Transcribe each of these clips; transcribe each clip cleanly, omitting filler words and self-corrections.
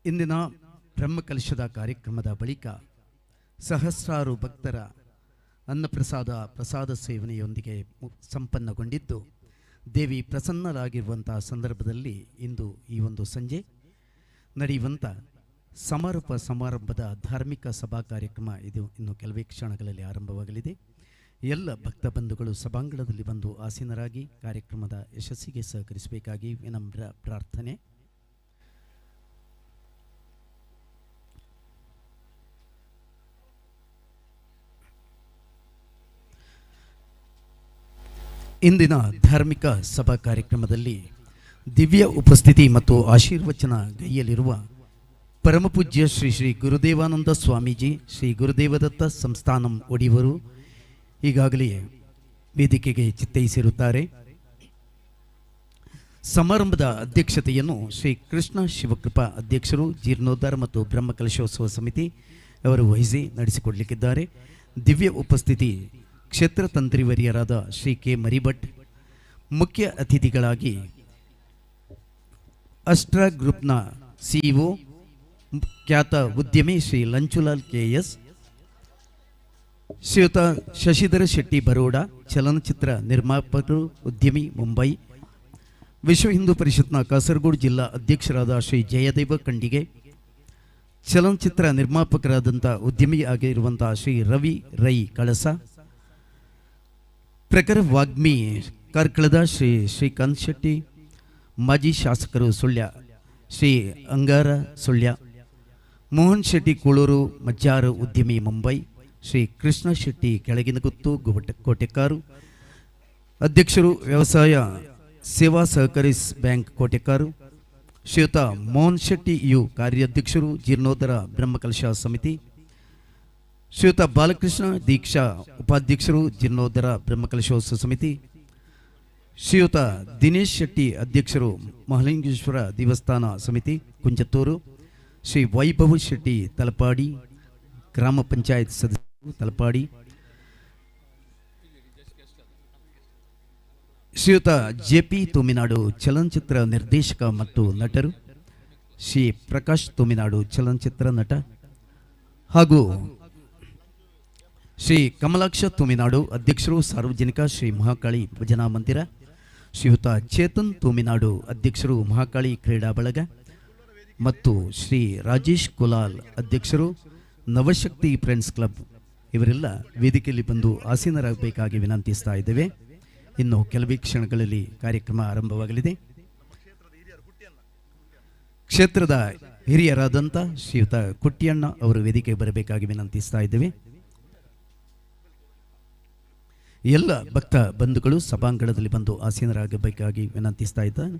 ಇಂದಿನ ಬ್ರಹ್ಮಕಲಶದ ಕಾರ್ಯಕ್ರಮದ ಬಳಿಕ ಸಹಸ್ರಾರು ಭಕ್ತರ ಪ್ರಸಾದ ಸೇವನೆಯೊಂದಿಗೆ ಸಂಪನ್ನಗೊಂಡಿದ್ದು ದೇವಿ ಪ್ರಸನ್ನರಾಗಿರುವಂಥ ಸಂದರ್ಭದಲ್ಲಿ ಇಂದು ಈ ಒಂದು ಸಂಜೆ ನಡೆಯುವಂಥ ಸಮಾರಂಭದ ಧಾರ್ಮಿಕ ಸಭಾ ಕಾರ್ಯಕ್ರಮ ಇದು ಇನ್ನು ಕೆಲವೇ ಕ್ಷಣಗಳಲ್ಲಿ ಆರಂಭವಾಗಲಿದೆ. ಎಲ್ಲ ಭಕ್ತ ಬಂಧುಗಳು ಸಭಾಂಗಣದಲ್ಲಿ ಬಂದು ಆಸೀನರಾಗಿ ಕಾರ್ಯಕ್ರಮದ ಯಶಸ್ಸಿಗೆ ಸಹಕರಿಸಬೇಕಾಗಿ ವಿನಮ್ರ ಪ್ರಾರ್ಥನೆ. ಇಂದಿನ ಧಾರ್ಮಿಕ ಸಭಾ ಕಾರ್ಯಕ್ರಮದಲ್ಲಿ ದಿವ್ಯ ಉಪಸ್ಥಿತಿ ಮತ್ತು ಆಶೀರ್ವಚನ ಗೈಯಲಿರುವ ಪರಮಪೂಜ್ಯ ಶ್ರೀ ಶ್ರೀ ಗುರುದೇವಾನಂದ ಸ್ವಾಮೀಜಿ, ಶ್ರೀ ಗುರುದೇವದತ್ತ ಸಂಸ್ಥಾನಂ ಒಡೆಯವರು ಈಗಾಗಲೇ ವೇದಿಕೆಗೆ ಚಿತ್ತೈಸಿರುತ್ತಾರೆ. ಸಮಾರಂಭದ ಅಧ್ಯಕ್ಷತೆಯನ್ನು ಶ್ರೀ ಕೃಷ್ಣ ಶಿವಕೃಪಾ ಅಧ್ಯಕ್ಷರು, ಜೀರ್ಣೋದ್ಧಾರ ಮತ್ತು ಬ್ರಹ್ಮಕಲಶೋತ್ಸವ ಸಮಿತಿ ಅವರು ವಹಿಸಿ ನಡೆಸಿಕೊಡಲಿಕ್ಕಿದ್ದಾರೆ. ದಿವ್ಯ ಉಪಸ್ಥಿತಿ ಕ್ಷೇತ್ರ ತಂತ್ರಿವರಿಯರಾದ ಶ್ರೀ ಕೆ ಮರಿಭಟ್, ಮುಖ್ಯ ಅತಿಥಿಗಳಾಗಿ ಅಸ್ಟ್ರಾ ಗ್ರೂಪ್ನ ಸಿಇಒ ಖ್ಯಾತ ಉದ್ಯಮಿ ಶ್ರೀ ಲಂಚುಲಾಲ್ ಕೆಎಸ್, ಶ್ರೀಯುತ ಶಶಿಧರ ಶೆಟ್ಟಿ ಬರೋಡ, ಚಲನಚಿತ್ರ ನಿರ್ಮಾಪಕರು, ಉದ್ಯಮಿ, ಮುಂಬೈ. ವಿಶ್ವ ಹಿಂದೂ ಪರಿಷತ್ನ ಕಾಸರಗೋಡು ಜಿಲ್ಲಾ ಅಧ್ಯಕ್ಷರಾದ ಶ್ರೀ ಜಯದೇವ ಕಂಡಿಗೆ, ಚಲನಚಿತ್ರ ನಿರ್ಮಾಪಕರಾದಂಥ ಉದ್ಯಮಿ ಆಗಿರುವಂಥ ಶ್ರೀ ರವಿ ರೈ ಕಳಸ, ಪ್ರಖರ ವಾಗ್ಮಿ ಕಾರ್ಕಳದ ಶ್ರೀ ಶ್ರೀಕಾಂತ್ ಶೆಟ್ಟಿ, ಮಾಜಿ ಶಾಸಕರು ಸುಳ್ಯ ಶ್ರೀ ಅಂಗಾರ ಸುಳ್ಯ, ಮೋಹನ್ ಶೆಟ್ಟಿ ಕೂಳೂರು ಮಜ್ಜಾರು, ಉದ್ಯಮಿ, ಮುಂಬೈ. ಶ್ರೀ ಕೃಷ್ಣ ಶೆಟ್ಟಿ ಕೆಳಗಿನಗುತ್ತು, ಕೋಟೆಕಾರು, ಅಧ್ಯಕ್ಷರು, ವ್ಯವಸಾಯ ಸೇವಾ ಸಹಕಾರಿ ಬ್ಯಾಂಕ್, ಕೋಟೆಕಾರು. ಶ್ರೀಯುತ ಮೋಹನ್ ಶೆಟ್ಟಿ ಯು, ಕಾರ್ಯಾಧ್ಯಕ್ಷರು, ಜೀರ್ಣೋದ್ಧಾರ ಬ್ರಹ್ಮಕಲಶ ಸಮಿತಿ. ಶ್ರೀಯುತ ಬಾಲಕೃಷ್ಣ ದೀಕ್ಷಾ, ಉಪಾಧ್ಯಕ್ಷರು, ಜೀರ್ಣೋದ್ಧಾರ ಬ್ರಹ್ಮಕಲಶೋತ್ಸವ ಸಮಿತಿ. ಶ್ರೀಯುತ ದಿನೇಶ್ ಶೆಟ್ಟಿ, ಅಧ್ಯಕ್ಷರು, ಮಹಾಲಿಂಗೇಶ್ವರ ದೇವಸ್ಥಾನ ಸಮಿತಿ, ಕುಂಜತ್ತೂರು. ಶ್ರೀ ವೈಭವ್ ಶೆಟ್ಟಿ ತಲಪಾಡಿ, ಗ್ರಾಮ ಪಂಚಾಯತ್ ಸದಸ್ಯರು, ತಲಪಾಡಿ. ಶ್ರೀಯುತ ಜೆ.ಪಿ. ತುಮಿನಾಡು, ಚಲನಚಿತ್ರ ನಿರ್ದೇಶಕ ಮತ್ತು ನಟರು. ಶ್ರೀ ಪ್ರಕಾಶ್ ತುಮಿನಾಡು, ಚಲನಚಿತ್ರ ನಟ. ಹಾಗೂ ಶ್ರೀ ಕಮಲಾಕ್ಷ ತುಮಿನಾಡು, ಅಧ್ಯಕ್ಷರು, ಸಾರ್ವಜನಿಕ ಶ್ರೀ ಮಹಾಕಾಳಿ ಭಜನಾ ಮಂದಿರ. ಶ್ರೀಯುತ ಚೇತನ್ ತುಮಿನಾಡು, ಅಧ್ಯಕ್ಷರು, ಮಹಾಕಾಳಿ ಕ್ರೀಡಾ ಬಳಗ. ಮತ್ತು ಶ್ರೀ ರಾಜೇಶ್ ಕುಲಾಲ್, ಅಧ್ಯಕ್ಷರು, ನವಶಕ್ತಿ ಫ್ರೆಂಡ್ಸ್ ಕ್ಲಬ್. ಇವರೆಲ್ಲ ವೇದಿಕೆಯಲ್ಲಿ ಬಂದು ಆಸೀನರಾಗಬೇಕಾಗಿ ವಿನಂತಿಸ್ತಾ ಇದ್ದೇವೆ. ಇನ್ನು ಕೆಲವೇ ಕ್ಷಣಗಳಲ್ಲಿ ಕಾರ್ಯಕ್ರಮ ಆರಂಭವಾಗಲಿದೆ. ಕ್ಷೇತ್ರದ ಹಿರಿಯರಾದಂಥ ಶ್ರೀಯುತ ಕುಟ್ಟಿಯಣ್ಣ ಅವರು ವೇದಿಕೆಗೆ ಬರಬೇಕಾಗಿ ವಿನಂತಿಸ್ತಾ ಇದ್ದೇವೆ. ಎಲ್ಲ ಭಕ್ತ ಬಂಧುಗಳು ಸಭಾಂಗಣದಲ್ಲಿ ಬಂದು ಆಸೀನರಾಗಬೇಕಾಗಿ ವಿನಂತಿಸ್ತಾ ಇದ್ದಾರೆ.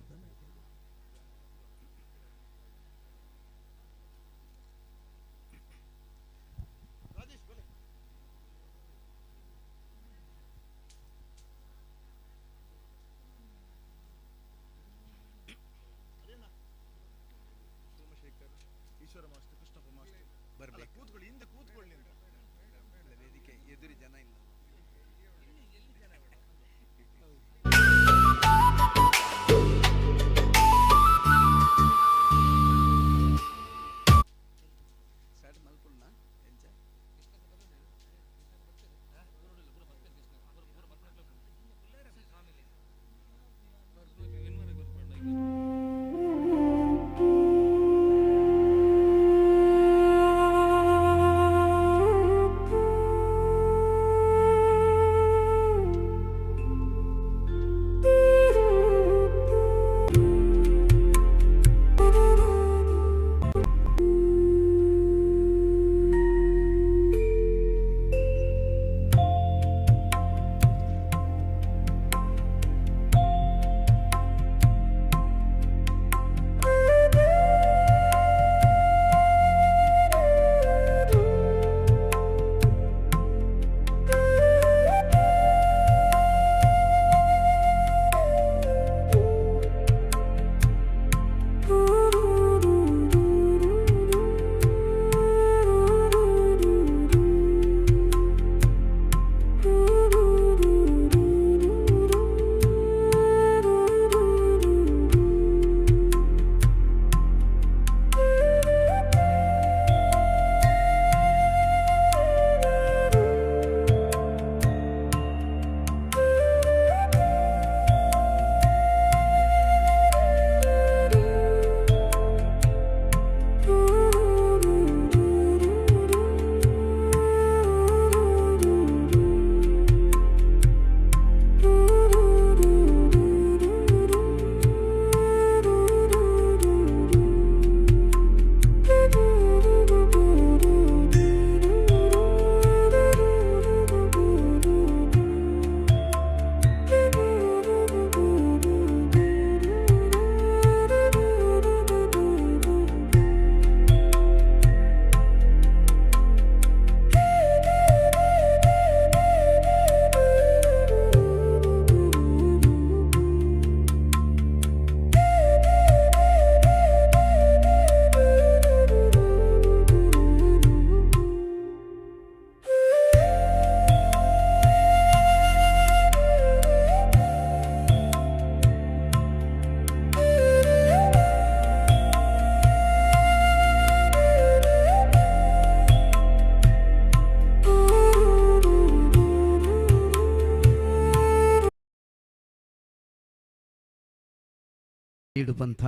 ಇಡುವಂಥ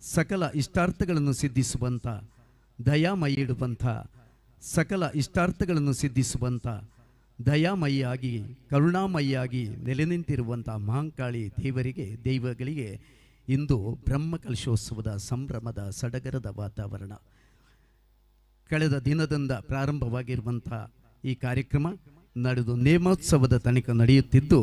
ಸಕಲ ಇಷ್ಟಾರ್ಥಗಳನ್ನು ಸಿದ್ಧಿಸುವಂಥ ದಯಾಮಯಿ ಇಡುವಂಥ ಸಕಲ ಇಷ್ಟಾರ್ಥಗಳನ್ನು ಸಿದ್ಧಿಸುವಂಥ ದಯಾಮಯಿಯಾಗಿ ಕರುಣಾಮಯಿಯಾಗಿ ನೆಲೆ ನಿಂತಿರುವಂಥ ಮಹಾಂಕಾಳಿ ದೈವಗಳಿಗೆ ಇಂದು ಬ್ರಹ್ಮಕಲಶೋತ್ಸವದ ಸಂಭ್ರಮದ ಸಡಗರದ ವಾತಾವರಣ. ಕಳೆದ ದಿನದಿಂದ ಪ್ರಾರಂಭವಾಗಿರುವಂಥ ಈ ಕಾರ್ಯಕ್ರಮ ನಡೆದು ನೇಮೋತ್ಸವದ ತನಕ ನಡೆಯುತ್ತಿದ್ದು,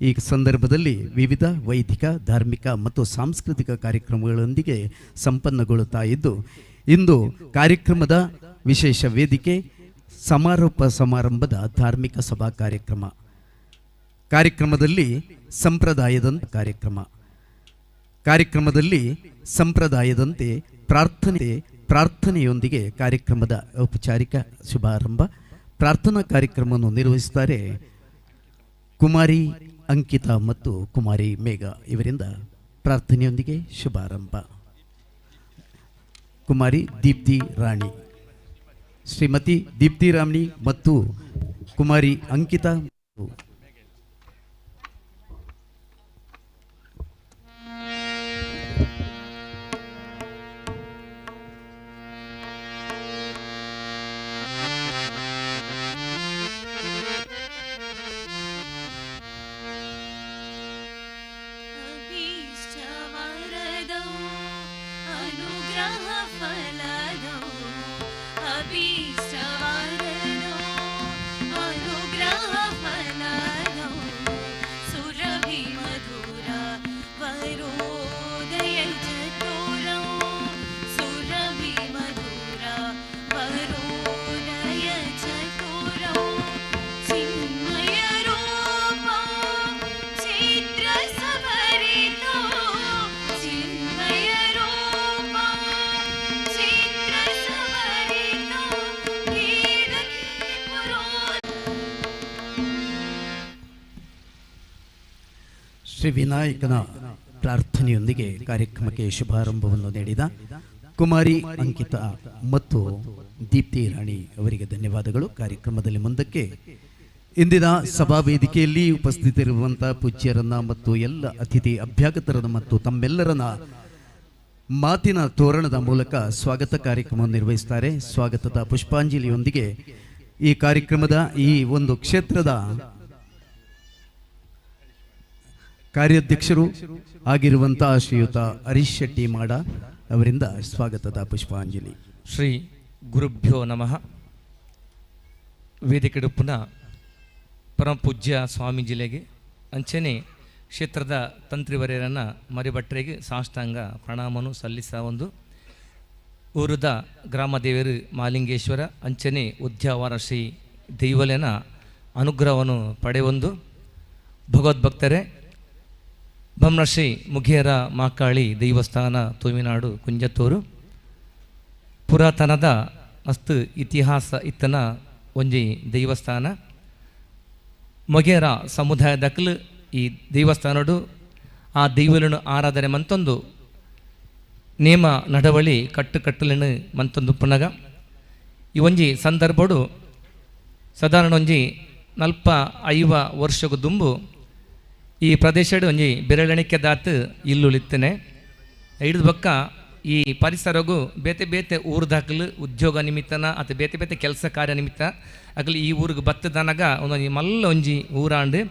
ಈ ಸಂದರ್ಭದಲ್ಲಿ ವಿವಿಧ ವೈದಿಕ, ಧಾರ್ಮಿಕ ಮತ್ತು ಸಾಂಸ್ಕೃತಿಕ ಕಾರ್ಯಕ್ರಮಗಳೊಂದಿಗೆ ಸಂಪನ್ನಗೊಳ್ಳುತ್ತಾ ಇದ್ದು, ಇಂದು ಕಾರ್ಯಕ್ರಮದ ವಿಶೇಷ ವೇದಿಕೆ ಸಮಾರೋಪ ಸಮಾರಂಭದ ಧಾರ್ಮಿಕ ಸಭಾ ಕಾರ್ಯಕ್ರಮದಲ್ಲಿ ಸಂಪ್ರದಾಯದಂತೆ ಪ್ರಾರ್ಥನೆಯೊಂದಿಗೆ ಕಾರ್ಯಕ್ರಮದ ಔಪಚಾರಿಕ ಶುಭಾರಂಭ. ಪ್ರಾರ್ಥನಾ ಕಾರ್ಯಕ್ರಮವನ್ನು ನಿರ್ವಹಿಸುತ್ತಾರೆ ಕುಮಾರಿ ಅಂಕಿತಾ ಮತ್ತು ಕುಮಾರಿ ಮೇಘ. ಇವರಿಂದ ಪ್ರಾರ್ಥನೆಯೊಂದಿಗೆ ಶುಭಾರಂಭ. ಕುಮಾರಿ ದೀಪ್ತಿ ರಾಣಿ, ಶ್ರೀಮತಿ ದೀಪ್ತಿ ರಾಣಿ ಮತ್ತು ಕುಮಾರಿ ಅಂಕಿತಾ ಶ್ರೀ ವಿನಾಯಕನ ಪ್ರಾರ್ಥನೆಯೊಂದಿಗೆ ಕಾರ್ಯಕ್ರಮಕ್ಕೆ ಶುಭಾರಂಭವನ್ನು ನೀಡಿದ ಕುಮಾರಿ ಅಂಕಿತಾ ಮತ್ತು ದೀಪ್ತಿ ರಾಣಿ ಅವರಿಗೆ ಧನ್ಯವಾದಗಳು. ಕಾರ್ಯಕ್ರಮದಲ್ಲಿ ಮುಂದಕ್ಕೆ ಇಂದಿನ ಸಭಾ ವೇದಿಕೆಯಲ್ಲಿ ಉಪಸ್ಥಿತರಿರುವಂತಹ ಪೂಜ್ಯರನ್ನ ಮತ್ತು ಎಲ್ಲ ಅತಿಥಿ ಅಭ್ಯಾಗತರನ್ನ ಮತ್ತು ತಮ್ಮೆಲ್ಲರನ್ನ ಮಾತಿನ ತೋರಣದ ಮೂಲಕ ಸ್ವಾಗತ ಕಾರ್ಯಕ್ರಮವನ್ನು ನಿರ್ವಹಿಸುತ್ತಾರೆ. ಸ್ವಾಗತದ ಪುಷ್ಪಾಂಜಲಿಯೊಂದಿಗೆ ಈ ಕಾರ್ಯಕ್ರಮದ ಈ ಒಂದು ಕ್ಷೇತ್ರದ ಕಾರ್ಯಾಧ್ಯಕ್ಷರು ಆಗಿರುವಂತಹ ಶ್ರೀಯುತ ಹರೀಶ್ ಶೆಟ್ಟಿ ಮಾಡ ಅವರಿಂದ ಸ್ವಾಗತದ ಪುಷ್ಪಾಂಜಲಿ. ಶ್ರೀ ಗುರುಭ್ಯೋ ನಮಃ. ವೇದಿಕೆಡುಪ್ಪುನ ಪರಮ ಪೂಜ್ಯ ಸ್ವಾಮೀಜಿಲೆಗೆ ಅಂಚನೆ ಕ್ಷೇತ್ರದ ತಂತ್ರಿವರ್ಯರನ್ನು ಮರಿಭಟ್ರಿಗೆ ಸಾಷ್ಟಾಂಗ ಪ್ರಣಾಮನು ಸಲ್ಲಿಸ ಒಂದು ಊರದ ಗ್ರಾಮ ದೇವರು ಮಾಲಿಂಗೇಶ್ವರ ಅಂಚನೆ ಉದ್ಯಾವರ ಶ್ರೀ ದೈವಲೆನ ಅನುಗ್ರಹವನ್ನು ಪಡೆಯೊಂದು ಭಗವದ್ಭಕ್ತರೇ, ಬ್ರಹ್ಮಶ್ರೀ ಮುಘೇರ ಮಾಕಾಳಿ ದೇವಸ್ಥಾನ ತೂಮಿನಾಡು ಕುಂಜತ್ತೂರು ಪುರಾತನದ ಮಸ್ತ್ ಇತಿಹಾಸ ಇತ್ತನ ಒಂಜಿ ದೇವಸ್ಥಾನ. ಮೊಗೇರ ಸಮುದಾಯದಕ್ಕಲು ಈ ದೇವಸ್ಥಾನಡು ಆ ದೈವలను ಆರಾಧನೆ ಮಂತೊಂದು ನೇಮ ನಡವಳಿ ಕಟ್ಟುಕಟ್ಟಲಿನ ಮಂತೊಂದು ಪುನಗ ಈ ಒಂಜಿ ಸಂದರ್ಭಡು ಸಾಧಾರಣ ಒಂಜಿ 45 ವರ್ಷಗೂ ದುಂಬು ಈ ಪ್ರದೇಶಡು ಒಂಜಿ ಬೆರಳೆಣಿಕೆ ದಾತು ಇಲ್ಲುಳಿತ್ತನೆ ಹಿಡಿದು ಬಕ್ಕ ಈ ಪರಿಸರಗೂ ಬೇತೆ ಬೇತೆ ಊರ್ದಾಕಲು ಉದ್ಯೋಗ ನಿಮಿತ್ತನ ಅಥವಾ ಬೇತೆ ಬೇತೆ ಕೆಲಸ ಕಾರ್ಯ ನಿಮಿತ್ತ ಆಗಲಿ ಈ ಊರಿಗೆ ಬತ್ತದನಗ ಒಂದೊಂಜಿ ಮಲ್ಲ ಒಂಜಿ ಊರಾಂಡು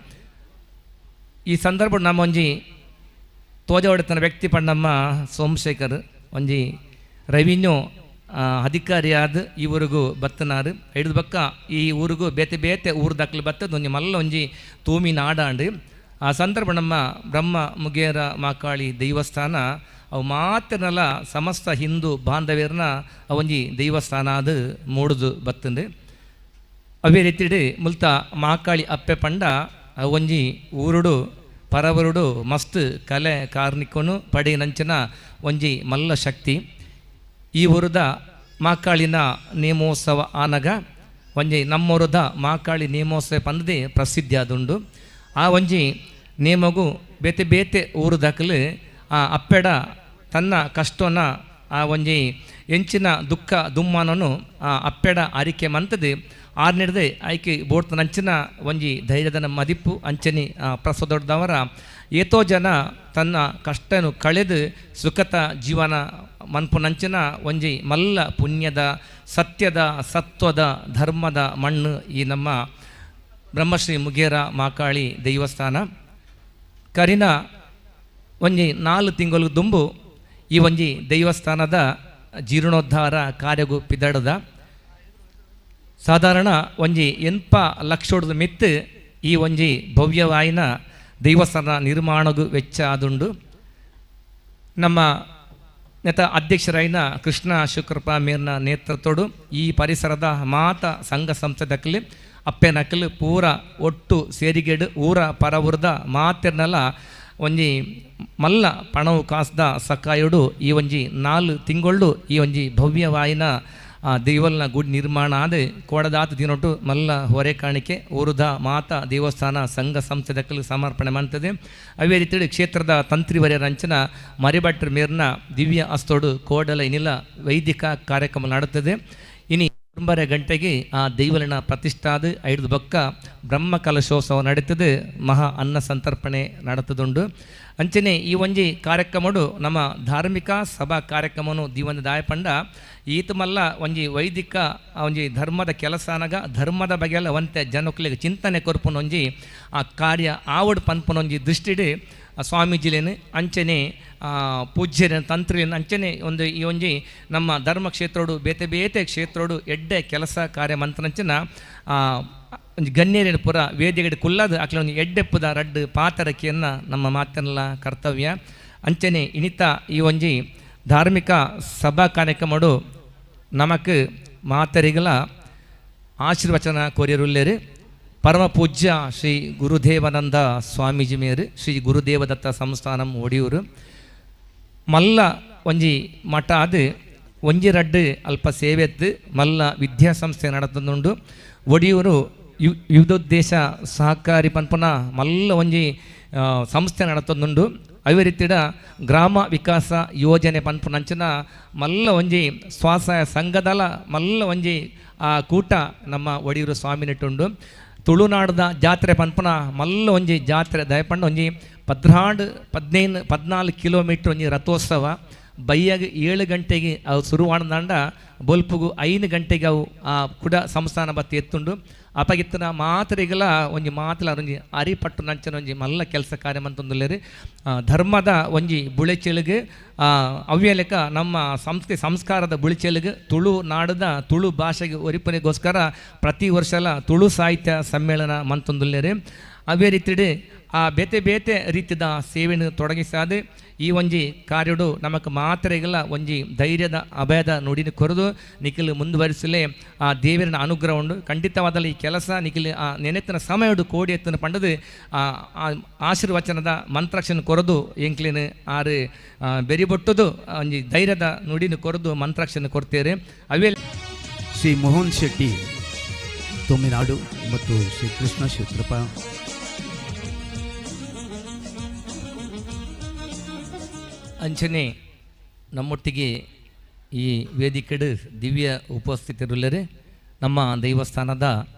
ಈ ಸಂದರ್ಭ ನಮ್ಮ ಒಂಜಿ ತೋಜವಾಡತನ ವ್ಯಕ್ತಿ ಪಂಡಮ್ಮ ಸೋಮಶೇಖರ್ ಒಂಜಿ ರೆವಿನ್ಯೂ ಅಧಿಕಾರಿಯಾದ ಈ ಊರಿಗೂ ಬತ್ತನಾರು ಹಿಡಿದು ಬಕ್ಕ ಈ ಊರಿಗೂ ಬೇತೆ ಬೇತೆ ಊರ್ದಾಕಲು ಬತ್ತದ ಒಂಜಿ ಮಲ್ಲ ಒಂಜಿ ತೂಮಿ ನಾಡಾಂಡು ಆ ಸಂದರ್ಭ ನಮ್ಮ ಬ್ರಹ್ಮ ಮುಗೇರ ಮಾಕಾಳಿ ದೇವಸ್ಥಾನ ಅವು ಮಾತ್ರನಲ್ಲ ಸಮಸ್ತ ಹಿಂದೂ ಬಾಂಧವ್ಯರನ್ನ ಅವೊಂಜಿ ದೇವಸ್ಥಾನ ಅದು ಮೂಡುದು ಬತ್ತಂದು ಅವೇ ರೀತಿ ಮುಲ್ತ ಮಾಕಾಳಿ ಅಪ್ಪೆ ಪಂಡ ಒಂಜಿ ಊರುಡು ಪರವರುಡು ಮಸ್ತ್ ಕಲೆ ಕಾರ್ಣಿಕನು ಪಡೆ ನಂಚನ ಒಂಜಿ ಮಲ್ಲ ಶಕ್ತಿ. ಈ ಊರದ ಮಾಕಾಳಿನ ನೇಮೋತ್ಸವ ಆನಗ ಒಂಜಿ ನಮ್ಮೂರದ ಮಾಕಾಳಿ ನೇಮೋತ್ಸವ ಪಂದದೆ ಪ್ರಸಿದ್ಧಿ ಆದುಂಡು. ಆ ಒಂಜಿ ನೇಮಗು ಬೇತೆ ಬೇತೆ ಊರು ದಾಖಲು ಆ ಅಪ್ಪೆಡ ತನ್ನ ಕಷ್ಟನ ಆ ಒಂಜಿ ಎಂಚಿನ ದುಃಖ ದುಮ್ಮಾನನು ಆ ಅಪ್ಪೆಡ ಅರಿಕೆ ಮಂತದೆ ಆರ್ನಿಡ್ದೆ ಆಯ್ಕೆ ಬೋಡ್ತ ನಂಚಿನ ಒಂಜಿ ಧೈರ್ಯದ ಮದಿಪ್ಪು ಅಂಚನಿ ಪ್ರಸದೊಡ್ಡವರ ಏತೋ ಜನ ತನ್ನ ಕಷ್ಟನು ಕಳೆದು ಸುಖತ ಜೀವನ ಮನ್ಪುನಂಚಿನ ಒಂಜಿ ಮಲ್ಲ ಪುಣ್ಯದ ಸತ್ಯದ ಸತ್ವದ ಧರ್ಮದ ಮಣ್ಣು ಈ ನಮ್ಮ ಬ್ರಹ್ಮಶ್ರೀ ಮುಗೇರ ಮಾಕಾಳಿ ದೇವಸ್ಥಾನ. ಕರಿನ ಒಂಜಿ 4 ತಿಂಗಳು ದುಂಬು ಈ ಒಂಜಿ ದೇವಸ್ಥಾನದ ಜೀರ್ಣೋದ್ಧಾರ ಕಾರ್ಯಗೂ ಪಿದಡದ ಸಾಧಾರಣ ಒಂಜಿ 8 ಲಕ್ಷದ ಮಿತ್ತು ಈ ಒಂಜಿ ಭವ್ಯವಾಯಿನ ದೇವಸ್ಥಾನ ನಿರ್ಮಾಣಗೂ ವೆಚ್ಚ ಆದುಂಡು. ನಮ್ಮ ನೆತ ಅಧ್ಯಕ್ಷರಾಯಿನ ಕೃಷ್ಣ ಶುಕ್ರಪ್ಪ ಮೇರ್ನ ನೇತೃತ್ವಡು ಈ ಪರಿಸರದ ಮಾತ ಸಂಘ ಸಂಸ್ಥೆದಕ್ಕಲಿ ಅಪ್ಪೆನಕ್ಕಲು ಪೂರ ಒಟ್ಟು ಸೇರಿಗೆಡು ಊರ ಪರವುರದ ಮಾತಿರ್ನೆಲ್ಲ ಒಂಜಿ ಮಲ್ಲ ಪಣವು ಕಾಸ್ದ ಸಕಾಯುಡು ಈ ಒಂಜಿ 4 ತಿಂಗಳು ಈ ಒಂಜಿ ಭವ್ಯವಾಯಿನ ದೇವಲ್ನ ಗುಡಿ ನಿರ್ಮಾಣ ಆದ ಕೋಡದಾತ ದಿನೊಟ್ಟು ಮಲ್ಲ ಹೊರೆ ಕಾಣಿಕೆ ಊರುದ ಮಾತ ದೇವಸ್ಥಾನ ಸಂಘ ಸಂಸ್ಥೆದಕ್ಕಲು ಸಮರ್ಪಣೆ ಮಾಡ್ತದೆ. ಅವೇ ರೀತಿ ಕ್ಷೇತ್ರದ ತಂತ್ರಿವರ್ಯರ ಅಂಚನ ಮರಿಭಟ್ರ ಮೇರ್ನ ದಿವ್ಯ ಅಸ್ತೋಡು ಕೋಡಲ ಇನ್ನಿಲ್ಲ ವೈದಿಕ ಕಾರ್ಯಕ್ರಮ ನಡೆತ್ತದೆ. ಇನಿ 9:30 ಗಂಟೆಗೆ ಆ ದೈವಲಿನ ಪ್ರತಿಷ್ಠಾದ 5 ಬೊಕ್ಕ ಬ್ರಹ್ಮ ಕಲಶೋತ್ಸವ ನಡೀತದೆ. ಮಹಾ ಅನ್ನ ಸಂತರ್ಪಣೆ ನಡತದುಂಡು. ಅಂಚನೆ ಈ ಒಂಜಿ ಕಾರ್ಯಕ್ರಮಡು ನಮ್ಮ ಧಾರ್ಮಿಕ ಸಭಾ ಕಾರ್ಯಕ್ರಮನು ದಿವಂದ ದಾಯಪಂಡ ಈತ ಮಲ್ಲ ಒಂಜಿ ವೈದಿಕ ಒಂಜಿ ಧರ್ಮದ ಕೆಲಸನಾಗ ಧರ್ಮದ ಬಗೆಲ್ಲ ಒಂತೆ ಜನಕ್ಕಲಿಗೆ ಚಿಂತನೆ ಕೊರ್ಪುನ ಒಂಜಿ ಆ ಕಾರ್ಯ ಆವಡ್ ಪನ್ಪುನೊಂಜಿ ದೃಷ್ಟಿಡಿ ಸ್ವಾಮೀಜಿಲೇನು ಅಂಚನೆ ಪೂಜ್ಯರ ತಂತ್ರಿನ ಅಂಚನೆ ಒಂದು ಈ ಒಂಜಿ ನಮ್ಮ ಧರ್ಮ ಕ್ಷೇತ್ರೋಡು ಬೇತೆ ಬೇತೆ ಕ್ಷೇತ್ರೋಡು ಎಡ್ಡೆ ಕೆಲಸ ಕಾರ್ಯ ಮಂತ್ರಂಚನ ಒಂದು ಗಣ್ಯರಿನ ಪುರ ವೇದಿಗಡೆ ಕುಲ್ಲದು ಅಕ್ಲ ಒಂದು ಎಡ್ಡೆಪ್ಪದ ರಡ್ಡು ಪಾತರಕಿಯನ್ನು ನಮ್ಮ ಮಾತನ್ನೆಲ್ಲ ಕರ್ತವ್ಯ. ಅಂಚನೆ ಇನಿತ ಈ ಒಂಜಿ ಧಾರ್ಮಿಕ ಸಭಾ ಕಾರ್ಯಕ್ರಮಡು ನಮಕ್ ಮಾತರಿಗಳ ಆಶೀರ್ವಚನ ಕೋರಿರುಲ್ಲೇರು ಪರಮ ಪೂಜ್ಯ ಶ್ರೀ ಗುರುದೇವಾನಂದ ಸ್ವಾಮೀಜಿ ಮೇರು ಶ್ರೀ ಗುರುದೇವದತ್ತ ಸಂಸ್ಥಾನಂ ಒಡಿಯೂರು ಮಲ್ಲ ಒಂಜಿ ಮಠ ಅದು ಒಂಜಿ ರಡ್ಡು ಅಲ್ಪ ಸೇವೆತ್ತು ಮಲ್ಲ ವಿದ್ಯಾಸಂಸ್ಥೆ ನಡೆತುಂಡು. ಒಡಿಯೂರು ವಿವಿಧೋದ್ದೇಶ ಸಹಕಾರಿ ಪನ್ಪುನ ಮಲ್ಲ ಒಂಜಿ ಸಂಸ್ಥೆ ನಡೆತುಂಡು. ಅವೇ ರೀತಿಯ ಗ್ರಾಮ ವಿಕಾಸ ಯೋಜನೆ ಪನ್ಪುನಂಚಿನ ಮಲ್ಲ ಒಂಜಿ ಸ್ವಸಹಾಯ ಸಂಘದಲ ಮಲ್ಲ ಒಂಜಿ ಕೂಟ ನಮ್ಮ ಒಡಿಯೂರು ಸ್ವಾಮಿನಿಟ್ಟುಂಡು. ತುಳುನಾಡದ ಜಾತ್ರೆ ಪನ್ಪುನ ಮಲ್ಲ ಒಂಜಿ ಜಾತ್ರೆ ದಯಪಂಡ ಒಂಜಿ 14 ಕಿಲೋಮೀಟ್ರ್ ಒಂಜಿ ರಥೋತ್ಸವ ಬೈಯಾಗ 7 ಗಂಟೆಗೆ ಅವು ಶುರು ಮಾಡ್ದಂಡ ಬೊಲ್ಪುಗು 5 ಗಂಟೆಗೆ ಅವು ಆ ಕುಡ ಸಂಸ್ಥಾನ ಬತ್ತಿ ಎತ್ತುಂಡು. ಅಪಗಿತ್ತನ ಮಾತರಿಗೆಲ್ಲ ಒಂಜಿ ಮಾತಲ ಒಂಜಿ ಅರಿಪಟ್ಟು ನಂಚನ ಒಂಜಿ ಮಲ್ಲ ಕೆಲಸ ಕಾರ್ಯ ಮಂತೊಂದುಲ್ಲೇರಿ ಧರ್ಮದ ಒಂಜಿ ಬುಳೆಚೆಲುಗು ಅವ್ಯಲೆಕ್ಕ ನಮ್ಮ ಸಂಸ್ಕಾರದ ಬುಳಿಚೆಲುಗು ತುಳು ನಾಡದ ತುಳು ಭಾಷೆಗೆ ಒರಿಪನೆಗೋಸ್ಕರ ಪ್ರತಿ ವರ್ಷಲ ತುಳು ಸಾಹಿತ್ಯ ಸಮ್ಮೇಳನ ಮಂತೊಂದುಲ್ಲೇರಿ. ಅವೇ ರೀತಿ ಆ ಬೇತೆ ಬೇತೆ ರೀತಿಯ ಸೇವೆಯನ್ನು ತೊಡಗಿಸಾದೆ ಈ ಒಂಜಿ ಕಾರ್ಯಡು ನಮಕ್ ಮಾತ್ರೆಗೆಲ್ಲ ಒಂಜಿ ಧೈರ್ಯದ ಅಭಯದ ನುಡಿನ ಕೊರದು ನಿಖಿಲ್ ಮುಂದುವರಿಸಲೇ ಆ ದೇವರಿನ ಅನುಗ್ರಹ ಉಂಡು. ಖಂಡಿತವಾದಲ್ಲಿ ಈ ಕೆಲಸ ನಿಖಿಲ್ ಆ ನೆನೆತ್ತಿನ ಸಮಯಡು ಕೋಡಿ ಎತ್ತನ್ನು ಪಂಡದು ಆಶೀರ್ವಚನದ ಮಂತ್ರಾಕ್ಷನ ಕೊರದು ಎಂಕ್ಲಿನ ಆರು ಬೆರಿಬೊಟ್ಟದು ಒಂಜಿ ಧೈರ್ಯದ ನುಡಿನ ಕೊರದು ಮಂತ್ರಾಕ್ಷನ ಕೊಡ್ತೇವೆ. ಅವೇ ಶ್ರೀ ಮೋಹನ್ ಶೆಟ್ಟಿ ತೋಮಿನಾಡು ಮತ್ತು ಶ್ರೀ ಕೃಷ್ಣ ಶಿವಕೃಪ ಅಂಚನೆ ನಮ್ಮೊಟ್ಟಿಗೆ ಈ ವೇದಿಕೆಡು ದಿವ್ಯ ಉಪಸ್ಥಿತಿರುಲ್ಲರೆ ನಮ್ಮ ದೇವಸ್ಥಾನದ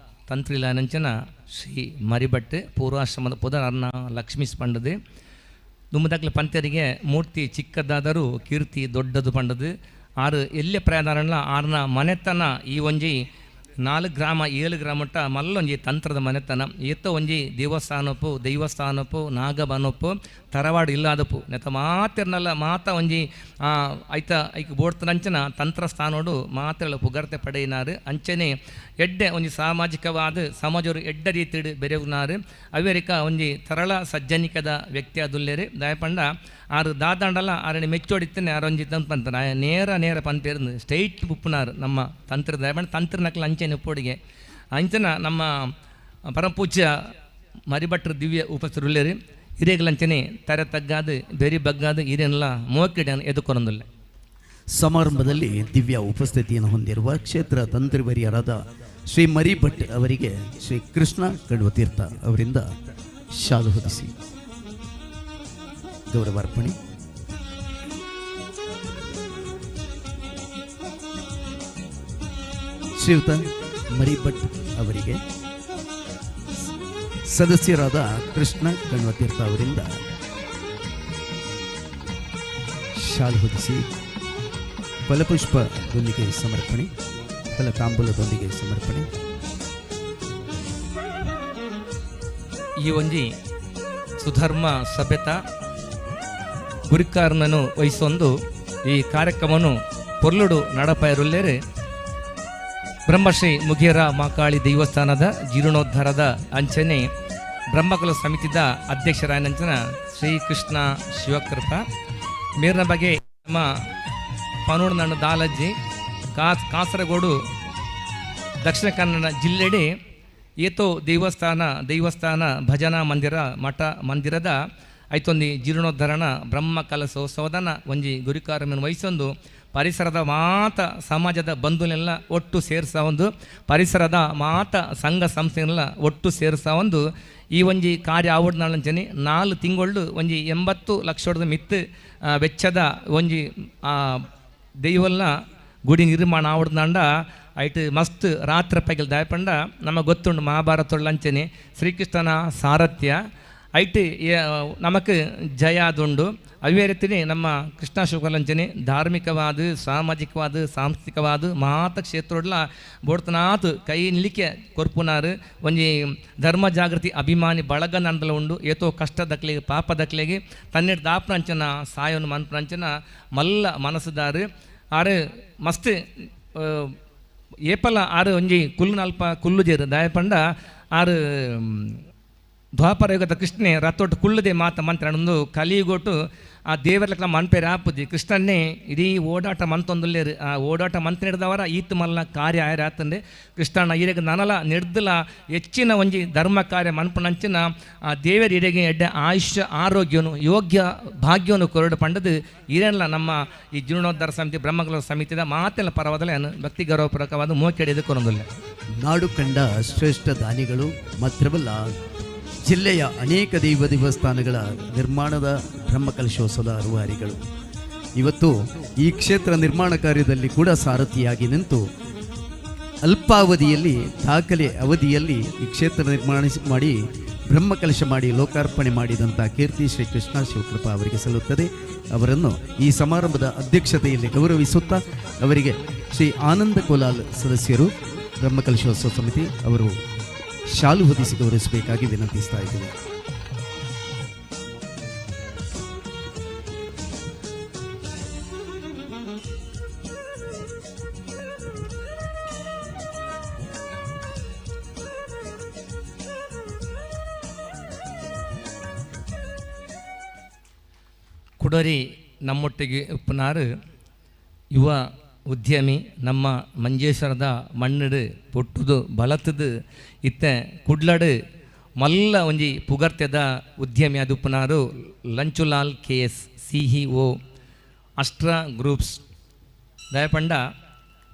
ತಂತ್ರಿಲಾನಂಚನ ಶ್ರೀ ಮರಿಭಟ್ ಪೂರ್ವಾಶ್ರಮದ ಪುದರ್ ಅರ್ನ ಲಕ್ಷ್ಮೀಸ್ ಪಂಡದು ದುಮ್ಮದಕ್ಲ ಪಂತರಿಗೆ ಮೂರ್ತಿ ಚಿಕ್ಕದಾದರೂ ಕೀರ್ತಿ ದೊಡ್ಡದು ಪಂಡದು ಆರು ಎಲ್ಲೆ ಪ್ರಯಾಣ ಆರ್ನ ಮನೆತನ ಈ ಒಂಜಿ 4 ಗ್ರಾಮ 7 ಗ್ರಾಮಟ್ಟ ಮಲ್ಲೊಂಜಿ ತಂತ್ರದ ಮನೆತನ ಏತೋ ಒಂಜಿ ದೈವಸ್ಥಾನಪ್ಪು ನಾಗಬನಪ್ಪು ತರವಾಡು ಇಲ್ಲಾದಪ್ಪು ನೆತ ಮಾತಿರ್ನಲ್ಲ ಮಾತ ಒಂಜಿ ಐತ ಐಕ್ ಬೋಡ್ತನಂಚನ ತಂತ್ರಸ್ಥಾನೋಡು ಮಾತೆಲ್ಲ ಪುಗರ್ತೆ ಪಡೆಯಿನಾರು. ಅಂಚನೆ ಎಡ್ಡೆ ಒಂಜಿ ಸಾಮಾಜಿಕವಾದ ಸಮಾಜರು ಎಡ್ಡ ರೀತಿಡು ಬೆರೆವುನಾರು. ಅವೇರಿಕ ಒಂಜಿ ತರಳ ಸಜ್ಜನಿಕದ ವ್ಯಕ್ತಿ ಅದುಲ್ಲೇರಿ ದಯಪಂಡ ಆರು ದಾದಾಂಡಲ್ಲ ಆರನೆ ಮೆಚ್ಚೋಡಿತ್ತೇನೆ ಆರೊಂಜಿ ತಂಪಂತ ನೇರ ಪಂಪೇರ್ದು ಸ್ಟೈಟ್ ಉಪ್ಪುನಾರು ನಮ್ಮ ತಂತ್ರ ದಯಪಂಡ ತಂತ್ರ ನಕಲ ಅಂಚೆನೆ ಉಪ್ಪೊಡಿಗೆ ಅಂಚನ ನಮ್ಮ ಪರಮಪೂಜ್ಯ ಮರಿಭಟ್ರ ದಿವ್ಯ ಉಪಸ್ಥಿರುಲ್ಲೇರಿ ಹಿರೇಗಲಂಚನೆ ತರ ತಗ್ಗಾದು ಬೆರಿ ಬಗ್ಗಾದು ಹಿರಿಯನ್ನೆಲ್ಲ ಮೋಕಿಡನ್ನು ಎದುಕೊರೊಂದಿಲ್ಲ. ಸಮಾರಂಭದಲ್ಲಿ ದಿವ್ಯ ಉಪಸ್ಥಿತಿಯನ್ನು ಹೊಂದಿರುವ ಕ್ಷೇತ್ರ ತಂತ್ರಿವರಿಯರಾದ ಶ್ರೀ ಮರಿಭಟ್ ಅವರಿಗೆ ಶ್ರೀ ಕೃಷ್ಣ ಕಣ್ವತೀರ್ಥ ಅವರಿಂದ ಶಾಲು ಹೊದಿಸಿ ಗೌರವಾರ್ಪಣೆ. ಶ್ರೀಯುತ ಮರಿಭಟ್ ಅವರಿಗೆ ಸದಸ್ಯರಾದ ಕೃಷ್ಣ ಕಣ್ವತೀರ್ಥ ಅವರಿಂದ ಶಾಲು ಹೊದಿಸಿ ಫಲಪುಷ್ಪದೊಂದಿಗೆ ಸಮರ್ಪಣೆ, ಫಲ ತಾಂಬೂಲದೊಂದಿಗೆ ಸಮರ್ಪಣೆ. ಈ ಒಂಜಿ ಸುಧರ್ಮ ಸಭ್ಯತ ಗುರಿಕಾರನನ್ನು ವಹಿಸೊಂದು ಈ ಕಾರ್ಯಕ್ರಮವನ್ನು ಪೊರ್ಲುಡು ನಡಪಾಯರುಲ್ಲೇರೆ ಬ್ರಹ್ಮಶ್ರೀ ಮುಗೇರ ಮಾಕಾಳಿ ದೇವಸ್ಥಾನದ ಜೀರ್ಣೋದ್ಧಾರದ ಅಂಚನೆ ಬ್ರಹ್ಮಕುಲ ಸಮಿತಿದ ಅಧ್ಯಕ್ಷರಾಯನಂಚನ ಶ್ರೀಕೃಷ್ಣ ಶಿವಕೃಪ ಮೇರ್ನ ಬಗ್ಗೆ ನಮ್ಮ ಪನೂರು ನನ್ನ ದಾಲಜ್ಜಿ ಕಾಸರಗೋಡು ದಕ್ಷಿಣ ಕನ್ನಡ ಜಿಲ್ಲೆಡೆ ಏತೋ ದೇವಸ್ಥಾನ ಭಜನಾ ಮಂದಿರ ಮಠ ಮಂದಿರದ ಐತೊಂದು ಜೀರ್ಣೋದ್ಧಾರಣ ಬ್ರಹ್ಮ ಕಲಶೋತ್ಸವದನ ಒಂಜಿ ಗುರಿಕಾರವನ್ನು ವಹಿಸೊಂದು ಪರಿಸರದ ಮಾತ ಸಮಾಜದ ಬಂಧುನೆಲ್ಲ ಒಟ್ಟು ಸೇರಿಸ ಒಂದು ಪರಿಸರದ ಮಾತ ಸಂಘ ಸಂಸ್ಥೆನೆಲ್ಲ ಒಟ್ಟು ಸೇರಿಸ ಒಂದು ಈ ಒಂಜಿ ಕಾರ್ಯ ಆವಡ್ನಾಳಂಚನೆ 4 ತಿಂಗಳು ಒಂಜಿ 80 ಲಕ್ಷದ ಮಿತ್ತು ವೆಚ್ಚದ ಒಂಜಿ ದೈವಲ್ಲ ಗುಡಿ ನಿರ್ಮಾಣ ಆವಡ್ನಾಂಡ ಐಟ್ ಮಸ್ತ್ ರಾತ್ರಿ ಪೈಗಲ್ ದಾಯಪಂಡ ನಮಗೆ ಗೊತ್ತುಂಡು ಮಹಾಭಾರತೊಳ್ಳಂಚನೆ ಶ್ರೀಕೃಷ್ಣನ ಸಾರಥ್ಯ ಐಟ್ ನಮಕ್ ಜಯ ಅದುಂಡು ಅವೇ ರೀತಿಯೇ ನಮ್ಮ ಕೃಷ್ಣ ಶಿವಕಲಂಚನೆ ಧಾರ್ಮಿಕವಾದ ಸಾಮಾಜಿಕವಾದ ಸಾಂಸ್ಕೃತಿಕವಾದ ಮಾತ ಕ್ಷೇತ್ರಡ್ಲ ಬೋಡ್ತನಾತ್ ಕೈ ನಿಲಿಕೆ ಕೊರ್ಪುನಾರು ಒಂಜಿ ಧರ್ಮ ಜಾಗೃತಿ ಅಭಿಮಾನಿ ಬಳಗ ನಂದಲ ಉಂಡು ಏತೋ ಕಷ್ಟ ದಕ್ಲೆಗೆ ಪಾಪ ದಕ್ಲೆಗೆ ತನ್ನೆಡ್ ದಾಪನಂಚನ ಸಾಯವನ್ನು ಮನ್ಪನಂಚನ ಮಲ್ಲ ಮನಸ್ಸುದಾರು ಆರು ಮಸ್ತ್ ಏಪಲ ಆರು ಒಂಜಿ ಕುಲ್ಲು ನಲ್ಪ ಕುಲ್ಲು ಜೇರು ದಾಯಪಂಡ ಆರು ದ್ವಾಪರ ಯುಗದ ಕೃಷ್ಣೆ ರಥೊಟ್ಟು ಕುಳ್ಳದೆ ಮಾತ ಮಂತ್ರಣಂದು ಕಲಿಗೊಟ್ಟು ಆ ದೇವರ್ಲೆಕ್ಕ ಮನ್ಪೇರು ಆಪುಜಿ ಕೃಷ್ಣನ್ನೇ ಇಡೀ ಓಡಾಟ ಮಂತೊಂದುಲ್ಲೇರು ಆ ಓಡಾಟ ಮಂತ್ ನಡೆದವರ ಈತ್ ಮಲ್ಲ ಕಾರ್ಯ ಆಯ್ರ ಆತಂದೆ ಕೃಷ್ಣನ ಇರೆಗೆ ನನಲ ನಡೆದಲ ಹೆಚ್ಚಿನ ಒಂಜಿ ಧರ್ಮ ಕಾರ್ಯ ಮನ್ಪನಂಚಿನ ಆ ದೇವರ ಇರೆಗೆ ಎಡ್ಡೆ ಆಯುಷ್ಯ ಆರೋಗ್ಯನು ಯೋಗ್ಯ ಭಾಗ್ಯವನ್ನು ಕೊರಡು ಪಂಡದು ಇರೆಲ್ಲ ನಮ್ಮ ಈ ಜೀರ್ಣೋದ್ಧಾರ ಸಮಿತಿ ಬ್ರಹ್ಮಕುಲ ಸಮಿತಿದ ಮಾತೆಲ್ಲ ಪರವಾದಲೇ ಭಕ್ತಿ ಗೌರವಪೂರ್ವಕವಾದ ಮೋಕೆಡೆದು ಕೊರೊಂದಿಲ್ಲ. ನಾಡು ಕಂಡ ಶ್ರೇಷ್ಠ ದಾನಿಗಳು ಮಾತ್ರವಲ್ಲ, ಜಿಲ್ಲೆಯ ಅನೇಕ ದೇವಸ್ಥಾನಗಳ ನಿರ್ಮಾಣದ ಬ್ರಹ್ಮಕಲಶೋತ್ಸವದ ರೂವಾರಿಗಳು ಇವತ್ತು ಈ ಕ್ಷೇತ್ರ ನಿರ್ಮಾಣ ಕಾರ್ಯದಲ್ಲಿ ಕೂಡ ಸಾರಥಿಯಾಗಿ ನಿಂತು ಅಲ್ಪಾವಧಿಯಲ್ಲಿ ದಾಖಲೆ ಅವಧಿಯಲ್ಲಿ ಈ ಕ್ಷೇತ್ರ ನಿರ್ಮಾಣ ಮಾಡಿ ಬ್ರಹ್ಮಕಲಶ ಮಾಡಿ ಲೋಕಾರ್ಪಣೆ ಮಾಡಿದಂಥ ಕೀರ್ತಿ ಶ್ರೀ ಕೃಷ್ಣ ಶಿವಕೃಪಾ ಅವರಿಗೆ ಸಲ್ಲುತ್ತದೆ. ಅವರನ್ನು ಈ ಸಮಾರಂಭದ ಅಧ್ಯಕ್ಷತೆಯಲ್ಲಿ ಗೌರವಿಸುತ್ತಾ ಅವರಿಗೆ ಶ್ರೀ ಆನಂದ ಕೋಲಾಲ್ ಸದಸ್ಯರು ಬ್ರಹ್ಮಕಲಶೋತ್ಸವ ಸಮಿತಿ ಅವರು ಶಾಲು ಹೊದಿಸಿ ಗೌರವಿಸಬೇಕಾಗಿ ವಿನಂತಿಸ್ತಾ ಇದ್ದೀವಿ. ಕುಡರಿ ನಮ್ಮೊಟ್ಟಿಗೆ ಉಪ್ಪನಾರು ಯುವ ಉದ್ಯಮಿ ನಮ್ಮ ಮಂಜೇಶ್ವರದ ಮಣ್ಣಡು ಪೊಟ್ಟುದು ಬಲತದು ಇತ್ತೆ ಕುಡ್ಲಡು ಮಲ್ಲ ಒಂಜಿ ಪುಗರ್ತ್ಯದ ಉದ್ಯಮಿ ಅದು ಉಪ್ಪನಾರು ಲಂಚುಲಾಲ್ KS CEO ಅಸ್ಟ್ರಾ ಗ್ರೂಪ್ಸ್ ದಯಪಂಡ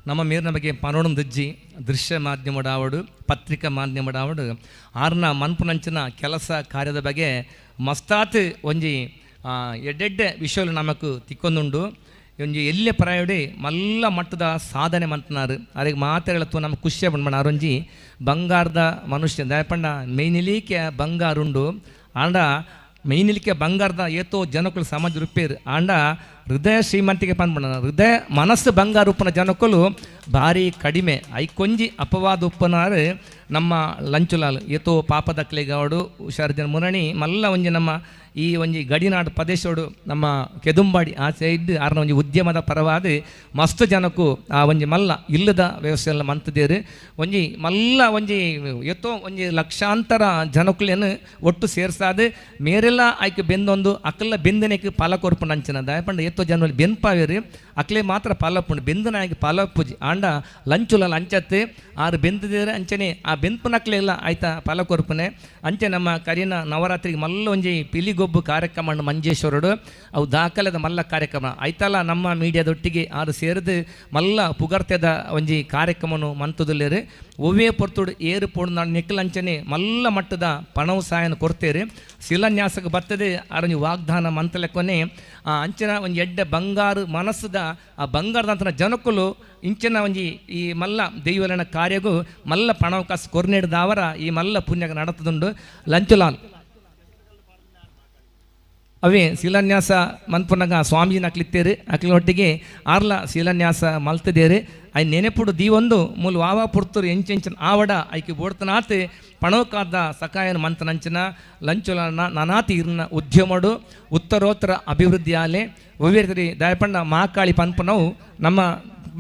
ನಮ್ಮ ಮೇರ್ನ ಬಗ್ಗೆ ಪನೋಡನ್ ದಜ್ಜಿ ದೃಶ್ಯ ಮಾಧ್ಯಮದ ಆವಡು ಪತ್ರಿಕಾ ಮಾಧ್ಯಮದ ಆವಡು ಆರ್ನ ಮನ್ಪುನಂಚಿನ ಕೆಲಸ ಕಾರ್ಯದ ಬಗ್ಗೆ ಮಸ್ತಾತ್ ಒಂಜಿ ಎಡ್ಡೆಡ್ಡೆ ವಿಷಯಗಳು ನಮಕ್ ತಿಕ್ಕೊಂದುಂಡು ಒಂಜಿ ಎಲ್ಲೆ ಪರಾಯಡೆ ಮಲ್ಲ ಮಟ್ಟದ ಸಾಧನೆ ಮಂತನಾರು ಅರೆಗೆ ಮಾತಾಡತ್ತು ನಮ್ಗೆ ಖುಷಿ ಬಂದ್ಬಣ್ಣ ಅರೊಂಜಿ ಬಂಗಾರದ ಮನುಷ್ಯ ದಯಪಂಡ ಮೈನಿಲಿಕೆ ಬಂಗಾರುಂಡು ಆಂಡ ಮೈನಿಲಿಕೆ ಬಂಗಾರದ ಏತೋ ಜನಕ್ಕಳು ಸಮಾಜ ರೂಪೇರು ಆಂಡ ಹೃದಯ ಶ್ರೀಮಂತಿಗೆ ಪಂದ್ಬಣ್ಣ ಹೃದಯ ಮನಸ್ಸು ಬಂಗಾರ ಉಪ್ಪನ ಜನಕ್ಕಳು ಭಾರಿ ಕಡಿಮೆ ಐಕೊಂಜಿ ಅಪವಾದ ಉಪ್ಪನಾರು ನಮ್ಮ ಲಂಚುಲಾಲ್ ಏತೋ ಪಾಪದಕ್ಲೆಗಾವಡು ಹುಷಾರು ಜನ ಮುರಣಿ ಮಲ್ಲ ಒಂಜಿ ನಮ್ಮ ಈ ಒಂಜಿ ಗಡಿನಾಡು ಪ್ರದೇಶೋಡು ನಮ್ಮ ಕೆದುಂಬಾಡಿ ಆ ಸೈಡ್ ಆರ್ನ ಒಂಜಿ ಉದ್ಯಮದ ಪರವಾದ ಮಸ್ತ್ ಜನಕ್ಕೂ ಆ ಒಂಜಿ ಮಲ್ಲ ಇಲ್ಲದ ವ್ಯವಸ್ಥೆ ಎಲ್ಲ ಮಂತದೇರು ಒಂಜಿ ಮಲ್ಲ ಒಂಜಿ ಎತ್ತೋ ಒಂಜಿ ಲಕ್ಷಾಂತರ ಜನಕ್ಕಳೇನು ಒಟ್ಟು ಸೇರ್ಸಾದು ಮೇರೆಲ್ಲ ಆಯ್ಕೆ ಬೆಂದೊಂದು ಅಕ್ಕಲ್ಲ ಬೆಂದನೆಗೆ ಫಲ ಕೊರ್ಪುಂಡು ಅಂಚನ ದಯಪಂಡ ಎತ್ತೋ ಜನರಲ್ಲಿ ಬೆನ್ಪಾವೇರು ಅಕ್ಲೆ ಮಾತ್ರ ಫಲಪ್ಪುಂಡು ಬೆಂದನಾಗಿ ಫಲಪ್ಪುಜಿ ಆಂಡ ಲಂಚುಲ ಅಂಚತ್ತೆ ಆರು ಬೆಂದಿದ್ದೇರೆ ಅಂಚನೆ ಆ ಬೆಂಪನಕ್ಲೆ ಎಲ್ಲ ಆಯ್ತಾ ಫಲ ಕೊರ್ಪುನೆ ಅಂಚೆ ನಮ್ಮ ಕರಿನ ನವರಾತ್ರಿಗೆ ಮಲ್ಲ ಒಂಜಿ ಪಿಲಿಗೊಬ್ಬು ಕಾರ್ಯಕ್ರಮ ಮಂಜೇಶ್ವರಡು ಅವು ದಾಖಲೆದ ಮಲ್ಲ ಕಾರ್ಯಕ್ರಮ ಆಯ್ತಲ್ಲ ನಮ್ಮ ಮೀಡಿಯಾದೊಟ್ಟಿಗೆ ಆರು ಸೇರಿದು ಮಲ್ಲ ಪುಗರ್ತೆದ ಒಂಜಿ ಕಾರ್ಯಕ್ರಮವನ್ನು ಮಂತುದಲ್ಲೇರು ಒವ್ವೇ ಪೊರ್ತುಡು ಏರು ಪೋಡು ನಾನು ನೆಕ್ಕಲಂಚನೆ ಮಲ್ಲ ಮಟ್ಟದ ಪಣವು ಸಹಾಯನ ಕೊಡ್ತೇವೆ ಶಿಲಾನ್ಯಾಸಕ್ಕೆ ಬರ್ತದೆ ಆರೊಂಜಿ ವಾಗ್ದಾನ ಮಂತಲೆಕೊನೆ ಆ ಅಂಚಿನ ಒಂಜಿ ಎಡ್ಡೆ ಬಂಗಾರು ಮನಸ್ಸದ ಆ ಬಂಗಾರದಂತನ ಜನಕ್ಕಲು ಇಂಚಿನ ಒಂಜಿ ಈ ಮಲ್ಲ ದೈವಲನ ಕಾರ್ಯಗೂ ಮಲ್ಲ ಪಣವಕಾಸ ಕೊರ್ನೆಡ್ದಾವರ ಈ ಮಲ್ಲ ಪುಣ್ಯಗ ನಡತದುಂಡು ಲಂಚುಲಾಲ್ ಅವೇ ಶಿಲಾನ್ಯಾಸ ಮನ್ಪುನಾಗ ಸ್ವಾಮೀಜಿನ ಅಕ್ಲಿತ್ತೇರು ಅಕ್ಲಿನೊಟ್ಟಿಗೆ ಆರ್ಲ ಶಿಲಾನ್ಯಾಸ ಮಲ್ತದೇರು ಐ ನೆನೆಪುಡು ದೀವೊಂದು ಮೂಲ ವಾವ ಪುರ್ತರು ಎಂಚೆಂಚನ ಆವಡ ಐಕಿ ಬೋಡ್ತನಾತ್ ಪಣೋಕಾದ ಸಕಾಯನ ಮಂತನಂಚನ ಲಂಚುಲ ನನಾತಿ ಇರ್ನ ಉದ್ಯಮಡು ಉತ್ತರೋತ್ತರ ಅಭಿವೃದ್ಧಿ ಆಲೆ ಒವ್ವೇರಿ ದಯಪಂಡ ಮಹಾಕಾಳಿ ಪನ್ಪನವು ನಮ್ಮ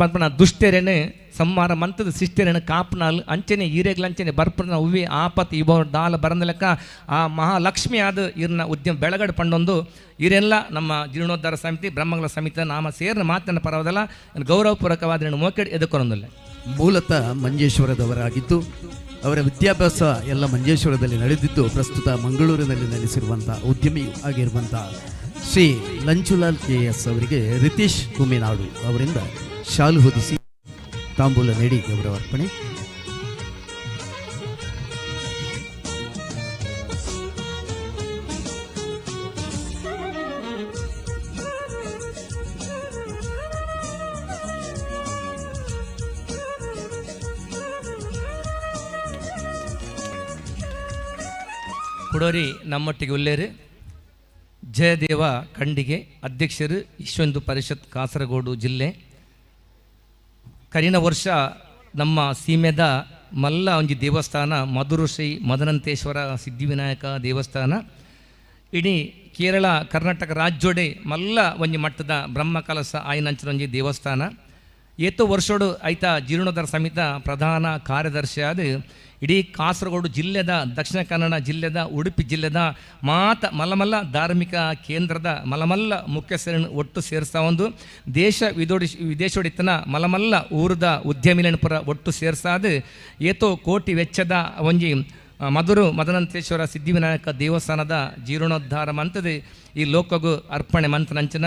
ಪನ್ಪನ ದುಷ್ಟೆರೆನೆ ಸಂಹಾರ ಮಂತದ ಶಿಷ್ಟೆರೆನೆ ಕಾಪನಾಲ್ ಅಂಚನೆ ಈರೆಗ್ಲಂಚನೆ ಬರ್ಪನ ಉವ್ವಿ ಆಪತ್ ಇಬೋ ದಾಲ ಬರಂದ ಲೆಕ್ಕ ಆ ಮಹಾಲಕ್ಷ್ಮಿ ಆದ ಇರ್ನ ಉದ್ಯಮ ಬೆಳಗಡೆ ಪಂಡೊಂದು ಇವರೆಲ್ಲ ನಮ್ಮ ಜೀರ್ಣೋದ್ಧಾರ ಸಮಿತಿ ಬ್ರಹ್ಮಗಳ ಸಮಿತಿ ನಾಮ ಸೇರಿನ ಮಾತನ್ನ ಪರವದಲ್ಲ ಗೌರವಪೂರ್ವಕವಾದ ಮೋಕೆಡ್ ಎದುಕೊಂಡೊಂದಿಲ್ಲ. ಮೂಲತಃ ಮಂಜೇಶ್ವರದವರಾಗಿದ್ದು ಅವರ ವಿದ್ಯಾಭ್ಯಾಸ ಎಲ್ಲ ಮಂಜೇಶ್ವರದಲ್ಲಿ ನಡೆದಿದ್ದು ಪ್ರಸ್ತುತ ಮಂಗಳೂರಿನಲ್ಲಿ ನೆಲೆಸಿರುವಂಥ ಉದ್ಯಮಿ ಆಗಿರುವಂಥ ಶ್ರೀ ಲಂಚುಲಾಲ್ KS ಅವರಿಗೆ ರಿತೀಶ್ ತುಮಿನಾಡು ಅವರಿಂದ ಶಾಲು ಹೊದಿಸಿ ತಾಂಬೂಲ ನೀಡಿ ಗೌರವ ಅರ್ಪಣೆ. ಕುಡೋರಿ ನಮ್ಮೊಟ್ಟಿಗೆ ಉಲ್ಲೇರು ಜಯದೇವ ಖಂಡಿಗೆ ಅಧ್ಯಕ್ಷರು ವಿಶ್ವ ಹಿಂದೂ ಪರಿಷತ್ ಕಾಸರಗೋಡು ಜಿಲ್ಲೆ. ಕರಿನ ವರ್ಷ ನಮ್ಮ ಸೀಮೆದ ಮಲ್ಲ ಒಂಜಿ ದೇವಸ್ಥಾನ ಮಧುರು ಶ್ರೀ ಮದನಂತೇಶ್ವರ ಸಿದ್ಧಿವಿನಾಯಕ ದೇವಸ್ಥಾನ ಇಡೀ ಕೇರಳ ಕರ್ನಾಟಕ ರಾಜ್ಯೋಡೆ ಮಲ್ಲ ಒಂಜಿ ಮಟ್ಟದ ಬ್ರಹ್ಮಕಲಸ ಆಯ್ನಂಚಿನ ಒಂಜಿ ದೇವಸ್ಥಾನ. ಏತೋ ವರ್ಷೋಡು ಐತ ಜೀರ್ಣೋದ್ಧಾರ ಸಮಿತ ಪ್ರಧಾನ ಕಾರ್ಯದರ್ಶಿ ಆದ ಇಡೀ ಕಾಸರಗೋಡು ಜಿಲ್ಲೆದ ದಕ್ಷಿಣ ಕನ್ನಡ ಜಿಲ್ಲೆದ ಉಡುಪಿ ಜಿಲ್ಲೆದ ಮಾತ ಮಲ್ಲಮಲ್ಲ ಧಾರ್ಮಿಕ ಕೇಂದ್ರದ ಮಲಮಲ್ಲ ಮುಖ್ಯಸ್ಥರನ್ನು ಒಟ್ಟು ಸೇರಿಸ್ತಾ ಒಂದು ದೇಶ ವಿದೇಶೋಡಿತನ ಮಲಮಲ್ಲ ಊರದ ಉದ್ಯಮಿನ ಪುರ ಒಟ್ಟು ಸೇರಿಸಾದ ಏತೋ ಕೋಟಿ ವೆಚ್ಚದ ಒಂಜಿ ಮಧುರು ಮದನಂತೇಶ್ವರ ಸಿದ್ಧಿವಿನಾಯಕ ದೇವಸ್ಥಾನದ ಜೀರ್ಣೋದ್ಧಾರ ಮಂತದ ಈ ಲೋಕಗೂ ಅರ್ಪಣೆ ಮಂತನಂಚನ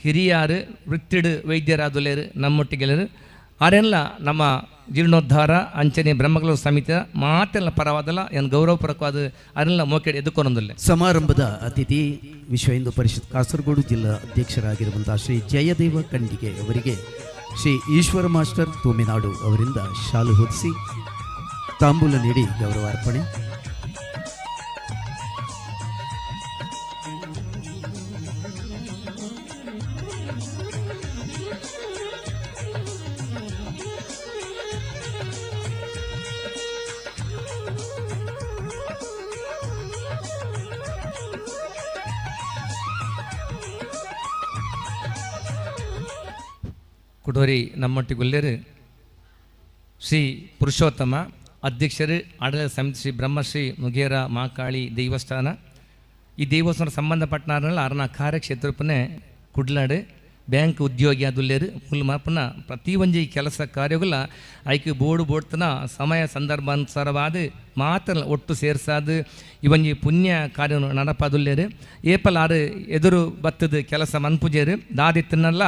ಹಿರಿಯಾರು ವೃತ್ತಿಡು ವೈದ್ಯರಾದುಲೇರು ನಮ್ಮೊಟ್ಟಿಗೆಲ್ಲರು ಆರೆಲ್ಲ ನಮ್ಮ ಜೀರ್ಣೋದ್ಧಾರ ಅಂಚನೆ ಬ್ರಹ್ಮಗಳ ಸಮಿತಿಯ ಮಾತೆಲ್ಲ ಪರವಾದಲ್ಲ ಏನು ಗೌರವಪೂರ್ವಕವಾದ ಅದನ್ನೆಲ್ಲ ಮೋಕೆಡ್ ಎದುಕೊಂಡೊಂದಿಲ್ಲ. ಸಮಾರಂಭದ ಅತಿಥಿ ವಿಶ್ವ ಹಿಂದೂ ಪರಿಷತ್ ಕಾಸರಗೋಡು ಜಿಲ್ಲಾ ಅಧ್ಯಕ್ಷರಾಗಿರುವಂತಹ ಶ್ರೀ ಜಯದೇವ ಖಂಡಿಗೆ ಅವರಿಗೆ ಶ್ರೀ ಈಶ್ವರ ಮಾಸ್ಟರ್ ತುಮಿನಾಡು ಅವರಿಂದ ಶಾಲು ಹೊದಿಸಿ ತಾಂಬೂಲ ನೀಡಿ ಗೌರವ ಅರ್ಪಣೆ. ಕುಡೋರಿ ನಮ್ಮೊಟ್ಟಿಗೊಲ್ಲೇರು ಶ್ರೀ ಪುರುಷೋತ್ತಮ ಅಧ್ಯಕ್ಷರು ಆಡಳಿತ ಸಮಿತಿ ಶ್ರೀ ಬ್ರಹ್ಮಶ್ರೀ ಮುಗೇರ ಮಹಾಕಾಳಿ ದೇವಸ್ಥಾನ. ಈ ದೇವಸ್ಥಾನ ಸಂಬಂಧಪಟ್ಟನಾರಲ್ಲ ಅರ್ನ ಕಾರ್ಯಕ್ಷೇತ್ರಪ್ಪನೇ ಕುಡ್ಲಾಡು ಬ್ಯಾಂಕ್ ಉದ್ಯೋಗಿ ಅದುಲ್ಲೇರು ಫುಲ್ ಮಾಪನ ಪ್ರತಿ ಒಂಜಿ ಕೆಲಸ ಕಾರ್ಯಗಳ ಆಯ್ಕೆ ಬೋಡ್ತನ ಸಮಯ ಸಂದರ್ಭಾನುಸಾರವಾದ ಮಾತ್ರ ಒಟ್ಟು ಸೇರಿಸಾದು ಇವೊಂಜಿ ಪುಣ್ಯ ಕಾರ್ಯ ನಡಪಾದುಲ್ಲೇರು ಏಪಲ್ ಆರು ಎದುರು ಬತ್ತದ ಕೆಲಸ ಮನ್ಪುಜೇರು ದಾದಿತ್ತನಲ್ಲ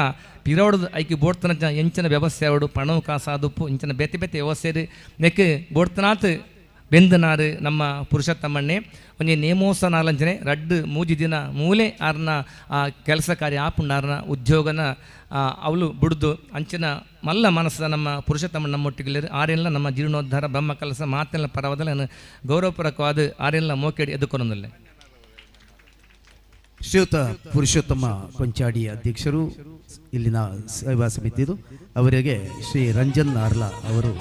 ಪಿರೋಡ್ದು ಐಕಿ ಬೋಡ್ತನ ಎಂಚಿನ ವ್ಯವಸ್ಥೆ ಅವಡು ಪಣವು ಕಾಸಾದುಪ್ಪು ಇಂಚಿನ ಬೆತ್ತೆ ವ್ಯವಸ್ಥೆ ನೆಕ್ ಬೋಡ್ತನಾತ್ ಬೆಂದನಾರು ನಮ್ಮ ಪುರುಷೋತ್ತಮಣ್ಣೆ ಒಂಜಿ ನೇಮೋಸ ನಾಲಂಚನೆ ರಡ್ಡು ಮೂಜಿ ದಿನ ಮೂಲೆ ಆರ್ನ ಆ ಕೆಲಸ ಕಾರ್ಯ ಆಪುಂಡಾರ್ನ ಉದ್ಯೋಗನ ಅವಳು ಬಿಡ್ದು ಅಂಚಿನ ಮಲ್ಲ ಮನಸ್ಸದ ನಮ್ಮ ಪುರುಷೋತ್ತಮ ನಮ್ಮೊಟ್ಟಿಗೆ ಆರೆಲ್ಲ ನಮ್ಮ ಜೀರ್ಣೋದ್ಧಾರ ಬ್ರಹ್ಮ ಕೆಲಸ ಮಾತೆಲ್ಲ ಪರವಾದಲ್ಲ ಗೌರವಪೂರ್ವಕವಾದ ಆರೆಲ್ಲ ಮೋಕೆಡಿ ಎದುಕೊಂಡೊಂದಿಲ್ಲ. ಶ್ರೀಯುತ ಪುರುಷೋತ್ತಮ ಕೊಂಚಾಡಿ ಅಧ್ಯಕ್ಷರು ಇಲ್ಲಿನ ಸೇವಾ ಸಮಿತಿದು ಅವರಿಗೆ ಶ್ರೀ ರಂಜನ್ ನಾರ್ಲಾ ಅವರು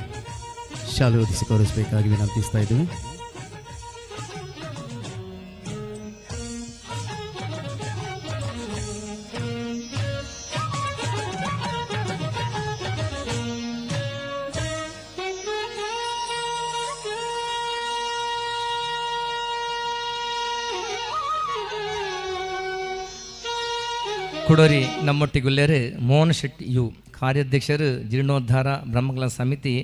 ಶಾಲು ಹೊದಿಸಿ ಗೌರವಿಸಬೇಕಾಗಿ ವಿನಂತಿಸ್ತಾ ಇದ್ದೀವಿ. ಕುಡೋರಿ ನಮ್ಮೊಟ್ಟಿಗುಲ್ಲೇರು ಮೋಹನ್ ಶೆಟ್ಟಿ ಯು ಕಾರ್ಯಾಧ್ಯಕ್ಷರು ಜೀರ್ಣೋದ್ಧಾರ ಬ್ರಹ್ಮಗಳ ಸಮಿತಿ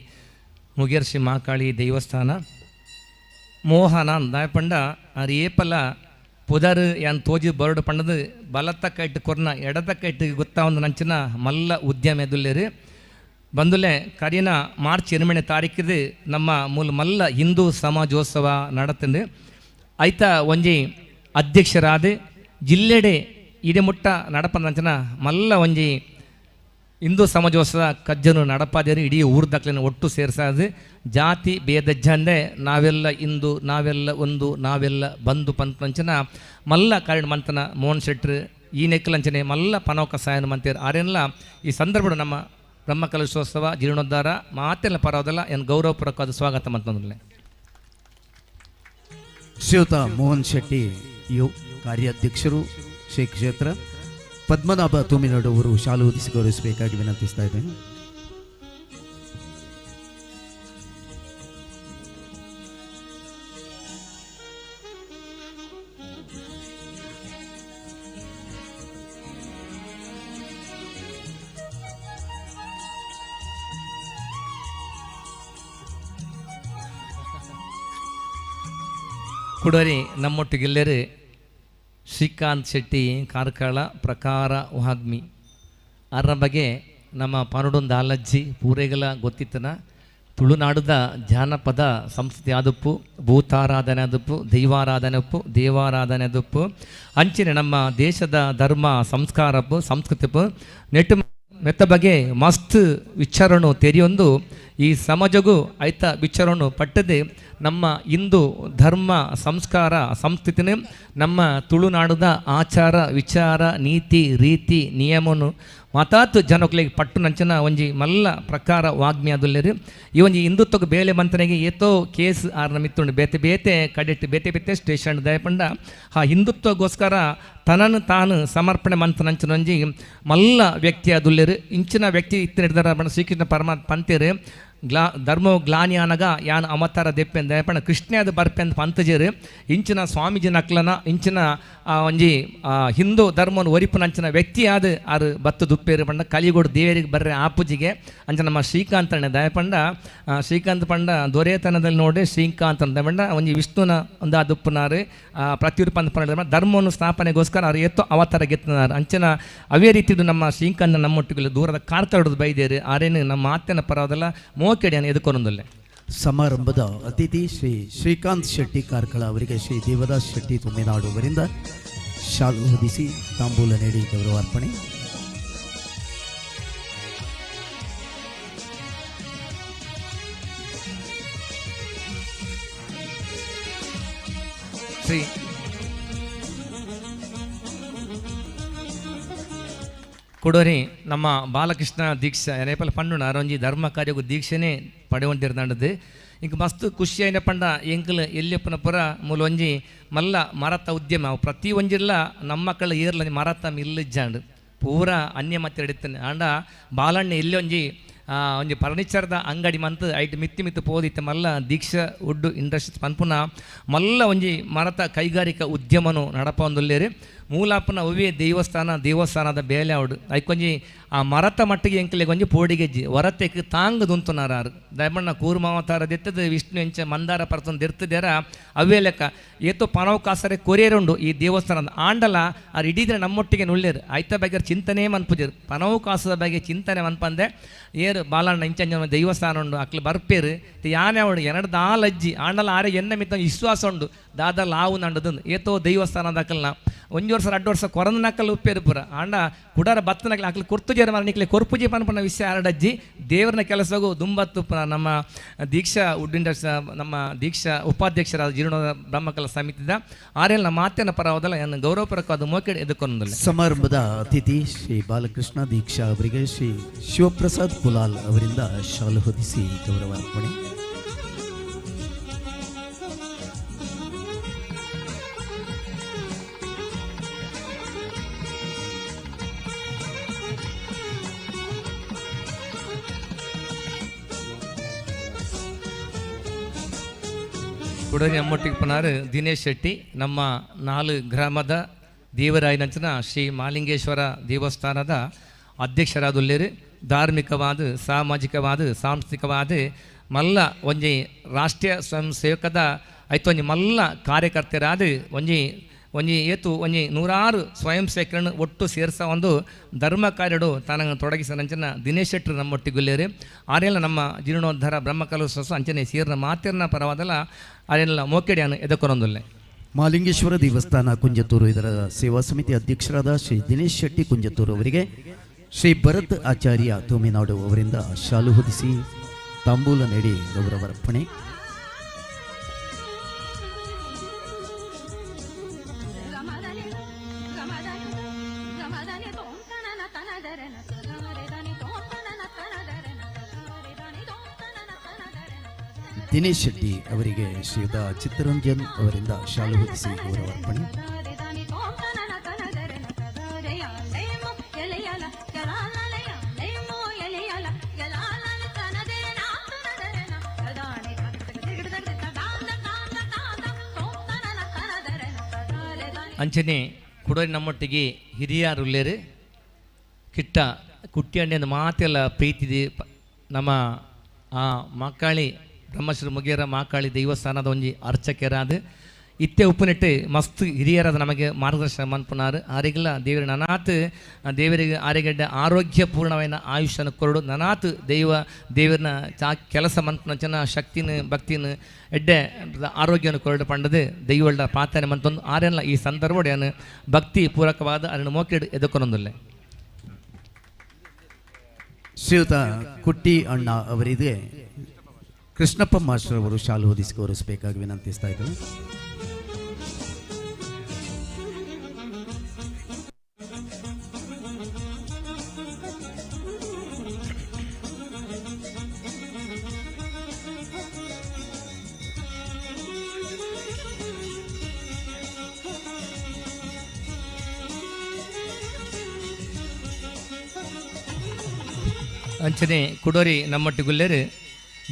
ಮುಗೇರ್ ಶ್ರೀ ಮಹಾಕಾಳಿ ದೇವಸ್ಥಾನ. ಮೋಹನ ದಾಯಪಂಡ ಅದು ಏಪಲ ಪುದರ್ ಯಾನ್ ತೋಜಿ ಬರಡು ಪಂಡದು ಬಲತಕ್ಕ ಇಟ್ಟು ಕೊರ್ನ ಎಡತಕ್ಕ ಇಟ್ಟು ಗೊತ್ತಾ ಒಂದು ನಂಚಿನ ಮಲ್ಲ ಉದ್ಯಮ ಎದುಲ್ಲೇರು ಬಂದುಲೆ ಕರಿನ ಮಾರ್ಚ್ 8ನೇ ತಾರೀಕಿದು ನಮ್ಮ ಮೂಲ ಮಲ್ಲ ಹಿಂದೂ ಸಮಾಜೋತ್ಸವ ನಡತಂದು ಐತ ಒಂಜಿ ಅಧ್ಯಕ್ಷರಾದ ಜಿಲ್ಲೆಡೆ ಇಡೆ ಮುಟ್ಟ ನಡಪಂದಂಚನ ಮಲ್ಲ ಒಂಜಿ ಹಿಂದೂ ಸಮಾಜೋತ್ಸವ ಕಜ್ಜನು ನಡಪಾದೇರಿ ಇಡೀ ಊರ ದಾಖಲೆನ ಒಟ್ಟು ಸೇರಿಸಾದು ಜಾತಿ ಭೇದ ಜಂದೆ ನಾವೆಲ್ಲ ಇಂದು ನಾವೆಲ್ಲ ಒಂದು ನಾವೆಲ್ಲ ಬಂಧು ಪಂಚನ ಮಲ್ಲ ಕಾರಣ ಮಂತನ ಮೋಹನ್ ಶೆಟ್ರು ಈ ನೆಕ್ಕಲಂಚನೆ ಮಲ್ಲ ಪನೋಕ ಸಾಯನ ಮಂತೇರು ಆರೆಲ್ಲ ಈ ಸಂದರ್ಭ ನಮ್ಮ ಬ್ರಹ್ಮಕಲಶೋತ್ಸವ ಜೀರ್ಣೋದ್ಧಾರ ಮಾತೆಲ್ಲ ಪರವಾದಲ್ಲ ಏನು ಗೌರವಪೂರ್ವಕವಾದ ಸ್ವಾಗತ ಮಂತಂದ್ರೆ ಶ್ರೀಯುತ ಮೋಹನ್ ಶೆಟ್ಟಿ ಯು ಕಾರ್ಯಾಧ್ಯಕ್ಷರು ಶ್ರೀ ಕ್ಷೇತ್ರ ಪದ್ಮನಾಭ ತೂಮಿನಾಡು ಅವರು ಶಾಲು ಹೊದಿಸಿ ಗೌರವಿಸಬೇಕಾಗಿ ವಿನಂತಿಸ್ತಾ ಇದ್ದೇನೆ. ಕುಡರಿ ನಮ್ಮೊಟ್ಟಿಗೆಲ್ಲರೂ ಶ್ರೀಕಾಂತ್ ಶೆಟ್ಟಿ ಕಾರ್ಕಳ ಪ್ರಕಾರ ವಾಗ್ಮಿ ಅದರ ಬಗ್ಗೆ ನಮ್ಮ ಪನಡೊಂದು ಆಲಜ್ಜಿ ಪೂರೆಗಳ ಗೊತ್ತಿತ್ತನ ತುಳುನಾಡುದ ಜಾನಪದ ಸಂಸ್ಕೃತಿ ಆದಪ್ಪು ಭೂತಾರಾಧನೆ ಆದಪ್ಪು ದೈವಾರಾಧನೆ ಅಪ್ಪು ದೇವಾರಾಧನೆ ಆದಪ್ಪು ಅಂಚಿನ ನಮ್ಮ ದೇಶದ ಧರ್ಮ ಸಂಸ್ಕಾರಪ್ಪು ಸಂಸ್ಕೃತಿಪ್ಪು ನೆಟ್ಟು ಮೆತ್ತ ಬಗ್ಗೆ ಮಸ್ತ್ ವಿಚಾರಣು ತೆರೆಯೊಂದು ಈ ಸಮಾಜಗೂ ಐತ ವಿಚಾರಣು ಪಟ್ಟದೆ ನಮ್ಮ ಹಿಂದೂ ಧರ್ಮ ಸಂಸ್ಕಾರ ಸಂಸ್ಕೃತಿನ ನಮ್ಮ ತುಳುನಾಡುದ ಆಚಾರ ವಿಚಾರ ನೀತಿ ರೀತಿ ನಿಯಮನು ಮಾತಾತು ಜನಗಳಿಗೆ ಪಟ್ಟು ನಂಚನ ಒಂಜಿ ಮಲ್ಲ ಪ್ರಕಾರ ವಾಗ್ಮಿ ಆದುಲ್ಲೇರು ಈ ಒಂಜಿ ಹಿಂದುತ್ವಕ್ಕೆ ಬೇಲೆ ಮಂತನೆಗೆ ಏತೋ ಕೇಸ್ ಆರ್ನ ಮಿತ್ತುಂಡು ಬೇತೆ ಬೇತೆ ಕಡೆಟ್ ಬೇತೆ ಬೇತೆ ಸ್ಟೇಷನ್ ದಯಪಂಡ ಆ ಹಿಂದುತ್ವಗೋಸ್ಕರ ತನನು ತಾನು ಸಮರ್ಪಣೆ ಮಂತ ನಂಚನ ಒಂಜಿ ಮಲ್ಲ ವ್ಯಕ್ತಿ ಆದುಲ್ಲೇರು ಇಂಚಿನ ವ್ಯಕ್ತಿ ಇತ್ತು ಹಿಡಿದಾರ ಶ್ರೀಕೃಷ್ಣ ಪರಮಾತ್ಮ ಪಂತೇರು ಧರ್ಮ ಗ್ಲಾನಿ ಅನಗ ಯಾನ್ ಅವತಾರ ದೆಪ್ಪೆಂದ ದಯಪಂಡ ಕೃಷ್ಣ ಅದು ಬರ್ಪೆಂದು ಪಂತಜೇರು ಇಂಚಿನ ಸ್ವಾಮೀಜಿ ನಕ್ಲನ ಇಂಚಿನ ಒಂಜಿ ಹಿಂದೂ ಧರ್ಮವನ್ನು ಒರಿಪುನಂಚಿನ ವ್ಯಕ್ತಿ ಆದ ಆರು ಬತ್ತು ದುಪ್ಪೇರು ಪಂಡ ಕಲಿಗೋಡು ದೇವರಿಗೆ ಬರ್ರೆ ಆಪುಜಿಗೆ ಅಂಚ ನಮ್ಮ ಶ್ರೀಕಾಂತ್ ಅಣ್ಣ ದಯಪಂಡ ಶ್ರೀಕಾಂತ್ ಪಂಡ ದೊರೆತನದಲ್ಲಿ ನೋಡಿ ಶ್ರೀಕಾಂತ್ ಅಂತ ಪಂಡ ಒಂಜಿ ವಿಷ್ಣುನ ಒಂದು ಆ ದುಪ್ಪನಾರು ಪ್ರತಿಯೊಂದು ಪಂದ ಪಂಡ ಧರ್ಮವನ್ನು ಸ್ಥಾಪನೆಗೋಸ್ಕರ ಅವ್ರು ಎತ್ತೋ ಅವತಾರ ಗೆತ್ತನಾರು ಅಂಚನ ಅವೇ ರೀತಿದು ನಮ್ಮ ಶ್ರೀಕಾಂತ್ ನಮ್ಮೊಟ್ಟಿಗೆ ದೂರದ ಕಾರ್ತಾಡೋದು ಬೈದೇರು ಆರೇನು ನಮ್ಮ ಮಾತಿನ ಪರವಾದಲ್ಲ ಮೋಕೆಡಿಯನ್ನು ಎದುಕೊಂಡಲ್ಲೇ ಸಮಾರಂಭದ ಅತಿಥಿ ಶ್ರೀ ಶ್ರೀಕಾಂತ್ ಶೆಟ್ಟಿ ಕಾರ್ಕಳ ಅವರಿಗೆ ಶ್ರೀ ದೇವದಾಸ್ ಶೆಟ್ಟಿ ತುಮ್ಮಿನಾಡು ಅವರಿಂದ ಶಾಲು ಹೊದಿಸಿ ತಾಂಬೂಲ ನೀಡಿ ಗೌರವಾರ್ಪಣೆ. ಶ್ರೀ ಕೊಡೋರಿ ನಮ್ಮ ಬಾಲಕೃಷ್ಣ ದೀಕ್ಷಾ ಏನೇಪಲ್ ಪಂಡುಣ ಅರೊಂಜಿ ಧರ್ಮ ಕಾರ್ಯಗೂ ದೀಕ್ಷೆನೇ ಪಡೆಯುವಂತಿರ್ದಾಂಡದು ಇಂಕ ಮಸ್ತ್ ಖುಷಿ ಆಯ್ನ ಪಂಡ ಎಂಕಲ್ ಎಲ್ಲಿಯಪ್ಪನ ಪುರ ಮೂಲ ಒಂಜಿ ಮಲ್ಲ ಮರತ ಉದ್ಯಮ ಪ್ರತಿ ಒಂಜಿಲ್ಲ ನಮ್ಮ ಮಕ್ಕಳು ಏರ್ಲ ಮರತ ಮಿಲ್ಲಿಜ್ಜಾಂಡು ಪೂರ ಅನ್ಯ ಮತ್ತೆ ಹಿಡಿತಾನೆ ಆಂಡ ಬಾಲಣ್ಣ ಎಲ್ಲಿ ಒಂಜಿ ಫರ್ನಿಚರ್ದ ಅಂಗಡಿ ಮಂತ್ ಐಟ್ ಮಿತ್ತಿ ಮಿತ್ತು ಪೋದಿತ್ತೆ ಮಲ್ಲ ದೀಕ್ಷಾ ವುಡ್ ಇಂಡಸ್ಟ್ರೀಸ್ ಪನ್ಪುನ ಮಲ್ಲ ಒಂಜಿ ಮರತ ಕೈಗಾರಿಕಾ ಉದ್ಯಮನು ನಡಪೊಂದುಲ್ಲೇರು ಮೂಲಾಪನ ಒವ್ವೇ ದೇವಸ್ಥಾನದ ಬೇಲೆ ಅವಡು ಐಕೊಂಜಿ ಆ ಮರತ ಮಟ್ಟಿಗೆ ಎಂಕಲೆ ಒಂಜಿ ಪೋಡಿಗೆಜ್ಜಿ ಹೊರತೆಕ್ ತಾಂಗ್ ದುಂತುನಾರು ದಯಮಣ್ಣ ಕೂರ್ಮಾವತಾರ ದೆತ್ತದ ವಿಷ್ಣು ಎಂಚ ಮಂದಾರ ಪರ್ತನ ದೆರ್ತದ್ಯಾರ ಅವೇ ಲೆಕ್ಕ ಏತೋ ಪನವಕಾಸರೆ ಕೊರಿಯರುಂಡು ಈ ದೇವಸ್ಥಾನದ ಆಂಡಲ ಆ ಇಡೀದ್ರೆ ನಮ್ಮೊಟ್ಟಿಗೆ ನುಳ್ಳೇರು ಐತ ಬಗ್ಗೆ ಚಿಂತನೆ ಮನ್ಪುಜರು ಪನವಕಾಸದ ಬಗ್ಗೆ ಚಿಂತನೆ ಮನ್ಪಂದೆ ಏರು ಬಾಲಣ್ಣ ಇಂಚಂಜ ದೇವಸ್ಥಾನ ಉಂಡು ಅಕ್ಲು ಬರ್ಪೇರು ಯಾನೇ ಅವಡು ಎರಡು ದಾಲಜ್ಜಿ ಆಂಡಲ ಆರೆ ಎನ್ನ ಮಿತ್ತ ವಿಶ್ವಾಸ ಉಂಡು ದಾದಲ್ಲ ಆವು ನಂಡದು ಏತೋ ದೇವಸ್ಥಾನದ ಅಕ್ಕಲ್ನ ಒಂಜಿ ವರ್ಷ 2 ವರ್ಷ ಕೊರಂದ ನಕ್ಕಲು ಉಪ್ಪೇರು ಪುರ ಆಂಡ ಕುಡಾರ ಬತ್ತನಕ್ಲಿ ಅಕ್ಲಿ ಕೊರ್ತುಜೇರ ಮರ ನಿಕ್ಲೆ ಕೊರ್ಪುಜಿ ಪನ್ಪನ ವಿಷಯ ಆರಡಜ್ಜಿ ದೇವರನ್ನ ಕೆಲಸಗೂ ದುಂಬತ್ತು ನಮ್ಮ ದೀಕ್ಷಾ ವುಡ್ ಇಂಡಸ್ಟ್ರಿ ನಮ್ಮ ದೀಕ್ಷಾ ಉಪಾಧ್ಯಕ್ಷರಾದ ಜೀರ್ಣ ಬ್ರಹ್ಮಕಲ ಸಮಿತಿದ ಆರೆಲ್ಲ ಮಾತಿನ ಪರವಾದಲ್ಲ ಏನು ಗೌರವಪೂರ್ವಕವಾದ ಮೋಕೆ ಎದುಕೊಂಡಲ್ಲ. ಸಮಾರಂಭದ ಅತಿಥಿ ಶ್ರೀ ಬಾಲಕೃಷ್ಣ ದೀಕ್ಷಾ ಅವರಿಗೆ ಶ್ರೀ ಶಿವಪ್ರಸಾದ್ ಕುಲಾಲ್ ಅವರಿಂದ ಶಾಲು ಹೊದಿಸಿ ಗೌರವಾರ್ಪಣೆ. ಕುಡರಿ ನಮ್ಮೊಟ್ಟಿಗೆ ಪುನಾರು ದಿನೇಶ್ ಶೆಟ್ಟಿ ನಮ್ಮ 4 ಗ್ರಾಮದ ದೇವರಾಯನಂಚನ ಶ್ರೀ ಮಾಲಿಂಗೇಶ್ವರ ದೇವಸ್ಥಾನದ ಅಧ್ಯಕ್ಷರಾದುಲ್ಲೇರು ಧಾರ್ಮಿಕವಾದ ಸಾಮಾಜಿಕವಾದ ಸಾಂಸ್ಕೃತಿಕವಾದ ಮಲ್ಲ ಒಂಜಿ ರಾಷ್ಟ್ರೀಯ ಸ್ವಯಂ ಸೇವಕದ ಐತು ಒಂಜಿ ಮಲ್ಲ ಕಾರ್ಯಕರ್ತರಾದ ಒಂಜಿ ಏತು ಒಂಜಿ 100 ಸ್ವಯಂ ಸೇವಕರನ್ನು ಒಟ್ಟು ಸೇರಿಸ ಒಂದು ಧರ್ಮ ಕಾರ್ಯಡು ತಾನಂಗೆ ತೊಡಗಿಸಂಚನ ದಿನೇಶ್ ಶೆಟ್ಟರು ನಮ್ಮೊಟ್ಟಿಗುಲ್ಲೇರು ಆರೆಲ್ಲ ನಮ್ಮ ಜೀರ್ಣೋದ್ಧಾರ ಬ್ರಹ್ಮಕಲಶೋತ್ಸವ ಅಂಚನೆ ಸೇರಿನ ಮಾತಿನ ಪರವಾದಲ್ಲ ಆರೆಲ್ಲ ಮೋಕೆಡಿಯನ್ನು ಎದಕೊರೊಂದುಲ್ಲೆ. ಮಾಲಿಂಗೇಶ್ವರ ದೇವಸ್ಥಾನ ಕುಂಜತ್ತೂರು ಇದರ ಸೇವಾ ಸಮಿತಿ ಅಧ್ಯಕ್ಷರಾದ ಶ್ರೀ ದಿನೇಶ್ ಶೆಟ್ಟಿ ಕುಂಜತ್ತೂರು ಅವರಿಗೆ ಶ್ರೀ ಭರತ್ ಆಚಾರ್ಯ ತೂಮಿನಾಡು ಅವರಿಂದ ಶಾಲು ಹೊದಿಸಿ ತಾಂಬೂಲ ನೀಡಿ ಗೌರವಾರ್ಪಣೆ. ದಿನೇಶ್ ಶೆಟ್ಟಿ ಅವರಿಗೆ ಶ್ರೀಯುತ ಚಿತ್ತರಂಜನ್ ಅವರಿಂದ ಶಾಲು ಹೊದಿಸಿ ಗೌರವಾರ್ಪಣೆ. ಅಂಚನೆ ಕುಡೋರಿ ನಮ್ಮೊಟ್ಟಿಗೆ ಹಿರಿಯರುಳ್ಳೇರು ಕಿಟ್ಟ ಕುಟ್ಟಿಯಣ್ಣನ ಮಾತೆಲ್ಲ ಪ್ರೀತಿದೆ. ನಮ್ಮ ಆ ಮಾಕಾಳಿ ಬ್ರಹ್ಮಶ್ರೀ ಮುಗೇರ ಮಾಕಾಳಿ ದೇವಸ್ಥಾನದ ಒಂಜಿ ಅರ್ಚಕರಾದ ಇತ್ತೆ ಉಪ್ಪುನೆಟ್ಟು ಮಸ್ತ್ ಹಿರಿಯರಾದ ನಮಗೆ ಮಾರ್ಗದರ್ಶನ ಮನ್ಪುನಾರು. ಆರಿಗೆಲ್ಲ ದೇವರ ನನಾತ್ ದೇವರಿಗೆ ಆರಿಗಡ್ಡೆ ಆರೋಗ್ಯಪೂರ್ಣವಾದ ಆಯುಷ್ಯನ ಕೊರಡು ನನಾತ್ ದೇವರನ್ನ ಕೆಲಸ ಮನ್ಪುನ ಶಕ್ತಿನ ಭಕ್ತಿನ ಎಡ್ಡೆ ಆರೋಗ್ಯನ ಕೊರಡು ಪಂಡದು ದೈವಳ್ಳ ಪ್ರಾರ್ಥನೆ ಮಂತೊಂದು ಆರೆಲ್ಲ ಈ ಸಂದರ್ಭ ಭಕ್ತಿ ಪೂರಕವಾದ ಅದನ್ನು ಮೋಕೆಡು ಎದುಕೊಂದೊಂದಿಲ್ಲ. ಶ್ರೀಯುತ ಕುಟ್ಟಿ ಅಣ್ಣ ಅವರಿಗೆ ಕೃಷ್ಣಪ್ಪ ಮಾಸ್ಟರ್ ಅವರು ಶಾಲು ಹೊದಿಸಿ ಗೌರವಿಸಬೇಕಾಗಿ ವಿನಂತಿಸ್ತಾ ಇದ್ದಾರೆ. ಅಂಚನೆ ಕುಡೋರಿ ನಮ್ಮೊಟ್ಟಿಗುಲ್ಲೇರು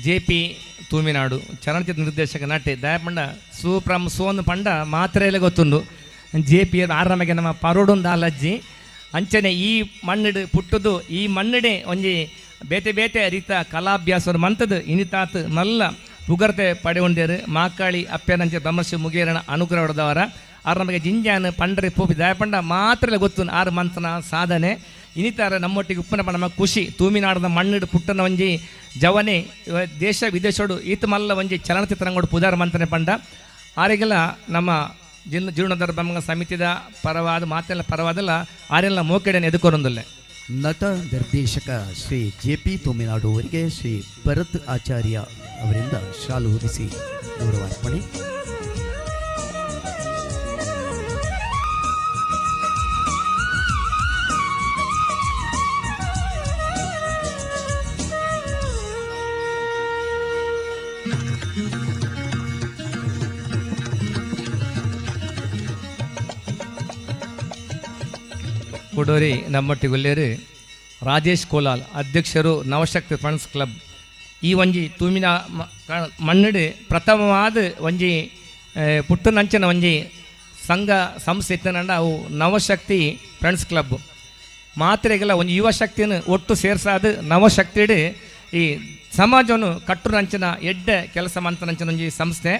JP ತೂಮಿನಾಡು ಚಲನಚಿತ್ರ ನಿರ್ದೇಶಕ ನಟೆ ದಯಪಂಡ ಸೂಪ್ರಮ್ ಸೋನ್ ಪಂಡ ಮಾತ್ರೆಯಲ್ಲೇ ಗೊತ್ತುಂಡು. JP ಆರಾಮಾಗೆ ನಮ್ಮ ಪರೋಡೊಂದು ಆಲಜ್ಜಿ ಅಂಚನೆ ಈ ಮಣ್ಣಿಡು ಪುಟ್ಟದು ಈ ಮಣ್ಣಿಡೆ ಒಂಜಿ ಬೇತೆ ಬೇತೆ ರೀತ ಕಲಾಭ್ಯಾಸ ಮಂತದ್ದು ಇನಿತಾತ್ ಮಲ್ಲ ಪುಗರ್ತೆ ಪಡೆಯುಂಡೇರು ಮಾಕಾಳಿ ಅಪ್ಪೆನಂಚೆ ಬ್ರಹ್ಮಶ್ರೀ ಮುಗೇರಣ ಅನುಗ್ರಹ ಹೊಡೆದವರ ಆರಾಮಾಗೆ ಜಿಂಜಾನ್ ಪಂಡ್ರೆ ಪೋಪಿ ದಯಪಂಡ ಮಾತ್ರಲ್ಲೇ ಗೊತ್ತು 6 ಮಂತನ ಸಾಧನೆ ಇನಿತಾರ ನಮ್ಮೊಟ್ಟಿಗೆ ಉಪ್ಪನ ಪಣ ಖುಷಿ ತೂಮಿನಾಡದ ಮಣ್ಣಿಡು ಪುಟ್ಟನ ಒಂಜಿ ಜವನೆ ದೇಶ ವಿದೇಶೋಡು ಈತ ಮಲ್ಲ ಒಂಜಿ ಚಲನಚಿತ್ರಂಗೋಡು ಪುದಾರ ಮಂತನೆ ಪಂಡ ಆರಿಗೆಲ್ಲ ನಮ್ಮ ಜೀರ್ಣೋದ್ಧಾರ ಬ್ರಹ್ಮ ಸಮಿತಿದ ಪರವಾದ ಮಾತೆಲ್ಲ ಪರವಾದಲ್ಲ ಆರೆಲ್ಲ ಮೋಕೆಡೆಯನ್ನು ಎದುಕೊರೊಂದಿಲ್ಲ. ನಟ ನಿರ್ದೇಶಕ ಶ್ರೀ JP ತೂಮಿನಾಡು ಅವರಿಗೆ ಶ್ರೀ ಭರತ್ ಆಚಾರ್ಯ ಅವರಿಂದ ಶಾಲು ಹೊದಿಸಿ ಗೌರವಾರ್ಪಣೆ. ಕುಡೋರಿ ನಮ್ಮೊಟ್ಟಿಗುಲ್ಲೇರು ರಾಜೇಶ್ ಕೋಲಾಲ್ ಅಧ್ಯಕ್ಷರು ನವಶಕ್ತಿ ಫ್ರೆಂಡ್ಸ್ ಕ್ಲಬ್ ಈ ಒಂಜಿ ತೂಮಿನ ಮಣ್ಣಿಡು ಪ್ರಥಮವಾದ ಒಂಜಿ ಪುಟ್ಟನಂಚನ ಒಂಜಿ ಸಂಘ ಸಂಸ್ಥೆ ಇತ್ತನಂಡ ಅವು ನವಶಕ್ತಿ ಫ್ರೆಂಡ್ಸ್ ಕ್ಲಬ್ ಮಾತ್ರೆಗೆಲ್ಲ ಒಂದು ಯುವ ಶಕ್ತಿಯನ್ನು ಒಟ್ಟು ಸೇರ್ಸಾದ ನವಶಕ್ತಿಡು ಈ ಸಮಾಜವನ್ನು ಕಟ್ಟುನಂಚಿನ ಎಡ್ಡೆ ಕೆಲಸ ಮಂತನಂಚಿನ ಒಂಜಿ ಸಂಸ್ಥೆ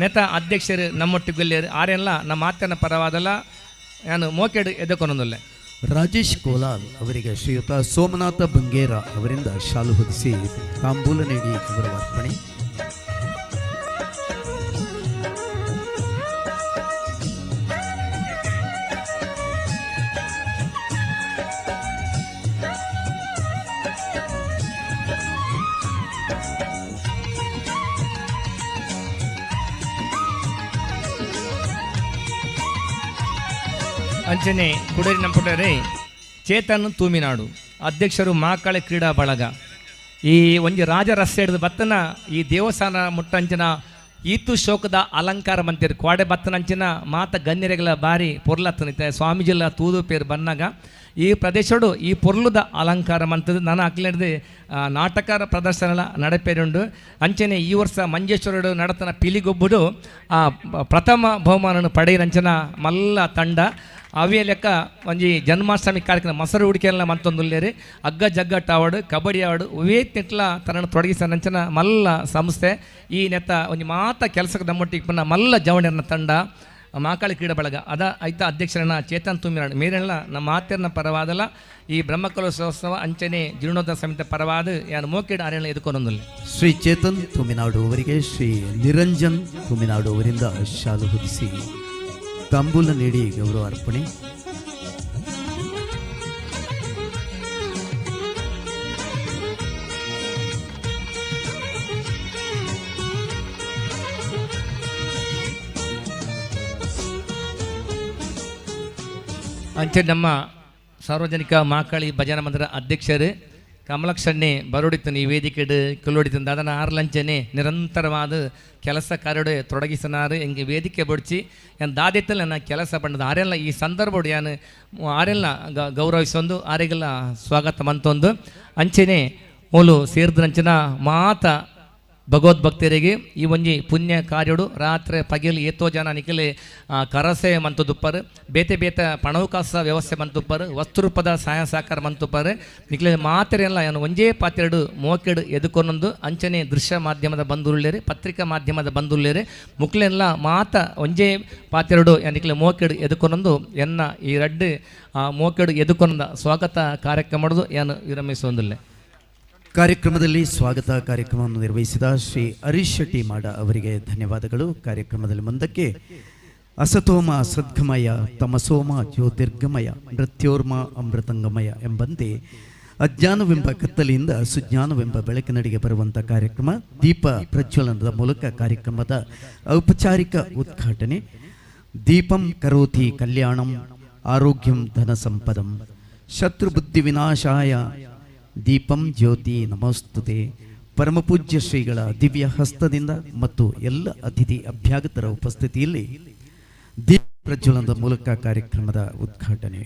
ನೇತ ಅಧ್ಯಕ್ಷರು ನಮ್ಮೊಟ್ಟಿಗುಲ್ಲೇರು ಆರೆಲ್ಲ ನಮ್ಮ ಮಾತಿನ ಪರವಾದಲ್ಲ ನಾನು ಮೋಕೆಡು ಎದುಕೊನೊಂದಿಲ್ಲ. ರಾಜೇಶ್ ಕೋಲಾಲ್ ಅವರಿಗೆ ಶ್ರೀಯುತ ಸೋಮನಾಥ ಬಂಗೇರ ಅವರಿಂದ ಶಾಲು ಹೊದಿಸಿ ತಾಂಬೂಲ ನೀಡಿ ಗೌರವಾರ್ಪಣೆ. ಅಂಚನೆ ಕುಡೇರಿ ನಂಪುಟರೆ ಚೇತನ್ ತೂಮಿನಾಡು ಅಧ್ಯಕ್ಷರು ಮಾಕಾಳಿ ಕ್ರೀಡಾ ಬಳಗ ಈ ಒಂಜಿ ರಾಜ ರಸ್ತೆ ಹಿಡಿದು ಬತ್ತನ ಈ ದೇವಸ್ಥಾನ ಮುಟ್ಟಂಚಿನ ಈತು ಶೋಕದ ಅಲಂಕಾರ ಮಂತಿರು ಕ್ವಾಡೆ ಬತ್ತನಂಚಿನ ಮಾತ ಗಣ್ಯರೆಗಳ ಬಾರಿ ಪೊರ್ಲತ್ತನಿತ್ತೆ ಸ್ವಾಮೀಜಿಲ್ಲ ತೂದು ಪೇರು ಬಂದಾಗ ಈ ಪ್ರದೇಶಡು ಈ ಪೊರ್ಲುದ ಅಲಂಕಾರ ಮಂತದ್ದು ನಾನು ಅಕ್ಲಿಡ್ದು ನಾಟಕ ಪ್ರದರ್ಶನ ನಡೆಪೇರುಂಡು ಅಂಚನೆ ಈ ವರ್ಷ ಮಂಜೇಶ್ವರಡು ನಡತನ ಪಿಲಿಗೊಬ್ಬುಡು ಪ್ರಥಮ ಬಹುಮಾನ ಪಡೆಯಿರಂಚನ ಮಲ್ಲ ತಂಡ ಅವೇ ಲೆಕ್ಕ ಒಂಜಿ ಜನ್ಮಾಷ್ಟಮಿ ಕಾರ್ಯಕ್ರಮ ಮೊಸರು ಹುಡುಕಿಯಲ್ಲ ಮಂತೊಂದುಲ್ಲೇರಿ ಅಗ್ಗ ಜಗ್ಗಟ್ಟು ಆವಡು ಕಬಡ್ಡಿ ಆವಡು ಅವೇ ತಿಟ್ಲ ತನ್ನ ತೊಡಗಿಸಂಚನ ಮಲ್ಲ ಸಂಸ್ಥೆ ಈ ನೆತ್ತ ಒಂಜಿ ಮಾತ ಕೆಲಸಕ್ಕೆ ನಮ್ಮೊಟ್ಟಿಗೆ ಪನ್ನ ಮಲ್ಲ ಜವಣಿಯನ್ನ ತಂಡ ಮಾಕಾಳಿ ಕ್ರೀಡಾ ಬಳಗ ಅದ ಐತ ಅಧ್ಯಕ್ಷರನ್ನ ಚೇತನ್ ತೂಮಿನಾಡು ಮೇರೆಲ್ಲ ನಮ್ಮ ಮಾತೆರ್ನ ಪರವಾದಲ್ಲ ಈ ಬ್ರಹ್ಮಕಲಶೋತ್ಸವ ಅಂಚನೆ ಜೀರ್ಣೋದ್ಧಾರ ಸಮಿತಿ ಪರವಾದ ಯಾನು ಮೋಕೆಡು ಆರೆಲ್ಲ ಎದುಕೊಂದೊಂದಿಲ್ಲ. ಶ್ರೀ ಚೇತನ್ ತೂಮಿನಾಡು ಅವರಿಗೆ ಶ್ರೀ ನಿರಂಜನ್ ತೂಮಿನಾಡು ಅವರಿಂದ ಶಾಲು ಹೊದಿಸಿ ತಾಂಬೂಲ ನೀಡಿ ಗೌರವ ಅರ್ಪಣೆ. ಅಂಚೆ ನಮ್ಮ ಸಾರ್ವಜನಿಕ ಮಾಕಳಿ ಭಜನಾ ಮಂದಿರ ಅಧ್ಯಕ್ಷರು ಕಮಲಕ್ಷಣ್ಣೆ ಬರೋಡಿತ್ತು ಈ ವೇದಿಕೆಡು ಕೊಲ್ಲೋಡಿತು ಅದನ್ನು ಆರ್ಲಂಚನೆ ನಿರಂತರವಾದ ಕೆಲಸ ಕಾರ್ಯಡು ತೊಡಗಿಸಿನಾರು ಎಂಗೆ ವೇದಿಕೆ ಬಡ್ಚಿ ಏನು ದಾದಿತ್ತಲ್ಲ ನನ್ನ ಕೆಲಸ ಬಂದದ ಆರೆಲ್ಲ ಈ ಸಂದರ್ಭ ಯಾನು ಆರೆಲ್ಲ ಗೌರವಿಸೊಂದು ಆರೆಗೆಲ್ಲ ಸ್ವಾಗತ ಮಂತೊಂದು ಅಂಚೆನೆ ಓಲು ಸೇರಿದಂಚಿನ ಮಾತ ಭಗವದ್ಭಕ್ತರಿಗೆ ಈ ಒಂಜಿ ಪುಣ್ಯ ಕಾರ್ಯಡು ರಾತ್ರಿ ಪಗಿಲು ಏತೋ ಜನ ನಿಖಿಲೆ ಕರಸೆ ಮಂತುದುಪ್ಪರು ಬೇತೆ ಬೇತೆ ಪಣವಕಾಸ ವ್ಯವಸ್ಥೆ ಮಂತುಪ್ಪರು ವಸ್ತುರೂಪದ ಸಹಾಯ ಸಹಕಾರ ಮಂತುಪ್ಪರು ನಿಖಿಲೆ ಮಾತೆರೆಲ್ಲ ಏನು ಒಂಜೇ ಪಾತ್ರೆಡು ಮೋಕೆಡು ಎದುಕೊಂಡೊಂದು ಅಂಚನೆ ದೃಶ್ಯ ಮಾಧ್ಯಮದ ಬಂಧುಳ್ಳೇರಿ ಪತ್ರಿಕಾ ಮಾಧ್ಯಮದ ಬಂಧುಳ್ಳೇರಿ ಮುಕ್ಲೆಲ್ಲ ಮಾತ ಒಂಜೇ ಪಾತ್ರೆಡು ನಿಖಿಲೆ ಮೋಕೆಡು ಎದುಕೊಂಡೊಂದು ಎನ್ನ ಈ ರಡ್ಡು ಮೋಕೆಡು ಎದುಕೊಂಡ ಸ್ವಾಗತ ಕಾರ್ಯಕ್ರಮ ಮಾಡೋದು ಏನು ವಿರಮಿಸುವುದಿಲ್ಲ. ಕಾರ್ಯಕ್ರಮದಲ್ಲಿ ಸ್ವಾಗತ ಕಾರ್ಯಕ್ರಮವನ್ನು ನಿರ್ವಹಿಸಿದ ಶ್ರೀ ಹರೀಶ್ ಶೆಟ್ಟಿ ಮಾಡ ಅವರಿಗೆ ಧನ್ಯವಾದಗಳು. ಕಾರ್ಯಕ್ರಮದಲ್ಲಿ ಮುಂದಕ್ಕೆ ಅಸತೋಮ ಸದ್ಗಮಯ ತಮಸೋಮ ಜ್ಯೋತಿರ್ಗಮಯ ಮೃತ್ಯೋರ್ಮ ಅಮೃತಂಗಮಯ ಎಂಬಂತೆ ಅಜ್ಞಾನವೆಂಬ ಕತ್ತಲೆಯಿಂದ ಸುಜ್ಞಾನವೆಂಬ ಬೆಳಕಿನಡೆಗೆ ಬರುವಂಥ ಕಾರ್ಯಕ್ರಮ ದೀಪ ಪ್ರಜ್ವಲನದ ಮೂಲಕ ಕಾರ್ಯಕ್ರಮದ ಔಪಚಾರಿಕ ಉದ್ಘಾಟನೆ. ದೀಪಂ ಕರೋತಿ ಕಲ್ಯಾಣಂ ಆರೋಗ್ಯಂ ಧನ ಸಂಪದಂ ಶತ್ರುಬುದ್ಧಿ ವಿನಾಶಾಯ ದೀಪಂ ಜ್ಯೋತಿ ನಮೋಸ್ತುತೆ. ಪರಮಪೂಜ್ಯ ಶ್ರೀಗಳ ದಿವ್ಯ ಹಸ್ತದಿಂದ ಮತ್ತು ಎಲ್ಲ ಅತಿಥಿ ಅಭ್ಯಾಗತರ ಉಪಸ್ಥಿತಿಯಲ್ಲಿ ದೀಪ ಪ್ರಜ್ವಲನದ ಮೂಲಕ ಕಾರ್ಯಕ್ರಮದ ಉದ್ಘಾಟನೆ.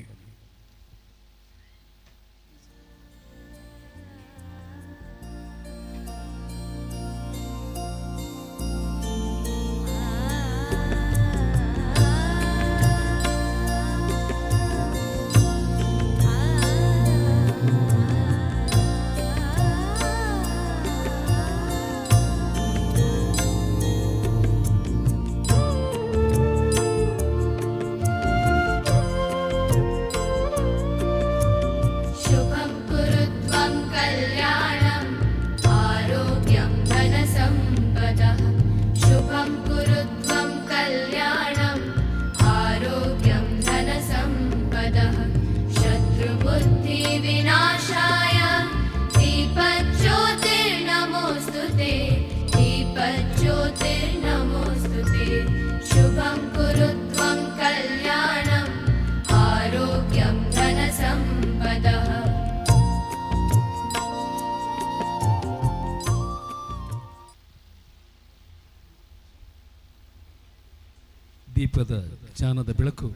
ದೀಪದ ಜ್ಞಾನದ ಬೆಳಕು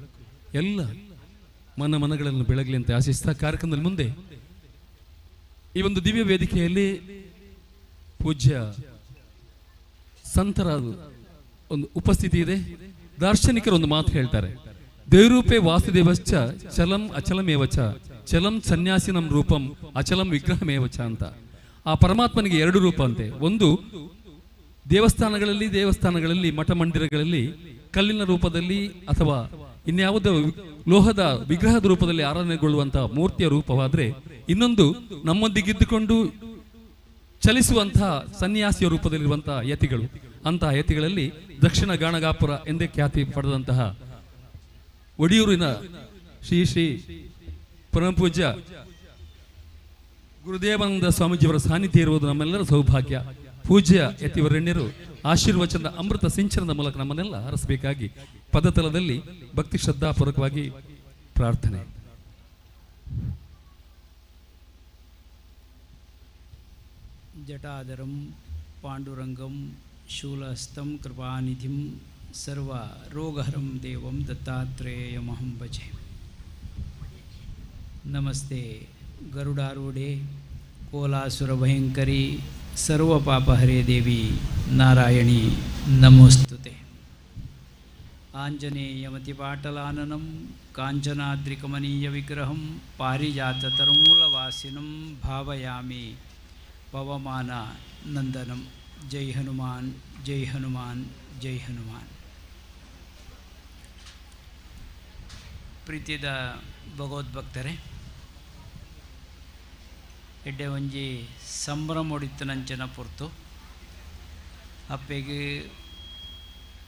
ಎಲ್ಲ ಮನಗಳನ್ನು ಬೆಳಗಲಿ ಅಂತ ಆಶಿಸ್ತಾ ಕಾರ್ಯಕ್ರಮದಲ್ಲಿ ಮುಂದೆ ಈ ಒಂದು ದಿವ್ಯ ವೇದಿಕೆಯಲ್ಲಿ ಪೂಜ್ಯ ಸಂತರ ಒಂದು ಉಪಸ್ಥಿತಿ ಇದೆ. ದಾರ್ಶನಿಕರು ಒಂದು ಮಾತು ಹೇಳ್ತಾರೆ, ದೇವರೂಪೇ ವಾಸುದೇವಶ್ಚ ಚಲಂ ಅಚಲಮೇವಚ ಚಲಂ ಸನ್ಯಾಸಿನಂ ರೂಪಂ ಅಚಲಂ ವಿಗ್ರಹಮೇವಚ ಅಂತ. ಆ ಪರಮಾತ್ಮನಿಗೆ ಎರಡು ರೂಪ ಅಂತೆ. ಒಂದು ದೇವಸ್ಥಾನಗಳಲ್ಲಿ ಮಠ ಮಂದಿರಗಳಲ್ಲಿ ಕಲ್ಲಿನ ರೂಪದಲ್ಲಿ ಅಥವಾ ಇನ್ಯಾವುದೋ ಲೋಹದ ವಿಗ್ರಹದ ರೂಪದಲ್ಲಿ ಆರಾಧನೆಗೊಳ್ಳುವಂತಹ ಮೂರ್ತಿಯ ರೂಪವಾದ್ರೆ, ಇನ್ನೊಂದು ನಮ್ಮೊಂದಿಗಿದ್ದುಕೊಂಡು ಚಲಿಸುವಂತಹ ಸನ್ಯಾಸಿಯ ರೂಪದಲ್ಲಿರುವಂತಹ ಯತಿಗಳು. ಅಂತಹ ಯತಿಗಳಲ್ಲಿ ದಕ್ಷಿಣ ಗಾಣಗಾಪುರ ಎಂದೇ ಖ್ಯಾತಿ ಪಡೆದಂತಹ ಒಡಿಯೂರಿನ ಶ್ರೀ ಶ್ರೀ ಪರಮಪೂಜ್ಯ ಗುರುದೇವಾನಂದ ಸ್ವಾಮೀಜಿಯವರ ಸಾನ್ನಿಧ್ಯ ಇರುವುದು ನಮ್ಮೆಲ್ಲರ ಸೌಭಾಗ್ಯ. ಪೂಜ್ಯ ಯತಿವರಣ್ಯರು ಆಶೀರ್ವಚನದ ಅಮೃತ ಸಿಂಚನದ ಮೂಲಕ ನಮ್ಮನ್ನೆಲ್ಲ ಹರಸಬೇಕಾಗಿ ಪದತಲದಲ್ಲಿ ಭಕ್ತಿ ಶ್ರದ್ಧಾಪೂರ್ವಕವಾಗಿ ಪ್ರಾರ್ಥನೆ. ಜಟಾಧರಂ ಪಾಂಡುರಂಗಂ ಶೂಲಹಸ್ತಂ ಕೃಪಾನಿಧಿಂ ಸರ್ವ ರೋಗಹರಂ ದೇವಂ ದತ್ತಾತ್ರೇಯಮಹಂ ಭಜೆ. ನಮಸ್ತೆ ಗರುಡಾರೂಢೆ ಕೋಲಾಸುರ ಭಯಂಕರಿ ಸರ್ವ ಪಾಪಹರೇ ದೇವಿ ನಾರಾಯಣಿ ನಮೋಸ್ತುತೆ. ಆಂಜನೇಯಮತಿಪಾಟಲಾನನಂ ಕಾಂಚನಾದ್ರಿಕಮನೀಯ ವಿಗ್ರಹಂ ಪಾರಿಜಾತ ತರುಮೂಲವಾಸಿನಂ ಭಾವಯಾಮಿ ಪವಮಾನ ನಂದನಂ. ಜೈ ಹನುಮಾನ್ ಜೈ ಹನುಮಾನ್ ಜೈ ಹನುಮಾನ್. ಪ್ರೀತಿದ ಭಗವದ್ಭಕ್ತರೇ, ಎಡ್ಡೆ ಒಂಜಿ ಸಂಭ್ರಮ ಹೊಡಿತನಂಚನ ಪೊರ್ತು ಅಪ್ಪೆಗೆ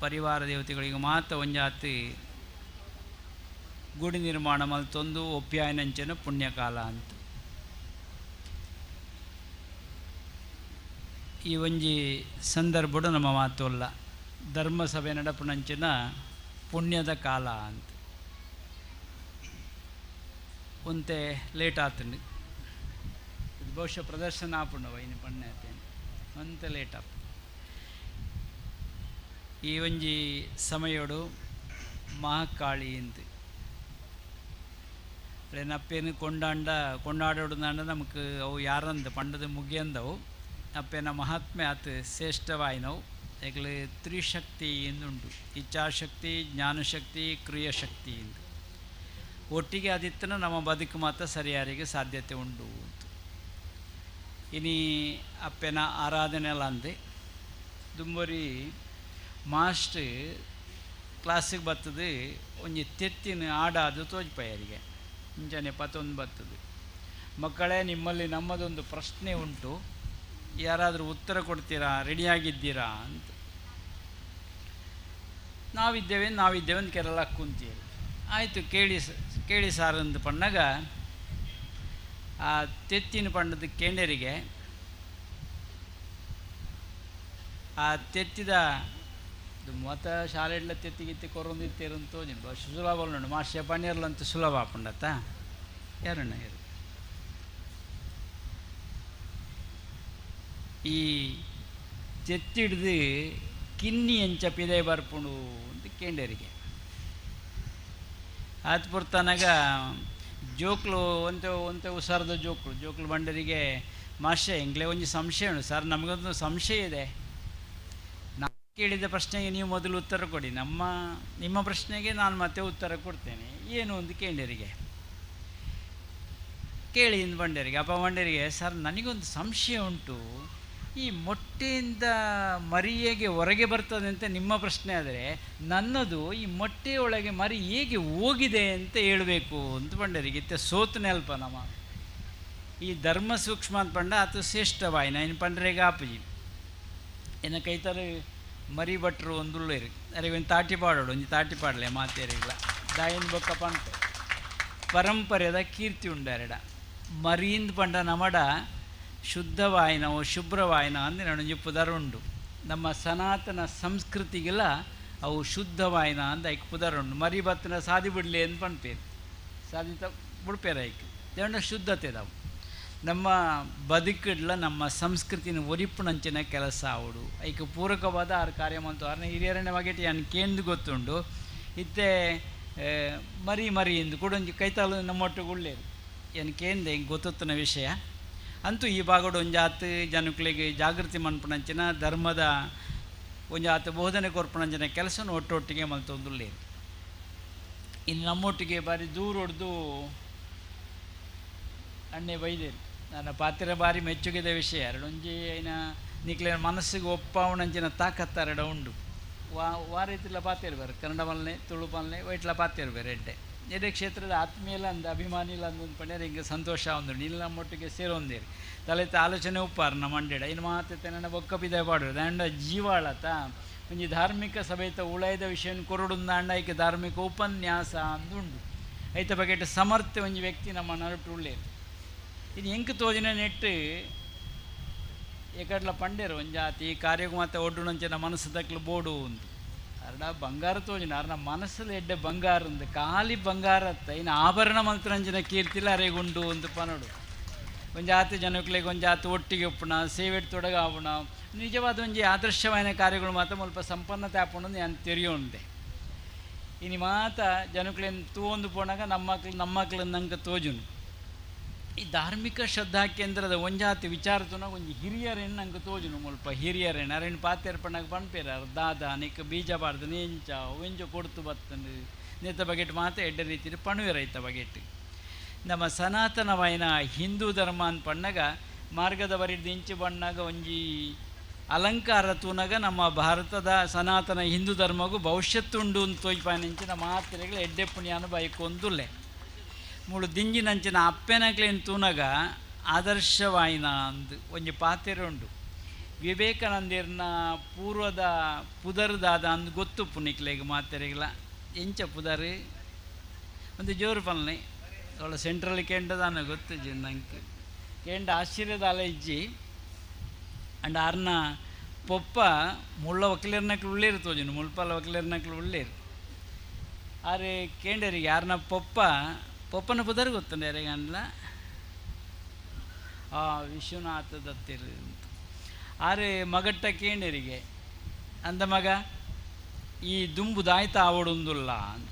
ಪರಿವಾರ ದೇವತೆಗಳಿಗೆ ಮಾತ್ರ ಒಂಜಾತಿ ಗುಡಿ ನಿರ್ಮಾಣ ಮಲ್ತೊಂದು ಒಪ್ಯಾಯನಂಚನ ಪುಣ್ಯಕಾಲ ಅಂತ. ಈ ಒಂಜಿ ಸಂದರ್ಭಡು ನಮ್ಮ ಮಾತೊಲ್ಲ ಧರ್ಮಸಭೆ ನಡಪುನಂಚಿನ ಪುಣ್ಯದ ಕಾಲ ಅಂತ. ಒಂತೆ ಲೇಟ್ ಆತಂಡು ಇದು ಬಹುಶಃ ಪ್ರದರ್ಶನ ಆಪುಂಡು ವೈನ್ ಪಣ್ಣೆ ಆತೇನು ಒಂತೆ ಲೇಟ್ ಆಪು ಈ ಒಂಜಿ ಸಮಯೋಡು ಮಹಾಕಾಳಿ ಅಂತ ನಪ್ಪೇನು ಕೊಂಡಾಡೋಡುಂದಾಂಡ ನಮಕ್ ಅವು ಯಾರಂದು ಪಂಡದ ಮುಗಿಯಂದವು ಅಪ್ಪೇನ ಮಹಾತ್ಮೆ ಆತು ಶ್ರೇಷ್ಠವಾಯಿನವು ಏಕಲು ತ್ರಿಶಕ್ತಿ ಎಂದುಂಟು ಇಚ್ಛಾಶಕ್ತಿ ಜ್ಞಾನಶಕ್ತಿ ಕ್ರಿಯಾಶಕ್ತಿ ಎಂದು ಒಟ್ಟಿಗೆ ಆದಿತ್ತನ ನಮ್ಮ ಬದುಕು ಮಾತ್ರ ಸರಿಯಾರಿಗೆ ಸಾಧ್ಯತೆ ಉಂಟು ಅಂತ ಇನಿ ಅಪ್ಪೆನ ಆರಾಧನೆ ಎಲ್ಲ ಅಂದೆ ದುಂಬರಿ ಮಾಸ್ಟರ್ ಕ್ಲಾಸಿಗೆ ಬರ್ತದೆ ಒಂಜಿ ತೆತ್ತಿನ ಆಡಾದು ತೋಜ್ಪಯರಿಗೆ ಮುಂಜಾನೆ ಪತ್ತೊಂದು ಬರ್ತದೆ ಮಕ್ಕಳೇ ನಿಮ್ಮಲ್ಲಿ ನಮ್ಮದೊಂದು ಪ್ರಶ್ನೆ ಉಂಟು ಯಾರಾದರೂ ಉತ್ತರ ಕೊಡ್ತೀರಾ ರೆಡಿಯಾಗಿದ್ದೀರಾ ಅಂತ ನಾವಿದ್ದೇವೆ ಅಂತ ಕೆರಳ ಕುಂತೀವಿ ಆಯಿತು ಕೇಳಿ ಸಾರ್ ಅಂತ ಪಣ್ಣಾಗ ಆ ತೆತ್ತಿನ ಪಣ್ಣದ ಕೇಂಡರಿಗೆ ಆ ತೆತ್ತಿದ ಮತ ಶಾಲೆಡ್ಲ ತೆತ್ತಿಗಿತ್ತಿ ಕೊರೊಂದಿತ್ತೇರಂತ ತೋಜಿನ ಸುಲಭ ಉಂಡು ಮಾಸ್ಟರ್ ಪನ್ನೀರ್ಲಂತ ಸುಲಭ ಪಂಡತ್ತ ಯಾರಣ್ಣ ಯಾರು ಈ ತೆತ್ತಿಡ್ದು ಕಿನ್ನಿ ಎಂಚ ಪಿದೆ ಬರ್ಪುಂಡು ಅಂತ ಕೇಂಡರಿಗೆ ಆತು ಪುರ್ತನಾಗ ಜೋಕ್ಲು ಒಂತೆ ಉಸಾರದ ಜೋಕ್ಲು ಬಂಡರಿಗೆ ಮಾಸ್ಟರ್ ಎಂಗ್ಲೇ ಒಂಜಿ ಸಂಶಯ ಉಂಟು ಸರ್ ನಮಗೊಂದು ಸಂಶಯ ಇದೆ ನಾನು ಕೇಳಿದ ಪ್ರಶ್ನೆಗೆ ನೀವು ಮೊದಲು ಉತ್ತರ ಕೊಡಿ ನಿಮ್ಮ ಪ್ರಶ್ನೆಗೆ ನಾನು ಮತ್ತೆ ಉತ್ತರ ಕೊಡ್ತೇನೆ ಏನು ಒಂದು ಕೇಂಡರಿಗೆ ಕೇಳಿ ಇಂದು ಬಂಡರಿಗೆ ಅಪ್ಪ ಬಂಡರಿಗೆ ಸರ್ ನನಗೊಂದು ಸಂಶಯ ಉಂಟು ಈ ಮೊಟ್ಟೆಯಿಂದ ಮರಿಯೇಗೆ ಹೊರಗೆ ಬರ್ತದೆ ಅಂತ ನಿಮ್ಮ ಪ್ರಶ್ನೆ ಆದರೆ ನನ್ನದು ಈ ಮೊಟ್ಟೆಯೊಳಗೆ ಮರಿ ಹೇಗೆ ಹೋಗಿದೆ ಅಂತ ಹೇಳಬೇಕು ಅಂತ ಬಂಡರಿಗೆ ಇತ್ತೆ ಸೋತು ನೆಲ್ಪ ನಮ್ಮ ಈ ಧರ್ಮ ಸೂಕ್ಷ್ಮ ಅಂತ ಪಂಡ ಅದು ಶ್ರೇಷ್ಠವಾಯಿನ ಇನ್ನು ಪಂಡ್ರೆಗೆ ಆಪಜಿ ಇನ್ನು ಕೈತರ ಮರಿ ಭಟ್ರು ಒಂದು ಉಳ್ಳೇರಿ ಅರೆ ಒಂದು ತಾಟಿ ಪಾಡೋಡು ಒಂದು ತಾಟಿ ಪಾಡಲೆ ಮಾತೇರಿಲ್ಲ ದಾಯಿನ ಬೊಕ್ಕ ಪಂಟ ಪರಂಪರೆದ ಕೀರ್ತಿ ಉಂಡೆರಡ ಮರಿಯಿಂದ ಪಂಡ ನಮಡ ಶುದ್ಧವಾಯಿನವು ಶುಭ್ರವಾಯಿನ ಅಂದು ನನಗೆ ಪುದರ್ ಉಂಡು ನಮ್ಮ ಸನಾತನ ಸಂಸ್ಕೃತಿಗೆಲ್ಲ ಅವು ಶುದ್ಧವಾಯಿನ ಅಂತ ಐಕ್ ಪುದರ್ ಉಂಡು ಮರಿ ಬತ್ತನ ಸಾದಿ ಬಿಡಲಿ ಅಂತ ಪಂಪೇರು ಸಾಧಿತ ಬಿಡ್ಪೇರ ಐಕ್ ದೇವಣ್ಣ ಶುದ್ಧತೆ ಅದಾವು ನಮ್ಮ ಬದುಕಡ್ಲ ನಮ್ಮ ಸಂಸ್ಕೃತಿನ ಒರಿಪುಣಂಚಿನ ಕೆಲಸ ಅವಡು ಐಕ್ ಪೂರಕವಾದ ಆರು ಕಾರ್ಯಮಂತು ಆರನೇ ಹಿರಿಯರನೇ ಬಗೆಟ್ ಏನು ಕೇಂದು ಗೊತ್ತುಂಡು ಇತ್ತೆ ಮರಿ ಎಂದು ಕೂಡ ಒಂದು ಕೈತಾಲು ನಮ್ಮೊಟ್ಟಿಗೆ ಉಳ್ಳೇರು ಏನು ಕೇಂದೆ ಹಿಂಗೆ ಗೊತ್ತುತ್ತಿನ ವಿಷಯ ಅಂತೂ ಈ ಭಾಗಡು ಒಂಜಾತು ಜನಗಳಿಗೆ ಜಾಗೃತಿ ಮನ್ಪುಣಂಚಿನ ಧರ್ಮದ ಒಂಜಾತು ಬೋಧನೆ ಕೊರ್ಪುಣಂಚಿನ ಕೆಲಸನ ಒಟ್ಟೊಟ್ಟಿಗೆ ಮಲ್ತೊಂದುಳ್ಳೇರು ಇನ್ನು ನಮ್ಮೊಟ್ಟಿಗೆ ಬಾರಿ ದೂರ ಹೊಡೆದು ಅಣ್ಣೆ ಬೈದೇರು ನನ್ನ ಪಾತ್ರ ಬಾರಿ ಮೆಚ್ಚುಗೆದ ವಿಷಯ ಎರಡೊಂಜಿ ಏನ ನಿಕ್ಲೆ ಮನಸ್ಸಿಗೆ ಒಪ್ಪಾವಣಂಚಿನ ತಾಕತ್ತಾರೆಡ ಉಂಡು ವಾರೀತಿಲ್ಲ ಪಾತೇರು ಬೇರೆ ಕನ್ನಡ ಮಲ್ನೆ ತುಳು ಮಲ್ನೆ ವೈಟ್ಲ ಪಾತೇರು ಬೇರೆ ಎಡೆ ಕ್ಷೇತ್ರದ ಆತ್ಮೀಯಲ್ಲ ಅಂದ ಅಭಿಮಾನಿಲ್ಲ ಅಂದು ಪಂಡ್ಯಾರ ಹಿಂಗೆ ಸಂತೋಷ ಒಂದು ಇಲ್ಲ ನಮ್ಮೊಟ್ಟಿಗೆ ಸೇರೊಂದೇರಿ ತಲೆತ ಆಲೋಚನೆ ಉಪ್ಪಾರು ನಮ್ಮ ಮಂಡ್ಯಡ ಇನ್ನು ಮಾತೈತೆ ನನ್ನ ಬೊಕ್ಕ ಬಿದ್ದ ಪಾಡೋದು ಅಂಡ ಜೀವಾಳತ ಒಂಜಿ ಧಾರ್ಮಿಕ ಸಭೆತ ಉಳಾಯ್ದ ವಿಷಯ ಕೊರಡುಂದ ಅಂಡ ಐಕೆ ಧಾರ್ಮಿಕ ಉಪನ್ಯಾಸ ಅಂದುಂಡು ಐತ ಬಗೆಟ್ ಸಮರ್ಥ ಒಂಜಿ ವ್ಯಕ್ತಿ ನಮ್ಮ ನರಟು ಉಳ್ಳೇರು ಇದು ಹೆಂಗೆ ತೋಜಿನ ನೆಟ್ಟು ಏಕಡ್ಲ ಪಂಡೇರು ಒಂಜಾತಿ ಕಾರ್ಯಕ್ಕೆ ಮತ್ತೆ ಒಡ್ಡುನಂಚಿನ ಮನಸ್ಸು ದಕ್ಲು ಬೋಡು ಅಂತ ಅರ್ಡ ಬಂಗಾರ ತೋಜಿನ ಅರ್ನ ಮನಸ್ಸಲ್ಲಿ ಎಡ್ಡೆ ಬಂಗಾರ ಅಂದು ಖಾಲಿ ಬಂಗಾರತ್ತ ಇನ್ನು ಆಭರಣ ಮಂತ್ರಂಜಿನ ಕೀರ್ತಿಲ್ಲ ಅರೆಗುಂಡು ಅಂತ ಪನೋಡು ಒಂಜಾತಿ ಜನಕ್ಲೆಗೆ ಒಂಜಾತಿ ಒಟ್ಟಿಗೆ ಒಪ್ಪುಣ ಸೇವೆಟ್ ತೊಡಗಾವಣ ನಿಜವಾದ ಒಂಜಿ ಆದರ್ಶವಾದ ಕಾರ್ಯಗಳು ಮಾತ್ರ ಸ್ವಲ್ಪ ಸಂಪನ್ನತೆ ಆಪುಂಡು ನಾನು ತೆರೆಯೋಂಡೆ ಇನ್ನು ಮಾತ ಜನಕ್ಲೇನು ತೂವೊಂದು ಪೋಣಾಗ ನಮ್ಮಕ್ಳು ನಂಗೆ ತೋಜುನು ಈ ಧಾರ್ಮಿಕ ಶ್ರದ್ಧಾ ಕೇಂದ್ರದ ಒಂಜಾತಿ ವಿಚಾರತುನಾಗ ಒಂಜಿ ಹಿರಿಯರೇನು ನಂಗೆ ತೋಜುನು ಮುಲ್ಪ ಹಿರಿಯರೇನು ಅರೇನು ಪಾತೇರ್ಪಣ್ಣಾಗ ಪಣ್ಪೇರ ದಾದ ನಿಕ್ಕ ಬೀಜ ಬಾರ್ದು ನೇಂಚ ಒಂಜ ಕೊಡ್ತು ಬತ್ತಂದು ನೆತ್ತ ಬಗೆಟ್ ಮಾತ ಎಡ್ಡ ರೀತಿಯಲ್ಲಿ ಪಣುವೆ ರೈತ ಬಗೆಟ್ ನಮ್ಮ ಸನಾತನವಾಯಿನ ಹಿಂದೂ ಧರ್ಮ ಅಂತ ಪಣ್ಣಾಗ ಮಾರ್ಗದ ಬರಿದ್ದು ಇಂಚು ಬಣ್ಣಾಗ ಒಂಜಿ ಅಲಂಕಾರ ತೂನಾಗ ನಮ್ಮ ಭಾರತದ ಸನಾತನ ಹಿಂದೂ ಧರ್ಮಗೂ ಭವಿಷ್ಯತ್ತುಂಡು ಅಂತ ತೋಯ್ಪಾನಿಂಚಿನ ಮಾತ್ರೆಗಳು ಎಡ್ಡೆ ಪುಣ್ಯಾನು ಬೈಕೊಂದುಲ್ಲೆ ಮೂಳು ದಿಂಜಿನಂಚಿನ ಅಪ್ಪೆನಕ್ಲೇನು ತೂನಾಗ ಆದರ್ಶವಾಯಿನ ಅಂದು ಒಂಜಿ ಪಾತೆರೆ ಉಂಡು ವಿವೇಕಾನಂದರ್ನ ಪೂರ್ವದ ಪುದರ್ದಾದ ಅಂದು ಗೊತ್ತು ಪುನಿಕ್ಲೆಗೆ ಮಾತೆರೆಗಳ ಎಂಚ ಪುದರ್ ಒಂದು ಜೋರು ಪಲ್ನೆ ಅವಳ ಸೆಂಟ್ರಲ್ ಕೇಂಡದಾನ ಗೊತ್ತು ನಂಗೆ ಕೇಂಡ ಆಶ್ಚರ್ಯದ ಅಲ ಇಜ್ಜಿ ಅಂಡ್ ಆರ್ನ ಪೊಪ್ಪ ಮುಳ್ಳ ವಕೀಲರ್ನಕ್ಲು ಉಳ್ಳೇರು ತೋಜುನು ಮುಳ್ಪಲ್ಲ ವಕೀಲರ್ನಕ್ಲು ಉಳ್ಳೇರು ಆರೆ ಕೇಂಡರಿಗೆ ಯಾರನ್ನ ಪೊಪ್ಪ ಪೊಪ್ಪನ ಪುದರ್ ಗೊತ್ತಂಡೆ ಯಾರಿಗಂಡ್ಲ ವಿಶ್ವನಾಥ ದತ್ತಿರು ಅಂತ ಆರೆ ಮಗಟ್ಟ ಕೇಂಡರಿಗೆ ಅಂದ ಮಗ ಈ ದುಂಬು ದಾಯ್ತ ಆವಡೊಂದುಲ್ಲ ಅಂತ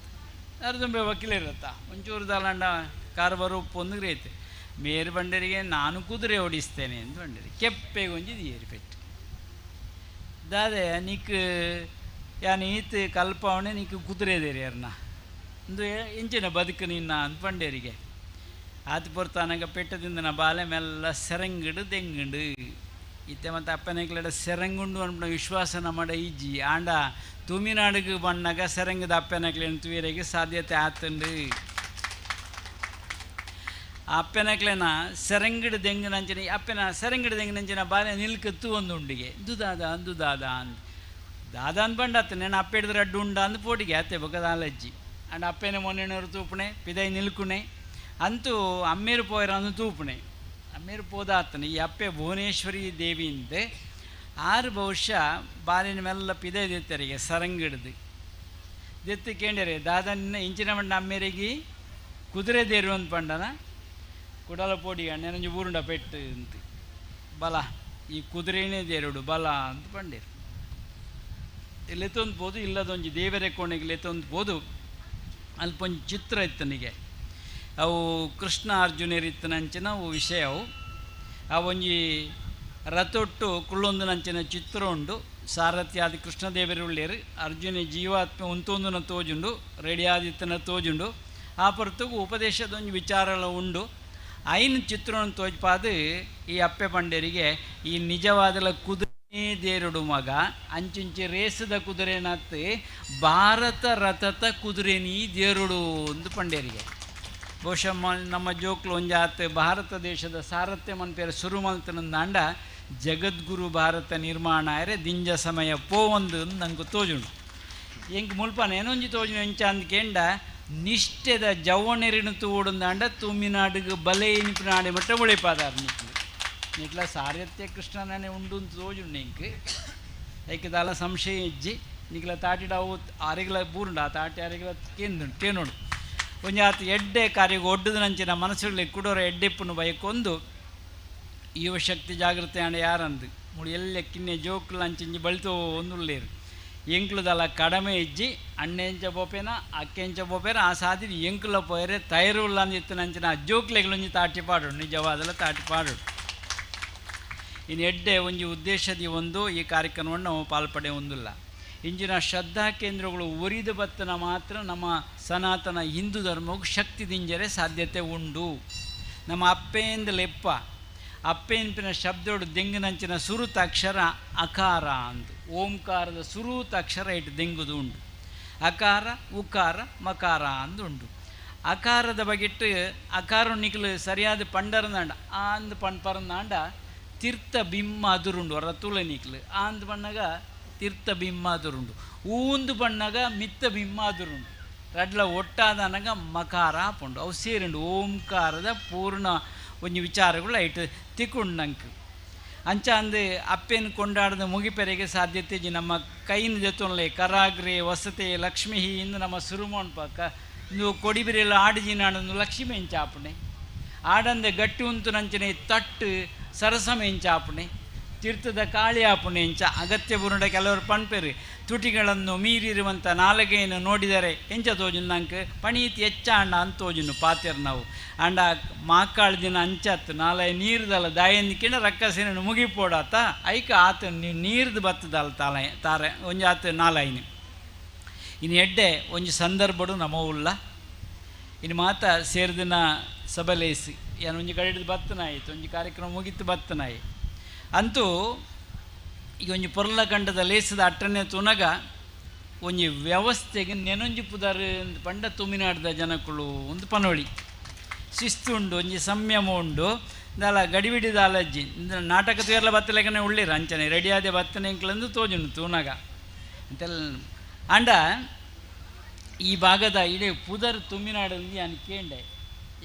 ಯಾರು ದುಂಬೆ ವಕೀಲಿರತ್ತ ಒಂಚೂರು ದಾಲಂಡ ಕಾರು ಬರೋ ಉಪ್ಪೊಂದು ಗ್ರೇತೆ ಮೇರು ಬಂಡರಿಗೆ ನಾನು ಕುದುರೆ ಓಡಿಸ್ತೇನೆ ಅಂತ ಬಂಡರಿ ಕೆಪ್ಪೆಗೆ ಒಂಜಿದು ಏರಿ ಪೆಟ್ಟು ದಾದೆ ನಿಕ್ ಯಾನ್ ಈತ್ ಕಲ್ಪವಣೆ ನಿಕ್ ಕುದುರೆ ದೇರಿ ಯಾರನ್ನ ಒಂದು ಎಂಚಿನ ಬದುಕು ನಿನ್ನ ಅಂತ ಬಂಡೇರಿಗೆ ಆತು ಪೊರ್ತಾನಾಗ ಪೆಟ್ಟದಿಂದ ನಾ ಬಾಲೆ ಮೆಲ್ಲ ಸೆರಂಗಿಡು ದೆಂಗುಂಡು ಇತ್ತೆ ಮತ್ತು ಅಪ್ಪನಕ್ಲೆಡ ಸೆರಂಗುಂಡು ಅನ್ಬಿಡ ವಿಶ್ವಾಸ ನಮ್ಮಡ ಈಜಿ ಆಂಡ ತುಮಿನಾಡಿಗೆ ಬಣ್ಣಾಗ ಸೆರಂಗದ ಅಪ್ಪನಕ್ಲೆನ ತುವೀರೆಗೆ ಸಾಧ್ಯತೆ ಆತಂಡು ಅಪ್ಪನಕ್ಲೆನ ಸೆರಂಗಿಡು ದೆಂಗಿನಂಚಿನ ಅಪ್ಪನ ಸೆರಂಗಿಡು ದೆಂಗಿನಂಚಿನ ಬಾಲೆ ನಿಲ್ಕತ್ತು ಒಂದು ಉಂಡಿಗೆ ಅಂದು ದಾದ ಅಂದು ದಾದ ಅಂದ್ ಬಂಡಾತ ನಾನು ಅಪ್ಪ ಹಿಡಿದ್ರೆ ಅಡ್ಡು ಉಂಡ ಅಂದು ಪೋಟಿಗೆ ಆತೆ ಬೊಕ್ಕದ ಆಲಜ್ಜಿ ಅಂಡ್ ಅಪ್ಪೇನ ಮೊನ್ನೆನವರು ತೂಪಣೆ ಪಿದೈ ನಿಲ್ಕುಣೆ ಅಂತೂ ಅಮ್ಮೇರು ಪೋಯರ ಅಂದು ತೂಪಣೆ ಅಮ್ಮೇರು ಪೋದಾತನೆ ಈ ಅಪ್ಪೆ ಭುವನೇಶ್ವರಿ ದೇವಿಯಿಂದ ಆರು ಬಹುಶಃ ಬಾಲಿನ ಮೆಲ್ಲ ಪಿದೈ ದಿತ್ತರಿಗೆ ಸರಂಗಿಡ್ದು ದಿತ್ತು ಕೇಂಡ್ರೆ ದಾದ ನಿನ್ನ ಇಂಚಿನ ಮಂಡ ಅಮ್ಮೇರಿಗೆ ಕುದುರೆ ದೇರು ಅಂತ ಪಂಡನ ಕುಡಲ ಪೋಡಿ ಅಣ್ಣನಂಜು ಊರುಂಡ ಪೆಟ್ಟು ಅಂತ ಬಲ ಈ ಕುದುರೆನೇ ದೇರುಡು ಬಲ ಅಂತ ಪಂಡಿರು ಇಲ್ಲೆತ್ತೊಂದು ಬೋದು ಇಲ್ಲದೊಂದು ದೇವರ ಕೋಣೆಗೆ ಲೆತ್ತೊಂದು ಬೋದು ಅಲ್ಪೊಂದು ಚಿತ್ರ ಇತ್ತನಿಗೆ ಅವು ಕೃಷ್ಣ ಅರ್ಜುನರಿತ್ತನಂಚಿನ ಅವು ವಿಷಯ ಅವು ಒಂಜಿ ರಥೊಟ್ಟು ಕುಳ್ಳೊಂದುನಂಚಿನ ಚಿತ್ರ ಉಂಡು ಸಾರಥಿ ಆದಿ ಕೃಷ್ಣದೇವರು ಉಳ್ಳೇರು ಅರ್ಜುನ ಜೀವಾತ್ಮ ಒಂತೊಂದನ ತೋಜುಂಡು ರೆಡಿ ಆದಿತ್ತನ ತೋಜುಂಡು ಆ ಪೊರ್ತುಗು ಉಪದೇಶದೊಂದು ವಿಚಾರಗಳು ಉಂಡು ಐನು ಚಿತ್ರವನ್ನು ತೋಜ್ಪಾದು ಈ ಅಪ್ಪೆ ಪಂಡೇರಿಗೆ ಈ ನಿಜವಾದಲ ಕುದುರೆ ದೇರುಡು ಮಗ ಅಂಚಿಂಚಿ ರೇಸದ ಕುದುರೆನತ್ತು ಭಾರತ ರಥದ ಕುದುರೆ ನೀ ದೇರುಡು ಒಂದು ಪಂಡೇರಿಗೆ ಬಹುಶಃ ನಮ್ಮ ಜೋಕ್ಲು ಒಂಜಾತ್ ಭಾರತ ದೇಶದ ಸಾರಥ್ಯ ಮನ್ಪೇರು ಶುರು ಮಲ್ತನಂದಾಂಡ ಜಗದ್ಗುರು ಭಾರತ ನಿರ್ಮಾಣ ಆಯ್ರೆ ದಿಂಜ ಸಮಯ ಪೋವೊಂದು ನಂಗೆ ತೋಜುಂಡು ಎಂಕ್ ಮುಲ್ಪನ ಏನೊಂಜಿ ತೋಜುಂಡು ಎಂಚ ಅಂದ್ಕೇಂಡ ನಿಷ್ಠೆದ ಜವ್ವನೆರಿನ ತೂಡುಂದಾಂಡ ತುಮಿನಾಡಿಗೆ ಬಲೆ ಇನಿಪಿನಾಡಿ ಮಟ್ಟ ಉಳಿಪಾದಾರ ನಿಕ್ಲ ಸಾರಥ್ಯ ಕೃಷ್ಣನೇ ಉಂಡು ಅಂತ ತೋಜುಂಡು ಎಂಕ್ ಐಕದಾಲ ಸಂಶಯ ಇಜ್ಜಿ ನಿಕ್ಲ ತಾಟಿಡ ಅವು ಆರಿಗಳ ಬೂರುಂಡು ಆ ತಾಟಿ ಆರಿಗಳ ಕೇನೋಡು ಒಂಜಾತ್ ಎಡ್ಡೆ ಕಾರ್ಯಗೆ ಒಡ್ಡದ ನಂಚಿನ ಮನಸ್ಸುಗಳಿಗೆ ಕುಡೋರ ಎಡ್ಡೆಪ್ಪನ್ನು ಬಯಕೊಂದು ಯುವಶಕ್ತಿ ಜಾಗೃತಿ ಆಂಡ ಯಾರಂದು ಮುಡಿ ಎಲ್ಲ ಕಿನ್ನೆ ಜೋಕ್ಲು ಅಂಚಿಂಜಿ ಬಳಿತೋ ಒಂದುಳ್ಳೇರು ಎಂಕ್ಲುದಲ್ಲ ಕಡಿಮೆ ಇಜ್ಜಿ ಅಣ್ಣೆಂಚ ಬೋಪೇನ ಅಕ್ಕೆಂಚ ಬೋಪೇನ ಆ ಸಾಧಿರಿ ಎಂಕ್ಲ ಪೋಯರೆ ತೈರುಲ್ಲ ಅಂದಿತ್ತು ನಂಚಿನ ಆ ಜೋಕ್ಲೆಗಳೊಂಜಿ ತಾಟಿ ಪಾಡೋಡು ನಿಜವಾದಲ್ಲ ತಾಟಿ ಪಾಡೋಡು ಇನ್ನು ಎಡ್ಡೆ ಒಂಜಿ ಉದ್ದೇಶದಿ ಒಂದು ಈ ಕಾರ್ಯಕ್ರಮವನ್ನು ನಾವು ಪಾಲ್ಪಡೆ ಒಂದಿಲ್ಲ ಇಂಜಿನ ಶ್ರದ್ಧಾ ಕೇಂದ್ರಗಳು ಒರಿದು ಬತ್ತನ ಮಾತ್ರ ನಮ್ಮ ಸನಾತನ ಹಿಂದೂ ಧರ್ಮಕ್ಕೆ ಶಕ್ತಿ ದಿಂಜರೆ ಸಾಧ್ಯತೆ ಉಂಡು ನಮ್ಮ ಅಪ್ಪೆಯಿಂದ ಲೆಪ್ಪ ಅಪ್ಪೆಂಪಿನ ಶಬ್ದೋಡು ದೆಂಗಿನಂಚಿನ ಸುರುತ ಅಕ್ಷರ ಅಕಾರ ಅಂದು ಓಂಕಾರದ ಸುರೂತ ಅಕ್ಷರ ಇಟ್ಟು ದೆಂಗುದು ಉಂಡು ಅಕಾರ ಉಕಾರ ಮಕಾರ ಅಂದು ಉಂಡು ಅಕಾರದ ಬಗೆಟ್ಟು ಅಕಾರ ನಿಕ್ಲು ಸರಿಯಾದ ಪಂಡರನಾಂಡ ಆ ಅಂದು ಪಂಡ್ಪರನಾಂಡ ತೀರ್ಥ ಬಿಮ್ಮ ಅದುರುಂಡು ರತುಲ ನಿಕ್ಲು ಆ ಅಂದು ಬಣ್ಣಗ ತೀರ್ಥ ಬಿಮ್ಮ ಅದುರುಂಡು ಊಂದು ಬಣ್ಣಗ ಮಿತ್ತ ಬಿಮ್ಮ ಅದುರುಂಡು ರಡ್ಲ ಒಟ್ಟಾದನಗ ಮಕಾರ ಪುಂಡು ಅವು ಸೇರುಂಡು ಓಂಕಾರದ ಪೂರ್ಣ ಒಂಜಿ ವಿಚಾರಗಳು ಐಟು ತಿಕ್ಕೊಂಡಂಕು ಅಂಚ ಅಂದು ಅಪ್ಪೇನು ಕೊಂಡಾಡದ ಮುಗಿಪೆರೆಗೆ ಸಾಧ್ಯತೆ ಇಜ್ಜಿ ನಮ್ಮ ಕೈನ ಜೊತೆ ಕರಾಗ್ರೆ ವಸತೆ ಲಕ್ಷ್ಮಿ ಇಂದು ನಮ್ಮ ಸುರುಮೋನ್ ಪಕ್ಕ ಇಂದು ಕೊಡಿಬಿರೆಲ್ಲ ಆಡಿಜಿನಾಡೊಂದು ಲಕ್ಷ್ಮಿ ಎಂಚಾಪಣೆ ಆಡಂದೆ ಗಟ್ಟಿ ಉಂತು ನಂಚನೆ ತಟ್ಟು ಸರಸಮ ಎಂಚಾಪಣೆ ತೀರ್ಥದ ಕಾಳಿ ಆಪುಣೆ ಎಂಚ ಅಗತ್ಯ ಬುರುಂಡ ಕೆಲವರು ಪಣ್ಪೆರು ತುಟಿಗಳನ್ನು ಮೀರಿರುವಂಥ ನಾಲಗೆಯನ್ನು ನೋಡಿದರೆ ಎಂಚ ತೋಜುನು ನಂಗೆ ಪಣೀತಿ ಹೆಚ್ಚಾಂಡ ಅಂತೋಜುನು ಪಾತೆರ್ ನಾವು ಅಂಡ ಮಾಕಾಳು ದಿನ ಅಂಚತ್ತು ನಾಳೆ ನೀರ್ದಲ್ಲ ದಾಯಂದಿಕಿಂಡ ರಕ್ಕಸಿನ ಮುಗಿಪೋಡಾತ ಐಕ ಆತ ನೀರ್ದು ಬತ್ತದಲ್ಲ ತಾರೆ ಒಂಜಿ ಆತ ನಾಲಾಯಿನಿ ಇನ್ನು ಎಡ್ಡೆ ಒಂಜಿ ಸಂದರ್ಭಡು ನಮವುಲ್ಲ ಇನ್ನು ಮಾತ ಸೇರಿದಿನ ಸಬಲೇಸಿ ಏನು ಒಂಜಿ ಕಡೆ ಬತ್ತನಾಯಿತು ಒಂಜಿ ಕಾರ್ಯಕ್ರಮ ಮುಗಿತು ಬತ್ತನಾಯಿ ಅಂತೂ ಈಗ ಒಂಜಿ ಪೊರ್ಲ ಗಂಡದ ಲೇಸದ ಅಟ್ಟನೆ ತುನಗ ಒಂಜಿ ವ್ಯವಸ್ಥೆಗೆ ನೆನೊಂಜಿ ಪುದರ್ ಪಂಡ ತುಮಿನಾಡ್ದ ಜನಕ್ಕಳು ಒಂದು ಪನೋಳಿ ಶಿಸ್ತು ಉಂಡು ಒಂಜಿ ಸಂಯಮ ಉಂಡು ದಾಲ ಗಡಿಬಿಡಿದ ಅಲಜ್ಜಿ ನಾಟಕ ತೇರ್ಲ ಬತ್ತಲೆಗನೆ ಉಳ್ಳಿರ ಅಂಚನೆ ರೆಡಿಯಾದೆ ಬತ್ತನೆ ಎಂಕ್ಲಂದು ತೋಜುಂಡು ತೂನಗ ಅಂತೆಲ್ಲ ಅಂಡ ಈ ಭಾಗದ ಇಡೀ ಪುದರ್ ತುಮಿನಾಡಲ್ಲಿ ನಾನು ಕೇಂಡೆ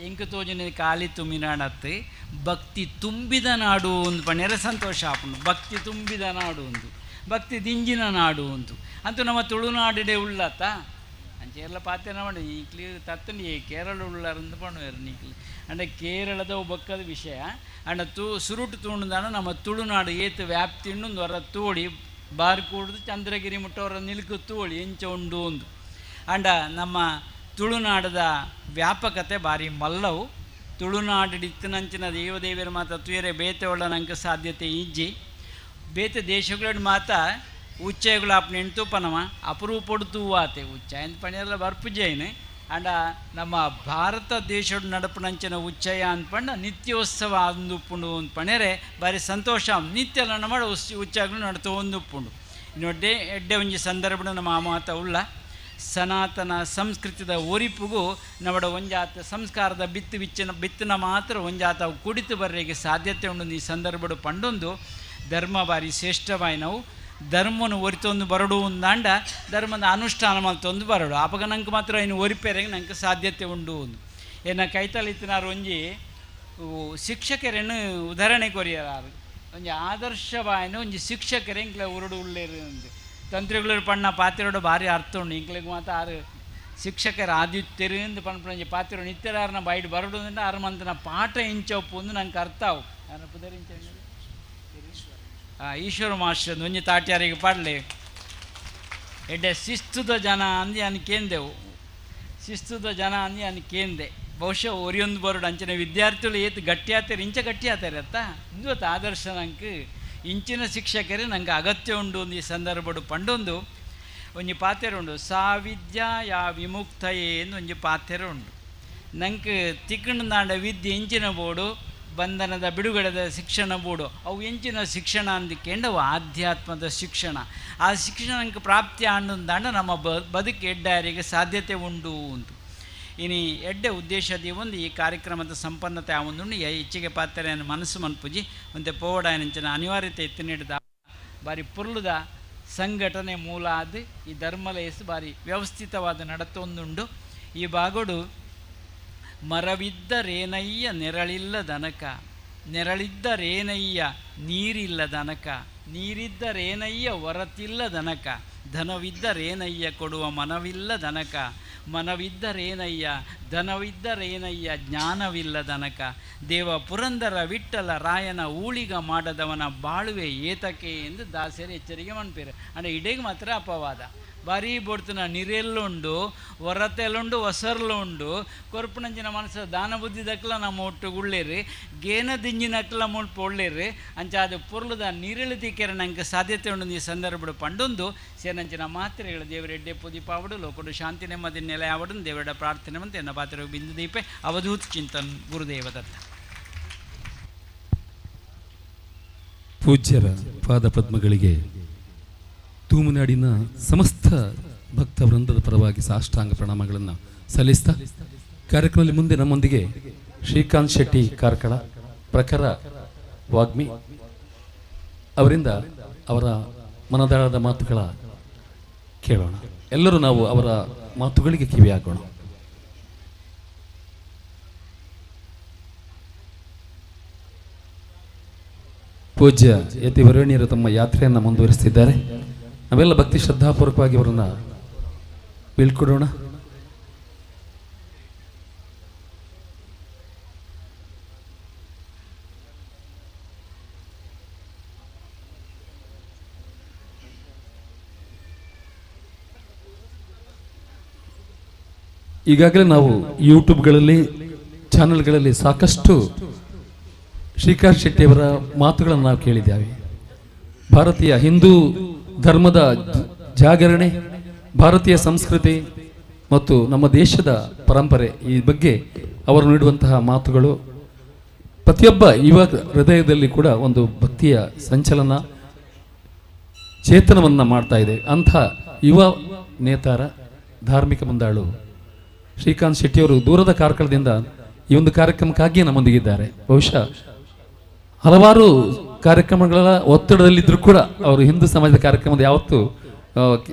ಎಂಕ ತೋಜನೆ ಖಾಲಿ ತುಮಿನಾಡತ್ತು ಭಕ್ತಿ ತುಂಬಿದ ನಾಡು ಒಂದು ಪಣ್ಯರ ಸಂತೋಷ ಆಪುಂಡು ಭಕ್ತಿ ತುಂಬಿದ ನಾಡು ಒಂದು ಭಕ್ತಿ ದಿಂಜಿನ ನಾಡು ಒಂದು ಅಂತೂ ನಮ್ಮ ತುಳುನಾಡಿಡೆ ಉಳ್ಳತ್ತ ಅಂಚೆಲ್ಲ ಪಾತೆನ ಮಾಡಿ ಈ ತತ್ತನಿ ಕೇರಳ ಉಳ್ಳಾರಂದು ಪಣುವೇರು ನೀಕ್ಲಿ ಅಂಡ ಕೇರಳದ ಬೊಕ್ಕದ ವಿಷಯ ಅಂಡ ಸುರುಟು ತೂಂಡದಾನ ನಮ್ಮ ತುಳುನಾಡು ಏತು ವ್ಯಾಪ್ತಿ ಒಂದು ಹೊರ ತೋಡಿ ಬಾರಿ ಕೂಡುದು ಚಂದ್ರಗಿರಿ ಮುಟ್ಟವರ ನಿಲ್ಕು ತೋಳಿ ಎಂಚ ಉಂಡು ಒಂದು ಅಂಡ ನಮ್ಮ ತುಳುನಾಡದ ವ್ಯಾಪಕತೆ ಬಾರಿ ಮಲ್ಲವು ತುಳುನಾಡಿಡಿತ್ತಿನಂಚಿನ ದೇವದೇವಿಯರ ಮಾತ ತುಯರೆ ಬೇತೆ ಒಳ್ಳನಂಕ ಸಾಧ್ಯತೆ ಇಜ್ಜಿ ಬೇತೆ ದೇಶಗಳ ಮಾತ ಉಚ್ಚಯಗಳು ಅಪ್ಪ ನೆಂಟುಪನವ ಅಪರೂಪಡು ಆತೆ ಉಚ್ಚಯ ಅಂತ ಪಣಿಯೆಲ್ಲ ಬರ್ಪುಜೇನೆ ಅಂಡ ನಮ್ಮ ಭಾರತ ದೇಶದ ನಡಪನಂಚಿನ ಉಚ್ಚಯ ಅಂದ್ಪಂಡ ನಿತ್ಯೋತ್ಸವ ಅಂದುಪ್ಪುಂಡು ಅಂತ ಪಣ್ಯರೆ ಬಾರಿ ಸಂತೋಷ ನಿತ್ಯಲ್ಲ ಮಾಡಿ ಉಚ್ಚಯಗಳು ನಡ್ತು ಒಂದುಪ್ಪುಂಡು ಇನ್ನೊಡ್ಡೆ ಎಡ್ಡೆ ಒಂಜಿ ಸಂದರ್ಭ ನಮ್ಮ ಮಾತ ಉಳ್ಳ ಸನಾತನ ಸಂಸ್ಕೃತಿದ ಒರಿಪುಗೂ ನವಡ ಒಂಜಾತ ಸಂಸ್ಕಾರದ ಬಿತ್ತನ ಮಾತ್ರ ಒಂಜಾತ ಅವು ಕುಡಿತು ಬರ್ರೆಗೆ ಸಾಧ್ಯತೆ ಉಂಡು ಈ ಸಂದರ್ಭಡು ಪಂಡೊಂದು ಧರ್ಮ ಬಾರಿ ಶ್ರೇಷ್ಠವಾಯಿ ನಾವು ಧರ್ಮವನ್ನು ಒರಿತೊಂದು ಬರಡು ಒಂದಾಂಡ ಧರ್ಮದ ಅನುಷ್ಠಾನ ಮಲ್ತೊಂದು ಬರಡು ಆಪಗ ನಂಗೆ ಮಾತ್ರ ಇನ್ನು ಒರಿಪೇರೆಗೆ ನಂಗೆ ಸಾಧ್ಯತೆ ಉಂಡು ಒಂದು ಏನ ಕೈತಲಿತ್ತಿನಾರು ಒಂಜಿ ಶಿಕ್ಷಕರೇನು ಉದಾಹರಣೆ ಕೊರಿಯರಾರು ಒಂಜಿ ಆದರ್ಶವಾಯಿನ ಒಂಜಿ ಶಿಕ್ಷಕರೇ ಇಂಕ್ಲೆ ಉರುಡು ಉಳ್ಳೇರು ಅಂದು ತಂತ್ರಿಗಳು ಪಣ್ಣ ಪಾತ್ರೆಡು ಭಾರಿ ಅರ್ಥ ಉಂಡು ಇಂಕ್ಲೆಗೆ ಮಾತ್ರ ಆರು ಶಿಕ್ಷಕರ ಆದಿತ್ಯರು ಎಂದು ಪಂಪಂಜಿ ಪಾತ್ರೆ ನಿತ್ಯರಾರನ ಬೈಡ್ ಬರಡು ಅಂದ್ರೆ ಆರು ಮಂತನ ಪಾಠ ಇಂಚೊಪ್ಪು ಒಂದು ನಂಗೆ ಅರ್ಥ ಅವು ಯಾರ ಪುದರ್ ಇಂಚ ಈಶ್ವರ ಮಾಸ್ಟರ್ ಒಂಜಿ ತಾಟ್ಯಾರಿಗೆ ಪಾಡ್ಲೆ ಎಡ್ಡೆ ಶಿಸ್ತುದ ಜನ ಅಂದು ಅನ್ ಕೇಂದೆವು ಶಿಸ್ತುದ ಜನ ಅಂದು ಅನ್ ಕೇಂದೆ ಬಹುಶಃ ಒರಿಯೊಂದು ಬರೋಡು ಅಂಚಿನ ವಿದ್ಯಾರ್ಥಿಗಳು ಏತು ಗಟ್ಟಿ ಆತಾರೆ ಇಂಚ ಗಟ್ಟಿ ಆತಾರೆ ಅತ್ತ ಇಂದು ಆದರ್ಶ ನಂಗೆ ಇಂಚಿನ ಶಿಕ್ಷಕರೇ ನಂಗೆ ಅಗತ್ಯ ಉಂಡು ಒಂದು ಈ ಸಂದರ್ಭಡು ಪಂಡೊಂದು ಒಂಜಿ ಪಾತ್ರೆ ಉಂಡು ಸಾವಿದ್ಯಾ ಯಾ ವಿಮುಕ್ತಯೇ ಎಂದು ಒಂಜಿ ಪಾತ್ರೆ ಉಂಡು ನಂಗೆ ತಿಕ್ಕಂಡು ವಿದ್ಯೆ ಇಂಚಿನ ಬೋಡು ಬಂಧನದ ಬಿಡುಗಡೆದ ಶಿಕ್ಷಣ ಬೋಡು ಅವು ಎಂಚಿನ ಶಿಕ್ಷಣ ಅಂದಿಕೆಂಡವು ಆಧ್ಯಾತ್ಮದ ಶಿಕ್ಷಣ ಆ ಶಿಕ್ಷಣ ನಂಗೆ ಪ್ರಾಪ್ತಿ ಆಂಡುಂದಾಂಡ ನಮ್ಮ ಬದುಕು ಎಡ್ಡಾರಿಗೆ ಸಾಧ್ಯತೆ ಉಂಡು ಅಂತ ಇನ್ನು ಎಡ್ಡೆ ಉದ್ದೇಶದಿ ಒಂದು ಈ ಕಾರ್ಯಕ್ರಮದ ಸಂಪನ್ನತೆ ಆ ಒಂದು ಹೆಚ್ಚಿಗೆ ಪಾತ್ರೆಯನ್ನು ಮನಸ್ಸು ಮನ್ಪುಜಿ ಒಂದೇ ಪೋವಡಾಯನಂಚಿನ ಅನಿವಾರ್ಯತೆ ಎತ್ತಿ ನೀಡಿದ ಬಾರಿ ಪುರ್ಲುದ ಸಂಘಟನೆ ಮೂಲ ಅದು ಈ ಧರ್ಮಲೇಸು ಬಾರಿ ವ್ಯವಸ್ಥಿತವಾದ ನಡತೊಂದುಂಡು ಈ ಬಾಗೋಡು ಮರವಿದ್ದರೇನಯ್ಯ ನೆರಳಿಲ್ಲದನಕ ನೆರಳಿದ್ದರೇನಯ್ಯ ನೀರಿಲ್ಲದನಕ ನೀರಿದ್ದರೇನಯ್ಯ ಹೊರತಿಲ್ಲದನಕ ಧನವಿದ್ದರೇನಯ್ಯ ಕೊಡುವ ಮನವಿಲ್ಲದನಕ ಮನವಿದ್ದರೇನಯ್ಯ ಧನವಿದ್ದರೇನಯ್ಯ ಜ್ಞಾನವಿಲ್ಲದನಕ ದೇವ ಪುರಂದರ ವಿಠ್ಠಲ ರಾಯನ ಊಳಿಗ ಮಾಡದವನ ಬಾಳುವೆ ಏತಕ್ಕೆ ಎಂದು ದಾಸರು ಎಚ್ಚರಿಕೆ ಮನ್ಪೇರು ಅಂದರೆ ಇಡೇಗೆ ಮಾತ್ರ ಅಪವಾದ ಬಾರಿ ಬೋಡ್ತನ ನಿರೆಲ್ಲುಂಡು ಹೊರತೆಲ್ಲುಂಡು ಹೊಸರ್ಲುಂಡು ಕೊರ್ಪುನಂಚಿನ ಮನಸ್ಸು ದಾನ ಬುದ್ಧಿ ದಕ್ಕಲ ನಮ್ಮ ಒಟ್ಟು ಉಳ್ಳೇರಿ ಗೇನ ದಿಂಜಿನಕ್ಕಲ ಮುಳ್ಪು ಒಳ್ಳೇರಿ ಅಂಚ ಅದು ಪುರ್ಲದ ನೀರಿಳಿತಿಕೆರೆ ನಂಗೆ ಸಾಧ್ಯತೆ ಉಂಡು ಈ ಸಂದರ್ಭ ಪಂಡೊಂದು ಸೇನಂಚಿನ ಮಾತ್ರೆಗಳು ದೇವರ ಎಡ್ಡೆ ಪುದಿಪಾವಡು ಲೋಕಡು ಶಾಂತಿ ನೆಮ್ಮದಿ ನೆಲೆ ಆವಡು ದೇವರ ಪ್ರಾರ್ಥನೆ ಮಂತೆ ಎನ್ನ ಪಾತ್ರೆ ಬಿಂದು ದೀಪೆ ಅವಧೂತ್ ಚಿಂತನ್ ಗುರುದೇವದತ್ತ ಪೂಜ್ಯರ ಪಾದ ಪದ್ಮಗಳಿಗೆ ತೂಮುನಾಡಿನ ಸಮಸ್ತ ಭಕ್ತ ವೃಂದದ ಪರವಾಗಿ ಸಾಷ್ಟಾಂಗ ಪ್ರಣಾಮಗಳನ್ನು ಸಲ್ಲಿಸ್ತಾ ಕಾರ್ಯಕ್ರಮದಲ್ಲಿ ಮುಂದೆ ನಮ್ಮೊಂದಿಗೆ ಶ್ರೀಕಾಂತ್ ಶೆಟ್ಟಿ ಕಾರ್ಕಳ ಪ್ರಖರ ವಾಗ್ಮಿ ಅವರಿಂದ ಅವರ ಮನದಾಳದ ಮಾತುಗಳ ಕೇಳೋಣ. ಎಲ್ಲರೂ ನಾವು ಅವರ ಮಾತುಗಳಿಗೆ ಕಿವಿ ಹಾಕೋಣ. ಪೂಜ್ಯ ಯತಿ ವರೇಣ್ಯರು ತಮ್ಮ ಯಾತ್ರೆಯನ್ನು ಮುಂದುವರಿಸುತ್ತಿದ್ದಾರೆ. ನಾವೆಲ್ಲ ಭಕ್ತಿ ಶ್ರದ್ಧಾಪೂರ್ವಕವಾಗಿ ಅವರನ್ನು ಬೀಳ್ಕೊಡೋಣ. ಈಗಾಗಲೇ ನಾವು ಯೂಟ್ಯೂಬ್ಗಳಲ್ಲಿ ಚಾನೆಲ್ಗಳಲ್ಲಿ ಸಾಕಷ್ಟು ಶ್ರೀಕಾಂತ್ ಶೆಟ್ಟಿಯವರ ಮಾತುಗಳನ್ನು ನಾವು ಕೇಳಿದ್ದೇವೆ. ಭಾರತೀಯ ಹಿಂದೂ ಧರ್ಮದ ಜಾಗರಣೆ, ಭಾರತೀಯ ಸಂಸ್ಕೃತಿ ಮತ್ತು ನಮ್ಮ ದೇಶದ ಪರಂಪರೆ ಈ ಬಗ್ಗೆ ಅವರು ನೀಡುವಂತಹ ಮಾತುಗಳು ಪ್ರತಿಯೊಬ್ಬ ಯುವ ಹೃದಯದಲ್ಲಿ ಕೂಡ ಒಂದು ಭಕ್ತಿಯ ಸಂಚಲನ ಚೇತನವನ್ನು ಮಾಡ್ತಾ ಇದೆ. ಅಂಥ ಯುವ ನೇತಾರ ಧಾರ್ಮಿಕ ಮುಂದಾಳು ಶ್ರೀಕಾಂತ್ ಶೆಟ್ಟಿಯವರು ದೂರದ ಕಾರ್ಕಳದಿಂದ ಈ ಒಂದು ಕಾರ್ಯಕ್ರಮಕ್ಕಾಗಿ ನಮ್ಮೊಂದಿಗಿದ್ದಾರೆ. ಬಹುಶಃ ಹಲವಾರು ಕಾರ್ಯಕ್ರಮಗಳ ಒತ್ತಡದಲ್ಲಿದ್ದರೂ ಕೂಡ ಅವರು ಹಿಂದೂ ಸಮಾಜದ ಕಾರ್ಯಕ್ರಮದ ಯಾವತ್ತೂ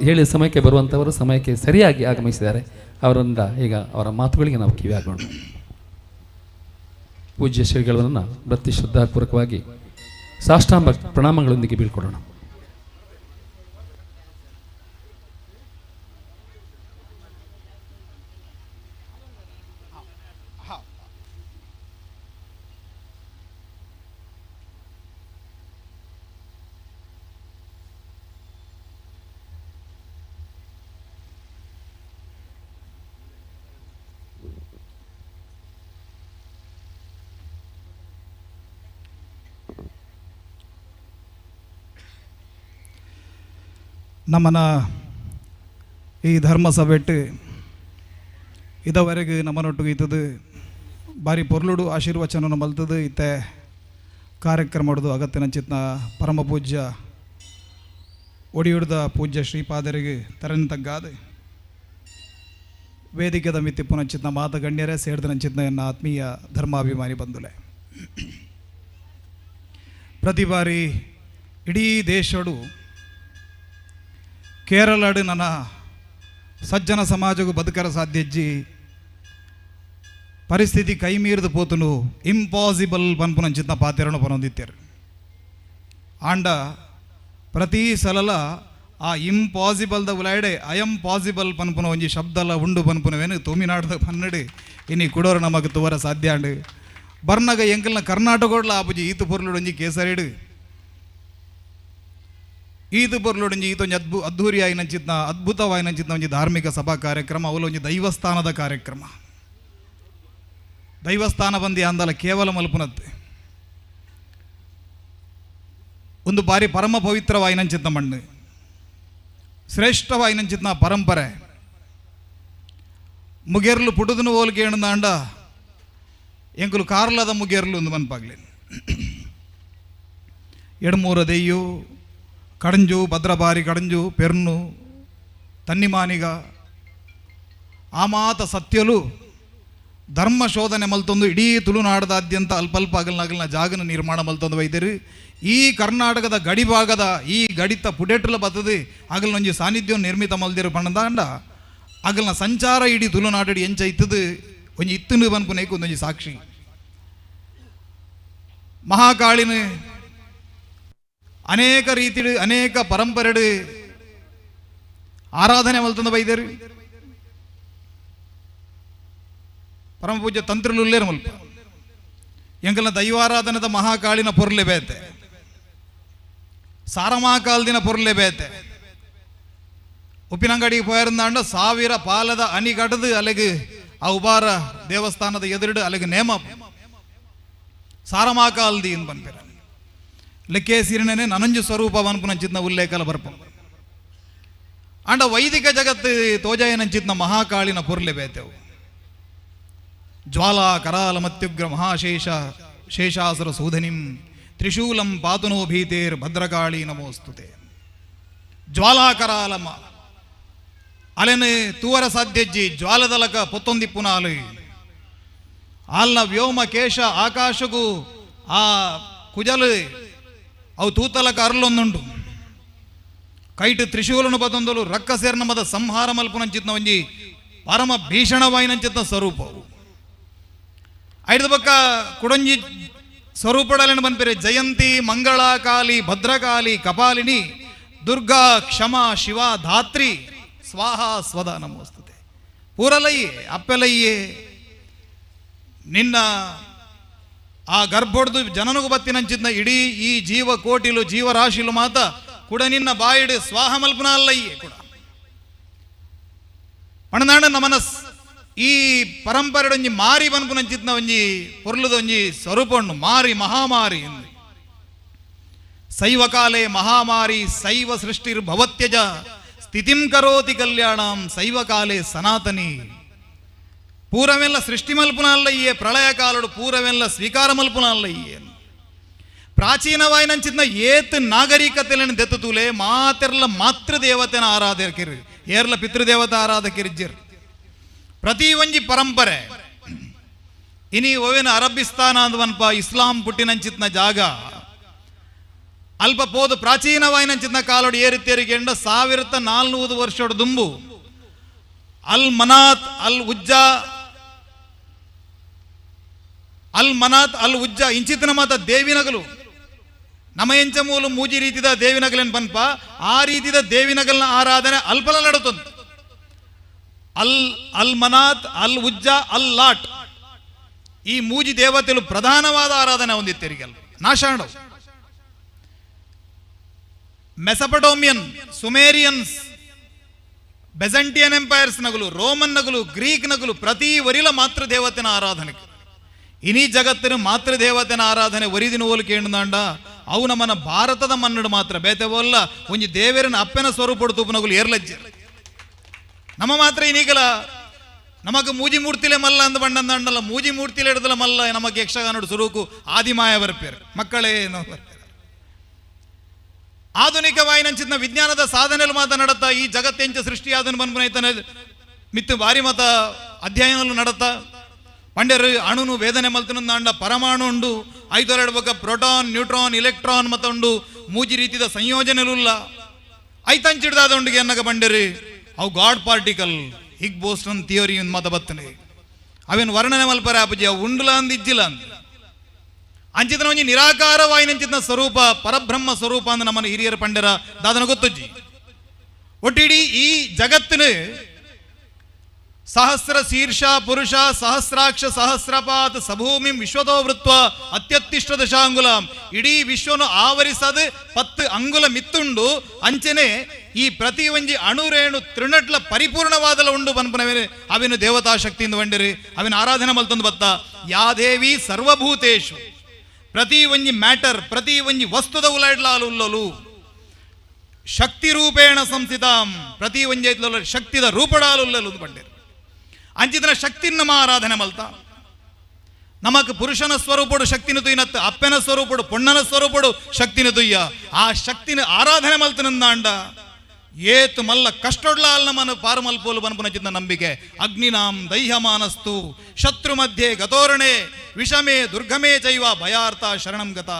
ಹೇಳಿದ ಸಮಯಕ್ಕೆ ಬರುವಂಥವರು ಸಮಯಕ್ಕೆ ಸರಿಯಾಗಿ ಆಗಮಿಸಿದ್ದಾರೆ. ಅವರಿಂದ ಈಗ ಅವರ ಮಾತುಗಳಿಗೆ ನಾವು ಕಿವಿ ಹಾಕೋಣ. ಪೂಜ್ಯ ಶ್ರೀಗಳನ್ನು ಭಕ್ತಿ ಶ್ರದ್ಧಾಪೂರ್ವಕವಾಗಿ ಸಾಷ್ಟಾಂಗ ಪ್ರಣಾಮಗಳೊಂದಿಗೆ ಬೀಳ್ಕೊಡೋಣ. ನಮ್ಮನ ಈ ಧರ್ಮ ಸಭೆಟ್ಟು ಇದುವರೆಗೆ ನಮ್ಮನೊಟ್ಟಿಗೆ ಇದ್ದದು ಬಾರಿ ಪೊರ್ಲುಡು ಆಶೀರ್ವಚನವನ್ನು ಮಲ್ತದು ಇತ್ತೆ ಕಾರ್ಯಕ್ರಮ ಹೊಡೆದು ಅಗತ್ಯನ ಚಿತ್ನ ಪರಮ ಪೂಜ್ಯ ಒಡಿಯುಡ್ದ ಪೂಜ್ಯ ಶ್ರೀಪಾದರಿಗೆ ತರನ್ ತಗ್ಗಾದ ವೇದಿಕೆದ ಮಿತಿ ಪುನಚಿತ್ನ ಮಾತ ಗಣ್ಯರೇ ಸೇರಿದ ಚಿತ್ನ ಎನ್ನ ಆತ್ಮೀಯ ಧರ್ಮಾಭಿಮಾನಿ ಬಂಧುಲೆ ಪ್ರತಿ ಬಾರಿ ಇಡೀ ದೇಶಡು ಕೇರಳಡು ನನ್ನ ಸಜ್ಜನ ಸಮಾಜಗೂ ಬದುಕರ ಸಾಧ್ಯಜ್ಜಿ ಪರಿಸ್ಥಿತಿ ಕೈ ಮೀರಿದು ಪೋತುನು ಇಂಪಾಸಿಬಲ್ ಪನ್ಪುನಂಚಿತ್ನ ಪಾತೆರನು ಪನೊಂದಿತ್ತೇರು ಆಂಡ ಪ್ರತಿ ಸಲಲ ಆ ಇಂಪಾಸಿಬಲ್ದ ಉಲಾಯ್ಡೆ ಅಯಂ ಪಾಸಿಬಲ್ ಪನ್ಪುನ ಒಂಜಿ ಶಬ್ದಲ ಉಂಡು ಪನ್ಪುನವೇನು ತಮಿಳ್ನಾಡ್ದ ಪನ್ನಡು ಇನಿ ಕುಡೋರು ನಮಗೆ ತುವರ ಸಾಧ್ಯ ಅಂಡು ಬರ್ನಾಗ ಎಂಕಲ್ನ ಕರ್ನಾಟಕಡ್ಲ ಆಪುಜಿ ಈತು ಪೊರ್ಲುಡು ಒಂಜಿ ಕೇಸರಿಡು ಈದು ಪೊರ್ಲುಡೊಂಜಿ ಈತೊಂಜಿ ಅದ್ಧೂರಿ ಆಯ್ನಂಚಿತ್ನ ಅದ್ಭುತವಾಯ್ನಂಚಿತ್ನ ಒಂಜಿ ಧಾರ್ಮಿಕ ಸಭಾ ಕಾರ್ಯಕ್ರಮ ಅವಲು ಒಂಜಿ ದೈವಸ್ಥಾನದ ಕಾರ್ಯಕ್ರಮ ದೈವಸ್ಥಾನ ಬಂದಿ ಅಂದಲ ಕೇವಲ ಮಲ್ಪುನತ್ತೆ ಒಂದು ಬಾರಿ ಪರಮ ಪವಿತ್ರವಾಯ್ನಂಚಿತ್ನ ಮಣ್ಣು ಶ್ರೇಷ್ಠವಾಯ್ನಂಚಿತ್ನ ಪರಂಪರೆ ಮುಗೇರ್ಲು ಪುಡುದನು ಹೋಲ್ಕೆ ಅಂಡ ಎಂಕುಲು ಕಾರ್ಲದ ಮುಗೇರ್ಲು ಒಂದು ಮನ್ಪಾಗ್ಲಿ ಎಡ್ಮೂರ ದೆಯ್ಯು ಕಡಂಜು ಭದ್ರಬಾರಿ ಕಡಂಜು ಪೆರ್ನು ತನ್ನಿಮಾನಿಗ ಆ ಮಾತ ಸತ್ಯಲು ಧರ್ಮ ಶೋಧನೆ ಮಲ್ತೊಂದು ಇಡೀ ತುಳುನಾಡದಾದ್ಯಂತ ಅಲ್ಪ ಅಗಲ್ನ ಜಾಗನ ನಿರ್ಮಾಣ ಮಲ್ತೊಂದು ವೈದ್ಯರು ಈ ಕರ್ನಾಟಕದ ಗಡಿಭಾಗದ ಈ ಗಡಿತ ಪುಡೆಟ್ಲ ಬತ್ತದು ಅಗಲ್ನೊಂಜಿ ಸಾನ್ನಿಧ್ಯ ನಿರ್ಮಿತ ಮಲ್ದಿರು ಪಣ್ಣದಾಂಡ ಅಗಲ್ನ ಸಂಚಾರ ಇಡೀ ತುಳುನಾಡಡಿ ಎಂಚ ಇತ್ತದು ಒಂಜಿ ಇತ್ತುನು ಬನ್ಪುನೇಕು ಒಂದೊಂಜಿ ಸಾಕ್ಷಿ ಮಹಾಕಾಳಿನ ಅನೇಕ ರೀತಿ ಅನೇಕ ಪರಂಪರೆಡು ಆರಾಧನೆ ಮಲ್ತೊಂದು ವೈದ್ಯರು ಪರಮ ಪೂಜ್ಯ ತಂತ್ರಲುಲ್ಲೇರು ಮಲ್ಪ ಎಂಕಲ್ನ ದೈವಾರಾಧನದ ಮಹಾಕಾಳಿನ ಪೊರ್ಲೆ ಬೇತೆ ಸಾರಮಾಕಾಲ್ದಿನ ಪೊರ್ಲೆ ಬೇತೆ ಉಪ್ಪಿನಂಗಡಿಗೆ ಪೋಯರ್ಂದಾಂಡ 1000 ಪಾಲದ ಅನಿ ಕಡದು ಅಲ್ಲಿಗೆ ಆ ಉಬಾರ ದೇವಸ್ಥಾನದ ಎದುರುಡು ಅಲ್ಲಿಗೆ ನೇಮ ಸಾರಮಾಕಾಲ್ದಿ ಎಂದು ಬಂದಿರ ಲೆಕ್ಕೆ ಸಿರಿನೇ ನನಂಜು ಸ್ವರೂಪ ಅನ್ಪುನಂಚಿತ್ನ ಉಲ್ಲೇಖಲ ಬರ್ಪ ಅಂಡ ವೈದಿಕ ಜಗತ್ತು ತೋಜಾಯನಂಚಿತ್ನ ಮಹಾಕಾಳಿನ ಪೊರ್ಲೆ ಬೇತೆವು ಜ್ವಾಲಾ ಕರಾಲ ಮತ್ಯುಗ್ರ ಮಹಾಶೇಷ ಶೇಷಾಸುರ ಸೂಧನಿಂ ತ್ರಿಶೂಲಂ ಪಾತುನೋ ಭೀತೇರ್ ಭದ್ರಕಾಳಿ ನಮೋಸ್ತುತೆ ಜ್ವಾಲಾ ಕರಾಲಮ ಅಲೆನು ತೂವರ ಸಾಧ್ಯಜ್ಜಿ ಜ್ವಾಲದಲಕ ಪೊತ್ತೊಂದಿಪ್ಪುನಾಲು ಆಲ್ನ ವ್ಯೋಮ ಕೇಶ ಆಕಾಶಗೂ ಆ ಕುಜಲು ಅವು ತೂತಲಕ ಅರ್ಲೊಂದುಂಡು ಕೈಟ್ ತ್ರಿಶೂಲನು ಬದೊಂದಲು ರಕ್ಕ ಸೇರ್ನಮದ ಸಂಹಾರ ಮಲ್ಪುನಂಚಿತ್ನ ಒಂಜಿ ಪರಮ ಭೀಷಣವಾಯಿನಂಚಿತ್ನ ಸ್ವರೂಪವು ಐದು ಪಕ್ಕ ಕುಡಂಜಿ ಸ್ವರೂಪಡಲೇನು ಬಂದ್ಪೇರೆ ಜಯಂತಿ ಮಂಗಳ ಕಾಳಿ ಭದ್ರಕಾಳಿ ಕಪಾಲಿನಿ ದುರ್ಗಾ ಕ್ಷಮಾ ಶಿವ ಧಾತ್ರಿ ಸ್ವಾಹ ಸ್ವದ ನಮೋಸ್ತುತೆ ಪೂರಲಯ್ಯೆ ಅಪ್ಪೆಲಯ್ಯೆ ನಿನ್ನ ಆ ಗರ್ಭೊಡ್ದು ಜನನಗು ಬತ್ತಿನಂಚಿದ್ನ ಇಡೀ ಈ ಜೀವ ಕೋಟಿಲು ಜೀವರಾಶಿಲು ಮಾತ ಕೂಡ ನಿನ್ನ ಬಾಯಿಡು ಸ್ವಾಹ ಮಲ್ಪನ ಅಲ್ಲಯ್ಯೆ ಕೂಡ ಪಣದಾಂಡ ನಮನ ಈ ಪರಂಪರೆಡೊಂಜಿ ಮಾರಿ ಬನ್ಪುನಂಚಿತ್ನ ಒಂಜಿ ಪೊರ್ಲುದ ಒಂಜಿ ಸ್ವರೂಪಣ್ಣು ಮಾರಿ ಮಹಾಮಾರಿ ಶೈವಕಾಲೇ ಮಹಾಮಾರಿ ಶೈವ ಸೃಷ್ಟಿರ್ ಭವತ್ಯಜ ಸ್ಥಿತಿಂ ಕರೋತಿ ಕಲ್ಯಾಣಂ ಶೈವಕಾಲೇ ಸನಾತನಿ ಪೂರವೆಲ್ಲ ಸೃಷ್ಟಿ ಮಲ್ಪುನ ಅಲ್ಲಯ್ಯೇ ಪ್ರಳಯ ಕಾಲಡು ಪೂರವೆಲ್ಲ ಸ್ವೀಕಾರ ಮಲ್ಪುನ ಅಲ್ಲಯ್ಯೇ ಪ್ರಾಚೀನವಾಯಿನಂಚಿತ್ನ ಏತ್ ನಾಗರಿಕತೆಯನ್ನು ದೆತ್ತುತೂಲೆ ಮಾತೆರ್ಲ ಮಾತೃದೇವತೆನ ಆರಾಧಕಿರಿ ಏರ್ಲ ಪಿತೃದೇವತಾ ಆರಾಧಕಿರಿಜ್ಜರ್ ಪ್ರತಿ ಒಂಜಿ ಪರಂಪರೆ ಇನಿ ಓವೇನ ಅರಬಿಸ್ತಾನ ಅಂದವನ್ಪ ಇಸ್ಲಾಂ ಪುಟ್ಟಿನಂಚಿತ್ನ ಜಾಗ ಅಲ್ಪ ಪೋದು ಪ್ರಾಚೀನವಾಯಿನಂಚಿತ್ನ ಕಾಲೋಡು ಏರಿತೇರಿಗೆ 1400 ವರ್ಷೋಡು ದುಂಬು ಅಲ್ ಮನಾತ್ ಅಲ್ ಉಜ್ಜಾ ಇಂಚಿತ್ತಿನ ಮಾತ ದೇವಿನಗಲು ನಮ್ಮ ಎಂಚ ಮೂಲು ಮೂಜಿ ರೀತಿದ ದೇವಿನಗಲೇನು ಪನ್ಪ ಆ ರೀತಿದ ದೇವಿನಗಲ್ನ ಆರಾಧನೆ ಅಲ್ಪಲ ನಡುತ್ತಂತ ಅಲ್ ಮನಾತ್ ಅಲ್ ಉಜ್ಜಾ ಅಲ್ ಲಾಟ್ ಈ ಮೂಜಿ ದೇವತೆಗಳು ಪ್ರಧಾನವಾದ ಆರಾಧನೆ ಹೊಂದಿತ್ತೇರಿಗಲ್ಲ ನಾಶಾಂಡ ಮೆಸಪಟೋಮಿಯನ್ ಸುಮೇರಿಯನ್ಸ್ ಬೆಸಂಟಿಯನ್ ಎಂಪೈರ್ಸ್ ನಗಲು ರೋಮನ್ ನಗಲು ಗ್ರೀಕ್ ನಗಲು ಪ್ರತಿ ವರಿಲ ಮಾತೃ ದೇವತೆನ ಆರಾಧನೆ ಇನಿ ಜಗತ್ತಿನ ಮಾತೃ ದೇವತೆನ ಆರಾಧನೆ ಒರಿದಿನ ಹೋಲಿಕೆ ಎಂದಾಂಡ ಅವು ನಮ್ಮನ ಭಾರತದ ಮನ್ನಡು ಮಾತ್ರ ಬೇತೆವಲ್ಲ ಒಂಜಿ ದೇವೇರನ ಅಪ್ಪನ ಸ್ವರೂಪ ತೂಪನಗುಲು ಏರ್ಲಜ್ಜೆ ನಮ್ಮ ಮಾತ್ರ ಇನ್ನೀಗಲ ನಮಗ ಮೂಜಿ ಮೂರ್ತಿಲೆ ಮಲ್ಲ ಅಂದ ಬಣ್ಣದ ಅಂಡಲ್ಲ ಮೂಜಿ ಮೂರ್ತಿಲೆ ಹಿಡಿದಲ್ಲ ಮಲ್ಲ ನಮಗೆ ಯಕ್ಷಗಾನೋಡು ಸುರೂಕು ಆದಿಮಾಯ ಬರ್ಪೇರು ಮಕ್ಕಳೇ ಆಧುನಿಕವಾಯಿನಂಚಿನ ವಿಜ್ಞಾನದ ಸಾಧನೆಲು ಮಾತನಾಡುತ್ತಾ ಈ ಜಗತ್ತೆಂಚ ಸೃಷ್ಟಿಯಾದನು ಬಂದ್ಬನೈತಾನೆ ಮಿತ್ತು ಬಾರಿ ಮತ ಅಧ್ಯಯನಲು ನಡತ್ತಾ ಪಂಡ್ಯರು ಅಣುನು ವೇದನೆ ಮಲ್ತನಂದ ಅಂಡ ಪರಮಾಣು ಉಂಡು 5 ಬೊಕ್ಕ ಪ್ರೋಟಾನ್ ನ್ಯೂಟ್ರಾನ್ ಇಲೆಕ್ಟ್ರಾನ್ ಮತ ಉಂಡು ಮೂಜಿ ರೀತಿಯ ಸಂಯೋಜನೆಲುಲ್ಲ ಐತಂಚಿಡ್ದಾದ ಉಂಡಿಗೆ ಅನ್ನಗ ಪಂಡ್ಯರು ಅವು ಗಾಡ್ ಪಾರ್ಟಿಕಲ್ ಹಿಗ್ ಬೋಸ್ಟನ್ ಥಿಯೋರಿ ಮತ ಬತ್ತನೆ ಅವೇನು ವರ್ಣನೆ ಮಲ್ಪರ ಅಪ್ಪಜಿ ಅವು ಉಂಡುಲ ಅಂದ್ ಇಜ್ಜಿಲ್ಲ ಅಂದ್ ಅಂಚಿತನ ಒಂಜಿ ನಿರಾಕಾರವಾಯಿನಂಚಿನ ಸ್ವರೂಪ ಪರಬ್ರಹ್ಮ ಸ್ವರೂಪ ಅಂದ ನಮ್ಮನ ಹಿರಿಯರ ಪಂಡ್ಯರ ದಾದನ ಗೊತ್ತಜ್ಜಿ ಒಟ್ಟಿಡಿ ಈ ಜಗತ್ತಿನ ಸಹಸ್ರ ಶೀರ್ಷ ಪುರುಷ ಸಹಸ್ರಾಕ್ಷ ಸಹಸ್ರಪಾತ್ ಸಭೂಮಿಂ ವಿಶ್ವತೋ ವೃತ್ವ ಅತ್ಯತ್ತಿಷ್ಟ ದಶಾಂಗುಲಂ ಇಡೀ ವಿಶ್ವನು ಆವರಿಸದು 10 ಅಂಗುಲ ಮಿತ್ತುಂಡು ಅಂಚನೆ ಈ ಪ್ರತಿ ಒಂಜಿ ಅಣುರೇಣು ತೃಣಟ್ಲ ಪರಿಪೂರ್ಣವಾದಲ ಉಂಡು ಬನ್ಪನವೇನೆ ಅವೇನು ದೇವತಾ ಶಕ್ತಿಯಿಂದ ಬಂಡಿರಿ ಅವೇನು ಆರಾಧನೆ ಮಲ್ತಂದು ಬತ್ತ ಯಾ ದೇವಿ ಸರ್ವಭೂತೇಶು ಪ್ರತಿ ಒಂಜಿ ಮ್ಯಾಟರ್ ಪ್ರತಿ ಒಂಜಿ ವಸ್ತುದ ಉಲಾಡ್ಲಾಲು ಉಲ್ಲಲು ಶಕ್ತಿ ರೂಪೇಣ ಸಂಸ್ಥಿತಾಂ ಪ್ರತಿ ಒಂಜಿ ಶಕ್ತಿದ ರೂಪಡಾಲು ಉಲ್ಲಲು ಬಂಡಿರಿ ಅಂಚಿತನ ಶಕ್ತಿನ ನಮ್ಮ ಆರಾಧನೆ ಮಲ್ತ ನಮಕ್ ಪುರುಷನ ಸ್ವರೂಪಡು ಶಕ್ತಿನ ತುಯ್ನತ್ ಅಪ್ಪನ ಸ್ವರೂಪಡು ಪೊಣ್ಣನ ಸ್ವರೂಪಡು ಶಕ್ತಿನ ತುಯ್ಯ ಆ ಶಕ್ತಿನ ಆರಾಧನೆ ಮಲ್ತನಂದಾಂಡ ಏತು ಮಲ್ಲ ಕಷ್ಟೊಡ್ಲಾಲ್ ನಮ್ಮನ್ನು ಪಾರಮಲ್ಪೋಲು ಬನ್ಪುನಚಿದ್ದ ನಂಬಿಕೆ ಅಗ್ನಿನಾಂ ದೈಹಮಾನಸ್ತು ಶತ್ರು ಮಧ್ಯೆ ಗತೋರಣೆ ವಿಷಮೇ ದುರ್ಗಮೇ ಚೈವ ಭಯಾರ್ಥ ಶರಣಂ ಗತ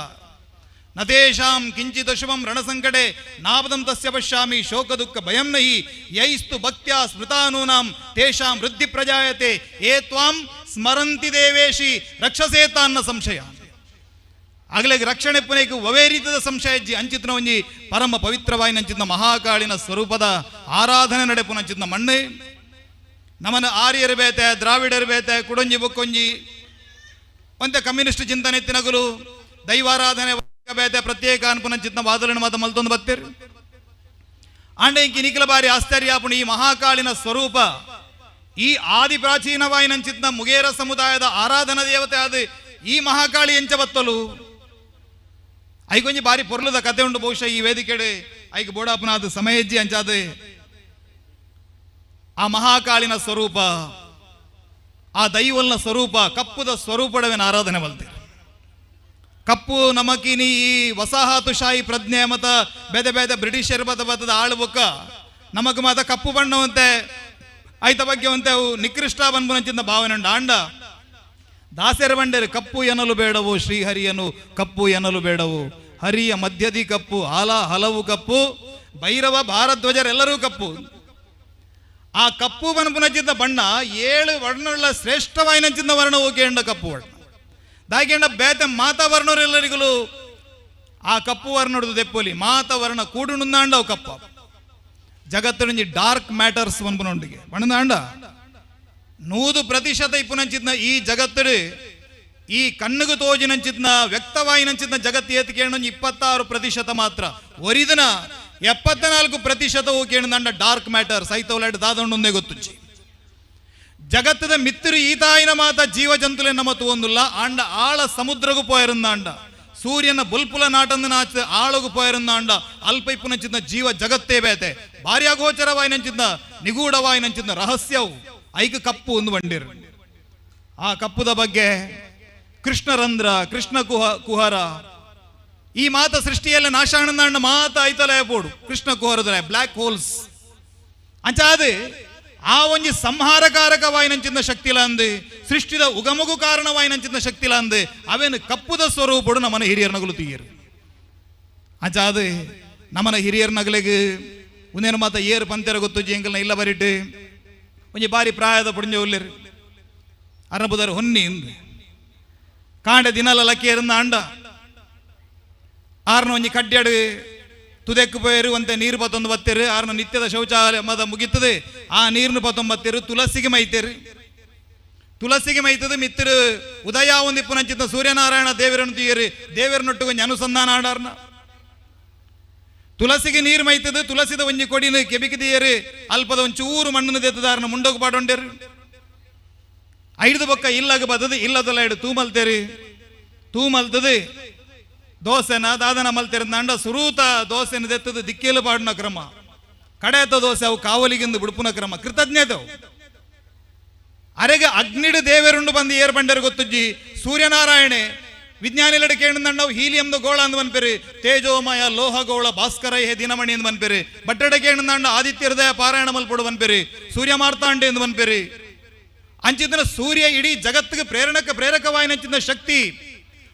ನತೇಷಾಂ ಕಿಂಚಿತ್ ಶುಭಂ ರಣಸಂಕಟೆ ನಾಪದಂ ತಸ್ಯ ಪಶ್ಯಾಮಿ ಶೋಕ ದುಃಖ ಭಯಂ ನಹಿ ಯೈಸ್ತು ಭಕ್ತ್ಯಾ ಸ್ಮೃತಾನೂನಾಂ ತೇಷಾಂ ವೃದ್ಧಿ ಪ್ರಜಾಯತೆ ಏ ತ್ವಾಂ ಸ್ಮರಂತಿ ದೇವೇಶಿ ರಕ್ಷಸೇತಾನ್ನ ಸಂಶಯ ಆಗಲಿಗೆ ರಕ್ಷಣೆ ಪುನೈಕು ಒವೇ ರೀತಿಯ ಸಂಶಯ ಇಜ್ಜಿ ಅಂಚಿತ್ನ ಒಂಜಿ ಪರಮ ಪವಿತ್ರವಾಯಿ ನಂಚಿದ್ನ ಮಹಾಕಾಳಿನ ಸ್ವರೂಪದ ಆರಾಧನೆ ನಡೆ ಪುನಂಚಿದ್ನ ಮಣ್ಣೆ ನಮ್ಮನ ಆರ್ಯರು ಬೇತೆ ದ್ರಾವಿಡರು ಬೇತೆ ಕುಡೊಂಜಿ ಬೊಕ್ಕೊಂಜಿ ಒಂತೆ ಕಮ್ಯುನಿಸ್ಟ್ ಚಿಂತನೆ ಎತ್ತಿನಗುಲು ದೈವಾರಾಧನೆ ಬೇತೆ ಪ್ರತ್ಯೇಕ ಅನ್ಪುನಂಚಿತ್ನ ವಾದಲಿನ ಮತ ಮಲ್ತೊಂದು ಬತ್ತೇರು ಆಂಡ ಇಂಕಿ ನಿಖಿಲ ಬಾರಿ ಆಶ್ಚರ್ಯಾಪುಣ ಈ ಮಹಾಕಾಳಿನ ಸ್ವರೂಪ ಈ ಆದಿ ಪ್ರಾಚೀನವಾಯಿ ನಂಚಿತ್ನ ಮುಗೇರ ಸಮುದಾಯದ ಆರಾಧನಾ ದೇವತೆ ಆದ ಈ ಮಹಾಕಾಳಿ ಎಂಚ ಬತ್ತಲು ಐಗೊಂಜಿ ಬಾರಿ ಪೊರ್ಲದ ಕತೆ ಉಂಟು ಬಹುಶಃ ಈ ವೇದಿಕೆಡೆ ಐಕ್ ಬೋಡಾಪುನಾದ ಸಮಯಜ್ಜಿ ಅಂಚಾದ ಆ ಮಹಾಕಾಳಿನ ಸ್ವರೂಪ ಆ ದೈವಲ್ನ ಸ್ವರೂಪ ಕಪ್ಪುದ ಸ್ವರೂಪಡವೇನ ಆರಾಧನೆ ಬಲ್ತೆ ಕಪ್ಪು ನಮಕಿನಿ ಈ ವಸಾಹತುಶಾಹಿ ಪ್ರಜ್ಞೆ ಮತ ಬೇದೆ ಬೇದೆ ಬ್ರಿಟಿಷರ್ ಬತ್ತದ ಆಳ್ಬೊಕ್ಕ ನಮಕ್ ಮಾತ ಕಪ್ಪು ಬಣ್ಣವಂತೆ ಐತ ಬಗ್ಗೆ ಅಂತೆ ಅವು ನಿಕೃಷ್ಟ ಬನ್ಬುನಂಚಿಂದ ಭಾವನೆ ಉಂಡು ಆಂಡ ದಾಸರ ಬಂಡೇರು ಕಪ್ಪು ಎನ್ನಲು ಬೇಡವು ಶ್ರೀಹರಿಯನು ಕಪ್ಪು ಎನ್ನಲು ಬೇಡವು ಹರಿಯ ಮಧ್ಯದಿ ಕಪ್ಪು ಆಲ ಹಲವು ಕಪ್ಪು ಭೈರವ ಭಾರಧ್ವಜರೆಲ್ಲರೂ ಕಪ್ಪು ಆ ಕಪ್ಪು ಬನ್ಪುನಂಚಿದ್ದ ಬಣ್ಣ 7 ವರ್ಣಗಳ ಶ್ರೇಷ್ಠವಾಯಿನಂಚಿಂದ ವರ್ಣ ಹೋಗಿ ಕಪ್ಪು ವರ್ಣ ದಾಗಿಂಡ ಬೇತೆ ಮಾತಾವರ್ಣರೆಲ್ಲರಿಗೂ ಆ ಕಪ್ಪು ವರ್ಣದು ದೆಪ್ಪೊಲಿ ಮಾತಾವರ್ಣ ಕೂಡು ನುಂದಾಂಡವು ಕಪ್ಪ ಜಗತ್ತಿನ ಡಾರ್ಕ್ ಮ್ಯಾಟರ್ಸ್ ಬನ್ಪುನೊಂಡಿಗೆ ಬಣ್ಣದಾಂಡ 100% ಇಪ್ಪುನಂಚಿದ್ನ ಈ ಜಗತ್ತಡು ಈ ಕಣ್ಣುಗು ತೋಜಿನಂಚಿದ್ನ ವ್ಯಕ್ತವಾಯಿನಂಚಿದ್ನ ಜಗತ್ತು ಏತ್ಕೇಣ 26% ಮಾತ್ರ ಒರಿದಿನ 74% ಕೇಳಿದಂಡ ಡಾರ್ಕ್ ಮ್ಯಾಟರ್ಸ್ ಐತವಲಾಡ್ ದಾದೊಂಡೊಂದೇ ಗೊತ್ತುಚ್ಚಿ ಜಗತ್ತದ ಮಿತ್ತಿರು ಈತಾಯಿನ ಮಾತ ಜೀವ ಜಂತುಲೆ ನಮತು ಒಂದುಲ್ಲ ಆಂಡ ಆಳ ಸಮುದ್ರಗೂ ಪೋಯರುಂದಾಂಡ ಸೂರ್ಯನ ಬುಲ್ಪುಲ ನಾಟಂದ ನಾಚ ಆಳಗು ಪೋಯರುಂದಾಂಡ ಅಲ್ಪ ಇಪ್ಪುನಂಚಿದ್ನ ಜೀವ ಜಗತ್ತೇ ಬೇತೆ ಭಾರಿ ಅಗೋಚರವಾಯಿನಂಚಿದ್ನ ನಿಗೂಢವಾಯಿನಂಚಿದ್ನ ರಹಸ್ಯವು ಐಕ ಕಪ್ಪು ಒಂದು ಬಂಡಿರು ಆ ಕಪ್ಪುದ ಬಗ್ಗೆ ಕೃಷ್ಣರಂಧ್ರ ಕೃಷ್ಣ ಕುಹರ ಈ ಮಾತ ಸೃಷ್ಟಿಯಲ್ಲ ನಾಶಾನಂದಾಂಡ ಮಾತ ಐತಲಯ ಪೋಡು ಕೃಷ್ಣ ಕುಹರದ ಬ್ಲ್ಯಾಕ್ ಹೋಲ್ಸ್ ಅಂಚಾದು ಆ ಒಂಜಿ ಸಂಹಾರಕಾರಕವಾಯಿನಂಚಿನ ಶಕ್ತಿಲ ಅಂದು ಸೃಷ್ಟಿದ ಉಗಮಗು ಕಾರಣವಾಯಿನಂಚಿನ ಶಕ್ತಿಲ ಅಂದು ಅವೇನು ಕಪ್ಪುದ ಸ್ವರೂಪಡು ನಮ್ಮನ ಹಿರಿಯರ ನಗಲು ತೀಯರು ಅಂಚಾದು ನಮ್ಮನ ಹಿರಿಯರ ನಗಲಿಗೆ ಉಂದೇನು ಮಾತ ಏರು ಪಂತೆರ ಗೊತ್ತು ಎಂಕಲ್ನ ಇಲ್ಲ ಬರಿಟ್ಟು ಒಂಜಿ ಬಾರಿ ಪ್ರಾಯದ ಪುಡಿಂಜ ಉಲ್ಲಿರು ಅರಬುದರ ಹೊನ್ನಿ ಇಂದು ಕಾಂಡೆ ದಿನಲ ಲಕ್ಕಿ ಇರುಂದ ಅಂಡ ಆರ್ನ ಒಂಜಿ ಕಡ್ಡ್ಯಾಡು ತುದೆಕ್ಕು ಪೋಯರು ಒಂತೆ ನೀರು ಪತ್ತೊಂದು ಬತ್ತೇರು ಆರ್ನ ನಿತ್ಯದ ಶೌಚಾಲಯ ಮದ ಮುಗಿತದೆ ಆ ನೀರ್ನು ಪತ್ತೊಂಬತ್ತೇರು ತುಳಸಿಗೆ ಮೈತೇರು ತುಳಸಿಗೆ ಮೈತದು ಮಿತ್ತರು ಉದಯ ಒಂದಿಪ್ಪುನಂಚಿತ ಸೂರ್ಯನಾರಾಯಣ ದೇವರನ್ನು ತೀಯರು ದೇವರನೊಟ್ಟು ಒಂಜಿ ಅನುಸಂಧಾನ ಆಡಾರ್ನ ತುಳಸಿಗೆ ನೀರು ಮೈತದು ತುಳಸಿದ ಒಂಜಿ ಕೊಡಿನ ಕೆಬಿಕಿದೀಯರು ಅಲ್ಪದ ಒಂಚೂರು ಮಣ್ಣನ್ನು ದೆತ್ತದಾರನ ಮುಂಡೋಗು ಪಾಡೊಂಡೇರು ಐದು ಬೊಕ್ಕ ಇಲ್ಲಾಗ ಬದದು ಇಲ್ಲದಲ್ಲ ಇಡು ತೂಮಲ್ತೇರು ತೂಮಲ್ತದು ದೋಸೆನ ದಾದನ ಮಲ್ತಿರಂದ ಸುರೂತ ದೋಸೆನ ದೆತ್ತದ ದಿಕ್ಕೇಲು ಪಾಡಿನ ಕ್ರಮ ಕಡೆತ ದೋಸೆ ಅವು ಕಾವಲಿಗಿಂದು ಬಿಡುಪುನ ಕ್ರಮ ಕೃತಜ್ಞತೆ ಅರೆಗೆ ಅಗ್ನಿಡು ದೇವರುಂಡು ಬಂದು ಏರ್ ಬಂಡರು ಗೊತ್ತುಜ್ಜಿ ಸೂರ್ಯನಾರಾಯಣೆ ವಿಜ್ಞಾನಿಲಡ ಕೇಳಿದಂಡವು ಹೀಲಿಯಂದು ಗೋಳ ಅಂದ್ ಬನ್ಪೇರಿ ತೇಜೋಮಯ ಲೋಹಗೋಳ ಭಾಸ್ಕರ ಹೇ ದಿನಮಣಿ ಎಂದು ಬನ್ಪೇರಿ ಬಟ್ಟಡ ಕೇಳಿದಂಡ ಆದಿತ್ಯ ಹೃದಯ ಪಾರಾಯಣ ಮಲ್ಪಡು ಬನ್ಪೇರಿ ಸೂರ್ಯ ಮಾರ್ತಾಂಡೆ ಎಂದು ಬನ್ಪೇರಿ ಅಂಚಿನ ಸೂರ್ಯ ಇಡೀ ಜಗತ್ತಿಗೆ ಪ್ರೇರಕವಾಯಿನಂಚಿನ ಶಕ್ತಿ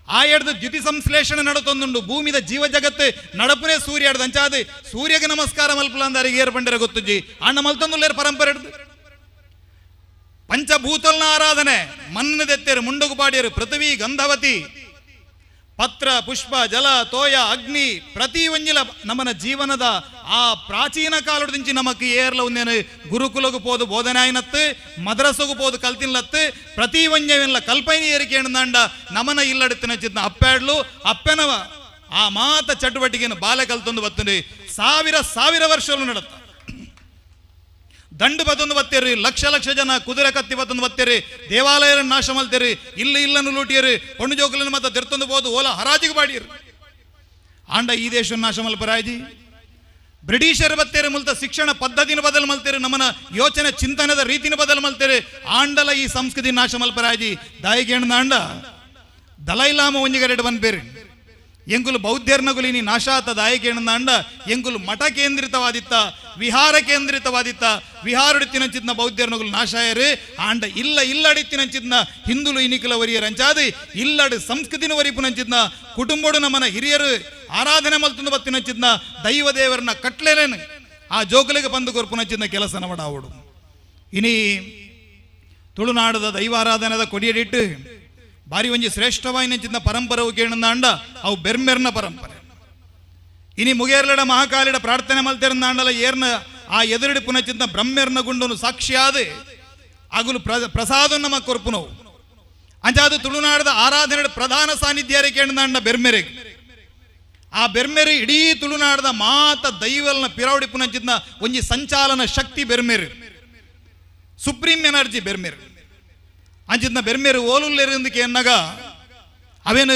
ಆ ಎಡ್ದು ದ್ಯುತಿ ಸಂಶ್ಲೇಷಣೆ ನಡತೊಂದುಂಡು ಭೂಮಿದ ಜೀವ ಜಗತ್ತು ನಡಪುನೇ ಸೂರ್ಯ ಎಡ್ದು ಅಂಚಾದ ಸೂರ್ಯಗೆ ನಮಸ್ಕಾರ ಮಲ್ಪಲ ಅಂದಾರಿಗೆ ಏರ್ ಬಂಡರ ಗೊತ್ತುಜ್ಜಿ ಅಣ್ಣ ಮಲ್ತೊಂದುಲ್ಲೇರು ಪರಂಪರೆ ಹಿಡ್ದು ಪಂಚಭೂತಲ್ನ ಆರಾಧನೆ ಮನ್ನದೆತ್ತೇರು ಮುಂಡಗು ಪಾಡಿಯರು ಪೃಥ್ವಿ ಗಂಧವತಿ ಪತ್ರ ಪುಷ್ಪ ಜಲ ತೋಯ ಅಗ್ನಿ ಪ್ರತಿ ಒಂಜಿಲ ನಮ್ಮನ ಜೀವನದ ಆ ಪ್ರಾಚೀನ ಕಾಲದಿಂಚಿ ನಮಕ್ ಏರ್ಲ ಒಂದೇನು ಗುರುಕುಲಗು ಪೋದು ಬೋಧನೆ ಆಯ್ನತ್ತು ಮದ್ರಸಗು ಪೋದು ಕಲ್ತಿನ್ಲತ್ತು ಪ್ರತಿ ಒಂಜವೆಲ್ಲ ಕಲ್ಪನೆ ಏರಿಕೆ ಎಣ್ಣಂಡ ನಮನ ಇಲ್ಲಡಿತ್ತಿನ ಚಿತ್ನ ಅಪ್ಪಾಡ್ಲು ಅಪ್ಪೆನವ ಆ ಮಾತ ಚಟುವಟಿಕೆಯನ್ನು ಬಾಲೆ ಕಲ್ತೊಂದು ಬತ್ತುಂಡು ಸಾವಿರ ವರ್ಷಗಳು ನಡತ್ತ ದಂಡು ಬತ್ತೊಂದು ಬತ್ತೇರಿ ಲಕ್ಷ ಜನ ಕುದುರೆ ಕತ್ತಿ ಬತ್ತೊಂದು ಬತ್ತೇರಿ ದೇವಾಲಯ ನಾಶ ಮಲ್ತೇರಿ ಇಲ್ಲನ್ನು ಲೂಟಿಯರು ಪೊಣ್ಣು ಜೋಕಲನ್ನು ಮತ್ತೆ ತೆರ್ತೊಂದು ಬೋದು ಓಲ ಹರಾಜಿಗೆ ಬಾಡಿಯರು ಆಂಡ ಈ ದೇಶ ನಾಶ ಮಲ್ಪರಾಜಿ ಬ್ರಿಟಿಷರು ಬತ್ತೇರಿ ಮುಲ್ತ ಶಿಕ್ಷಣ ಪದ್ಧತಿನ ಬದಲು ಮಲ್ತೇರಿ ನಮ್ಮನ ಯೋಚನೆ ಚಿಂತನದ ರೀತಿನ ಬದಲು ಮಲ್ತೇರಿ ಆಂಡಲ ಈ ಸಂಸ್ಕೃತಿ ನಾಶ ಮಲ್ಪರಾಜಿ ದಾಯಿಗೇಣ ಆಂಡ ದಲೈಲಾಮ ಒಂಜಿಗರೆಡು ಬಂದ್ಬೇರಿ ಎಂಕುಲು ಬೌದ್ಧರ್ನಗುಲಿ ನೀ ನಾಶಾತ ದಾಯಕೇಣಂದ ಎಂಕುಲು ಮಠ ಕೇಂದ್ರಿತವಾದಿತ್ತ ವಿಹಾರ ಕೇಂದ್ರಿತವಾದಿತ್ತ ವಿಹಾರಡಿತ್ತಿನಂಚಿದ್ನ ಬೌದ್ಧರ್ನಗುಲು ನಾಶಾಯರು ಆಂಡ ಇಲ್ಲಡಿತ್ತಿನಂಚಿದ್ನ ಹಿಂದುಲು ಇನಿಕುಲ ವರಿಯರು ಅಂಚಾದು ಇಲ್ಲಡು ಸಂಸ್ಕೃತಿನ ವರಿಪುನಂಚಿದ್ನ ಕುಟುಂಬಡು ನಮ್ಮನ ಹಿರಿಯರು ಆರಾಧನೆ ಮಲ್ತುಂದು ಬತ್ತಿನಂಚಿದ್ನ ದೈವ ದೇವರನ್ನ ಕಟ್ಲೇನೇನು ಆ ಜೋಕಲಿಗೆ ಬಂದು ಕೊರ್ಪುನಂಚಿದ್ನ ಕೆಲಸನ ಮಾಡಾವಡು ಇನಿ ತುಳುನಾಡದ ದೈವಾರಾಧನದ ಕೊಡಿಯಡಿಟ್ಟು ಬಾರಿ ಒಂಜಿ ಶ್ರೇಷ್ಠವಾಯಿನ ಪರಂಪರೆ ಕೇಳಂದ ಅಂಡ ಅವು ಬೆರ್ಮೆರ್ನ ಪರಂಪರೆ ಇನಿ ಮುಗೇರ್ಲಡ ಮಹಾಕಾಲಿಡ ಪ್ರಾರ್ಥನೆ ಮಲ್ತಿರಂದ ಅಂಡಲ ಏರ್ನ ಆ ಎದುರಿಡು ಪುನಚಿಂತ ಬ್ರಹ್ಮೆರ್ನ ಗುಂಡನು ಸಾಕ್ಷಿಯಾದ ಅಗುಲು ಪ್ರಸಾದ ನಮ್ಮ ಕೊರ್ಪುನವು ಅಂಚಾದು ತುಳುನಾಡದ ಆರಾಧನೆ ಪ್ರಧಾನ ಸಾನ್ನಿಧ್ಯಾರಿ ಕೇಳಂದ ಅಂಡ ಬೆರ್ಮೆರೆ ಆ ಬೆರ್ಮೆರೆ ಇಡೀ ತುಳುನಾಡದ ಮಾತ ದೈವಲ್ನ ಪಿರವಡಿ ಪುನಚಿಂತ ಒಂಜಿ ಸಂಚಾಲನ ಶಕ್ತಿ ಬೆರ್ಮೆರೆ ಸುಪ್ರೀಂ ಎನರ್ಜಿ ಬೆರ್ಮೆರೆ ಅಂಚಿದ್ನ ಬೆರ್ಮೇರು ಓಲುಲ್ಲೆರಿಂದಕ್ಕೆ ಎನ್ನಗ ಅವೇನು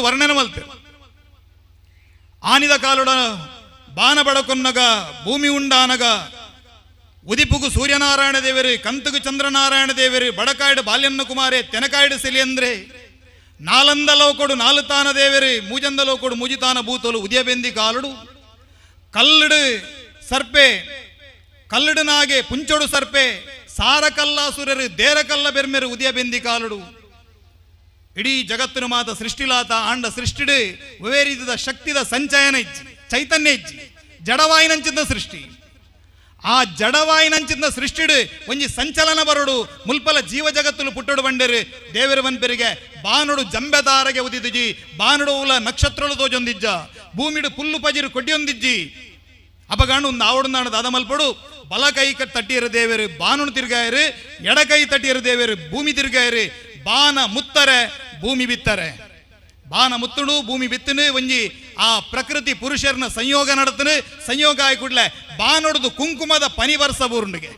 ವರ್ಣನೆ ಮಲ್ತೆ ಆನಿದ ಕಾಲುಡ ಬಾನ ಬಡಕೊನ್ನಗ ಭೂಮಿ ಉಂಡಾನಗ ಉದಿಪುಗು ಸೂರ್ಯನಾರಾಯಣ ದೇವರು ಕಂತುಗು ಚಂದ್ರನಾರಾಯಣ ದೇವರು ಬಡಕಾಯ್ಡು ಬಾಲ್ಯನ್ನ ಕುಮಾರೆ ತೆನಕಾಯ್ಡು ಸೆಲಿಯಂದ್ರೆ ನಾಲಂದಲೋ ಕೊಡು ನಾಲುತಾನ ದೇವರು ಮೂಜಂದಲೋ ಕೊಡು ಮೂಜಿತಾನ ಭೂತೋಲು ಉದಯಬೆಂದಿ ಕಾಲುಡು ಕಲ್ಲುಡು ಸರ್ಪೆ ಕಲ್ಲುಡುನಾಗೆ ಪುಂಚೊಡು ಸರ್ಪೆ ಸಾರಕಲ್ಲಾಸುರರು ದೇರಕಲ್ಲ ಬೆರ್ಮೆರು ಉದಯ ಬೆಂದಿ ಕಾಲುಡು ಇಡೀ ಜಗತ್ತಿನ ಮಾತ ಸೃಷ್ಟಿಲಾತ ಆಂಡ ಸೃಷ್ಟಿಡು ವಿವೇರಿದ ಶಕ್ತಿದ ಸಂಚಯನ ಇಜ್ಜಿ ಚೈತನ್ಯ ಇಜ್ಜಿ ಜಡವಾಯಿನಂಚಿದ್ದ ಸೃಷ್ಟಿ ಆ ಜಡವಾಯಿನಂಚಿದ್ದ ಸೃಷ್ಟಿಡು ಒಂಜಿ ಸಂಚಲನ ಬರಡು ಮುಲ್ಪಲ ಜೀವ ಜಗತ್ತಲು ಪುಟ್ಟಡು ಬಂಡರು ದೇವರ ಬನ್ಪೆರಿಗೆ ಬಾನುಡು ಜಂಬೆದಾರಗೆ ಉದಿದಿಜಿ ಬಾನುಡು ಉಲ ನಕ್ಷತ್ರಗಳು ತೋಜೊಂದಿಜ್ಜ ಭೂಮಿಡು ಪುಲ್ಲು ಪಜಿರು ಕೊಡ್ಡಿಯೊಂದಿಜ್ಜಿ ಅಪಗಾಂಡು ಒಂದು ಆವಡುನಾಡದ ಅದ ಮಲ್ಪಡು ಬಲ ಕೈ ತಟ್ಟಿಯರು ದೇವರು ಬಾನು ತಿರ್ಗಾಯರು ಎಡ ಕೈ ತಟ್ಟಿಯರು ದೇವರು ಭೂಮಿ ತಿರ್ಗಾಯರು ಬಾನ ಮುತ್ತರೆ ಭೂಮಿ ಬಿತ್ತರೆ ಬಾನ ಮುತ್ತುಡು ಭೂಮಿ ಬಿತ್ತನು ಒಂಜಿ ಆ ಪ್ರಕೃತಿ ಪುರುಷರನ್ನ ಸಂಯೋಗ ನಡತನು ಸಂಯೋಗ ಆಗಿ ಕೂಡಲೇ ಬಾನೊಡ್ದು ಕುಂಕುಮದ ಪನಿ ಬರ್ಸಬೂರ್ನಿಗೆ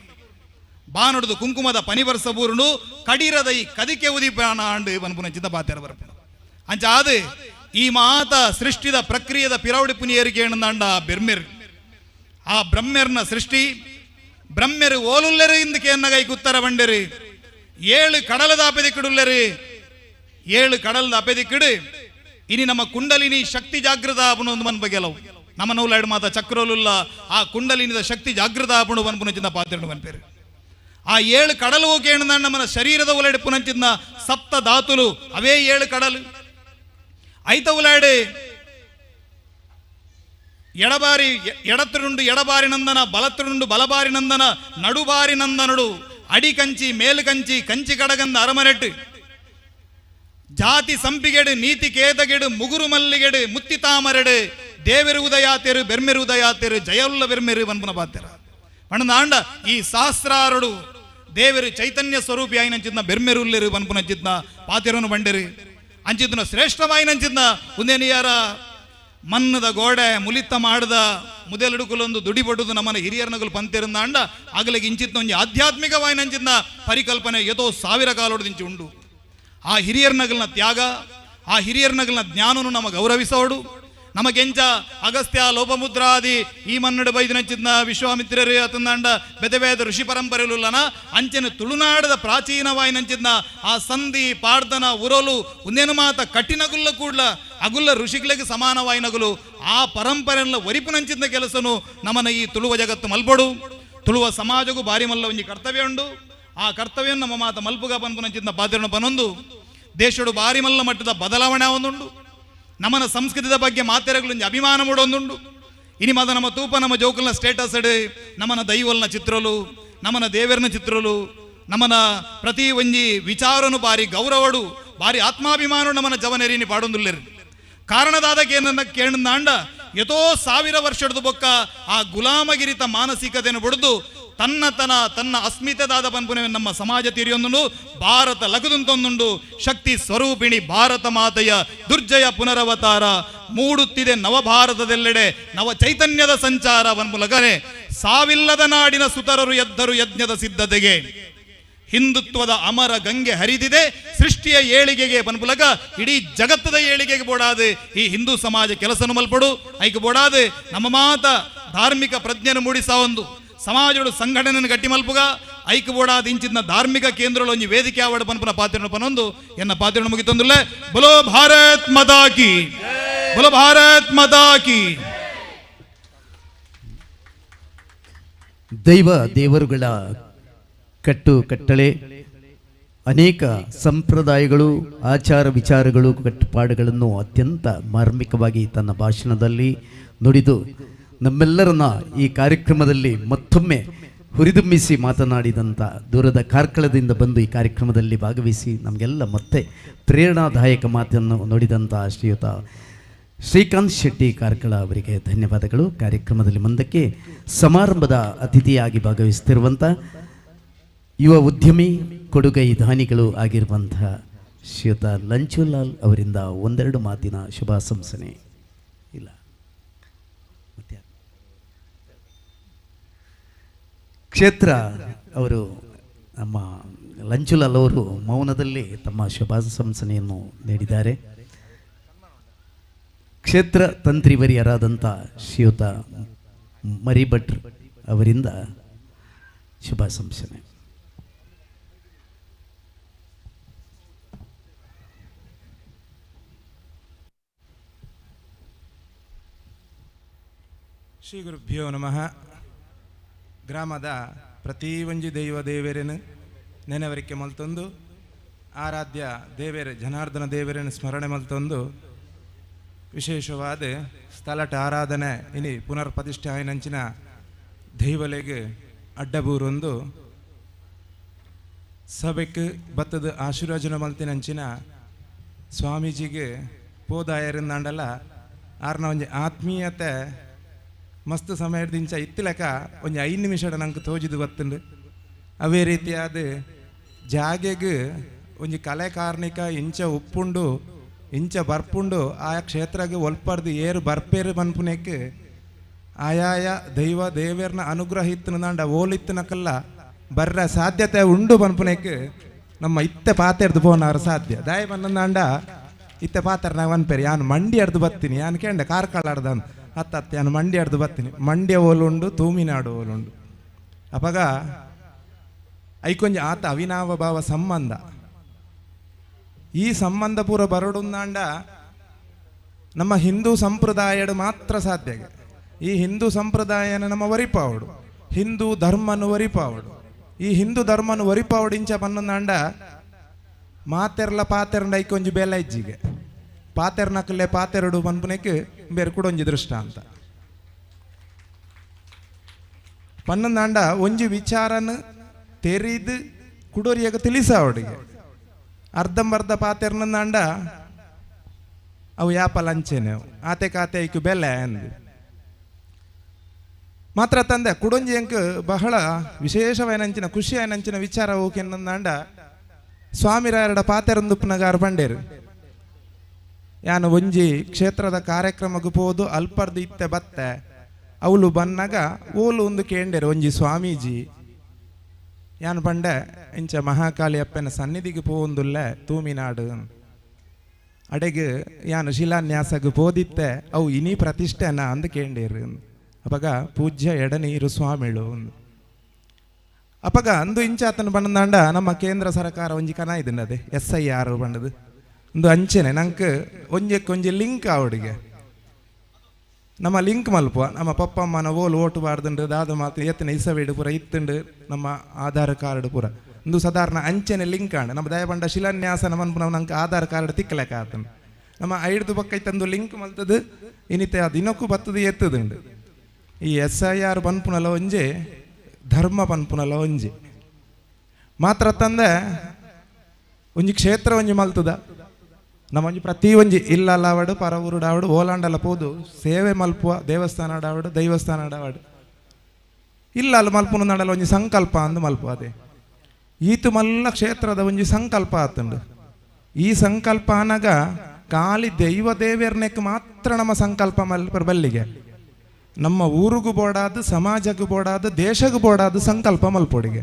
ಬಾನೊಡ್ದು ಕುಂಕುಮದ ಪನಿ ಬರ್ಸಬೂರ್ನು ಕಡಿರದ ಈ ಕದಿಕೆ ಉದಿಪಾನ ಆಂಡು ಬನ್ಪುನ ಚಿತ್ತ ಪಾತ್ಯಾರ ಬರ್ಪುನ ಅಂಚ ಅದು ಈ ಮಾತ ಸೃಷ್ಟಿದ ಪ್ರಕ್ರಿಯೆದ ಪಿರವಡಿ ಪುನಿ ಏರಿಕೆ ಅಂಡ ಬೆರ್ಮೆರ್ ಆ ಬ್ರಹ್ಮೆರ್ನ ಸೃಷ್ಟಿ ಬ್ರಹ್ಮೆರು ಓಲುಲ್ಲೆರು ಇಂದಕ್ಕೆ ಎನ್ನಗೈ ಕುತ್ತರ ಬಂಡೆರು 7 ಕಡಲದ ಅಪೆದಿಕ್ಕಿಡುಲ್ಲೆರು 7 ಕಡಲದ ಅಪೆದಿಕ್ಕಿಡು ಇನಿ ನಮ್ಮ ಕುಂಡಲಿನಿ ಶಕ್ತಿ ಜಾಗೃತ ಆಪುನು ಒಂದು ಮನ್ ಬಗೆಲವು ನಮ್ಮ ನೌಲಾಡು ಮಾತ ಚಕ್ರೋಲುಲ್ಲ ಆ ಕುಂಡಲಿನಿದ ಶಕ್ತಿ ಜಾಗೃತ ಆಪುನು ಬನ್ಪುನಚಿಂದ ಪಾತ್ರೆನು ಬನ್ಪೇರು ಆ 7 ಕಡಲು ಕೇಳಿದ ನಮ್ಮನ ಶರೀರದ ಉಲಾಡು ಪುನಂಚಿಂದ ಸಪ್ತ ಧಾತುಲು ಅವೇ 7 ಕಡಲು ಐತ ಉಲಾಡು ಎಡಬಾರಿ ಎಡತುರುಂಡು ಎಡಬಾರಿ ನಂದನ ಬಲತುರುಂಡು ಬಲಬಾರಿ ನಂದನ ನಡುಬಾರಿ ನಂದನಡು ಅಡಿ ಕಂಚಿ ಮೇಲು ಕಂಚಿ ಕಂಚಿ ಕಡಗಂದ ಅರಮನೆಟ್ಟು ಜಾತಿ ಸಂಪಿಗೆಡು ನೀತಿ ಕೇದಗೆಡು ಮುಗುರು ಮಲ್ಲಿಗೆಡು ಮುತ್ತಿ ತಾಮರೆಡು ದೇವೆರು ಉದಯಾತೆರು ಬೆರ್ಮೆರು ಉದಯಾತೆರು ಜಯಲ್ಲ ಬೆರ್ಮೆರು ಬನ್ಪುನ ಪಾತ್ಯರ ಪಣದ ಆಂಡ ಈ ಸಹಸ್ರಾರಡು ದೇವರು ಚೈತನ್ಯ ಸ್ವರೂಪಿ ಆಯ್ನಂಚಿದ್ನ ಬೆರ್ಮೆರುಲ್ಲೆರು ಬನ್ಪುನಂಚಿದ್ನ ಪಾತ್ಯರನು ಬಂಡೆರು ಅಂಚಿದ್ನ ಶ್ರೇಷ್ಠವಾಯಿನಂಚಿದ್ನ ಉಂದೇನಿಯಾರ ಮನ್ನದ ಗೋಡೆ ಮುಲಿತ ಮಾಡದ ಮುದೆಲುಡುಕುಲೊಂದು ದುಡಿಬಡುದು ನಮ್ಮನ ಹಿರಿಯರ್ನಗಲು ಪಂತಿರಂದ ಅಂಡ ಆಗಲಿಗೆ ಇಂಚಿತ್ನ ಒಂಜಿ ಆಧ್ಯಾತ್ಮಿಕವಾಯಿನಂಚಿದ್ನ ಪರಿಕಲ್ಪನೆ ಏತೋ 1000 ಕಾಲೋಡದಿಂಚಿ ಉಂಡು ಆ ಹಿರಿಯರ್ನಗಲ್ನ ತ್ಯಾಗ ಆ ಹಿರಿಯರ್ನಗಲ್ನ ಜ್ಞಾನನು ನಮಗೆ ಗೌರವಿಸೋಡು. ನಮಗೆಂಚ ಅಗಸ್ತ್ಯ ಲೋಪಮುದ್ರಾದಿ ಈ ಮನ್ನಡು ಬೈದಿನಂಚಿದ್ನ ವಿಶ್ವಾಮಿತ್ರರು ಅತಂದಾಂಡ ಬೆದವೇದ ಋಷಿ ಪರಂಪರೆಲುಲ್ಲನ ಅಂಚೆನ ತುಳುನಾಡದ ಪ್ರಾಚೀನವಾಯಿನಂಚಿದ್ನ ಆ ಸಂಧಿ ಪಾಡ್ದನ ಉರಲು ಉನ್ನೇನು ಮಾತ ಕಠಿಣಗುಲ್ಲ ಕೂಡ್ಲ ಅಗುಲ್ಲ ಋಷಿಗಳಿಗೆ ಸಮಾನವಾಯಿನಗುಲು ಆ ಪರಂಪರೆಲ್ಲ ಒರಿಪುನಂಚಿದ್ನ ಕೆಲಸನು ನಮ್ಮನ ಈ ತುಳುವ ಜಗತ್ತು ಮಲ್ಪಡು. ತುಳುವ ಸಮಾಜಗೂ ಬಾರಿ ಮಲ್ಲ ಒಂಜಿ ಕರ್ತವ್ಯ ಉಂಡು. ಆ ಕರ್ತವ್ಯ ನಮ್ಮ ಮಾತ ಮಲ್ಪುಗ ಪನ್ಪುನಂಚಿದ್ನ ಪಾತ್ರನ ಪನೊಂದು ದೇಶಡು ಬಾರಿ ಮಲ್ಲ ಮಟ್ಟದ ಬದಲಾವಣೆ ಒಂದುಂಡು. ನಮ್ಮನ ಸಂಸ್ಕೃತಿದ ಬಗ್ಗೆ ಮಾತೆರಗಳು ಅಭಿಮಾನ ಮೂಡೊಂದುಂಡು. ಇನಿ ಮಾದ ನಮ್ಮ ತೂಪ ನಮ್ಮ ಜೋಕಲ್ನ ಸ್ಟೇಟಸ್ ಅಡ್ ನಮ್ಮನ ದೈವಲ್ನ ಚಿತ್ರಲು ನಮ್ಮನ ದೇವರನ ಚಿತ್ರಲು ನಮ್ಮನ ಪ್ರತಿ ಒಂಜಿ ವಿಚಾರನು ಬಾರಿ ಗೌರವಡು ಬಾರಿ ಆತ್ಮಾಭಿಮಾನ ನಮ್ಮನ ಜವನೆರಿನಿ ಪಾಡೊಂದುಲ್ಲೆರು. ಕಾರಣದಾದಕ್ಕೆ ಏನನ್ನ ಕೇಳಂದಾಂಡ ಎತೋ 1000 ವರ್ಷದ ಬೊಕ್ಕ ಆ ಗುಲಾಮಗಿರಿತ ಮಾನಸಿಕತೆಯನ್ನು ಬಡಿದು ತನ್ನ ಅಸ್ಮಿತೆದಾದ ಪನ್ಪುನೆ ನಮ್ಮ ಸಮಾಜ ತೀರಿಯೊಂದುಂಡು. ಭಾರತ ಲಗದುಂತೊಂದುಂಡು ಶಕ್ತಿ ಸ್ವರೂಪಿಣಿ ಭಾರತ ಮಾತೆಯ ದುರ್ಜಯ ಪುನರವತಾರ ಮೂಡುತ್ತಿದೆ ನವಭಾರತದೆಲ್ಲೆಡೆ ನವ ಚೈತನ್ಯದ ಸಂಚಾರ ಮೂಲಕನೇ ಸಾವಿಲ್ಲದ ನಾಡಿನ ಸುತರರು ಎದ್ದರು ಯಜ್ಞದ ಸಿದ್ಧತೆಗೆ. ಹಿಂದುತ್ವದ ಅಮರ ಗಂಗೆ ಹರಿದಿದೆ ಸೃಷ್ಟಿಯ ಏಳಿಗೆಗೆ ಪನ್ಪುಲಕ ಇಡೀ ಜಗತ್ತದ ಏಳಿಗೆಗೆ ಬೋಡಾದೆ ಈ ಹಿಂದೂ ಸಮಾಜ ಕೆಲಸನು ಮಲ್ಪಡು. ಐಕೆ ಬೋಡಾದೆ ನಮ್ಮ ಮಾತ ಧಾರ್ಮಿಕ ಪ್ರಜ್ಞೆಯನ್ನು ಮೂಡಿಸ ಒಂದು ಸಮಾಜಗಳು ಸಂಘಟನೆಯನ್ನು ಗಟ್ಟಿ ಮಲ್ಪುಗ ಐಕ್ ಬೋಡಾದ ಇಂಚಿನ ಧಾರ್ಮಿಕ ಕೇಂದ್ರಗಳು ಒಂಜಿ ವೇದಿಕೆ ಆವಡ ಪನ್ಪುನ ಪಾತ್ರನ ಪನೊಂದು ಎನ್ನ ಪಾತ್ರನ ಮುಗಿತೊಂದುಲ್ಲೆ. ಬಲೋ ಭಾರತ್ ಮಾತಾ ಕಿ, ಬಲೋ ಭಾರತ್ ಮಾತಾ ಕಿ. ದೇವರುಗಳ ಕಟ್ಟಳೆ ಅನೇಕ ಸಂಪ್ರದಾಯಗಳು ಆಚಾರ ವಿಚಾರಗಳು ಕಟ್ಟುಪಾಡುಗಳನ್ನು ಅತ್ಯಂತ ಮಾರ್ಮಿಕವಾಗಿ ತನ್ನ ಭಾಷಣದಲ್ಲಿ ನುಡಿದು ನಮ್ಮೆಲ್ಲರನ್ನ ಈ ಕಾರ್ಯಕ್ರಮದಲ್ಲಿ ಮತ್ತೊಮ್ಮೆ ಹುರಿದುಂಬಿಸಿ ಮಾತನಾಡಿದಂಥ ದೂರದ ಕಾರ್ಕಳದಿಂದ ಬಂದು ಈ ಕಾರ್ಯಕ್ರಮದಲ್ಲಿ ಭಾಗವಹಿಸಿ ನಮಗೆಲ್ಲ ಮತ್ತೆ ಪ್ರೇರಣಾದಾಯಕ ಮಾತನ್ನು ನುಡಿದಂಥ ಶ್ರೀಯುತ ಶ್ರೀಕಾಂತ್ ಶೆಟ್ಟಿ ಕಾರ್ಕಳ ಅವರಿಗೆ ಧನ್ಯವಾದಗಳು. ಕಾರ್ಯಕ್ರಮದಲ್ಲಿ ಮುಂದಕ್ಕೆ ಸಮಾರಂಭದ ಅತಿಥಿಯಾಗಿ ಭಾಗವಹಿಸುತ್ತಿರುವಂಥ ಯುವ ಉದ್ಯಮಿ ಕೊಡುಗೈ ದಾನಿಗಳು ಆಗಿರುವಂತಹ ಶ್ರೀಯುತ ಲಂಚುಲಾಲ್ ಅವರಿಂದ ಒಂದೆರಡು ಮಾತಿನ ಶುಭಾಶಂಸನೆ. ಇಲ್ಲ ಕ್ಷೇತ್ರ ಅವರು ನಮ್ಮ ಲಂಚುಲಾಲ್ ಅವರು ಮೌನದಲ್ಲಿ ತಮ್ಮ ಶುಭಾಶಂಸನೆಯನ್ನು ನೀಡಿದ್ದಾರೆ. ಕ್ಷೇತ್ರ ತಂತ್ರಿವರಿಯರಾದಂಥ ಶ್ರೀಯುತ ಮರಿಭಟ್ರ್ ಅವರಿಂದ ಶುಭಾಶಂಸನೆ. ಶ್ರೀ ಗುರುಭ್ಯೋ ನಮಃ. ಗ್ರಾಮದ ಪ್ರತಿ ಒಂಜಿ ದೈವ ದೇವರನ್ನು ನೆನವರಿಕೆ ಮಲ್ತೊಂದು ಆರಾಧ್ಯ ದೇವರ ಜನಾರ್ದನ ದೇವರನ್ನು ಸ್ಮರಣೆ ಮಲ್ತೊಂದು ವಿಶೇಷವಾದ ಸ್ಥಳಟ ಆರಾಧನೆ ಇನಿ ಪುನರ್ ಪ್ರತಿಷ್ಠೆ ಆಯ್ನಂಚಿನ ದೈವಲೆಗೆ ಅಡ್ಡಬೂರೊಂದು ಸಭೆಗೆ ಬತ್ತದ ಆಶೀರ್ವಚನ ಮಲ್ತಿನಂಚಿನ ಸ್ವಾಮೀಜಿಗೆ ಪೋದಾಯರಿಂದಾಂಡಲ್ಲ ಆರ್ನ ಒಂಜಿ ಆತ್ಮೀಯತೆ ಮಸ್ತ್ ಸಮಯದಿಂಚ ಇತ್ತಿಲಕ ಒಂಜಿ 5 ನಿಮಿಷ ನಂಗೆ ತೋಜಿದು ಗೊತ್ತುಂಡು. ಅವೇ ರೀತಿಯಾದ ಜಾಗೆಗೆ ಒಂಜಿ ಕಲೆ ಕಾರ್ಣಿಕ ಇಂಚ ಉಪ್ಪುಂಡು ಇಂಚ ಬರ್ಪುಂಡು ಆ ಕ್ಷೇತ್ರಗೆ ಒಲ್ಪರ್ದು ಏರು ಬರ್ಪೇರು ಮನ್ಪುನೆಕ್ಕೆ ಆಯಾಯ ದೈವ ದೇವರನ ಅನುಗ್ರಹ ಇತ್ತನಂಡ ಓಲಿತ್ತನಕಲ್ಲ ಬರ್ರ ಸಾಧ್ಯತೆ ಉಂಡು ಮನ್ಪುನೆಕ್ಕೆ ನಮ್ಮ ಇತ್ತೆ ಪಾತೆರ್ದು ಪೋನಾರು ಸಾಧ್ಯ ದಾಯ ಬನ್ನಂದಾಂಡ ಇತ್ತೆ ಪಾತ್ರ ನಾವು ಅನ್ಪೇರಿ ಯಾನು ಮಂಡಿ ಅರ್ದು ಬತ್ತೀನಿ ಯಾನು ಕೇಂಡ ಕಾರ್ಕಳಾಡ್ದ ಹತ್ತತ್ತೆ ನಾನು ಮಂಡಿ ಅರ್ದು ಬತ್ತೀನಿ. ಮಂಡ್ಯ ಓಲುಂಡು ತೂಮಿನಾಡು ಓಲುಂಡು ಅಪಗ ಐಕೊಂಜಿ ಆತ ಅವಿನಾವ ಭಾವ ಸಂಬಂಧ ಈ ಸಂಬಂಧ ಪೂರ ಬರಡುಂದಾಂಡ ನಮ್ಮ ಹಿಂದೂ ಸಂಪ್ರದಾಯಡು ಮಾತ್ರ ಸಾಧ್ಯ. ಈ ಹಿಂದೂ ಸಂಪ್ರದಾಯನ ನಮ್ಮ ವರಿಪಾವಡು ಹಿಂದೂ ಧರ್ಮನು ವರಿಪಾವಡು ಈ ಹಿಂದೂ ಧರ್ಮನು ವರಿಪಾವಡು ಇಂಚ ಪನ್ನೊಂದಾಂಡ ಮಾತೆರ್ಲ ಪಾತೆರಂಡ ಐಕೊಂಜಿ ಬೇಲ ಇಜ್ಜಿಗೆ ಪಾತೆರ್ನಕಲ್ಲೇ ಪಾತೆರಡು ಪನ್ಪುನೆಕ್ಕೆ ಬೇರೆ ಕೂಡ ಒಂಜಿ ದೃಷ್ಟ ಅಂತ ಪನ್ನೊಂದಾಂಡ ಒಂಜಿ ವಿಚಾರನ ತೆರಿದು ಕುಡೋರಿಯಾಗ ತಿಳಿಸ ಅವಡಿಗೆ ಅರ್ಧಂಬರ್ಧ ಪಾತೆರ್ನಂದಾಂಡ ಅವು ಯಾಪ ಲಂಚೆನೆ ಆತೆ ಕಾತೆ ಐಕು ಬೆಲೆ ಅಂದು ಮಾತ್ರ ತಂದೆ ಕುಡೊಂಜಿ ಅಂಕ ಬಹಳ ವಿಶೇಷವಾಯಿನಂಚಿನ ಖುಷಿಯಾಯಿನಂಚಿನ ವಿಚಾರ ಹೋಕೆಂದಂದಾಂಡ ಸ್ವಾಮಿರಾಯರಡ ಪಾತೆರಂದುಪ್ಪನಗಾರ ಬಂಡೇರು ಯಾನು ಒಂಜಿ ಕ್ಷೇತ್ರದ ಕಾರ್ಯಕ್ರಮಕ್ಕೆ ಹೋದು ಅಲ್ಪರ್ದು ಇತ್ತೆ ಬತ್ತೆ ಅವಳು ಬನ್ನಾಗ ಓಲು ಒಂದು ಕೇಂಡೇರು ಒಂಜಿ ಸ್ವಾಮೀಜಿ ಯಾನು ಬಂಡೆ ಇಂಚ ಮಹಾಕಾಳಿ ಅಪ್ಪನ ಸನ್ನಿಧಿಗೆ ಪೋಂದುಲ್ಲೆ ತೂಮಿನಾಡು ಅಡೆಗೆ ಯಾನು ಶಿಲಾನ್ಯಾಸಗೆ ಪೋದಿತ್ತೆ ಅವು ಇನಿ ಪ್ರತಿಷ್ಠೆನ ಅಂದು ಕೇಂಡೇರು ಅಪಗ ಪೂಜ್ಯ ಎಡನೀರು ಸ್ವಾಮಿಳು ಅಪಗ ಅಂದು ಇಂಚಾತನ ಬಂದಂಡ ನಮ್ಮ ಕೇಂದ್ರ ಸರ್ಕಾರ ಒಂಜಿ ಕನ ಇದನ್ನ ಅದೇ SIR ಬಂಡದು ಒಂದು ಅಂಚೆನೆ ನಂಗೆ ಒಂಜಿ ಲಿಂಕ್ ಅವಡಿಗೆ ನಮ್ಮ ಲಿಂಕ್ ಮಲ್ಪುವ ನಮ್ಮ ಪಪ್ಪ ಅಮ್ಮನ ಓಟು ಬಾರ್ದುಂಡು ದಾದ ಮಾತು ಎತ್ತಿನ ಇಸವೇಡು ಪೂರ ಇತ್ತುಂಡು ನಮ್ಮ ಆಧಾರ್ ಕಾರ್ಡ್ ಪೂರ ಒಂದು ಸಾಧಾರಣ ಅಂಚೆನೆ ಲಿಂಕ್ ಆಂಡ ನಮ್ಮ ದಯಬಂಡ ಶಿಲಾನ್ಯಾಸ ನಮ್ಮ ನಂಗೆ ಆಧಾರ್ ಕಾರ್ಡ್ ತಿಕ್ಕಲೆಕ್ಕ ಆತನು ನಮ್ಮ ಐಡ್ದು ಪಕ್ಕ ಇತ್ತಂದು ಲಿಂಕ್ ಮಲ್ತದು ಇನಿತೆ ಅದು ಇನ್ನೊಕ್ಕು ಬತ್ತದು ಎತ್ತದುಂಡು ಈ SIR ಪನ್ಪುನಲ ಒಂಜೆ ಧರ್ಮ ಪನ್ಪುನಲ ಒಂಜಿ ಮಾತ್ರ ತಂದೆ ಒಂಜಿ ಕ್ಷೇತ್ರ ಒಂಜಿ ಮಲ್ತದ ನಮ್ಮ ಒಂಜಿ ಪ್ರತಿ ಒಂಜಿ ಇಲ್ಲವಾಡು ಪರ ಊರುಡಾವಡು ಓಲಾಂಡಲ ಪೋದು ಸೇವೆ ಮಲ್ಪುವ ದೇವಸ್ಥಾನ ಆಡಾವಡು ದೈವಸ್ಥಾನ ಆಡಾವಡು ಇಲ್ಲ ಅಲ್ಲಿ ಮಲ್ಪುನ ನಡಲ ಒಂಜಿ ಸಂಕಲ್ಪ ಅಂದು ಮಲ್ಪು ಅದೇ ಈತು ಮಲ್ಲ ಕ್ಷೇತ್ರದ ಒಂಜಿ ಸಂಕಲ್ಪ ಆತುಂಡು ಈ ಸಂಕಲ್ಪ ಅನಗ ಖಾಲಿ ದೈವ ದೇವೇರ್ನೆಕ್ ಮಾತ್ರ ನಮ್ಮ ಸಂಕಲ್ಪ ಮಲ್ಪರ ಬಲ್ಲಿಗೆ ನಮ್ಮ ಊರಿಗೂ ಬೋಡಾದು ಸಮಾಜಕ್ಕೂ ಬೋಡಾದು ದೇಶಗೂ ಬೋಡಾದು ಸಂಕಲ್ಪ ಮಲ್ಪೊಡಿಗೆ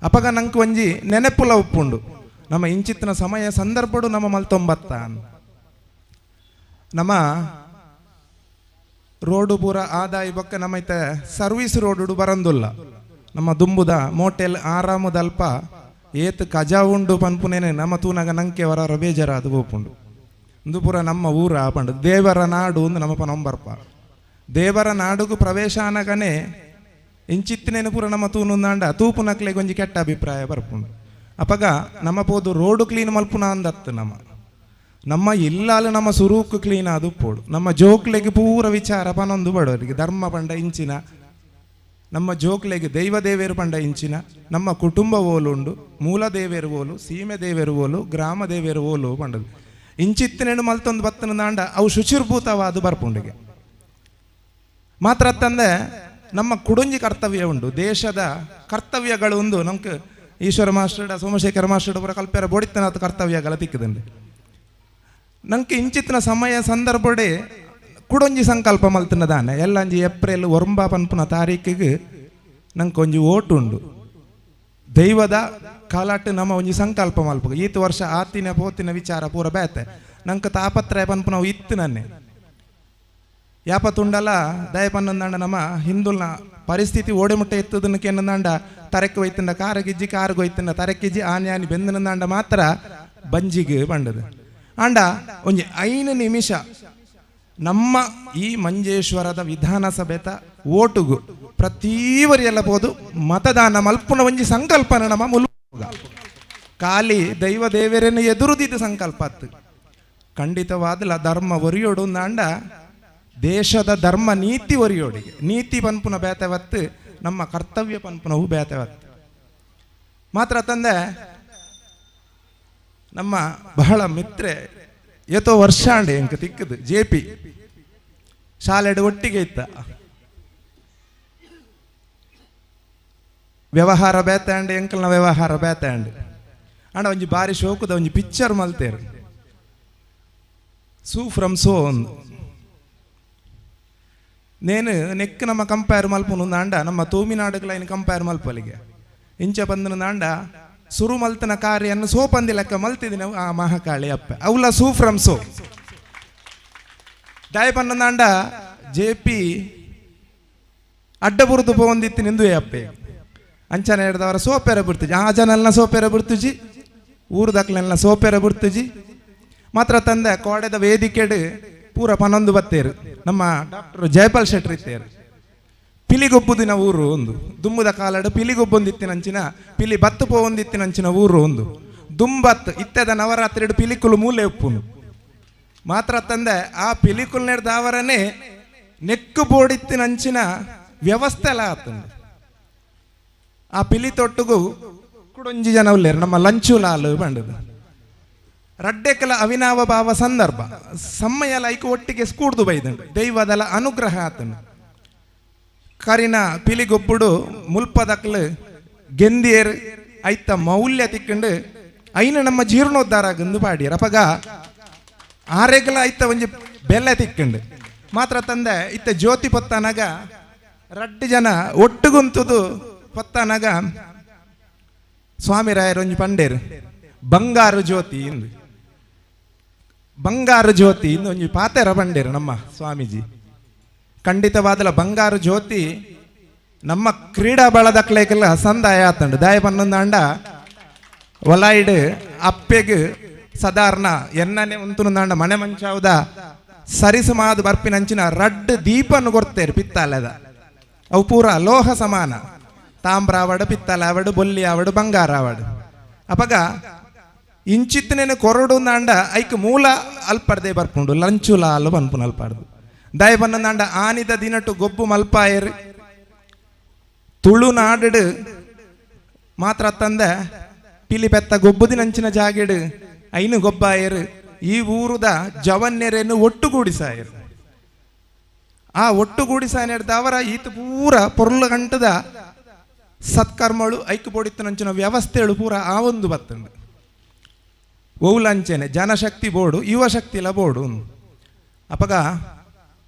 ಅಪಗ ನಂಗೆ ಒಂಜಿ ನೆನಪುಲ ಉಪ್ಪುಂಡು ನಮ್ಮ ಇಂಚಿತ್ತಿನ ಸಮಯ ಸಂದರ್ಭಡು ನಮ್ಮ ಮಲ್ತೊಂಬತ್ತ ನಮ್ಮ ರೋಡು ಪೂರ ಆದಾಯ ಬೊಕ್ಕ ನಮ್ಮ ಐತೆ ಸರ್ವಿಸ್ ರೋಡು ಬರಂದುಲ್ಲ ನಮ್ಮ ದುಂಬುದ ಮೋಟೆಲ್ ಆರಾಮದಲ್ಪ ಏತ್ ಕಜಾ ಉಂಡು ಪನ್ಪುನೇನೆ ನಮ್ಮ ತೂನಾಗ ನಂಗೆ ವರ ಬೇಜಾರಾದು ಗೋಪುಂಡು ಇಂದು ಪೂರ ನಮ್ಮ ಊರ ಪಂಡು ದೇವರ ನಾಡು ಒಂದು ನಮ್ಮ ಪನೊಂಬರ್ಪ ದೇವರ ನಾಡುಗೂ ಪ್ರವೇಶ ಅನ್ನಗನೆ ಇಂಚಿತ್ತಿನೇನು ಪೂರ ನಮ್ಮ ತೂನುಂದಾಂಡ ತೂಪು ನಕ್ಲೆಗೆ ಒಂಜಿ ಕೆಟ್ಟ ಅಭಿಪ್ರಾಯ ಬರ್ಪುಂಡು ಅಪಗ ನಮ್ಮ ಪೋದು ರೋಡು ಕ್ಲೀನ್ ಮಲ್ಪುನ ಅಂದತ್ತು ನಮ್ಮ ಇಲ್ಲಾಲು ನಮ್ಮ ಸುರೂಕು ಕ್ಲೀನ್ ಅದು ಪೋಡು ನಮ್ಮ ಜೋಕ್ಲೆಗೆ ಪೂರ ವಿಚಾರ ಪನೊಂದು ಬಡವರಿಗೆ ಧರ್ಮ ಪಂಡ ಇಂಚಿನ ನಮ್ಮ ಜೋಕ್ಲೆಗೆ ದೈವ ದೇವೇರು ಪಂಡ ಇಂಚಿನ ನಮ್ಮ ಕುಟುಂಬ ಓಲುಂಡು ಮೂಲ ದೇವೇರು ಓಲು ಸೀಮೆ ದೇವೇರು ಓಲು ಗ್ರಾಮ ದೇವೇರು ಓಲು ಪಂಡದು ಇಂಚಿತ್ತಿನೇನು ಮಲ್ತೊಂದು ಬತ್ತನ ದಾಂಡ ಅವು ಶುಚಿರ್ಭೂತವಾದು ಬರ್ಪುಂಡಿಗೆ ಮಾತ್ರ ತಂದೆ ನಮ್ಮ ಕುಡುಂಜಿ ಕರ್ತವ್ಯ ಉಂಡು ದೇಶದ ಕರ್ತವ್ಯಗಳು ಒಂದು ನಮ್ಗೆ ಈಶ್ವರ ಮಾಸ್ಟರ್ಡ ಸೋಮಶೇಖರ ಮಾಸ್ಟರ್ಡ ಪೂರ ಕಲ್ಪೆರ ಬೋಡಿತನ ಕರ್ತವ್ಯಗಳ ತಿಕ್ಕದಂಡೆ ನಂಗೆ ಇಂಚಿತ್ತಿನ ಸಮಯ ಸಂದರ್ಭಡೆ ಕುಡೊಂಜಿ ಸಂಕಲ್ಪ ಮಲ್ತನದಾನೆ ಎಲ್ಲಂಜಿ ಏಪ್ರಿಲ್ 9 ಪನ್ಪುನ ತಾರೀಕಿಗೆ ನಂಗೆ ಒಂಜಿ ಓಟು ಉಂಡು ದೈವದ ಕಾಲಾಟ್ ನಮ್ಮ ಒಂಜಿ ಸಂಕಲ್ಪ ಮಲ್ಪ ಈತ ವರ್ಷ ಆತಿನ ಪೋತಿನ ವಿಚಾರ ಪೂರ ಬೇತೆ ನಂಗೆ ತಾಪತ್ರಯ ಪನ್ಪುನ ಇತ್ತು ನನ್ನೆ ಯಾಪತ್ತುಂಡಲ ದಯಪನ್ನಂದಾಂಡ ನಮ್ಮ ಹಿಂದುಲ್ನ ಪರಿಸ್ಥಿತಿ ಓಡೆಮುಟ್ಟೆ ಎತ್ತದನ್ನಕ್ಕೆ ಏನಂದಾಂಡ ತರಕ್ಕೆ ಹೋಯ್ತಂಡ ಕಾರಗಿಜ್ಜಿ ಕಾರ್ಗೆ ಹೋಯ್ತಂಡ ತರಕ್ಕಿಜ್ಜಿ ಆನ್ಯಾನಿ ಬೆಂದನಂದಾಂಡ ಮಾತ್ರ ಬಂಜಿಗೆ ಬಂಡದು ಆಂಡ ಒಂಜಿ 5 ನಿಮಿಷ ನಮ್ಮ ಈ ಮಂಜೇಶ್ವರದ ವಿಧಾನಸಭೆತ ಓಟುಗು ಪ್ರತೀವರಿಯೆಲ್ಲ ಬೋದು ಮತದಾನ ಮಲ್ಪುನ ಒಂಜಿ ಸಂಕಲ್ಪನ ನಮ್ಮ ಮುಲ್ಪುಗ ಖಾಲಿ ದೈವ ದೇವರನ್ನು ಎದುರುದಿದ್ದ ಸಂಕಲ್ಪ ಅತ್ತು ಖಂಡಿತವಾದಲ ಧರ್ಮ ಒರಿಯೋಡು ಅಂದಾಂಡ ದೇಶದ ಧರ್ಮ ನೀತಿ ಒರಿಯೋಡಿಗೆ ನೀತಿ ಪನ್ಪುನ ಬೇತವತ್ತು ನಮ್ಮ ಕರ್ತವ್ಯ ಪನ್ಪುನವು ಬೇತವತ್ತು ಮಾತ್ರ ತಂದೆ ನಮ್ಮ ಬಹಳ ಮಿತ್ರೆ ಏತೋ ವರ್ಷ ಅಂಡೆ ಎಂಕ ತಿಕ್ಕದು JP ಶಾಲೆಡ್ ಒಟ್ಟಿಗೆ ಇತ್ತ ವ್ಯವಹಾರ ಬೇತಾಂಡೆ ಎಂಕಲ್ನ ವ್ಯವಹಾರ ಬೇತಾಂಡೆ ಅಣ್ಣ ಒಂಜಿ ಬಾರಿ ಶೋಕದ ಒಂಜಿ ಪಿಕ್ಚರ್ ಮಲ್ತೇರು ಸೂ ಫ್ರಮ್ ಸೋ ಒಂದು ನೇನು ನೆಕ್ ನಮ್ಮ ಕಂಪೇರ್ ಮಲ್ಪುನು ಅಂಡ ನಮ್ಮ ತೂಮಿನಾಡುಗಳೈನ ಕಂಪೇರ್ ಮಲ್ಪಲಿಗೆ ಇಂಚ ಬಂದನ ಅಂಡ ಸುರು ಮಲ್ತನ ಕಾರ್ಯನ್ನು ಸೋಪಂದಿ ಲೆಕ್ಕ ಮಲ್ತಿದ್ದೀನಿ ಆ ಮಹಾಕಾಳಿ ಅಪ್ಪ ಅವಲ್ಲ ಸೂ ಫ್ರಮ್ ಸೋ ದಯ ಪನ್ನಂದ JP ಅಡ್ಡ ಬುರ್ದು ಪೋಂದಿತ್ತು ನಿಂದು ಅಪ್ಪೆ ಅಂಚನ ಹಿಡ್ದವರ ಸೋಪೆರ ಬಿಡ್ತುಜಿ ಆ ಜನಲ್ನ ಸೋಪೆರ ಬಿಡ್ತುಜಿ ಊರ್ದಕ್ಲೆಲ್ಲ ಸೋಪೆರ ಬಿಡ್ತುಜಿ ಮಾತ್ರ ತಂದೆ ಕೋಡೆದ ವೇದಿಕೆಡು ಪೂರ ಪನೊಂದು ಬತ್ತೇರು ನಮ್ಮ ಡಾಕ್ಟರ್ ಜಯಪಾಲ್ ಶೆಟ್ರ್ ಇತ್ತೇರು ಪಿಲಿಗೊಬ್ಬುದಿನ ಊರು ಒಂದು ದುಂಬುದ ಕಾಲಡು ಪಿಲಿಗೊಬ್ಬೊಂದಿತ್ತಿನಂಚಿನ ಪಿಲಿ ಬತ್ತು ಪೋಂದಿತ್ತಿನಂಚಿನ ಊರು ಒಂದು ದುಂಬತ್ ಇತ್ತದ ನವರಾತ್ರಿಡು ಪಿಲಿಕುಲು ಮೂಲೆ ಉಪ್ಪುನು ಮಾತ್ರ ತಂದೆ ಆ ಪಿಲಿಕುಲ್ ನೆಡ್ದವರನೇ ನೆಕ್ಕು ಬೋಡಿತ್ತಿನಂಚಿನ ವ್ಯವಸ್ಥೆ ಎಲ್ಲ ಆತಂದು ಆ ಪಿಲಿ ತೊಟ್ಟುಗು ಕುಡೊಂಜಿ ಜನ ಉಳ್ಳೇರು ನಮ್ಮ ಲಂಚುಲಾಲು ಬಂಡದು ರಡ್ಡೆಕಲ ಅವಿನಾವ ಭಾವ ಸಂದರ್ಭ ಸಮಯ ಲೈಕ್ ಒಟ್ಟಿಗೆ ಸ್ಕೂಡ್ದು ಬೈದಂಡು ದೈವದಲ ಅನುಗ್ರಹ ಆತನು ಕರಿನ ಪಿಲಿಗೊಬ್ಬುಡು ಮುಲ್ಪದಕ್ಲು ಗೆಂದಿಯರು ಐತ ಮೌಲ್ಯ ತಿಕ್ಕಂಡು ಐನ ನಮ್ಮ ಜೀರ್ಣೋದ್ಧಾರ ಆಗಂದು ಪಾಡಿಯರ್ ಅಪಗ ಆರೆಗಲ ಐತ ಒಂಜಿ ಬೆಲೆ ತಿಕ್ಕಂಡು ಮಾತ್ರ ತಂದೆ ಇತ್ತ ಜ್ಯೋತಿ ಪೊತ್ತನಗ ರಡ್ಡು ಜನ ಒಟ್ಟುಗುಂತುದು ಪೊತ್ತನಗ ಸ್ವಾಮಿ ರಾಯರು ಒಂಜಿ ಪಂಡೇರು ಬಂಗಾರು ಜ್ಯೋತಿ ಇಂದು ಬಂಗಾರ ಜ್ಯೋತಿ ಇನ್ನೊಂದು ಪಾತೆರ ಬಂಡೇರು ನಮ್ಮ ಸ್ವಾಮೀಜಿ. ಖಂಡಿತವಾದಲ ಬಂಗಾರ ಜ್ಯೋತಿ ನಮ್ಮ ಕ್ರೀಡಾ ಬಳದಕ್ಲೆಗೆಲ್ಲ ಸಂದಾಯ ಆತಂಡು ದಾಯ ಪನ್ನೊಂದಾಂಡ ಒಲಾಯ್ಡ್ ಅಪ್ಪೆಗ್ ಸಾಧಾರಣ ಎನ್ನನೆ ಉಂತುಂದಾಂಡ ಮನೆ ಮಂಚಾವುದ ಸರಿಸುಮಾದ ಬರ್ಪಿನಂಚಿನ ರಡ್ ದೀಪನ್ನು ಕೊಡ್ತೇರು ಪಿತ್ತಾಲದ. ಅವು ಪೂರ ಲೋಹ ಸಮಾನ, ತಾಮ್ರ ಆವಡು, ಪಿತ್ತಲ ಆವಡು, ಬೊಲ್ಲಿ ಆವಡು, ಬಂಗಾರ ಆವಡು. ಅಪಗ ಇಂಚಿತ್ತನೇನು ಕೊರಡು ನಾಂಡ ಐಕ್ ಮೂಲ ಅಲ್ಪರ್ದೆ ಬರ್ಪುಂಡು ಲಂಚುಲ ಅಲ್ಲು ಬನ್ಪುನ ಅಲ್ಪಾರ್ದು ದಯ ಬನ್ನಂದಾಂಡ ಆನಿದ ದಿನಟು ಗೊಬ್ಬು ಮಲ್ಪಾಯರು ತುಳುನಾಡು ಮಾತ್ರ ತಂದ ಪಿಲಿ ಪೆತ್ತ ಗೊಬ್ಬು ದಿನಂಚಿನ ಜಾಗೆಡು ಐನು ಗೊಬ್ಬಾಯರು ಈ ಊರುದ ಜವನ್ಯರೇನು ಒಟ್ಟುಗೂಡಿಸಾಯರು. ಆ ಒಟ್ಟುಗೂಡಿಸಾಯರ್ದ ಅವರ ಈತ ಪೂರ ಪೊರ್ಲು ಗಂಟದ ಸತ್ಕರ್ಮಗಳು ಐಕ್ಯ ಪೊಡಿತನಂಚಿನ ವ್ಯವಸ್ಥೆಗಳು ಪೂರ ಆ ಒಂದು ಬತ್ತಂಡು ಓವುಲಂಚೆನೆ ಜನಶಕ್ತಿ ಬೋರ್ಡು ಯುವ ಶಕ್ತಿಲ ಬೋರ್ಡು ಅಪಗ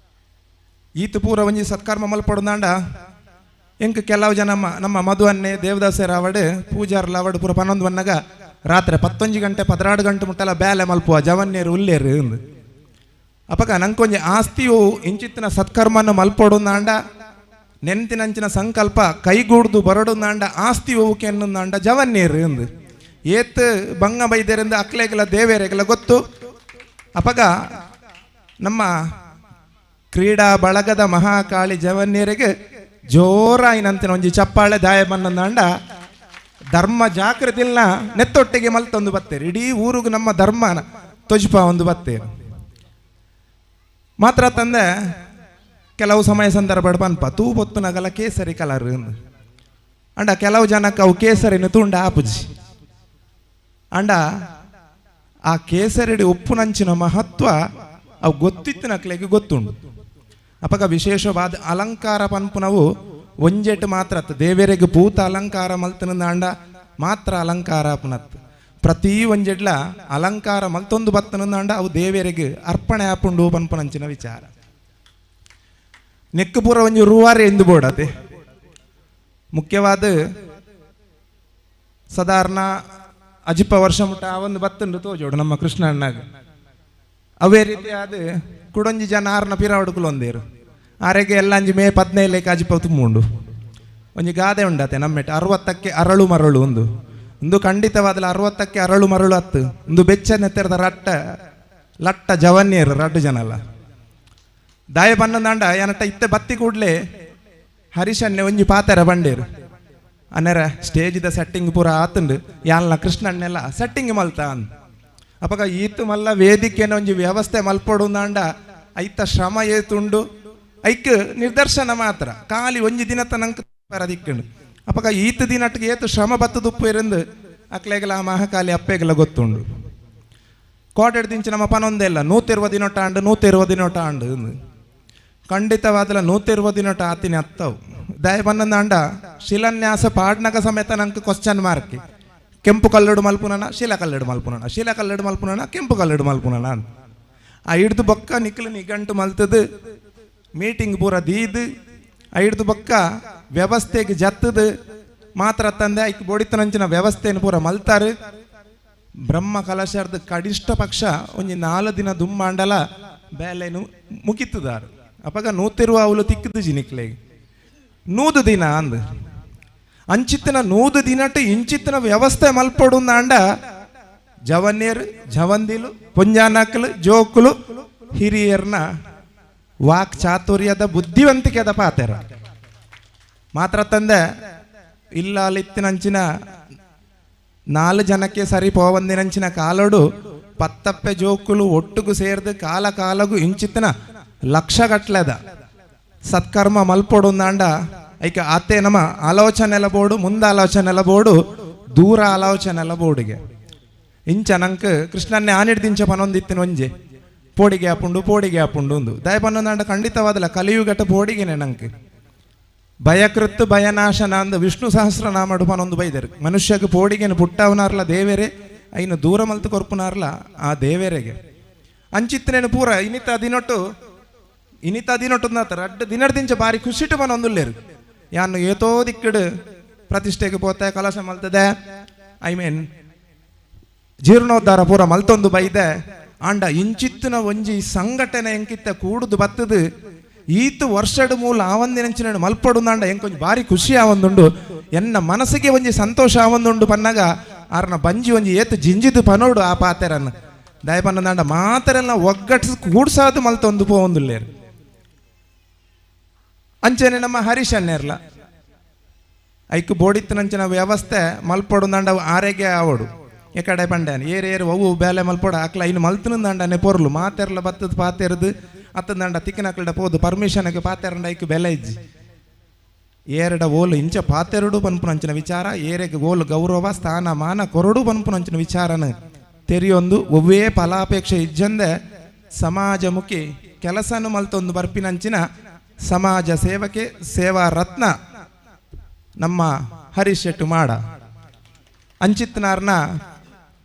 ಈತ ಪೂರ ಒಂಜಿ ಸತ್ಕರ್ಮ ಮಲ್ಪಡುದಾಂಡ ಎಂಕ್ ಕೆಲವು ಜನ ನಮ್ಮ ಮಧುವನ್ನೇ ದೇವದಾಸರ ಅವಡು ಪೂಜಾರ್ಲ ಅವಡು ಪೂರ 11 ಬನ್ನಗ ರಾತ್ರಿ 11 ಗಂಟೆ 16 ಗಂಟೆ ಮುಟ್ಟಲ ಬೇಲೆ ಮಲ್ಪುವ ಜವನ್ಯರು ಉಲ್ಲೇರು ಎಂದು ಅಪಗ ನಂಕೊಂಜಿ ಆಸ್ತಿಯು ಇಂಚಿತ್ತಿನ ಸತ್ಕರ್ಮನ್ನು ಮಲ್ಪಡುದಾಂಡ ನೆನ್ತಿನಂಚಿನ ಸಂಕಲ್ಪ ಕೈಗೂಡ್ದು ಬರಡುದಾಂಡ ಆಸ್ತಿ ಹೋವುಕೆ ಅನ್ನುದಾಂಡ ಜವನ್ಯರು ಎಂದು ಏತ್ ಬಂಗ ಬೈದ್ಯರಿಂದ ಅಕ್ಲೆಗೆಲ್ಲ ದೇವೇರೆಗೆಲ್ಲ ಗೊತ್ತು. ಅಪಗ ನಮ್ಮ ಕ್ರೀಡಾ ಬಳಗದ ಮಹಾಕಾಳಿ ಜವನ್ಯರಿಗೆ ಜೋರಾಯಿನಂತಿನ ಒಂಜಿ ಚಪ್ಪಾಳೆ ದಾಯ ಬನ್ನಂದಾಂಡ ಧರ್ಮ ಜಾಗೃತಿಲ್ನ ನೆತ್ತೊಟ್ಟಿಗೆ ಮಲ್ತೊಂದು ಬತ್ತೇರು. ಇಡೀ ಊರಿಗೂ ನಮ್ಮ ಧರ್ಮನ ತೊಜ್ಪ ಒಂದು ಬತ್ತೇರು ಮಾತ್ರ ತಂದೆ ಕೆಲವು ಸಮಯ ಸಂದರ್ಭ ಪನ್ಪ ತೂ ಬೊತ್ತು ನಗಲ ಕೇಸರಿ ಕಲರ್ ಅಂಡ ಕೆಲವು ಜನಕ್ಕೆ ಅವು ಕೇಸರಿನ ತುಂಡ ಆಪುಜಿ ಅಂಡ ಆ ಕೇಸರಿಡಿ ಉಪ್ಪುನಂಚಿನ ಮಹತ್ವ ಅವು ಗೊತ್ತಿತ್ತು ನಕ್ಲೆಗೆ ಗೊತ್ತುಂಡು. ಅಪಗ ವಿಶೇಷವಾದ ಅಲಂಕಾರ ಪನ್ಪುನವು ಒಂಜೆಟ್ ಮಾತ್ರ ದೇವರಿಗೆ ಭೂತ ಅಲಂಕಾರ ಮಲ್ತನಂದ ಮಾತ್ರ ಅಲಂಕಾರ ಪುನತ್ ಪ್ರತಿ ಒಂಜೆಡ್ಲ ಅಲಂಕಾರ ಮಲ್ತೊಂದು ಬತ್ತನಂದ ಅವು ದೇವರಿಗೆ ಅರ್ಪಣೆ ಆಪುಂಡು ಪನ್ಪುನಂಚಿನ ವಿಚಾರ. ನೆಕ್ಕು ಪೂರ ಒಂಜಿ ರೂವಾರೆ ಎಂದು ಬೋಡತೆ ಮುಖ್ಯವಾದ ಸಾಧಾರಣ ಅಜಿಪ ವರ್ಷ ಮುಟ್ಟ ಆ ಒಂದು ಬತ್ತಂಡು ತೋಜೋಡು ನಮ್ಮ ಕೃಷ್ಣ ಅಣ್ಣಾಗ ಅವೇ ರೀತಿ ಆದ ಕುಡೊಂಜಿ ಜನ ಆರ್ನ ಪಿರಾವಡುಕುಲು ಒಂದೇರು ಆರೆಗೆ ಎಲ್ಲ ಅಂಜಿ ಮೇ 15 ಅಜಿಪ ತುಂಬುಂಡು ಒಂಜಿ ಗಾದೆ ಉಂಡತೆ ನಮ್ಮೆಟ್ಟು 60ಕ್ಕೆ ಅರಳು ಮರಳು ಒಂದು ಖಂಡಿತವಾದಲ್ಲ 60ಕ್ಕೆ ಅರಳು ಮರಳು ಹತ್ತು ಒಂದು ಬೆಚ್ಚನೆತ್ತೆರದ ಲಟ್ಟ ಜವನ್ಯರು ರಡ್ಡು ಜನಲ್ಲ ದಾಯ ಬನ್ನದಾಂಡ ಏನಟ್ಟ ಇತ್ತೆ ಬತ್ತಿ ಕೂಡ್ಲೆ ಹರಿಶನ್ನೆ ಒಂಜಿ ಪಾತೆರ ಬಂಡೇರು ಅನ್ನರ ಸ್ಟೇಜಿದ ಸೆಟ್ಟಿಂಗ್ ಪೂರ ಆತಂಡು ಯಾಲ್ನ ಕೃಷ್ಣನ್ನೆಲ್ಲ ಸೆಟ್ಟಿಂಗ್ ಮಲ್ತ ಅಂದ್ ಅಪಗ ಈತು ಮಲ್ಲ ವೇದಿಕೆನ ಒಂಜಿ ವ್ಯವಸ್ಥೆ ಮಲ್ಪಡುಂದಾಂಡ ಐತ ಶ್ರಮ ಏತುಂಡು ಐಕ್ ನಿರ್ದರ್ಶನ ಮಾತ್ರ ಖಾಲಿ ಒಂಜಿ ದಿನ ತನಕ ದಿಕ್ಕಂಡು ಅಪಗ ಈತ ದಿನಟ್ಗೆ ಏತು ಶ್ರಮ ಬತ್ತದುಪ್ಪು ಇರಂದು ಅಕ್ಲೆಗೆಲ್ಲ ಮಹಾಕಾಲಿ ಅಪ್ಪೆಗೆಲ್ಲ ಗೊತ್ತುಂಡು. ಕೋಟೆಡ್ ದಿಂಚಿ ನಮ್ಮ ಪನೊಂದೆಲ್ಲ 120 ದಿನೋಟ ಆಂಡು ಖಂಡಿತವಾದಲ್ಲ 120 ದಿನೋಟ ಆತಿನಿ ಹತ್ತವು ದಯ ಬನ್ನಂದಾಂಡ ಶಿಲಾನ್ಯಾಸ ಪಾಡ್ನಗ ಸಮೇತ ನಂಗೆ ಕ್ವಶನ್ ಮಾರ್ಕ್ ಕೆಂಪು ಕಲ್ಲಡು ಮಲ್ಪುನನ ಶಿಲಾ ಕಲ್ಲಡು ಮಲ್ಪುನನ ಕೆಂಪು ಕಲ್ಲಡು ಮಲ್ಪುನನ ಆ ಹಿಡ್ದು ಬೊಕ್ಕ ನಿಕ್ಲು ನಿಗಂಟು ಮಲ್ತದು ಮೀಟಿಂಗ್ ಪೂರ ದೀದು ಆ ಹಿಡ್ದು ಬೊಕ್ಕ ವ್ಯವಸ್ಥೆಗೆ ಜತ್ತದು ಮಾತ್ರ ತಂದೆ ಐಕ್ ಬೋಡಿತನಂಚಿನ ವ್ಯವಸ್ಥೆಯನ್ನು ಪೂರ ಮಲ್ತಾರೆ. ಬ್ರಹ್ಮ ಕಲಶರ್ದ ಕಡಿಷ್ಠ ಪಕ್ಷ ಒಂಜಿ 4 ದಿನ ದುಮ್ಮಾಂಡಲ ಬೇಲೆನು ಮುಗಿತದಾರು ಅಪಗ 120 ಅವಳು ತಿಕ್ಕದು ಜಿನಿಕ್ಲೆಗೆ 100 ದಿನ ಅಂದ್ ಅಂಚಿತ್ತಿನ 100 ದಿನಟ್ಟು ಇಂಚಿತ್ತಿನ ವ್ಯವಸ್ಥೆ ಮಲ್ಪಡುಂದಾಂಡ ಜವನ್ಯರು ಜವಂದಿಲು ಪುಂಜಾನಕಲು ಜೋಕುಲು ಹಿರಿಯರ್ನ ವಾಕ್ ಚಾತುರ್ಯದ ಬುದ್ಧಿವಂತಿಕೆದ ಪಾತೆರ ಮಾತ್ರ ತಂದೆ ಇಲ್ಲ ಅಲ್ಲಿತ್ತಿನಂಚಿನ 4 ಜನಕ್ಕೆ ಸರಿ ಪೋವಂದಿನಂಚಿನ ಕಾಲಡು ಪತ್ತಪ್ಪೆ ಜೋಕುಲು ಒಟ್ಟುಗು ಸೇರ್ದು ಕಾಲಗೂ ಇಂಚಿತ್ತಿನ ಲಕ್ಷಗಟ್ಲೆದ ಸತ್ಕರ್ಮ ಮಲ್ಪಡುಂದಾಂಡ ಐಕ ಆತೆ ನಮ್ಮ ಆಲೋಚನೆಲ ಬೋಡು ಮುಂದಾಲೋಚನೆಲ ಬೋಡು ದೂರ ಆಲೋಚನೆಲ ಬೋಡಿಗೆ ಇಂಚ ನಂಗೆ ಕೃಷ್ಣನ್ನೇ ಆನಿಡ್ದಿಂಚ ಪನೊಂದಿತ್ತಿನ ಒಂಜೆ ಪೋಡಿಗೆ ಆಪುಂಡು ಒಂದು ದಯ ಪನ್ನೊಂದಾಂಡ ಖಂಡಿತವಾದಲ್ಲ ಕಲಿಯುಗಟ ಪೋಡಿಗೆನೆ ನಂಗೆ ಭಯಕೃತ್ ಭಯನಾಶನ ಅಂದ ವಿಷ್ಣು ಸಹಸ್ರನಾಮಡು ಪನೊಂದು ಬೈದರು ಮನುಷ್ಯಗೆ ಪೋಡಿಗೆನು ಪುಟ್ಟವನಾರ್ಲ ದೇವೇರೆ ಐನು ದೂರ ಮಲ್ತು ಕೊರ್ಪುನಾರ್ಲ ಆ ದೇವೇರೆಗೆ ಅಂಚಿತ್ತನೇನು ಪೂರ ಇನಿತ ದಿನೊಟ್ಟು ರಡ್ಡು ದಿನಡ್ದಿಂಚ ಬಾರಿ ಖುಷಿಟ್ಟು ಪನೊಂದುಲ್ಲೇರು ಯಾನು ಏತೋ ದಿಕ್ಕಡು ಪ್ರತಿಷ್ಠೆಗೆ ಪೋತೆ ಕಲಶ ಮಲ್ತದೆ ಜೀರ್ಣೋದ್ಧಾರ ಪೂರ ಮಲ್ತೊಂದು ಬೈದೆ ಆಂಡ ಇಂಚಿತ್ತಿನ ಒಂಜಿ ಸಂಘಟನೆ ಎಂಕಿತ್ತ ಕೂಡುದು ಬತ್ತದು ಈತು ವರ್ಷದ ಮೂಲ ಆವಂದಿನಂಚಿನ ಮಲ್ಪಡುಂದಾಂಡ ಎಂಕೊಂಜಿ ಭಾರಿ ಖುಷಿ ಆವಂದುಂಡು ಎನ್ನ ಮನಸ್ಸಿಗೆ ಒಂಜಿ ಸಂತೋಷ ಆವಂದುಂಡು ಪನ್ನಗ ಆರ್ನ ಬಂಜಿ ಒಂಜಿ ಏತು ಜಿಂಜಿದು ಪನೋಡು ಆ ಪಾತೆರನ್ನು ದಯಪನ್ನದಾಂಡ ಮಾತೆರೆಲ್ಲ ಒಗ್ಗಟ್ಟಿಸ್ ಕೂಡ್ಸಾದು ಮಲ್ತೊಂದು ಪೋವೊಂದುಲ್ಲೇರು ಅಂಚನೆ ನಮ್ಮ ಹರೀಶ್ ಅನ್ನೇರ್ಲ ಐಕ್ ಬೋಡಿತ್ತಿನಂಚಿನ ವ್ಯವಸ್ಥೆ ಮಲ್ಪಡುಂದಾಂಡ ಆರೋಗ್ಯ ಆವಡು ಈ ಕಡೆ ಪಂಡ್ಯಾನ ಏರು ಅವು ಬೇಲೆ ಮಲ್ಪಡ ಆಕ್ಲ ಇನ್ನು ಮಲ್ತನಂದಾಂಡನೆ ಪೊರ್ಲು ಮಾತೆರ್ಲ ಬತ್ತದ ಪಾತೆರದು ಅತ್ತಂದಾಂಡ ತಿಕ್ಕಿನಕ್ಲಡ ಪೋದು ಪರ್ಮಿಷನ್ಗೆ ಪಾತೆರಂಡ ಐಕ್ ಬೆಲೆ ಇಜ್ಜಿ ಏರಡ ಓಲು ಇಂಚ ಪಾತೆರಡು ಪನ್ಪುನಂಚಿನ ವಿಚಾರ ಏರೆಗೆ ಓಲು ಗೌರವ ಸ್ಥಾನ ಮಾನ ಕೊರಡು ಪನ್ಪುನಂಚಿನ ವಿಚಾರನ ತೆರಿಯೊಂದು ಒವ್ವೇ ಫಲಾಪೇಕ್ಷೆ ಇಜ್ಜಂದೆ ಸಮಾಜಮುಖಿ ಕೆಲಸನು ಮಲ್ತೊಂದು ಬರ್ಪಿನಂಚಿನ ಸಮಾಜ ಸೇವಕೆ ಸೇವಾ ರತ್ನ ನಮ್ಮ ಹರೀಶ್ ಶೆಟ್ಟು ಮಾಡ ಅಂಚಿತ್ನಾರ್ನ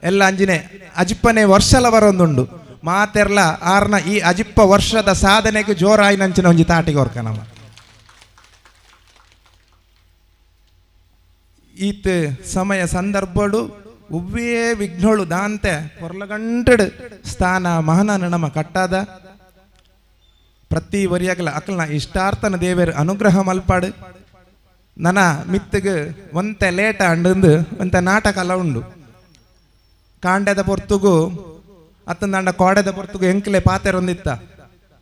ಎಲ್ಲ ಅಂಜಿನೆ ಅಜಿಪ್ಪನೇ ವರ್ಷಲ ಬರೊಂದುಂಡು ಮಾತೆರ್ಲ ಆರ್ನ ಈ ಅಜಿಪ್ಪ ವರ್ಷದ ಸಾಧನೆಗೆ ಜೋರಾಯಿನಂಚಿನ ಒಂಜಿ ತಾಟಿಗೆ ಹೊರ್ಕ ನಮ್ಮ ಈತ್ ಸಮಯ ಸಂದರ್ಭಡು ಉವ್ವೇ ವಿಘ್ನೋಳು ದಾಂತೆ ಹೊರ್ಲಗಂಟಡು ಸ್ಥಾನ ಮಹನನ ನಮ್ಮ ಕಟ್ಟಾದ ಪ್ರತಿ ವರಿಯಾಗಲ ಅಕಲ್ನ ಇಷ್ಟಾರ್ಥನ ದೇವರು ಅನುಗ್ರಹ ಮಲ್ಪಾಡು ನನ ಮಿತ್ತಿಗೆ ಒಂತೆ ಲೇಟ ಅಂಡು ಒಂತೆ ನಾಟಕ ಅಲ್ಲ ಉಂಡು ಕಾಂಡೆದ ಪೊರ್ತುಗು ಅತ್ತಂದಾಂಡ ಕೋಡೆದ ಪೊರ್ತುಗು ಎಂಕ್ಲೆ ಪಾತೆರೊಂದಿತ್ತ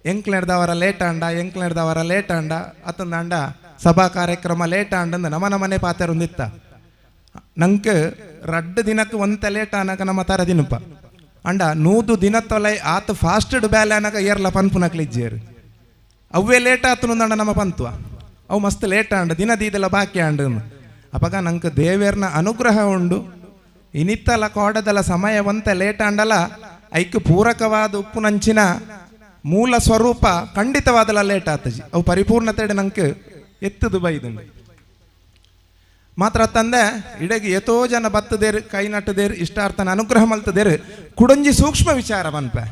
ಎಂಕ್ಲೆಡ್ದವರ ಲೇಟ ಅಂಡ ಅತ್ತಂದಾಂಡ ಸಭಾ ಕಾರ್ಯಕ್ರಮ ಲೇಟ ಅಂಡಂದು ನಮನೆ ಪಾತೆರೊಂದಿತ್ತ ನಂಗೆ 2 ದಿನಕ್ಕೆ ಒಂತೆ ಲೇಟ ಅನ್ನಕ ನಮ್ಮ ತರ ದಿನಪ್ಪ ಅಂಡ 100 ದಿನ ತೊಲೈ ಆತ ಫಾಸ್ಟೆಡ್ ಬ್ಯಾಲೆ ಅನ್ನಕ ಏರ್ಲ ಪನ್ಪುನಕ್ಲಿಜ್ಜೇರು ಅವೇ ಲೇಟ್ ಆತನುಂದಂಡ ನಮ್ಮ ಪಂತ್ವ ಅವು ಮಸ್ತ್ ಲೇಟ್ ಅಂಡ ದಿನ ದೀದೆಲ್ಲ ಬಾಕಿ ಅಂಡು ಅಪಗ ನಂಗೆ ದೇವೇರ್ನ ಅನುಗ್ರಹ ಉಂಡು ಇನಿತ್ತಲ ಕೋಡದಲ ಸಮಯವಂತ ಲೇಟ್ ಅಂಡಲ ಐಕ್ ಪೂರಕವಾದ ಉಪ್ಪುನಂಚಿನ ಮೂಲ ಸ್ವರೂಪ ಖಂಡಿತವಾದಲ್ಲ ಲೇಟ್ ಆತಜಿ ಅವು ಪರಿಪೂರ್ಣತೆ ನಂಗೆ ಎತ್ತದು ಬೈದುಂಡು ಮಾತ್ರ ತಂದೆ ಇಡಗಿ ಎತೋ ಜನ ಬತ್ತದೇರು ಕೈ ನಟ್ಟದೇರು ಇಷ್ಟಾರ್ಥನ ಅನುಗ್ರಹ ಮಲ್ತದೇರು ಕುಡಂಜಿ ಸೂಕ್ಷ್ಮ ವಿಚಾರ ಮನ್ಪೆ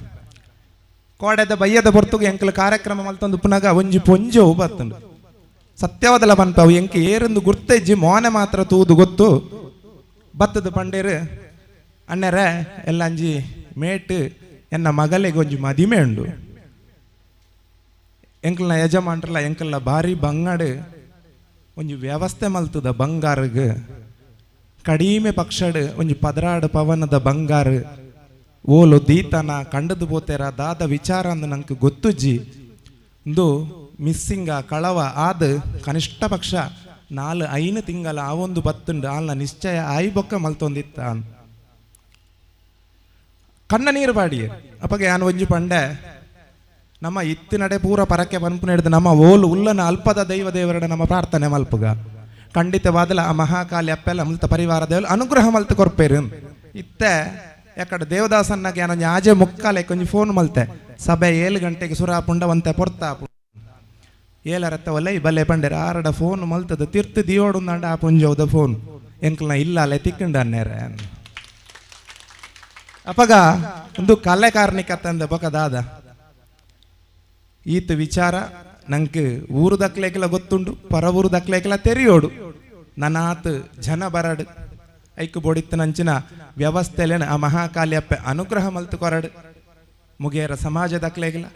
ಕೋಡೆದ ಬಯ್ಯದ ಹೊರ್ತುಗೆ ಎಂಕಲ ಕಾರ್ಯಕ್ರಮ ಮಲ್ತೊಂದು ಪುನಗ ಒಂಜಿ ಪೊಂಜವು ಬತ್ತುಂಡು ಸತ್ಯವಾದಲ್ಲ ಪನ್ಪ ಅವು ಎಂಕೆ ಏರೊಂದು ಗುರ್ತಜ್ಜಿ ಮೋನೆ ಮಾತ್ರ ತೂದು ಗೊತ್ತು ಬತ್ತದ ಪಂಡೇರು ಅಣ್ಣರೇ ಎಲ್ಲ ಅಂಜಿ ಮೇಟ್ ಎನ್ನ ಮಗಲಿಗೆ ಒಂಜಿ ಮದಿಮೆ ಉಂಡು ಎಂಕಲ್ನ ಯಜಮಾನ್ರಲ್ಲ ಎಂಕಲ್ನ ಭಾರಿ ಬಂಗಾಡು ಒಂಜಿ ವ್ಯವಸ್ಥೆ ಮಲ್ತದ ಬಂಗಾರಗೆ ಕಡಿಮೆ ಪಕ್ಷಡ್ ಒಂಜಿ ಪದರಾಡು ಪವನದ ಬಂಗಾರ ಓಲು ದೀತನ ಕಂಡದು ಪೋತೆರ ದಾದ ವಿಚಾರ ಅಂದು ನಂಗೆ ಗೊತ್ತುಜ್ಜಿ ಇಂದು ಮಿಸ್ಸಿಂಗ ಕಳವ ಆದ ಕನಿಷ್ಠ ಪಕ್ಷ 4-5 ತಿಂಗಳ ಆ ಒಂದು ಬತ್ತುಂಡು ಆಲ್ನ ನಿಶ್ಚಯ ಆಯಿ ಬೊಕ್ಕ ಮಲ್ತೊಂದಿತ್ತ ಕಣ್ಣ ನೀರು ಬಾಡಿ ಅಪ್ಪಗೆ ಯಾನು ಒಂಜಿ ಪಂಡೆ ನಮ್ಮ ಇತ್ತಿನಡೆ ಪೂರ ಪರಕ್ಕೆ ಪನ್ಪುನ ಹಿಡಿದು ನಮ್ಮ ಓಲು ಉಲ್ಲನ ಅಲ್ಪದ ದೈವ ದೇವರಡೆ ನಮ್ಮ ಪ್ರಾರ್ಥನೆ ಮಲ್ಪುಗ ಖಂಡಿತವಾದಲ ಆ ಮಹಾಕಾಲಿ ಅಪ್ಪೆಲ್ಲ ಮಲ್ತ ಪರಿವಾರ ದೇವಲು ಅನುಗ್ರಹ ಮಲ್ತು ಕೊರ್ಪೇರು ಇತ್ತೆ ಯಾಕಡೆ ದೇವದಾಸನ್ನಾಗ ಏನೊಂದು ಆಜೆ ಮುಕ್ಕಾಲೆ ಕೊಂಚ ಫೋನ್ ಮಲ್ತೆ ಸಭೆ 7 ಗಂಟೆಗೆ ಸುರಾಪುಂಡ ಒಂತೆ ಪೊರ್ತಾಪು 7 ಒಲೆ ಬಲ್ಲೆ ಪಂಡೆರ 6 ಫೋನ್ ಮಲ್ತದ ತಿರ್ತು ದಿಯೋಡು ನಂಡ ಆ ಪುಂಜೋದ ಫೋನ್ ಎಂಕ್ಲನ ಇಲ್ಲ ಅಲ್ಲೇ ತಿಕ್ಕಂಡ ಅನ್ನೇರೆ ಅಪಗ ಒಂದು ಕಲೆ ಕಾರ್ಣಿಕತ್ತಂದ ಬೊಕದಾದ ಈತ ವಿಚಾರ ನಂಗೆ ಊರು ದಕ್ಲೇಕೆಲ್ಲ ಗೊತ್ತುಂಡು ಪರ ಊರು ದಕ್ಲೇಕೆಲ್ಲ ತೆರಿಯೋಡು ನನಾತ್ ಜನ ಬರಡು ಐಕ್ ಬೋಡಿತ್ತನಂಚಿನ ವ್ಯವಸ್ಥೆಲೇನ ಆ ಮಹಾಕಾಲಿ ಅಪ್ಪೆ ಅನುಗ್ರಹ ಮಲ್ತು ಕೊರಡು ಮುಗಿಯರ ಸಮಾಜ ದಕ್ಲೇಗಿಲ್ಲ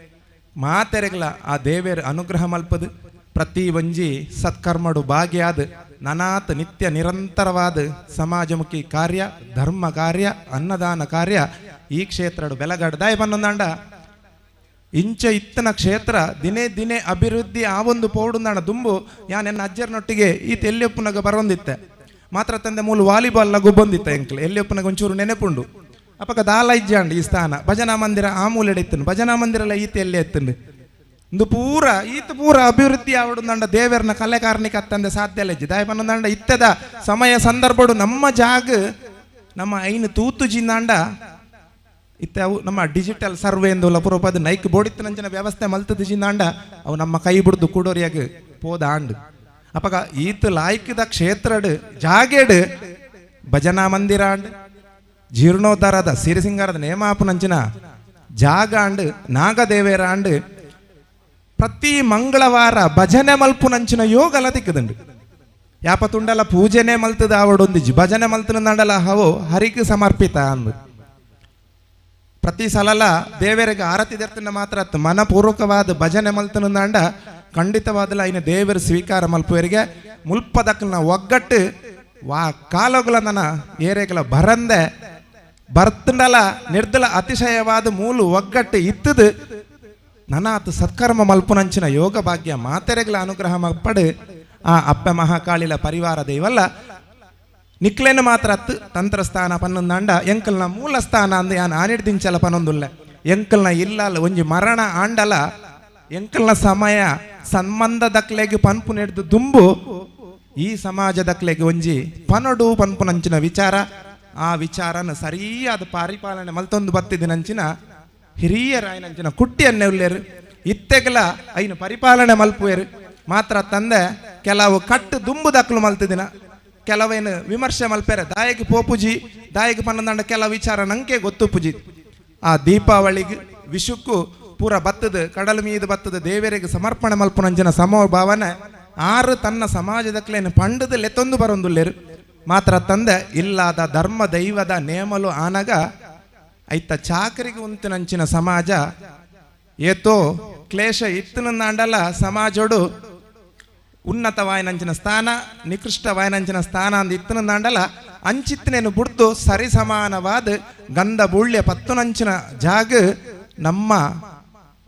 ಮಾತೆರೆಗಿಲ್ಲ ಆ ದೇವೇರ ಅನುಗ್ರಹ ಮಲ್ಪದು ಪ್ರತಿ ಒಂಜಿ ಸತ್ಕರ್ಮಡು ಭಾಗಿಯಾದ ನನಾತ್ ನಿತ್ಯ ನಿರಂತರವಾದ ಸಮಾಜಮುಖಿ ಕಾರ್ಯ ಧರ್ಮ ಕಾರ್ಯ ಅನ್ನದಾನ ಕಾರ್ಯ ಈ ಕ್ಷೇತ್ರಡು ಬೆಲಗಾಡು ದಾಯ ಬನ್ನೊಂದಾಂಡ ಇಂಚ ಇತ್ತನ ಕ್ಷೇತ್ರ ದಿನೇ ದಿನೇ ಅಭಿವೃದ್ಧಿ ಆ ಒಂದು ಪೋಡುಂದಾಣ ದುಂಬು ಯಾನ್ ಎನ್ನ ಅಜ್ಜರ್ನೊಟ್ಟಿಗೆ ಈತ ಎಲ್ಲಿಯಪ್ಪನಾಗ ಬರೋಂದಿತ್ತೆ ಮಾತ್ರ ತಂದೆ ಮೂಲ ವಾಲಿಬಾಲ್ ಲಗು ಬಂದಿತ್ತ ಎಂಕ್ಲೆ ಎಲ್ಲಿಯಪ್ಪನಾಗ ಒಂಚೂರು ನೆನಪುಂಡು ಅಪಕ ದಾಲ ಇಜ್ಜಾಂಡು ಈ ಸ್ಥಾನ ಭಜನಾ ಮಂದಿರ ಆ ಮೂಲೆಡೆ ಇತ್ತನು ಭಜನಾ ಮಂದಿರ ಈತ ಎಲ್ಲಿ ಎತ್ತಂಡು ಇಂದು ಪೂರ ಈತ ಪೂರ ಅಭಿವೃದ್ಧಿ ಆವಡುಂದಾಂಡ ದೇವರನ ಕಲೆ ಕಾರ್ಣಿಕ ಅತ್ತಂದೆ ಸಾಧ್ಯ ಇಲ್ಲ ಇಜ್ಜಿ ದಾಯ ಬನ್ನೊಂದಾಂಡ ಇತ್ತದ ಸಮಯ ಸಂದರ್ಭಡು ನಮ್ಮ ಜಾಗ ನಮ್ಮ ಐನು ತೂತು ಜಿಂದಾಂಡ ಇತ್ತೆ ಅವು ನಮ್ಮ ಡಿಜಿಟಲ್ ಸರ್ವೆ ಎಂದು ಪುರೋಪದ ನೈಕ್ ಬೋಡಿತ್ತನಂಚಿನ ವ್ಯವಸ್ಥೆ ಮಲ್ತದ ಜಿಂದಾಂಡ ಅವು ನಮ್ಮ ಕೈ ಬಿಡ್ದು ಕೂಡೋರಿಯಾಗ ಪೋದ ಆಂಡು ಅಪಗ ಈತ ಲಾಯ್ಕದ ಕ್ಷೇತ್ರಡ್ ಜಾಗೇಡ್ ಭಜನಾ ಮಂದಿರ ಆಂಡ್ ಜೀರ್ಣೋದ್ಧಾರದ ಸಿರಿಸಿಂಗಾರದ ನೇಮಾಪುನಂಚಿನ ಜಾಗ ಆಂಡ್ ನಾಗದೇವೇರ ಆಂಡ್ ಪ್ರತಿ ಮಂಗಳವಾರ ಭಜನೆ ಮಲ್ಪುನಂಚಿನ ಯೋಗಲ ತಿಕ್ಕದಂಡು ಯಾಪ ತುಂಡಲ ಪೂಜೆನೆ ಮಲ್ತದ ಆವಡೊಂದಿಜ್ಜಿ ಭಜನೆ ಮಲ್ತನ ನಂಡಲ ಹವು ಹರಿಗೆ ಸಮರ್ಪಿತ ಅಂದು ಪ್ರತಿ ಸಲಲ ದೇವರಿಗೆ ಆರತಿ ದರ್ತಿನ ಮಾತ್ರ ಮನಪೂರ್ವಕವಾದ ಭಜನೆ ಮಲ್ತನಂದಾಂಡ ಖಂಡಿತವಾದಲ್ಲ ಇನ್ನು ದೇವರು ಸ್ವೀಕಾರ ಮಲ್ಪುವರಿಗೆ ಮುಲ್ಪದಕ್ಕನ ಒಗ್ಗಟ್ಟು ಕಾಲಗಳ ನನ್ನ ಏರೆಗಳ ಬರಂದೆ ಬರ್ತಂಡಲ ನಿರ್ದಲ ಅತಿಶಯವಾದ ಮೂಲು ಒಗ್ಗಟ್ಟು ಇತ್ತದು ನನ್ನ ಆತ ಸತ್ಕರ್ಮ ಮಲ್ಪುನಂಚಿನ ಯೋಗ ಭಾಗ್ಯ ಮಾತೆರೆಗಳ ಅನುಗ್ರಹ ಮಲ್ಪಡು ಆ ಅಪ್ಪ ಮಹಾಕಾಳಿಲ ಪರಿವಾರ ದೈವಲ್ಲ ನಿಕ್ಲೇನು ಮಾತ್ರ ಅತ್ತು ತಂತ್ರಸ್ಥಾನ ಪನ್ನೊಂದಾಂಡ ಎಂಕಲ್ನ ಮೂಲ ಸ್ಥಾನ ಅಂದು ಯಾನ್ ಆನಿಡ್ದಿಂಚಲ ಪನ್ನೊಂದುಲ್ಲ ಎಂಕಲ್ನ ಇಲ್ಲಲ್ಲ ಒಂಜಿ ಮರಣ ಆಂಡಲ ಎಂಕಲ್ನ ಸಮಯ ಸಂಬಂಧ ದಕ್ಲೆಗೆ ಪನ್ಪು ನೆಡ್ದು ದುಂಬು ಈ ಸಮಾಜ ದಕ್ಲೆಗೆ ಒಂಜಿ ಪನಡು ಪನ್ಪುನಂಚಿನ ವಿಚಾರ ಆ ವಿಚಾರನ ಸರಿಯಾದ ಪರಿಪಾಲನೆ ಮಲ್ತೊಂದು ಬತ್ತಿದಿನಂಚಿನ ಹಿರಿಯರಾಯನಂಚಿನ ಕುಟ್ಟಿಯನ್ನೇ ಉಳ್ಳೇರು ಇತ್ತೆಗಲ ಐನು ಪರಿಪಾಲನೆ ಮಲ್ಪುವೇರು ಮಾತ್ರ ತಂದೆ ಕೆಲವು ಕಟ್ಟು ದುಂಬು ದಕ್ಲು ಮಲ್ತಿದಿನ ಕೆಲವೇನು ವಿಮರ್ಶೆ ಮಲ್ಪೇರೆ ದಾಯಿಗೆ ಪೋಪುಜಿ ದಾಯಿಗೆ ಪನ್ನೊಂದಂಡ ಕೆಲ ವಿಚಾರ ನಂಗೆ ಗೊತ್ತು ಪುಜಿ ಆ ದೀಪಾವಳಿಗೆ ವಿಷುಕ್ಕೂ ಪೂರ ಬತ್ತದ ಕಡಲು ಮೀದು ಬತ್ತದ ದೇವರಿಗೆ ಸಮರ್ಪಣೆ ಮಲ್ಪುನಂಚಿನ ಸಮಭಾವನೆ ಆರು ತನ್ನ ಸಮಾಜದಕ್ಲೇನು ಪಂಡದ ಲೆತ್ತೊಂದು ಬರೊಂದುಲ್ಲೇರು ಮಾತ್ರ ತಂದೆ ಇಲ್ಲದ ಧರ್ಮ ದೈವದ ನೇಮಲು ಆನಗ ಐತ ಚಾಕರಿಗೆ ಉಂತಿನಂಚಿನ ಸಮಾಜ ಏತೋ ಕ್ಲೇಶ ಇತ್ತನಂದಾಂಡಲ ಸಮಾಜೋಡು ಉನ್ನತವಾಯನಂಚಿನ ಸ್ಥಾನ ನಿಕೃಷ್ಟವಾಯನಂಚಿನ ಸ್ಥಾನ ಅಂದ ಇತ್ತನಂದಾಂಡಲ ಅಂಚಿತ್ತನೇನು ಬುಡ್ದು ಸರಿ ಸಮಾನವಾದ ಗಂಧ ಬೂಳ್ಯ ಪತ್ತುನಂಚಿನ ಜಾಗ ನಮ್ಮ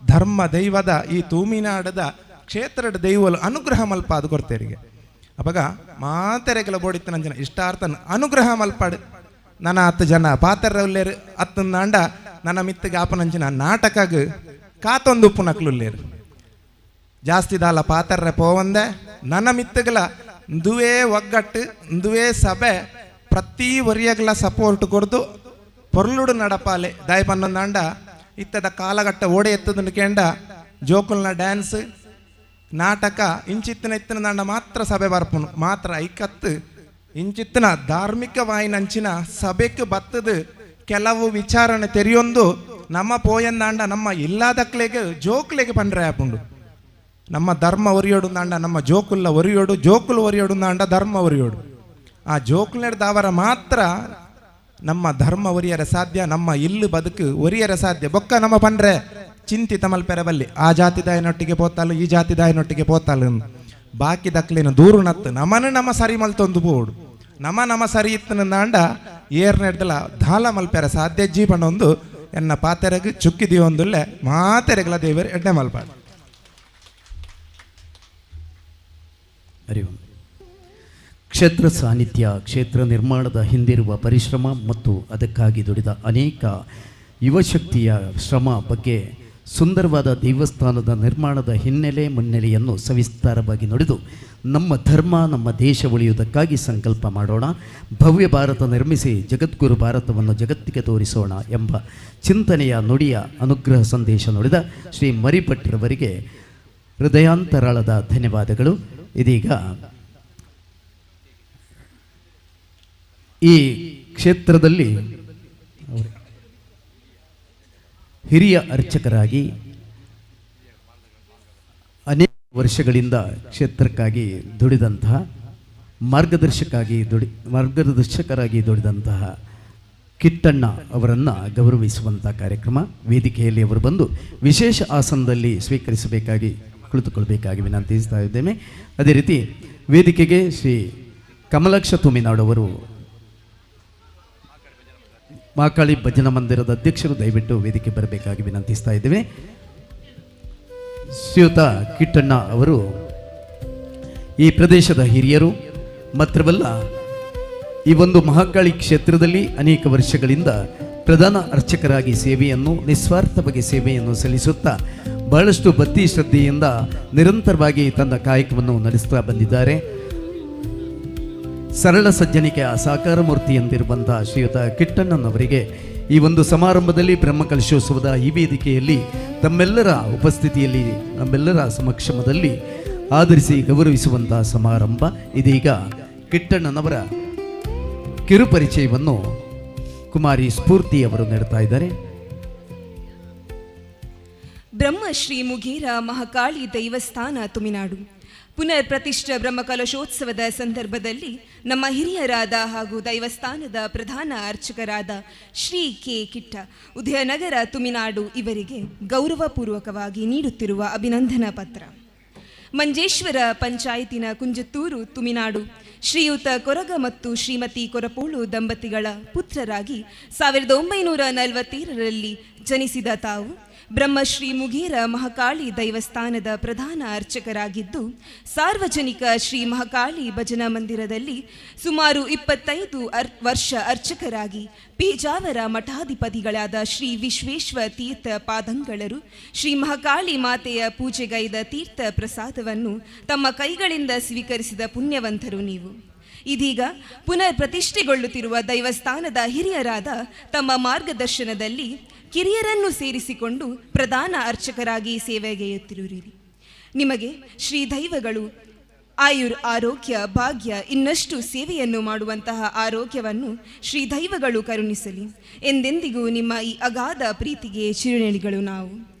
ಧರ್ಮ ದೈವದ ಈ ತೂಮಿನಾಡದ ಕ್ಷೇತ್ರದ ದೈವಲು ಅನುಗ್ರಹ ಮಲ್ಪ ಅದು ಕೊಡ್ತೇರಿಗೆ ಅವಾಗ ಮಾತೆರೆಗಳ ಬೋಡಿತ್ತನಂಚಿನ ಇಷ್ಟಾರ್ಥನ ಅನುಗ್ರಹ ಮಲ್ಪಾಡು ನನ್ನ 10 ಜನ ಪಾತ್ರರಲ್ಲೇರು ಅತ್ತಂದಾಂಡ ನನ್ನ ಮಿತ್ತಿಗೆ ಆಪನಂಚಿನ ನಾಟಕಗ ಕಾತೊಂದು ಉಪ್ಪುನಕ್ಲುಲ್ಲೇರು ಜಾಸ್ತಿ ದಾಲ ಪಾತ್ರರೆ ಪೋವಂದೆ ನನ್ನ ಮಿತ್ತಗಲ ದುವೇ ಒಗ್ಗಟ್ಟು ದುವೇ ಸಭೆ ಪ್ರತಿ ವರಿಯಗಳ ಸಪೋರ್ಟ್ ಕೊಡ್ದು ಪೊರ್ಲುಡು ನಡಪಾಲೆ ದಾಯ ಪನ್ನೊಂದಾಂಡ ಇತ್ತದ ಕಾಲಘಟ್ಟ ಓಡೆ ಎತ್ತದನ್ನು ಕೇಂಡ ಜೋಕುಲ್ನ ಡ್ಯಾನ್ಸ್ ನಾಟಕ ಇಂಚಿತ್ತಿನ ಇತ್ತಿನದಾಂಡ ಮಾತ್ರ ಸಭೆ ಬರ್ಪುನು ಮಾತ್ರ ಐಕತ್ತು ಇಂಚಿತ್ತಿನ ಧಾರ್ಮಿಕವಾಯಿನಂಚಿನ ಸಭೆಗೆ ಬತ್ತದ ಕೆಲವು ವಿಚಾರಣೆ ತೆರೆಯೊಂದು ನಮ್ಮ ಪೋಯಂದಾಂಡ ನಮ್ಮ ಇಲ್ಲಾದಕ್ಲೆಗೆ ಜೋಕ್ಲೆಗೆ ಪಂಡ್ರೆ ಆಪುಂಡು ನಮ್ಮ ಧರ್ಮ ಒರಿಯೋಡುಂದಾಂಡ ನಮ್ಮ ಜೋಕುಲ್ಲ ಒರಿಯೋಡು ಜೋಕುಲು ಒರಿಯೋಡುಂದಾಂಡ ಧರ್ಮ ಒರಿಯೋಡು ಆ ಜೋಕುಲೆಡ್ದವರ ಮಾತ್ರ ನಮ್ಮ ಧರ್ಮ ಒರಿಯರ ಸಾಧ್ಯ ನಮ್ಮ ಇಲ್ಲು ಬದುಕು ಒರಿಯರ ಸಾಧ್ಯ ಬೊಕ್ಕ ನಮ್ಮ ಪಂಡ್ರೆ ಚಿಂತಿತ ಮಲ್ಪೆರಬಲ್ಲಿ ಆ ಜಾತಿದಾಯನೊಟ್ಟಿಗೆ ಪೋತಾಲು ಈ ಜಾತಿದಾಯನೊಟ್ಟಿಗೆ ಪೋತಾಲು ಬಾಕಿ ದಕ್ಲಿನ ದೂರು ನತ್ತು ನಮ್ಮ ಸರಿ ಮಲ್ತೊಂದು ಬೋಡು ನಮ್ಮ ಸರಿ ಇತ್ತನಂದಾಂಡ ಏರ್ನೆಡ್ದಲ ದಾಲ ಮಲ್ಪೆರ ಸಾಧ್ಯ ಜೀವನೊಂದು ಎನ್ನ ಪಾತೆರೆಗೆ ಚುಕ್ಕಿದೀವೊಂದುಲ್ಲೆ ಮಾತೆರೆಗಳ ದೇವರು ಎಡ್ಡೆ ಮಲ್ಪಾಡು ಅರಿವು ಕ್ಷೇತ್ರ ಸಾನ್ನಿಧ್ಯ ಕ್ಷೇತ್ರ ನಿರ್ಮಾಣದ ಹಿಂದಿರುವ ಪರಿಶ್ರಮ ಮತ್ತು ಅದಕ್ಕಾಗಿ ದುಡಿದ ಅನೇಕ ಯುವಶಕ್ತಿಯ ಶ್ರಮ ಬಗ್ಗೆ ಸುಂದರವಾದ ದೇವಸ್ಥಾನದ ನಿರ್ಮಾಣದ ಮುನ್ನೆಲೆಯನ್ನು ಸವಿಸ್ತಾರವಾಗಿ ನುಡಿದು ನಮ್ಮ ಧರ್ಮ ನಮ್ಮ ದೇಶ ಉಳಿಯುವುದಕ್ಕಾಗಿ ಸಂಕಲ್ಪ ಮಾಡೋಣ, ಭವ್ಯ ಭಾರತ ನಿರ್ಮಿಸಿ ಜಗದ್ಗುರು ಭಾರತವನ್ನು ಜಗತ್ತಿಗೆ ತೋರಿಸೋಣ ಎಂಬ ಚಿಂತನೆಯ ನುಡಿಯ ಅನುಗ್ರಹ ಸಂದೇಶ ನುಡಿದ ಶ್ರೀ ಮರಿಭಟ್ರವರಿಗೆ ಹೃದಯಾಂತರಾಳದ ಧನ್ಯವಾದಗಳು. ಇದೀಗ ಈ ಕ್ಷೇತ್ರದಲ್ಲಿ ಹಿರಿಯ ಅರ್ಚಕರಾಗಿ ಅನೇಕ ವರ್ಷಗಳಿಂದ ಕ್ಷೇತ್ರಕ್ಕಾಗಿ ದುಡಿದಂತಹ ಮಾರ್ಗದರ್ಶಕರಾಗಿ ದುಡಿದಂತಹ ಕಿಟ್ಟಣ್ಣ ಅವರನ್ನು ಗೌರವಿಸುವಂಥ ಕಾರ್ಯಕ್ರಮ. ವೇದಿಕೆಯಲ್ಲಿ ಅವರು ಬಂದು ವಿಶೇಷ ಆಸನದಲ್ಲಿ ಸ್ವೀಕರಿಸಬೇಕಾಗಿ ಕುಳಿತುಕೊಳ್ಬೇಕಾಗಿ ವಿನಂತಿಸ್ತಾ ಇದ್ದೇನೆ. ಅದೇ ರೀತಿ ವೇದಿಕೆಗೆ ಶ್ರೀ ಕಮಲಾಕ್ಷ ತುಮಿನಾಡು ಅವರು ಮಹಾಕಾಳಿ ಭಜನಾ ಮಂದಿರದ ಅಧ್ಯಕ್ಷರು ದಯವಿಟ್ಟು ವೇದಿಕೆ ಬರಬೇಕಾಗಿ ವಿನಂತಿಸ್ತಾ ಇದ್ದೇವೆ. ಶ್ರೀಯುತ ಕಿಟ್ಟಣ್ಣ ಅವರು ಈ ಪ್ರದೇಶದ ಹಿರಿಯರು ಮಾತ್ರವಲ್ಲ, ಈ ಒಂದು ಮಹಾಕಾಳಿ ಕ್ಷೇತ್ರದಲ್ಲಿ ಅನೇಕ ವರ್ಷಗಳಿಂದ ಪ್ರಧಾನ ಅರ್ಚಕರಾಗಿ ಸೇವೆಯನ್ನು ನಿಸ್ವಾರ್ಥವಾಗಿ ಸೇವೆಯನ್ನು ಸಲ್ಲಿಸುತ್ತಾ ಬಹಳಷ್ಟು ಭಕ್ತಿ ಶ್ರದ್ಧೆಯಿಂದ ನಿರಂತರವಾಗಿ ತನ್ನ ಕಾಯಕವನ್ನು ನಡೆಸ್ತಾ ಬಂದಿದ್ದಾರೆ. ಸರಳ ಸಜ್ಜನಿಕೆಯ ಸಾಕಾರ ಮೂರ್ತಿ ಎಂದಿರುವಂತಹ ಶ್ರೀಯುತ ಕಿಟ್ಟಣ್ಣನವರಿಗೆ ಈ ಒಂದು ಸಮಾರಂಭದಲ್ಲಿ ಬ್ರಹ್ಮಕಲಶೋತ್ಸವದ ಈ ವೇದಿಕೆಯಲ್ಲಿ ತಮ್ಮೆಲ್ಲರ ಉಪಸ್ಥಿತಿಯಲ್ಲಿ ನಮ್ಮೆಲ್ಲರ ಸಮಕ್ಷಮದಲ್ಲಿ ಆಧರಿಸಿ ಗೌರವಿಸುವಂತಹ ಸಮಾರಂಭ. ಇದೀಗ ಕಿಟ್ಟಣ್ಣನವರ ಕಿರುಪರಿಚಯವನ್ನು ಕುಮಾರಿ ಸ್ಫೂರ್ತಿ ಅವರು ನೀಡ್ತಾ ಇದ್ದಾರೆ. ಬ್ರಹ್ಮಶ್ರೀ ಮುಗೇರ ಮಹಾಕಾಳಿ ದೈವಸ್ಥಾನ ತುಮಿನಾಡು ಪುನರ್ ಪ್ರತಿಷ್ಠ ಬ್ರಹ್ಮಕಲಶೋತ್ಸವದ ಸಂದರ್ಭದಲ್ಲಿ ನಮ್ಮ ಹಿರಿಯರಾದ ಹಾಗೂ ದೈವಸ್ಥಾನದ ಪ್ರಧಾನ ಅರ್ಚಕರಾದ ಶ್ರೀ ಕೆ ಕಿಟ್ಟ, ಉದಯನಗರ ತುಮಿನಾಡು ಇವರಿಗೆ ಗೌರವಪೂರ್ವಕವಾಗಿ ನೀಡುತ್ತಿರುವ ಅಭಿನಂದನಾ ಪತ್ರ. ಮಂಜೇಶ್ವರ ಪಂಚಾಯತಿನ ಕುಂಜತ್ತೂರು ತುಮಿನಾಡು ಶ್ರೀಯುತ ಕೊರಗ ಮತ್ತು ಶ್ರೀಮತಿ ಕೊರಪೋಳು ದಂಪತಿಗಳ ಪುತ್ರರಾಗಿ 1947ರಲ್ಲಿ ಜನಿಸಿದ ತಾವು ಬ್ರಹ್ಮಶ್ರೀ ಮುಗೇರ ಮಹಾಕಾಳಿ ದೈವಸ್ಥಾನದ ಪ್ರಧಾನ ಅರ್ಚಕರಾಗಿದ್ದು, ಸಾರ್ವಜನಿಕ ಶ್ರೀ ಮಹಾಕಾಳಿ ಭಜನಾ ಮಂದಿರದಲ್ಲಿ ಸುಮಾರು 25 ವರ್ಷ ಅರ್ಚಕರಾಗಿ ಪೇಜಾವರ ಮಠಾಧಿಪತಿಗಳಾದ ಶ್ರೀ ವಿಶ್ವೇಶ್ವರ ತೀರ್ಥ ಪಾದಂಗಳರು ಶ್ರೀ ಮಹಾಕಾಳಿ ಮಾತೆಯ ಪೂಜೆಗೈದ ತೀರ್ಥ ಪ್ರಸಾದವನ್ನು ತಮ್ಮ ಕೈಗಳಿಂದ ಸ್ವೀಕರಿಸಿದ ಪುಣ್ಯವಂತರು ನೀವು. ಇದೀಗ ಪುನರ್ ಪ್ರತಿಷ್ಠೆಗೊಳ್ಳುತ್ತಿರುವ ದೈವಸ್ಥಾನದ ಹಿರಿಯರಾದ ತಮ್ಮ ಮಾರ್ಗದರ್ಶನದಲ್ಲಿ ಕಿರಿಯರನ್ನು ಸೇರಿಸಿಕೊಂಡು ಪ್ರಧಾನ ಅರ್ಚಕರಾಗಿ ಸೇವೆಗೈಯುತ್ತಿರುವಿರಿ. ನಿಮಗೆ ಶ್ರೀ ದೈವಗಳು ಆರೋಗ್ಯ ಭಾಗ್ಯ ಇನ್ನಷ್ಟು ಸೇವೆಯನ್ನು ಮಾಡುವಂತಹ ಆರೋಗ್ಯವನ್ನು ಶ್ರೀ ದೈವಗಳು ಕರುಣಿಸಲಿ. ಎಂದೆಂದಿಗೂ ನಿಮ್ಮ ಈ ಅಗಾಧ ಪ್ರೀತಿಗೆ ಚಿರುನೆಲಿಗಳು ನಾವು.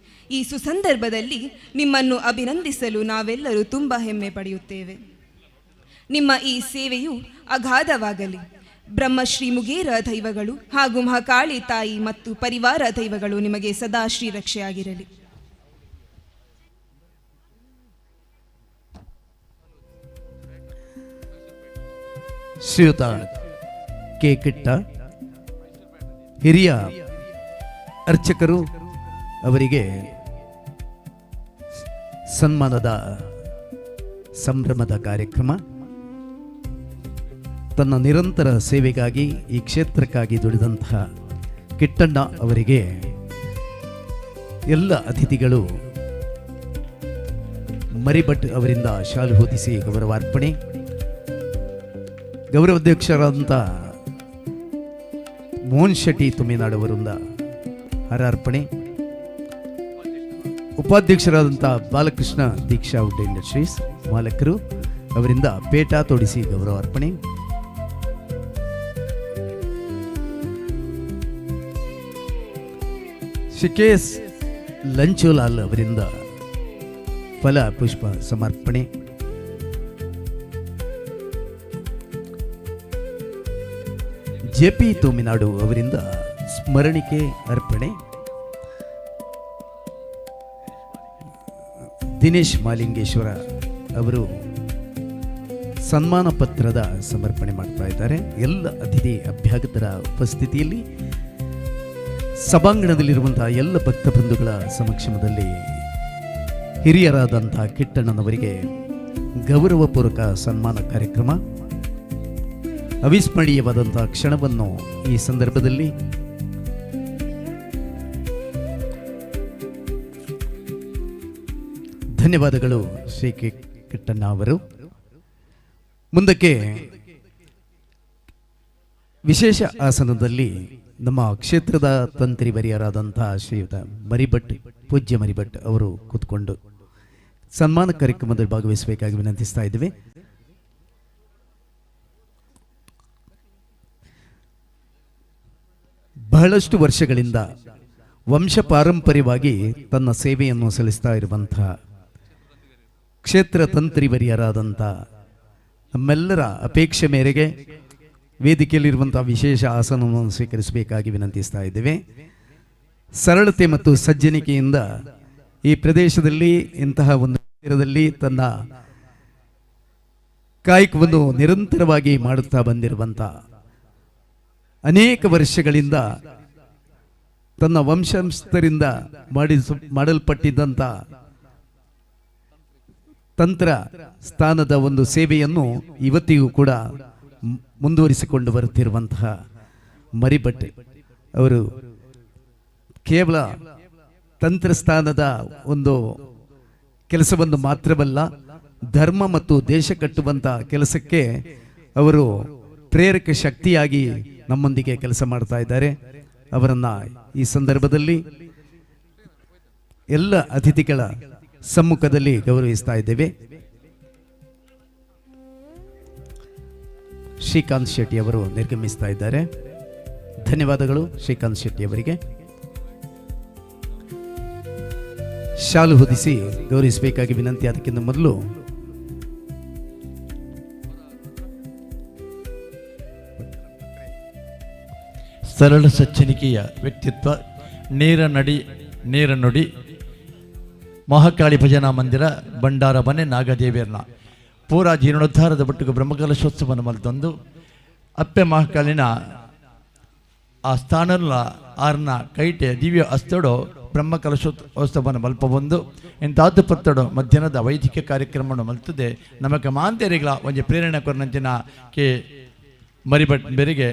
ಈ ಸುಸಂದರ್ಭದಲ್ಲಿ ನಿಮ್ಮನ್ನು ಅಭಿನಂದಿಸಲು ನಾವೆಲ್ಲರೂ ತುಂಬ ಹೆಮ್ಮೆ ಪಡೆಯುತ್ತೇವೆ. ನಿಮ್ಮ ಈ ಸೇವೆಯು ಅಗಾಧವಾಗಲಿ. ಬ್ರಹ್ಮಶ್ರೀ ಮುಗೇರ ದೈವಗಳು ಹಾಗೂ ಮಹಾಕಾಳಿ ತಾಯಿ ಮತ್ತು ಪರಿವಾರ ದೈವಗಳು ನಿಮಗೆ ಸದಾ ಶ್ರೀರಕ್ಷೆಯಾಗಿರಲಿ. ಶ್ರೀಯುತ ಕೆ ಕಿಟ್ಟ ಹಿರಿಯ ಅರ್ಚಕರು ಅವರಿಗೆ ಸನ್ಮಾನದ ಸಂಭ್ರಮದ ಕಾರ್ಯಕ್ರಮ. ತನ್ನ ನಿರಂತರ ಸೇವೆಗಾಗಿ ಈ ಕ್ಷೇತ್ರಕ್ಕಾಗಿ ದುಡಿದಂತಹ ಕಿಟ್ಟಣ್ಣ ಅವರಿಗೆ ಎಲ್ಲ ಅತಿಥಿಗಳು ಮರಿಭಟ್ ಅವರಿಂದ ಶಾಲು ಹೊದಿಸಿ ಗೌರವಾರ್ಪಣೆ. ಗೌರವಾಧ್ಯಕ್ಷರಾದಂಥ ಮೋಹನ್ ಶೆಟ್ಟಿ ತುಮಿನಾಡು ಅವರಿಂದ ಹಾರಾರ್ಪಣೆ. ಉಪಾಧ್ಯಕ್ಷರಾದಂಥ ಬಾಲಕೃಷ್ಣ ದೀಕ್ಷಾ ವುಡ್ ಇಂಡಸ್ಟ್ರೀಸ್ ಮಾಲಕರು ಅವರಿಂದ ಪೇಟ ತೊಡಿಸಿ ಗೌರವಾರ್ಪಣೆ. ಶಿಕೇಶ್ ಲಂಚೋಲಾಲ್ ಅವರಿಂದ ಫಲ ಪುಷ್ಪ ಸಮರ್ಪಣೆ. ಜೆಪಿ ತುಮಿನಾಡು ಅವರಿಂದ ಸ್ಮರಣಿಕೆ ಅರ್ಪಣೆ. ದಿನೇಶ್ ಮಾಲಿಂಗೇಶ್ವರ ಅವರು ಸನ್ಮಾನ ಪತ್ರದ ಸಮರ್ಪಣೆ ಮಾಡ್ತಾ ಇದ್ದಾರೆ. ಎಲ್ಲ ಅತಿಥಿ ಅಭ್ಯಾಗತರ ಉಪಸ್ಥಿತಿಯಲ್ಲಿ ಸಭಾಂಗಣದಲ್ಲಿರುವಂತಹ ಎಲ್ಲ ಭಕ್ತ ಬಂಧುಗಳ ಸಮಕ್ಷಮದಲ್ಲಿ ಹಿರಿಯರಾದಂತಹ ಕಿಟ್ಟಣ್ಣನವರಿಗೆ ಗೌರವಪೂರ್ವಕ ಸನ್ಮಾನ ಕಾರ್ಯಕ್ರಮ. ಅವಿಸ್ಮರಣೀಯವಾದಂತಹ ಕ್ಷಣವನ್ನು ಈ ಸಂದರ್ಭದಲ್ಲಿ ಧನ್ಯವಾದಗಳು ಶ್ರೀ ಕಿಟ್ಟಣ್ಣ ಅವರು. ಮುಂದಕ್ಕೆ ವಿಶೇಷ ಆಸನದಲ್ಲಿ ನಮ್ಮ ಕ್ಷೇತ್ರದ ತಂತ್ರಿ ವರಿಯರಾದಂತಹ ಶ್ರೀಯುತ ಮರಿಭಟ್, ಪೂಜ್ಯ ಮರಿಭಟ್ ಅವರು ಕೂತ್ಕೊಂಡು ಸನ್ಮಾನ ಕಾರ್ಯಕ್ರಮದಲ್ಲಿ ಭಾಗವಹಿಸಬೇಕಾಗಿ ವಿನಂತಿಸ್ತಾ ಇದ್ದೇವೆ. ಬಹಳಷ್ಟು ವರ್ಷಗಳಿಂದ ವಂಶ ಪಾರಂಪರ್ಯವಾಗಿ ತನ್ನ ಸೇವೆಯನ್ನು ಸಲ್ಲಿಸ್ತಾ ಇರುವಂತಹ ಕ್ಷೇತ್ರ ತಂತ್ರಿ ವರಿಯರಾದಂಥ ನಮ್ಮೆಲ್ಲರ ಅಪೇಕ್ಷೆ ಮೇರೆಗೆ ವೇದಿಕೆಯಲ್ಲಿರುವಂತಹ ವಿಶೇಷ ಆಸನವನ್ನು ಸ್ವೀಕರಿಸಬೇಕಾಗಿ ವಿನಂತಿಸ್ತಾ ಇದ್ದೇವೆ. ಸರಳತೆ ಮತ್ತು ಸಜ್ಜನಿಕೆಯಿಂದ ಈ ಪ್ರದೇಶದಲ್ಲಿ ಇಂತಹ ಒಂದು ಕ್ಷೇತ್ರದಲ್ಲಿ ತನ್ನ ಕಾಯಕವನ್ನು ನಿರಂತರವಾಗಿ ಮಾಡುತ್ತಾ ಬಂದಿರುವಂಥ ಅನೇಕ ವರ್ಷಗಳಿಂದ ತನ್ನ ವಂಶಸ್ಥರಿಂದ ಮಾಡಲ್ಪಟ್ಟಿದ್ದಂಥ ತಂತ್ರ ಸ್ಥಾನದ ಒಂದು ಸೇವೆಯನ್ನು ಇವತ್ತಿಗೂ ಕೂಡ ಮುಂದುವರಿಸಿಕೊಂಡು ಬರುತ್ತಿರುವಂತಹ ಮರಿಭಟ್ ಅವರು ಕೇವಲ ತಂತ್ರಸ್ಥಾನದ ಒಂದು ಕೆಲಸವನ್ನು ಮಾತ್ರವಲ್ಲ, ಧರ್ಮ ಮತ್ತು ದೇಶ ಕಟ್ಟುವಂಥ ಕೆಲಸಕ್ಕೆ ಅವರು ಪ್ರೇರಕ ಶಕ್ತಿಯಾಗಿ ನಮ್ಮೊಂದಿಗೆ ಕೆಲಸ ಮಾಡ್ತಾ ಇದ್ದಾರೆ. ಅವರನ್ನ ಈ ಸಂದರ್ಭದಲ್ಲಿ ಎಲ್ಲ ಅತಿಥಿಗಳ ಸಮ್ಮುಖದಲ್ಲಿ ಗೌರವಿಸ್ತಾ ಇದ್ದೇವೆ. ಶ್ರೀಕಾಂತ್ ಶೆಟ್ಟಿ ಅವರು ನಿರ್ಗಮಿಸ್ತಾ ಇದ್ದಾರೆ. ಧನ್ಯವಾದಗಳು ಶ್ರೀಕಾಂತ್ ಶೆಟ್ಟಿ ಅವರಿಗೆ. ಶಾಲು ಹೊದಿಸಿ ಗೌರವಿಸಬೇಕಾಗಿ ವಿನಂತಿ. ಅದಕ್ಕಿಂತ ಮೊದಲು ಸರಳ ಸಚ್ಚನಿಕೆಯ ವ್ಯಕ್ತಿತ್ವ, ನೇರ ನುಡಿ, ಮಹಾಕಾಳಿ ಭಜನಾ ಮಂದಿರ ಬಂಡಾರ ಮನೆ ನಾಗದೇವಿಯರ್ನ ಪೂರಾ ಜೀರ್ಣೋದ್ಧಾರದ ಬಟ್ಟಿಗೆ ಬ್ರಹ್ಮಕಲಶೋತ್ಸವನ ಮಲ್ತೊಂದು ಅಪ್ಪೆ ಮಹಾಕಾಳಿನ ಆ ಸ್ಥಾನಲ್ಲ ಆರ್ನ ಕೈಟೆ ದಿವ್ಯ ಅಸ್ತಡೋ ಬ್ರಹ್ಮಕಲಶೋತ್ಸವನ ಮಲ್ಪ ಬಂದು ಇಂತಾದ್ದು ಪತ್ತಡು ಮಧ್ಯಾಹ್ನದ ವೈದಿಕ ಕಾರ್ಯಕ್ರಮವನ್ನು ಮಲ್ತದೆ ನಮಗೆ ಮಾಂತೇರಿಗಳ ಒಂದು ಪ್ರೇರಣೆ ಕೊರನಂಚಿನ ಕೆ ಮರಿಬಟ್ ಬೆರಿಗೆ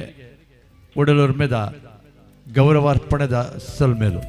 ಉಡಲೂರ್ ಮೇದ ಗೌರವಾರ್ಪಣೆದ ಸಲ್ಮೇಲು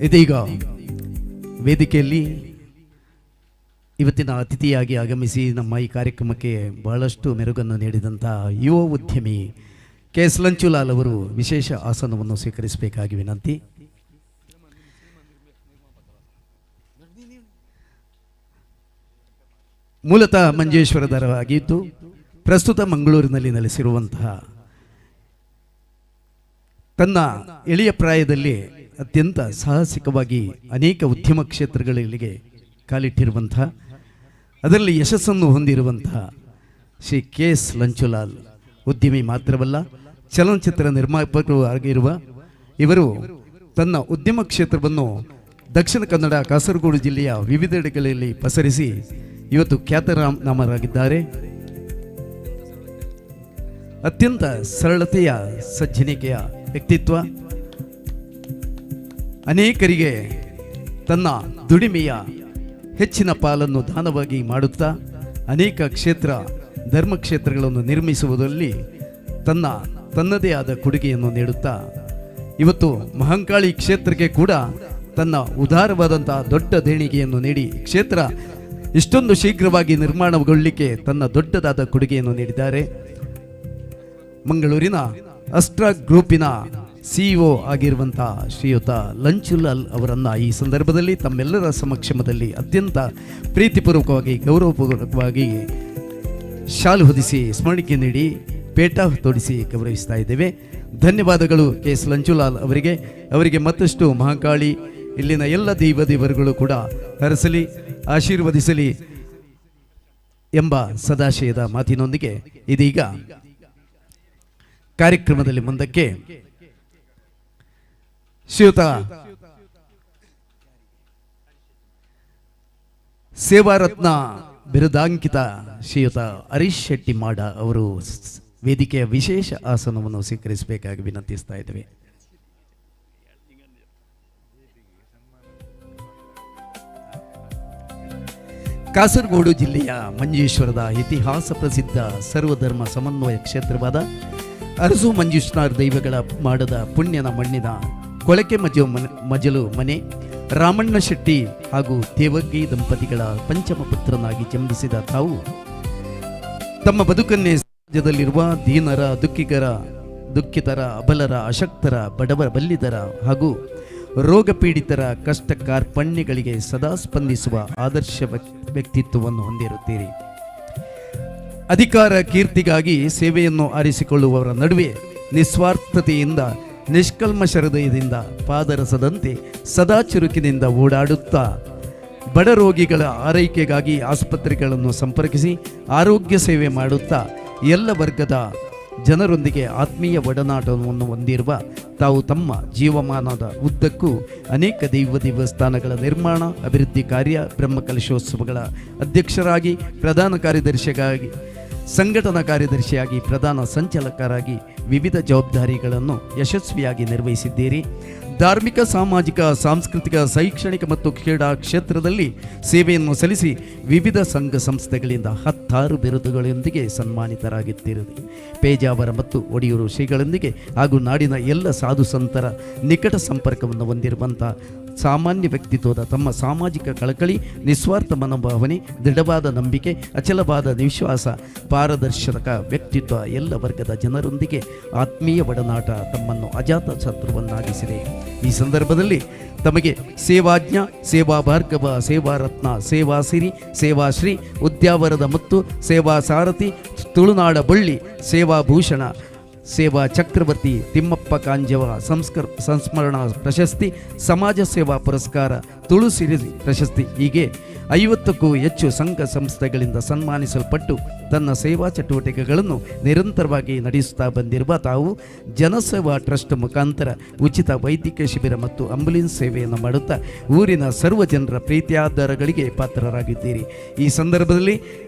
ಇದೀಗ ವೇದಿಕೆಯಲ್ಲಿ ಇವತ್ತಿನ ಅತಿಥಿಯಾಗಿ ಆಗಮಿಸಿ ನಮ್ಮ ಈ ಕಾರ್ಯಕ್ರಮಕ್ಕೆ ಬಹಳಷ್ಟು ಮೆರುಗನ್ನು ನೀಡಿದಂಥ ಯುವ ಉದ್ಯಮಿ ಕೆ.ಎಸ್. ಲಂಚುಲಾಲ್ ಅವರು ವಿಶೇಷ ಆಸನವನ್ನು ಸ್ವೀಕರಿಸಬೇಕಾಗಿ ವಿನಂತಿ. ಮೂಲತಃ ಮಂಜೇಶ್ವರದವರಾಗಿದ್ದು ಪ್ರಸ್ತುತ ಮಂಗಳೂರಿನಲ್ಲಿ ನೆಲೆಸಿರುವಂತಹ, ತನ್ನ ಎಳೆಯ ಪ್ರಾಯದಲ್ಲಿ ಅತ್ಯಂತ ಸಾಹಸಿಕವಾಗಿ ಅನೇಕ ಉದ್ಯಮ ಕ್ಷೇತ್ರಗಳಿಗೆ ಕಾಲಿಟ್ಟಿರುವಂಥ, ಅದರಲ್ಲಿ ಯಶಸ್ಸನ್ನು ಹೊಂದಿರುವಂತಹ ಶ್ರೀ ಕೆ.ಎಸ್. ಲಂಚುಲಾಲ್ ಉದ್ಯಮಿ ಮಾತ್ರವಲ್ಲ, ಚಲನಚಿತ್ರ ನಿರ್ಮಾಪಕರು ಆಗಿರುವ ಇವರು ತನ್ನ ಉದ್ಯಮ ಕ್ಷೇತ್ರವನ್ನು ದಕ್ಷಿಣ ಕನ್ನಡ ಕಾಸರಗೋಡು ಜಿಲ್ಲೆಯ ವಿವಿಧೆಡೆಗಳಲ್ಲಿ ಪಸರಿಸಿ ಇವತ್ತು ಖ್ಯಾತನಾಮರಾಗಿದ್ದಾರೆ. ಅತ್ಯಂತ ಸರಳತೆಯ ಸಜ್ಜನಿಕೆಯ ವ್ಯಕ್ತಿತ್ವ, ಅನೇಕರಿಗೆ ತನ್ನ ದುಡಿಮೆಯ ಹೆಚ್ಚಿನ ಪಾಲನ್ನು ದಾನವಾಗಿ ಮಾಡುತ್ತಾ ಅನೇಕ ಧರ್ಮಕ್ಷೇತ್ರಗಳನ್ನು ನಿರ್ಮಿಸುವುದರಲ್ಲಿ ತನ್ನದೇ ಆದ ಕೊಡುಗೆಯನ್ನು ನೀಡುತ್ತಾ ಇವತ್ತು ಮಹಂಕಾಳಿ ಕ್ಷೇತ್ರಕ್ಕೆ ಕೂಡ ತನ್ನ ಉದಾರವಾದಂತಹ ದೊಡ್ಡ ದೇಣಿಗೆಯನ್ನು ನೀಡಿ ಕ್ಷೇತ್ರ ಇಷ್ಟೊಂದು ಶೀಘ್ರವಾಗಿ ನಿರ್ಮಾಣಗೊಳ್ಳಲಿಕ್ಕೆ ತನ್ನ ದೊಡ್ಡದಾದ ಕೊಡುಗೆಯನ್ನು ನೀಡಿದ್ದಾರೆ. ಮಂಗಳೂರಿನ ಅಸ್ಟ್ರಾ ಗ್ರೂಪಿನ ಸಿಇಒ ಆಗಿರುವಂತಹ ಶ್ರೀಯುತ ಲಂಚುಲಾಲ್ ಅವರನ್ನು ಈ ಸಂದರ್ಭದಲ್ಲಿ ತಮ್ಮೆಲ್ಲರ ಸಮಕ್ಷಮದಲ್ಲಿ ಅತ್ಯಂತ ಪ್ರೀತಿಪೂರ್ವಕವಾಗಿ ಗೌರವಪೂರ್ವಕವಾಗಿ ಶಾಲು ಹೊದಿಸಿ ಸ್ಮರಣಿಕೆ ನೀಡಿ ಪೇಟ ತೋಡಿಸಿ ಗೌರವಿಸ್ತಾ ಇದ್ದೇವೆ. ಧನ್ಯವಾದಗಳು ಕೆ.ಎಸ್. ಲಂಚುಲಾಲ್ ಅವರಿಗೆ ಮತ್ತಷ್ಟು ಮಹಾಕಾಳಿ ಇಲ್ಲಿನ ಎಲ್ಲ ದೇವರುಗಳು ಕೂಡ ಹರಸಲಿ, ಆಶೀರ್ವದಿಸಲಿ ಎಂಬ ಸದಾಶಯದ ಮಾತಿನೊಂದಿಗೆ ಇದೀಗ ಕಾರ್ಯಕ್ರಮದಲ್ಲಿ ಮುಂದಕ್ಕೆ ಶ್ರೀಯುತ ಸೇವಾರತ್ನ ಬಿರುದಾಂಕಿತ ಶ್ರೀಯುತ ಹರೀಶ್ ಶೆಟ್ಟಿ ಮಾಡ ಅವರು ವೇದಿಕೆಯ ವಿಶೇಷ ಆಸನವನ್ನು ಸ್ವೀಕರಿಸಬೇಕಾಗಿ ವಿನಂತಿಸ್ತಾ ಇದ್ದೇವೆ. ಕಾಸರಗೋಡು ಜಿಲ್ಲೆಯ ಮಂಜೇಶ್ವರದ ಇತಿಹಾಸ ಪ್ರಸಿದ್ಧ ಸರ್ವಧರ್ಮ ಸಮನ್ವಯ ಕ್ಷೇತ್ರವಾದ ಅರಸು ಮಂಜುಷ್ಣಾರ್ ದೈವಗಳ ಮಾಡದ ಪುಣ್ಯನ ಮಣ್ಣಿನ ಕೊಳಕೆ ಮಜಲು ಮನೆ ರಾಮಣ್ಣ ಶೆಟ್ಟಿ ಹಾಗೂ ದೇವಗ್ಗಿ ದಂಪತಿಗಳ ಪಂಚಮ ಪುತ್ರನಾಗಿ ಜನ್ಮಿಸಿದ ತಾವು ತಮ್ಮ ಬದುಕನ್ನೇ ಸಮಾಜದಲ್ಲಿರುವ ದೀನರ, ದುಃಖಿತರ, ಅಬಲರ, ಅಶಕ್ತರ, ಬಡವರ, ಬಲ್ಲಿದರ ಹಾಗೂ ರೋಗ ಪೀಡಿತರ ಕಷ್ಟ ಕಾರ್ಪಣ್ಯಗಳಿಗೆ ಸದಾ ಸ್ಪಂದಿಸುವ ಆದರ್ಶ ವ್ಯಕ್ತಿತ್ವವನ್ನು ಹೊಂದಿರುತ್ತೀರಿ. ಅಧಿಕಾರ ಕೀರ್ತಿಗಾಗಿ ಸೇವೆಯನ್ನು ಆರಿಸಿಕೊಳ್ಳುವವರ ನಡುವೆ ನಿಸ್ವಾರ್ಥತೆಯಿಂದ, ನಿಷ್ಕಲ್ಮಶ ಹೃದಯದಿಂದ, ಪಾದರಸದಂತೆ ಸದಾ ಚುರುಕಿನಿಂದ ಓಡಾಡುತ್ತಾ ಬಡ ರೋಗಿಗಳ ಆರೈಕೆಗಾಗಿ ಆಸ್ಪತ್ರೆಗಳನ್ನು ಸಂಪರ್ಕಿಸಿ ಆರೋಗ್ಯ ಸೇವೆ ಮಾಡುತ್ತಾ ಎಲ್ಲ ವರ್ಗದ ಜನರೊಂದಿಗೆ ಆತ್ಮೀಯ ಒಡನಾಟವನ್ನು ಹೊಂದಿರುವ ತಾವು ತಮ್ಮ ಜೀವಮಾನದ ಉದ್ದಕ್ಕೂ ಅನೇಕ ದೇವಸ್ಥಾನಗಳ ನಿರ್ಮಾಣ, ಅಭಿವೃದ್ಧಿ ಕಾರ್ಯ, ಬ್ರಹ್ಮಕಲಶೋತ್ಸವಗಳ ಅಧ್ಯಕ್ಷರಾಗಿ, ಪ್ರಧಾನ ಕಾರ್ಯದರ್ಶಿಯಾಗಿ ಸಂಘಟನಾ ಕಾರ್ಯದರ್ಶಿಯಾಗಿ ಪ್ರಧಾನ ಸಂಚಾಲಕರಾಗಿ ವಿವಿಧ ಜವಾಬ್ದಾರಿಗಳನ್ನು ಯಶಸ್ವಿಯಾಗಿ ನಿರ್ವಹಿಸಿದ್ದೀರಿ. ಧಾರ್ಮಿಕ, ಸಾಮಾಜಿಕ, ಸಾಂಸ್ಕೃತಿಕ, ಶೈಕ್ಷಣಿಕ ಮತ್ತು ಕ್ರೀಡಾ ಕ್ಷೇತ್ರದಲ್ಲಿ ಸೇವೆಯನ್ನು ಸಲ್ಲಿಸಿ ವಿವಿಧ ಸಂಘ ಸಂಸ್ಥೆಗಳಿಂದ 16 ಬಿರುದುಗಳೊಂದಿಗೆ ಸನ್ಮಾನಿತರಾಗಿದ್ದೀರಿ. ಪೇಜಾವರ ಮತ್ತು ಒಡಿಯೂರು ಶ್ರೀಗಳೊಂದಿಗೆ ಹಾಗೂ ನಾಡಿನ ಎಲ್ಲ ಸಾಧು ಸಂತರ ನಿಕಟ ಸಂಪರ್ಕವನ್ನು ಹೊಂದಿರುವಂಥ ಸಾಮಾನ್ಯ ವ್ಯಕ್ತಿತ್ವದ ತಮ್ಮ ಸಾಮಾಜಿಕ ಕಳಕಳಿ, ನಿಸ್ವಾರ್ಥ ಮನೋಭಾವನೆ, ದೃಢವಾದ ನಂಬಿಕೆ, ಅಚಲವಾದ ವಿಶ್ವಾಸ, ಪಾರದರ್ಶಕ ವ್ಯಕ್ತಿತ್ವ, ಎಲ್ಲ ವರ್ಗದ ಜನರೊಂದಿಗೆ ಆತ್ಮೀಯ ಒಡನಾಟ ತಮ್ಮನ್ನು ಅಜಾತ ಶತ್ರುವನ್ನಾಗಿಸಿದೆ. ಈ ಸಂದರ್ಭದಲ್ಲಿ ತಮಗೆ ಸೇವಾಜ್ಞ, ಸೇವಾ ಭಾರ್ಗವ, ಸೇವಾರತ್ನ, ಸೇವಾಸಿರಿ, ಸೇವಾಶ್ರೀ, ಉದ್ಯಾವರದ ಮುತ್ತು, ಸೇವಾ ಸಾರಥಿ, ತುಳುನಾಡ ಬಳ್ಳಿ, ಸೇವಾಭೂಷಣ, ಸೇವಾ ಚಕ್ರವರ್ತಿ, ತಿಮ್ಮಪ್ಪ ಕಾಂಜವ ಸಂಸ್ಮರಣಾ ಪ್ರಶಸ್ತಿ, ಸಮಾಜ ಸೇವಾ ಪುರಸ್ಕಾರ, ತುಳುಸಿರಿ ಪ್ರಶಸ್ತಿ ಹೀಗೆ 50ಕ್ಕೂ ಹೆಚ್ಚು ಸಂಘ ಸಂಸ್ಥೆಗಳಿಂದ ಸನ್ಮಾನಿಸಲ್ಪಟ್ಟು ತನ್ನ ಸೇವಾ ಚಟುವಟಿಕೆಗಳನ್ನು ನಿರಂತರವಾಗಿ ನಡೆಸುತ್ತಾ ಬಂದಿರುವ ತಾವು ಜನಸೇವಾ ಟ್ರಸ್ಟ್ ಮುಖಾಂತರ ಉಚಿತ ವೈದ್ಯಕೀಯ ಶಿಬಿರ ಮತ್ತು ಆಂಬ್ಯುಲೆನ್ಸ್ ಸೇವೆಯನ್ನು ಮಾಡುತ್ತಾ ಊರಿನ ಸರ್ವ ಜನರ ಪ್ರೀತಿಯಾಧಾರಗಳಿಗೆ ಪಾತ್ರರಾಗಿದ್ದೀರಿ. ಈ ಸಂದರ್ಭದಲ್ಲಿ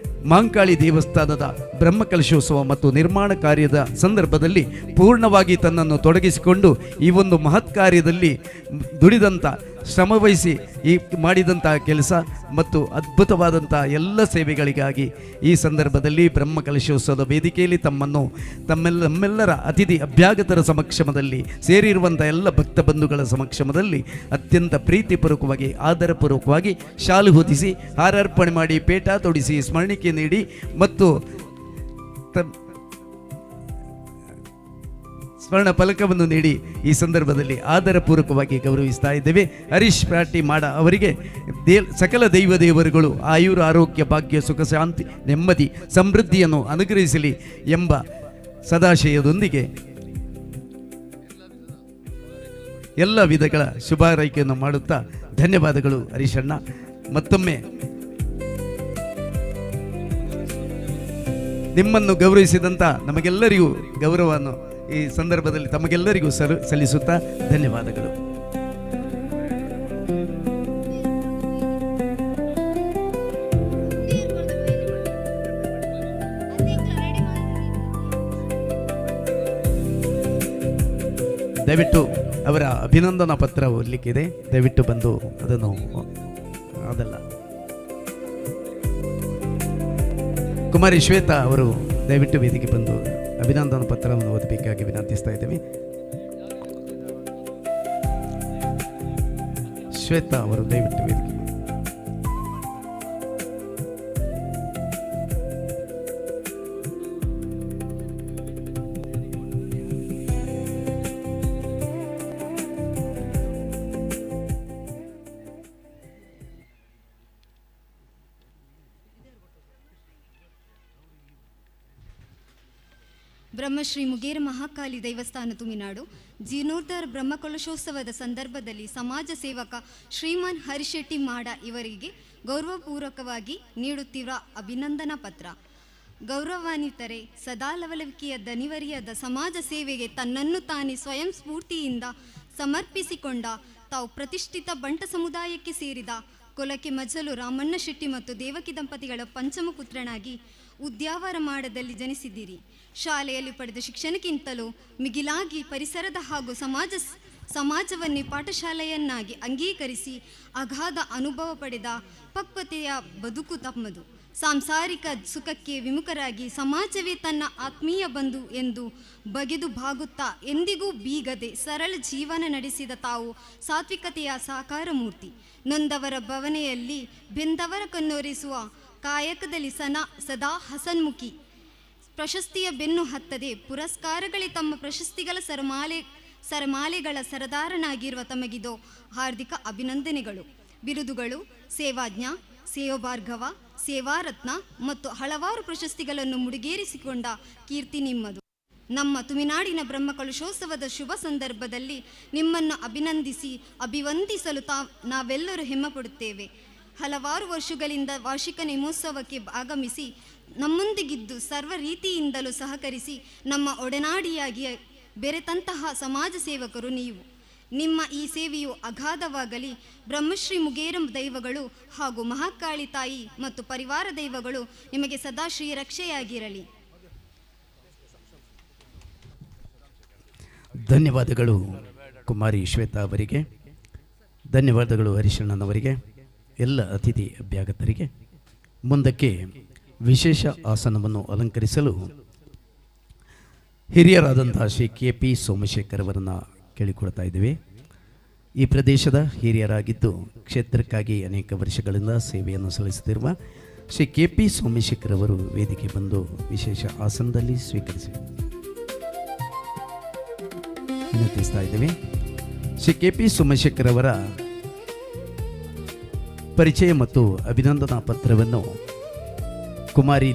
ಮಾಂಕಾಳಿ ದೇವಸ್ಥಾನದ ಬ್ರಹ್ಮಕಲಶೋತ್ಸವ ಮತ್ತು ನಿರ್ಮಾಣ ಕಾರ್ಯದ ಸಂದರ್ಭದಲ್ಲಿ ಪೂರ್ಣವಾಗಿ ತನ್ನನ್ನು ತೊಡಗಿಸಿಕೊಂಡು ಈ ಒಂದು ಮಹತ್ ಕಾರ್ಯದಲ್ಲಿ ದುಡಿದಂಥ, ಶ್ರಮವಹಿಸಿ ಈ ಮಾಡಿದಂಥ ಕೆಲಸ ಮತ್ತು ಅದ್ಭುತವಾದಂಥ ಎಲ್ಲ ಸೇವೆಗಳಿಗಾಗಿ ಈ ಸಂದರ್ಭದಲ್ಲಿ ಬ್ರಹ್ಮಕಲಶೋತ್ಸವದ ವೇದಿಕೆಯಲ್ಲಿ ನಮ್ಮೆಲ್ಲರ ಅತಿಥಿ ಅಭ್ಯಾಗತರ ಸಮಕ್ಷಮದಲ್ಲಿ ಸೇರಿರುವಂಥ ಎಲ್ಲ ಭಕ್ತ ಬಂಧುಗಳ ಸಮಕ್ಷಮದಲ್ಲಿ ಅತ್ಯಂತ ಪ್ರೀತಿಪೂರ್ವಕವಾಗಿ, ಆದರಪೂರ್ವಕವಾಗಿ ಶಾಲು ಹೊದಿಸಿ, ಹಾರಾರ್ಪಣೆ ಮಾಡಿ, ಪೇಟ ತೊಡಿಸಿ, ಸ್ಮರಣಿಕೆ ನೀಡಿ ಮತ್ತು ಸ್ವರ್ಣ ಫಲಕವನ್ನು ನೀಡಿ ಈ ಸಂದರ್ಭದಲ್ಲಿ ಆದರಪೂರ್ವಕವಾಗಿ ಗೌರವಿಸ್ತಾ ಇದ್ದೇವೆ. ಹರೀಶ್ ಪ್ರಾಟಿ ಮಾಡ ಅವರಿಗೆ ಸಕಲ ದೇವರುಗಳು ಆಯುರ, ಆರೋಗ್ಯ, ಭಾಗ್ಯ, ಸುಖ, ಶಾಂತಿ, ನೆಮ್ಮದಿ, ಸಮೃದ್ಧಿಯನ್ನು ಅನುಗ್ರಹಿಸಲಿ ಎಂಬ ಸದಾಶಯದೊಂದಿಗೆ ಎಲ್ಲ ವಿಧಗಳ ಶುಭಾರೈಕೆಯನ್ನು ಮಾಡುತ್ತಾ ಧನ್ಯವಾದಗಳು ಹರೀಶಣ್ಣ. ಮತ್ತೊಮ್ಮೆ ನಿಮ್ಮನ್ನು ಗೌರವಿಸಿದಂಥ ನಮಗೆಲ್ಲರಿಗೂ ಗೌರವವನ್ನು ಈ ಸಂದರ್ಭದಲ್ಲಿ ತಮಗೆಲ್ಲರಿಗೂ ಸಲ್ಲಿಸುತ್ತಾ ಧನ್ಯವಾದಗಳು. ದಯವಿಟ್ಟು ಅವರ ಅಭಿನಂದನಾ ಪತ್ರ ಓದಲಿಕ್ಕಿದೆ, ದಯವಿಟ್ಟು ಬಂದು ಅದನ್ನು ಅದಲ್ಲ ಕುಮಾರಿ ಶ್ವೇತಾ ಅವರು ದಯವಿಟ್ಟು ವೇದಿಕೆ ಬಂದು ಅಭಿನಂದನಾ ಪತ್ರವನ್ನು ಓದಬೇಕಾಗಿ ವಿನಂತಿಸ್ತಾ ಇದ್ದೇವೆ. ಶ್ವೇತಾ ಅವರು ದಯವಿಟ್ಟು ವೇದಿಕೆ. ಬ್ರಹ್ಮಶ್ರೀ ಮುಗೇರ ಮಹಾಕಾಳಿ ದೇವಸ್ಥಾನ ತುಮಿನಾಡು ಜೀರ್ಣೋದ್ಧಾರ ಬ್ರಹ್ಮಕಲಶೋತ್ಸವದ ಸಂದರ್ಭದಲ್ಲಿ ಸಮಾಜ ಸೇವಕ ಶ್ರೀಮಾನ್ ಹರಿಶೆಟ್ಟಿ ಮಾಡ ಇವರಿಗೆ ಗೌರವಪೂರ್ವಕವಾಗಿ ನೀಡುತ್ತಿರುವ ಅಭಿನಂದನಾ ಪತ್ರ. ಗೌರವಾನ್ವಿತರೆ, ಸದಾ ಲವಲವಿಕೆಯ ದನಿವರಿಯದ ಸಮಾಜ ಸೇವೆಗೆ ತನ್ನನ್ನು ತಾನೇ ಸ್ವಯಂ ಸ್ಫೂರ್ತಿಯಿಂದ ಸಮರ್ಪಿಸಿಕೊಂಡ ತಾವು ಪ್ರತಿಷ್ಠಿತ ಬಂಟ ಸಮುದಾಯಕ್ಕೆ ಸೇರಿದ ಕೊಲಕೆ ಮಜಲು ರಾಮಣ್ಣ ಶೆಟ್ಟಿ ಮತ್ತು ದೇವಕಿ ದಂಪತಿಗಳ ಪಂಚಮ ಪುತ್ರನಾಗಿ ಉದ್ಯಾವರ ಮಾಡದಲ್ಲಿ ಜನಿಸಿದ್ದೀರಿ. ಶಾಲೆಯಲ್ಲಿ ಪಡೆದ ಶಿಕ್ಷಣಕ್ಕಿಂತಲೂ ಮಿಗಿಲಾಗಿ ಪರಿಸರದ ಹಾಗೂ ಸಮಾಜವನ್ನೇ ಪಾಠಶಾಲೆಯನ್ನಾಗಿ ಅಂಗೀಕರಿಸಿ ಅಗಾಧ ಅನುಭವ ಪಡೆದ ಪಕ್ವತೆಯ ಬದುಕು ತಮ್ಮದು. ಸಾಂಸಾರಿಕ ಸುಖಕ್ಕೆ ವಿಮುಖರಾಗಿ ಸಮಾಜವೇ ತನ್ನ ಆತ್ಮೀಯ ಬಂಧು ಎಂದು ಬಗೆದು ಬಾಗುತ್ತಾ ಎಂದಿಗೂ ಬೀಗದೆ ಸರಳ ಜೀವನ ನಡೆಸಿದ ತಾವು ಸಾತ್ವಿಕತೆಯ ಸಾಕಾರ ಮೂರ್ತಿ. ನೊಂದವರ ಭವನೆಯಲ್ಲಿ ಬೆಂದವರ ಕಣ್ಣೊರೆಸುವ ಕಾಯಕದಲ್ಲಿ ಸದಾ ಹಸನ್ಮುಖಿ. ಪ್ರಶಸ್ತಿಯ ಬೆನ್ನು ಹತ್ತದೆ ಪುರಸ್ಕಾರಗಳೇ ತಮ್ಮ ಪ್ರಶಸ್ತಿಗಳ ಸರಮಾಲೆಗಳ ಸರದಾರನಾಗಿರುವ ತಮಗಿದೋ ಹಾರ್ದಿಕ ಅಭಿನಂದನೆಗಳು. ಬಿರುದುಗಳು ಸೇವಾಜ್ಞ, ಸೇವಾಭಾರ್ಗವ, ಸೇವಾರತ್ನ ಮತ್ತು ಹಲವಾರು ಪ್ರಶಸ್ತಿಗಳನ್ನು ಮುಡಿಗೇರಿಸಿಕೊಂಡ ಕೀರ್ತಿ ನಿಮ್ಮದು. ನಮ್ಮ ತುಮಿನಾಡಿನ ಬ್ರಹ್ಮಕಲಶೋತ್ಸವದ ಶುಭ ಸಂದರ್ಭದಲ್ಲಿ ನಿಮ್ಮನ್ನು ಅಭಿನಂದಿಸಿ ಅಭಿವಂದಿಸಲು ನಾವೆಲ್ಲರೂ ಹೆಮ್ಮೆಪಡುತ್ತೇವೆ. ಹಲವಾರು ವರ್ಷಗಳಿಂದ ವಾರ್ಷಿಕ ನೇಮೋತ್ಸವಕ್ಕೆ ಆಗಮಿಸಿ ನಮ್ಮೊಂದಿಗಿದ್ದು ಸರ್ವ ರೀತಿಯಿಂದಲೂ ಸಹಕರಿಸಿ ನಮ್ಮ ಒಡನಾಡಿಯಾಗಿ ಬೆರೆತಂತಹ ಸಮಾಜ ಸೇವಕರು ನೀವು. ನಿಮ್ಮ ಈ ಸೇವೆಯು ಅಗಾಧವಾಗಲಿ. ಬ್ರಹ್ಮಶ್ರೀ ಮುಗೇರ ದೈವಗಳು ಹಾಗೂ ಮಹಾಕಾಳಿ ತಾಯಿ ಮತ್ತು ಪರಿವಾರ ದೈವಗಳು ನಿಮಗೆ ಸದಾ ಶ್ರೀರಕ್ಷೆಯಾಗಿರಲಿ. ಧನ್ಯವಾದಗಳು ಕುಮಾರಿ ಶ್ವೇತಾ ಅವರಿಗೆ, ಧನ್ಯವಾದಗಳು ಹರಿಶಣ್ಣನವರಿಗೆ, ಎಲ್ಲ ಅತಿಥಿ ಅಭ್ಯಾಗತರಿಗೆ. ಮುಂದಕ್ಕೆ ವಿಶೇಷ ಆಸನವನ್ನು ಅಲಂಕರಿಸಲು ಹಿರಿಯರಾದಂತಹ ಶ್ರೀ KP ಸೋಮಶೇಖರ್ ಅವರನ್ನು ಕೇಳಿಕೊಡ್ತಾ ಇದ್ದೀವಿ. ಈ ಪ್ರದೇಶದ ಹಿರಿಯರಾಗಿದ್ದು ಕ್ಷೇತ್ರಕ್ಕಾಗಿ ಅನೇಕ ವರ್ಷಗಳಿಂದ ಸೇವೆಯನ್ನು ಸಲ್ಲಿಸುತ್ತಿರುವ ಶ್ರೀ KP ಸೋಮಶೇಖರ್ ಅವರು ವೇದಿಕೆ ಬಂದು ವಿಶೇಷ ಆಸನದಲ್ಲಿ ಸ್ವೀಕರಿಸಿ ವಿನಂತಿಸ್ತಾ ಇದ್ದೀವಿ. ಶ್ರೀ KP ಸೋಮಶೇಖರ್ ಅವರ ಪರಿಚಯ ಮತ್ತು ಅಭಿನಂದನಾ ಪತ್ರವನ್ನು ಕುಮಾರಿ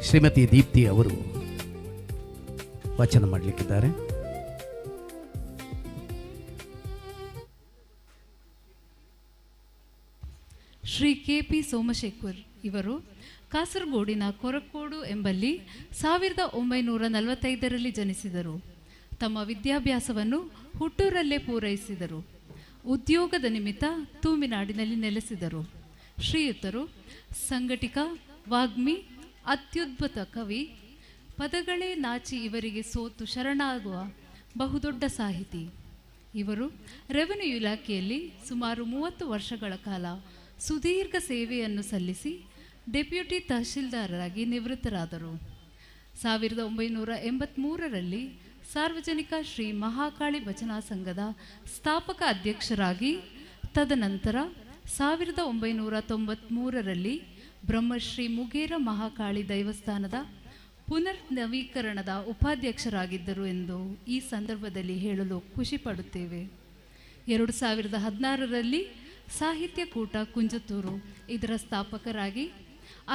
ಶ್ರೀಮತಿ ದೀಪ್ತಿ ಅವರು ವಾಚನ ಮಾಡಲಿಕ್ಕಿದ್ದಾರೆ. ಶ್ರೀ KP ಸೋಮಶೇಖರ್ ಇವರು ಕಾಸರಗೋಡಿನ ಕೊರಕೋಡು ಎಂಬಲ್ಲಿ 1945ರಲ್ಲಿ ಜನಿಸಿದರು. ತಮ್ಮ ವಿದ್ಯಾಭ್ಯಾಸವನ್ನು ಹುಟ್ಟೂರಲ್ಲೇ ಪೂರೈಸಿದರು. ಉದ್ಯೋಗದ ನಿಮಿತ್ತ ತೂಮಿನಾಡಿನಲ್ಲಿ ನೆಲೆಸಿದರು. ಶ್ರೀಯುತರು ಸಂಘಟಿಕ, ವಾಗ್ಮಿ, ಅತ್ಯುದ್ಭುತ ಕವಿ, ಪದಗಳೇ ನಾಚಿ ಇವರಿಗೆ ಸೋತು ಶರಣಾಗುವ ಬಹುದೊಡ್ಡ ಸಾಹಿತಿ. ಇವರು ರೆವೆನ್ಯೂ ಇಲಾಖೆಯಲ್ಲಿ ಸುಮಾರು 30 ವರ್ಷಗಳ ಕಾಲ ಸುದೀರ್ಘ ಸೇವೆಯನ್ನು ಸಲ್ಲಿಸಿ ಡೆಪ್ಯೂಟಿ ತಹಶೀಲ್ದಾರರಾಗಿ ನಿವೃತ್ತರಾದರು. 1983ರಲ್ಲಿ ಸಾರ್ವಜನಿಕ ಶ್ರೀ ಮಹಾಕಾಳಿ ಭಜನಾ ಸಂಘದ ಸ್ಥಾಪಕ ಅಧ್ಯಕ್ಷರಾಗಿ, ತದನಂತರ 1993ರಲ್ಲಿ ಬ್ರಹ್ಮಶ್ರೀ ಮುಗೇರ ಮಹಾಕಾಳಿ ದೈವಸ್ಥಾನದ ಪುನರ್ ನವೀಕರಣದ ಉಪಾಧ್ಯಕ್ಷರಾಗಿದ್ದರು ಎಂದು ಈ ಸಂದರ್ಭದಲ್ಲಿ ಹೇಳಲು ಖುಷಿಪಡುತ್ತೇವೆ. 2016ರಲ್ಲಿ ಸಾಹಿತ್ಯ ಕೂಟ ಕುಂಜತ್ತೂರು ಇದರ ಸ್ಥಾಪಕರಾಗಿ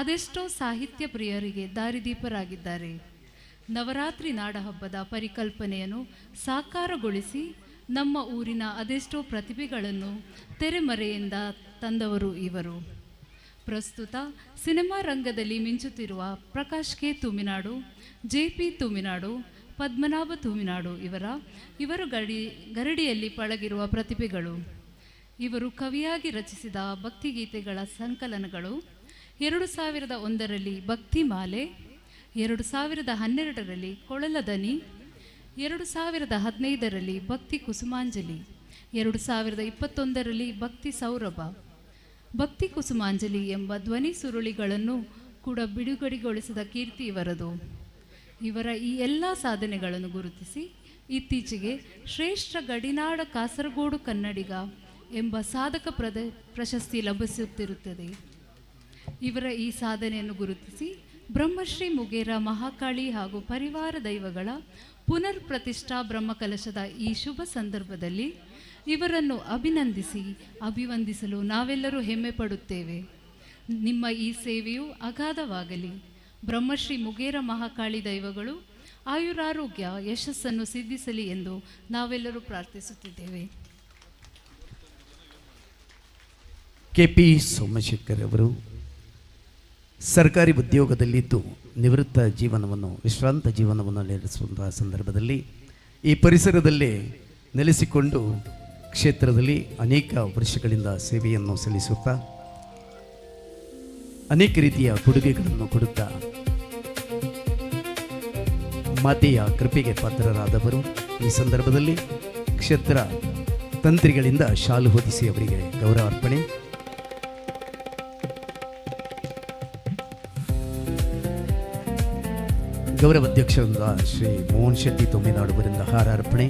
ಅದೆಷ್ಟೋ ಸಾಹಿತ್ಯ ಪ್ರಿಯರಿಗೆ ದಾರಿದೀಪರಾಗಿದ್ದಾರೆ. ನವರಾತ್ರಿ ನಾಡಹಬ್ಬದ ಪರಿಕಲ್ಪನೆಯನ್ನು ಸಾಕಾರಗೊಳಿಸಿ ನಮ್ಮ ಊರಿನ ಅದೆಷ್ಟೋ ಪ್ರತಿಭೆಗಳನ್ನು ತೆರೆಮರೆಯಿಂದ ತಂದವರು ಇವರು. ಪ್ರಸ್ತುತ ಸಿನಿಮಾ ರಂಗದಲ್ಲಿ ಮಿಂಚುತ್ತಿರುವ ಪ್ರಕಾಶ್ ಕೆ ತೂಮಿನಾಡು, JP ತೂಮಿನಾಡು, ಪದ್ಮನಾಭ ತೂಮಿನಾಡು ಇವರು ಗರಡಿಯಲ್ಲಿ ಪಳಗಿರುವ ಪ್ರತಿಭೆಗಳು. ಇವರು ಕವಿಯಾಗಿ ರಚಿಸಿದ ಭಕ್ತಿಗೀತೆಗಳ ಸಂಕಲನಗಳು 2001ರಲ್ಲಿ ಭಕ್ತಿಮಾಲೆ, 2012ರಲ್ಲಿ ಕೊಳಲ ದನಿ, 2015ರಲ್ಲಿ ಭಕ್ತಿ ಕುಸುಮಾಂಜಲಿ, 2021ರಲ್ಲಿ ಭಕ್ತಿ ಸೌರಭ. ಭಕ್ತಿ ಕುಸುಮಾಂಜಲಿ ಎಂಬ ಧ್ವನಿ ಸುರುಳಿಗಳನ್ನು ಕೂಡ ಬಿಡುಗಡೆಗೊಳಿಸಿದ ಕೀರ್ತಿ ಇವರದು. ಇವರ ಈ ಎಲ್ಲ ಸಾಧನೆಗಳನ್ನು ಗುರುತಿಸಿ ಇತ್ತೀಚೆಗೆ ಶ್ರೇಷ್ಠ ಗಡಿನಾಡ ಕಾಸರಗೋಡು ಕನ್ನಡಿಗ ಎಂಬ ಸಾಧಕ ಪ್ರಶಸ್ತಿ ಲಭಿಸುತ್ತಿರುತ್ತದೆ. ಇವರ ಈ ಸಾಧನೆಯನ್ನು ಗುರುತಿಸಿ ಬ್ರಹ್ಮಶ್ರೀ ಮುಗೇರ ಮಹಾಕಾಳಿ ಹಾಗೂ ಪರಿವಾರ ದೈವಗಳ ಪುನರ್ ಪ್ರತಿಷ್ಠಾ ಬ್ರಹ್ಮಕಲಶದ ಈ ಶುಭ ಸಂದರ್ಭದಲ್ಲಿ ಇವರನ್ನು ಅಭಿವಂದಿಸಲು ನಾವೆಲ್ಲರೂ ಹೆಮ್ಮೆ ಪಡುತ್ತೇವೆ. ನಿಮ್ಮ ಈ ಸೇವೆಯು ಅಗಾಧವಾಗಲಿ. ಬ್ರಹ್ಮಶ್ರೀ ಮುಗೇರ ಮಹಾಕಾಳಿ ದೈವಗಳು ಆಯುರಾರೋಗ್ಯ ಯಶಸ್ಸನ್ನು ಸಿದ್ಧಿಸಲಿ ಎಂದು ನಾವೆಲ್ಲರೂ ಪ್ರಾರ್ಥಿಸುತ್ತಿದ್ದೇವೆ. KP ಸೋಮಶೇಖರ್ ಅವರು ಸರ್ಕಾರಿ ಉದ್ಯೋಗದಲ್ಲಿದ್ದು ನಿವೃತ್ತ ಜೀವನವನ್ನು, ವಿಶ್ರಾಂತ ಜೀವನವನ್ನು ನಡೆಸುವಂತಹ ಸಂದರ್ಭದಲ್ಲಿ ಈ ಪರಿಸರದಲ್ಲೇ ನೆಲೆಸಿಕೊಂಡು ಕ್ಷೇತ್ರದಲ್ಲಿ ಅನೇಕ ವರ್ಷಗಳಿಂದ ಸೇವೆಯನ್ನು ಸಲ್ಲಿಸುತ್ತಾ ಅನೇಕ ರೀತಿಯ ಕೊಡುಗೆಗಳನ್ನು ಕೊಡುತ್ತಾ ಮಾತೆಯ ಕೃಪೆಗೆ ಪಾತ್ರರಾದವರು. ಈ ಸಂದರ್ಭದಲ್ಲಿ ಕ್ಷೇತ್ರ ತಂತ್ರಿಗಳಿಂದ ಶಾಲು ಹೊದಿಸಿ ಅವರಿಗೆ ಗೌರವ ಅರ್ಪಣೆ. ಗೌರವ ಅಧ್ಯಕ್ಷರಿಂದ ಶ್ರೀ ಮೋಹನ್ ಶೆಟ್ಟಿ ತೋಮಿನಾಡು ಅವರಿಂದ ಹಾರ ಅರ್ಪಣೆ.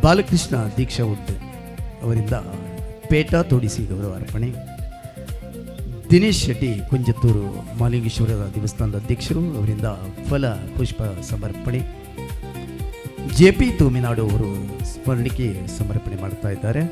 ಬಾಲಕೃಷ್ಣ ದೀಕ್ಷಾ ಉಡ್ ಅವರಿಂದ ಪೇಟ ತೋಡಿಸಿ ಗೌರವ ಅರ್ಪಣೆ. ದಿನೇಶ್ ಶೆಟ್ಟಿ ಕುಂಜತ್ತೂರು ಮಾಲಿಂಗೇಶ್ವರ ದೇವಸ್ಥಾನದ ಅಧ್ಯಕ್ಷರು, ಅವರಿಂದ ಫಲ ಪುಷ್ಪ ಸಮರ್ಪಣೆ. JP ತೋಮಿನಾಡು ಅವರು ಸ್ಮರಣಿಕೆ ಸಮರ್ಪಣೆ ಮಾಡ್ತಾ ಇದ್ದಾರೆ.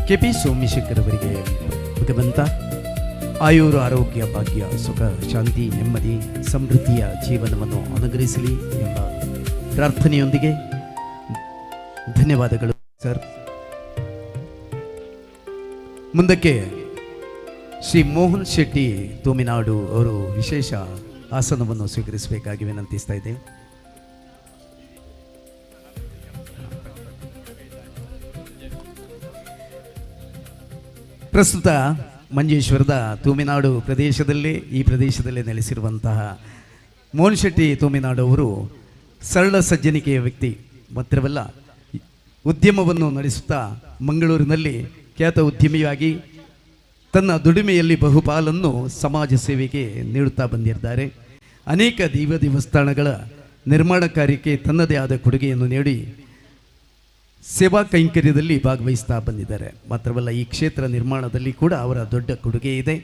KP ಸೋಮಶೇಖರ್ ಅವರಿಗೆ ಭಗವಂತ ಆಯುರು, ಆರೋಗ್ಯ, ಭಾಗ್ಯ, ಸುಖ, ಶಾಂತಿ, ನೆಮ್ಮದಿ, ಸಮೃದ್ಧಿಯ ಜೀವನವನ್ನು ಅನುಗ್ರಹಿಸಲಿ ಎಂಬ ಪ್ರಾರ್ಥನೆಯೊಂದಿಗೆ ಧನ್ಯವಾದಗಳು ಸರ್. ಮುಂದಕ್ಕೆ ಶ್ರೀ ಮೋಹನ್ ಶೆಟ್ಟಿ ತೂಮಿನಾಡು ಅವರು ವಿಶೇಷ ಆಸನವನ್ನು ಸ್ವೀಕರಿಸಬೇಕಾಗಿ ವಿನಂತಿಸ್ತಾ ಇದ್ದೇವೆ. ಪ್ರಸ್ತುತ ಮಂಜೇಶ್ವರದ ತೂಮಿನಾಡು ಈ ಪ್ರದೇಶದಲ್ಲೇ ನೆಲೆಸಿರುವಂತಹ ಮೋಹನ್ ಶೆಟ್ಟಿ ತೂಮಿನಾಡು ಅವರು ಸರಳ ಸಜ್ಜನಿಕೆಯ ವ್ಯಕ್ತಿ. ಮಾತ್ರವಲ್ಲ, ಉದ್ಯಮವನ್ನು ನಡೆಸುತ್ತಾ ಮಂಗಳೂರಿನಲ್ಲಿ ಖ್ಯಾತ ಉದ್ಯಮಿಯಾಗಿ ತನ್ನ ದುಡಿಮೆಯಲ್ಲಿ ಬಹುಪಾಲನ್ನು ಸಮಾಜ ಸೇವೆಗೆ ನೀಡುತ್ತಾ ಬಂದಿದ್ದಾರೆ. ಅನೇಕ ದೇವಸ್ಥಾನಗಳ ನಿರ್ಮಾಣ ಕಾರ್ಯಕ್ಕೆ ತನ್ನದೇ ಆದ ಕೊಡುಗೆಯನ್ನು ನೀಡಿ ಸೇವಾ ಕೈಂಕರ್ಯದಲ್ಲಿ ಭಾಗವಹಿಸ್ತಾ ಬಂದಿದ್ದಾರೆ. ಮಾತ್ರವಲ್ಲ, ಈ ಕ್ಷೇತ್ರ ನಿರ್ಮಾಣದಲ್ಲಿ ಕೂಡ ಅವರ ದೊಡ್ಡ ಕೊಡುಗೆ ಇದೆ.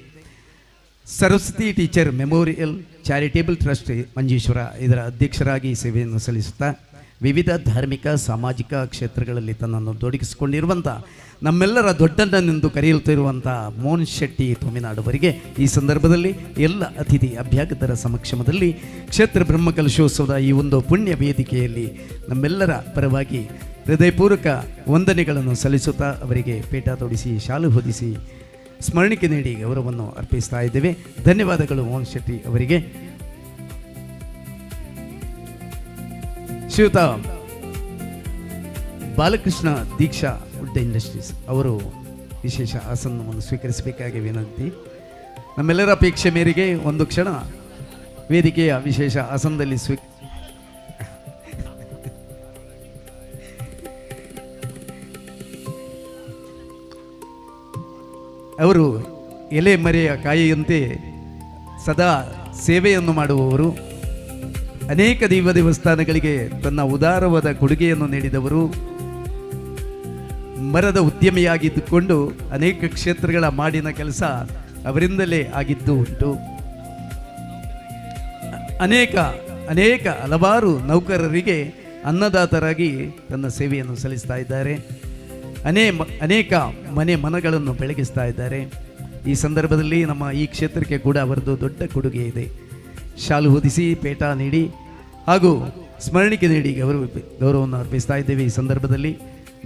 Saraswati teacher memorial charitable trust Manjeshwar ಇದರ ಅಧ್ಯಕ್ಷರಾಗಿ ಸೇವೆಯನ್ನು ಸಲ್ಲಿಸುತ್ತಾ ವಿವಿಧ ಧಾರ್ಮಿಕ ಸಾಮಾಜಿಕ ಕ್ಷೇತ್ರಗಳಲ್ಲಿ ತನ್ನನ್ನು ತೊಡಗಿಸಿಕೊಂಡಿರುವಂಥ ನಮ್ಮೆಲ್ಲರ ದೊಡ್ಡಣ್ಣನೆಂದು ಕರೆಯುತ್ತಿರುವಂಥ ಮೋಹನ್ ಶೆಟ್ಟಿ ತೂಮಿನಾಡುವರಿಗೆ ಈ ಸಂದರ್ಭದಲ್ಲಿ ಎಲ್ಲ ಅತಿಥಿ ಅಭ್ಯಾಗತರ ಸಮಕ್ಷಮದಲ್ಲಿ ಕ್ಷೇತ್ರ ಬ್ರಹ್ಮಕಲಶೋತ್ಸವದ ಈ ಒಂದು ಪುಣ್ಯ ವೇದಿಕೆಯಲ್ಲಿ ನಮ್ಮೆಲ್ಲರ ಪರವಾಗಿ ಹೃದಯಪೂರ್ವಕ ವಂದನೆಗಳನ್ನು ಸಲ್ಲಿಸುತ್ತಾ ಅವರಿಗೆ ಪೇಟ ತೊಡಿಸಿ ಶಾಲು ಹೊದಿಸಿ ಸ್ಮರಣಿಕೆ ನೀಡಿ ಗೌರವವನ್ನು ಅರ್ಪಿಸ್ತಾ ಇದ್ದೇವೆ. ಧನ್ಯವಾದಗಳು ಮೋಹನ್ ಶೆಟ್ಟಿ ಅವರಿಗೆ. ಶ್ರೀಯುತ ಬಾಲಕೃಷ್ಣ ದೀಕ್ಷಾ ವುಡ್ ಇಂಡಸ್ಟ್ರೀಸ್ ಅವರು ವಿಶೇಷ ಆಸನವನ್ನು ಸ್ವೀಕರಿಸಬೇಕಾಗಿ ವಿನಂತಿ. ನಮ್ಮೆಲ್ಲರ ಅಪೇಕ್ಷೆ ಮೇರೆಗೆ ಒಂದು ಕ್ಷಣ ವೇದಿಕೆಯ ವಿಶೇಷ ಆಸನದಲ್ಲಿ ಅವರು ಎಲೆ ಮರೆಯ ಕಾಯಿಯಂತೆ ಸದಾ ಸೇವೆಯನ್ನು ಮಾಡುವವರು. ಅನೇಕ ದೇವಸ್ಥಾನಗಳಿಗೆ ತನ್ನ ಉದಾರವಾದ ಕೊಡುಗೆಯನ್ನು ನೀಡಿದವರು. ಮರದ ಉದ್ಯಮಿಯಾಗಿದ್ದುಕೊಂಡು ಅನೇಕ ಕ್ಷೇತ್ರಗಳ ಮಾಡಿನ ಕೆಲಸ ಅವರಿಂದಲೇ ಆಗಿದ್ದು ಉಂಟು. ಅನೇಕ ಹಲವಾರು ನೌಕರರಿಗೆ ಅನ್ನದಾತರಾಗಿ ತನ್ನ ಸೇವೆಯನ್ನು ಸಲ್ಲಿಸ್ತಾ ಇದ್ದಾರೆ. ಅನೇಕ ಮನಗಳನ್ನು ಬೆಳಗಿಸ್ತಾ ಇದ್ದಾರೆ. ಈ ಸಂದರ್ಭದಲ್ಲಿ ನಮ್ಮ ಈ ಕ್ಷೇತ್ರಕ್ಕೆ ಕೂಡ ಅವರದ್ದು ದೊಡ್ಡ ಕೊಡುಗೆ ಇದೆ. ಶಾಲು ಹೊದಿಸಿ ಪೇಟ ನೀಡಿ ಹಾಗೂ ಸ್ಮರಣಿಕೆ ನೀಡಿ ಗೌರವವನ್ನು ಅರ್ಪಿಸ್ತಾ ಇದ್ದೇವೆ. ಈ ಸಂದರ್ಭದಲ್ಲಿ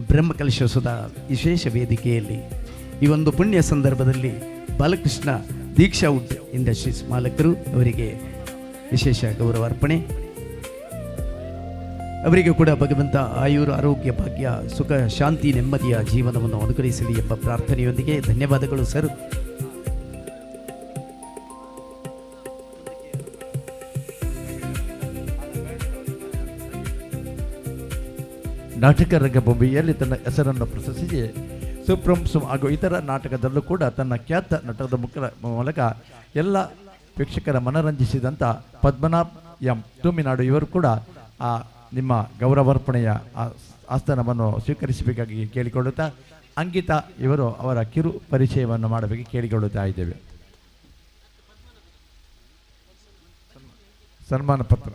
ಬ್ರಹ್ಮಕಲಶೋತ್ಸವದ ವಿಶೇಷ ವೇದಿಕೆಯಲ್ಲಿ ಈ ಒಂದು ಪುಣ್ಯ ಸಂದರ್ಭದಲ್ಲಿ ಬಾಲಕೃಷ್ಣ ದೀಕ್ಷಾ ವುಡ್ ಇಂಡಸ್ಟ್ರೀಸ್ ಮಾಲಕರು ಅವರಿಗೆ ವಿಶೇಷ ಗೌರವ ಅರ್ಪಣೆ. ಅವರಿಗೆ ಕೂಡ ಭಗವಂತ ಆಯುರ್ ಆರೋಗ್ಯ ಭಾಗ್ಯ ಸುಖ ಶಾಂತಿ ನೆಮ್ಮದಿಯ ಜೀವನವನ್ನು ಅನುಗ್ರಹಿಸಲಿ ಎಂಬ ಪ್ರಾರ್ಥನೆಯೊಂದಿಗೆ ಧನ್ಯವಾದಗಳು ಸರ್. ನಾಟಕ ರಂಗಭೂಮಿಯಲ್ಲಿ ತನ್ನ ಹೆಸರನ್ನು ಪ್ರಶಸ್ತಿಸಿ ಸುಪ್ರಂಸುಮ್ ಹಾಗೂ ಇತರ ನಾಟಕದಲ್ಲೂ ಕೂಡ ತನ್ನ ಖ್ಯಾತ ನಾಟಕದ ಮೂಲಕ ಎಲ್ಲ ವೀಕ್ಷಕರ ಮನರಂಜಿಸಿದಂಥ ಪದ್ಮನಾಭ್ ಎಂ ತೂಮಿನಾಡು ಇವರು ಕೂಡ ನಿಮ್ಮ ಗೌರವಾರ್ಪಣೆಯ ಆಸ್ಥಾನವನ್ನು ಸ್ವೀಕರಿಸಬೇಕಾಗಿ ಕೇಳಿಕೊಳ್ಳುತ್ತಾ ಅಂಕಿತಾ ಇವರು ಅವರ ಕಿರು ಪರಿಚಯವನ್ನು ಮಾಡಬೇಕು ಕೇಳಿಕೊಳ್ಳುತ್ತಾ ಇದ್ದೇವೆ. ಸನ್ಮಾನ ಪತ್ರ.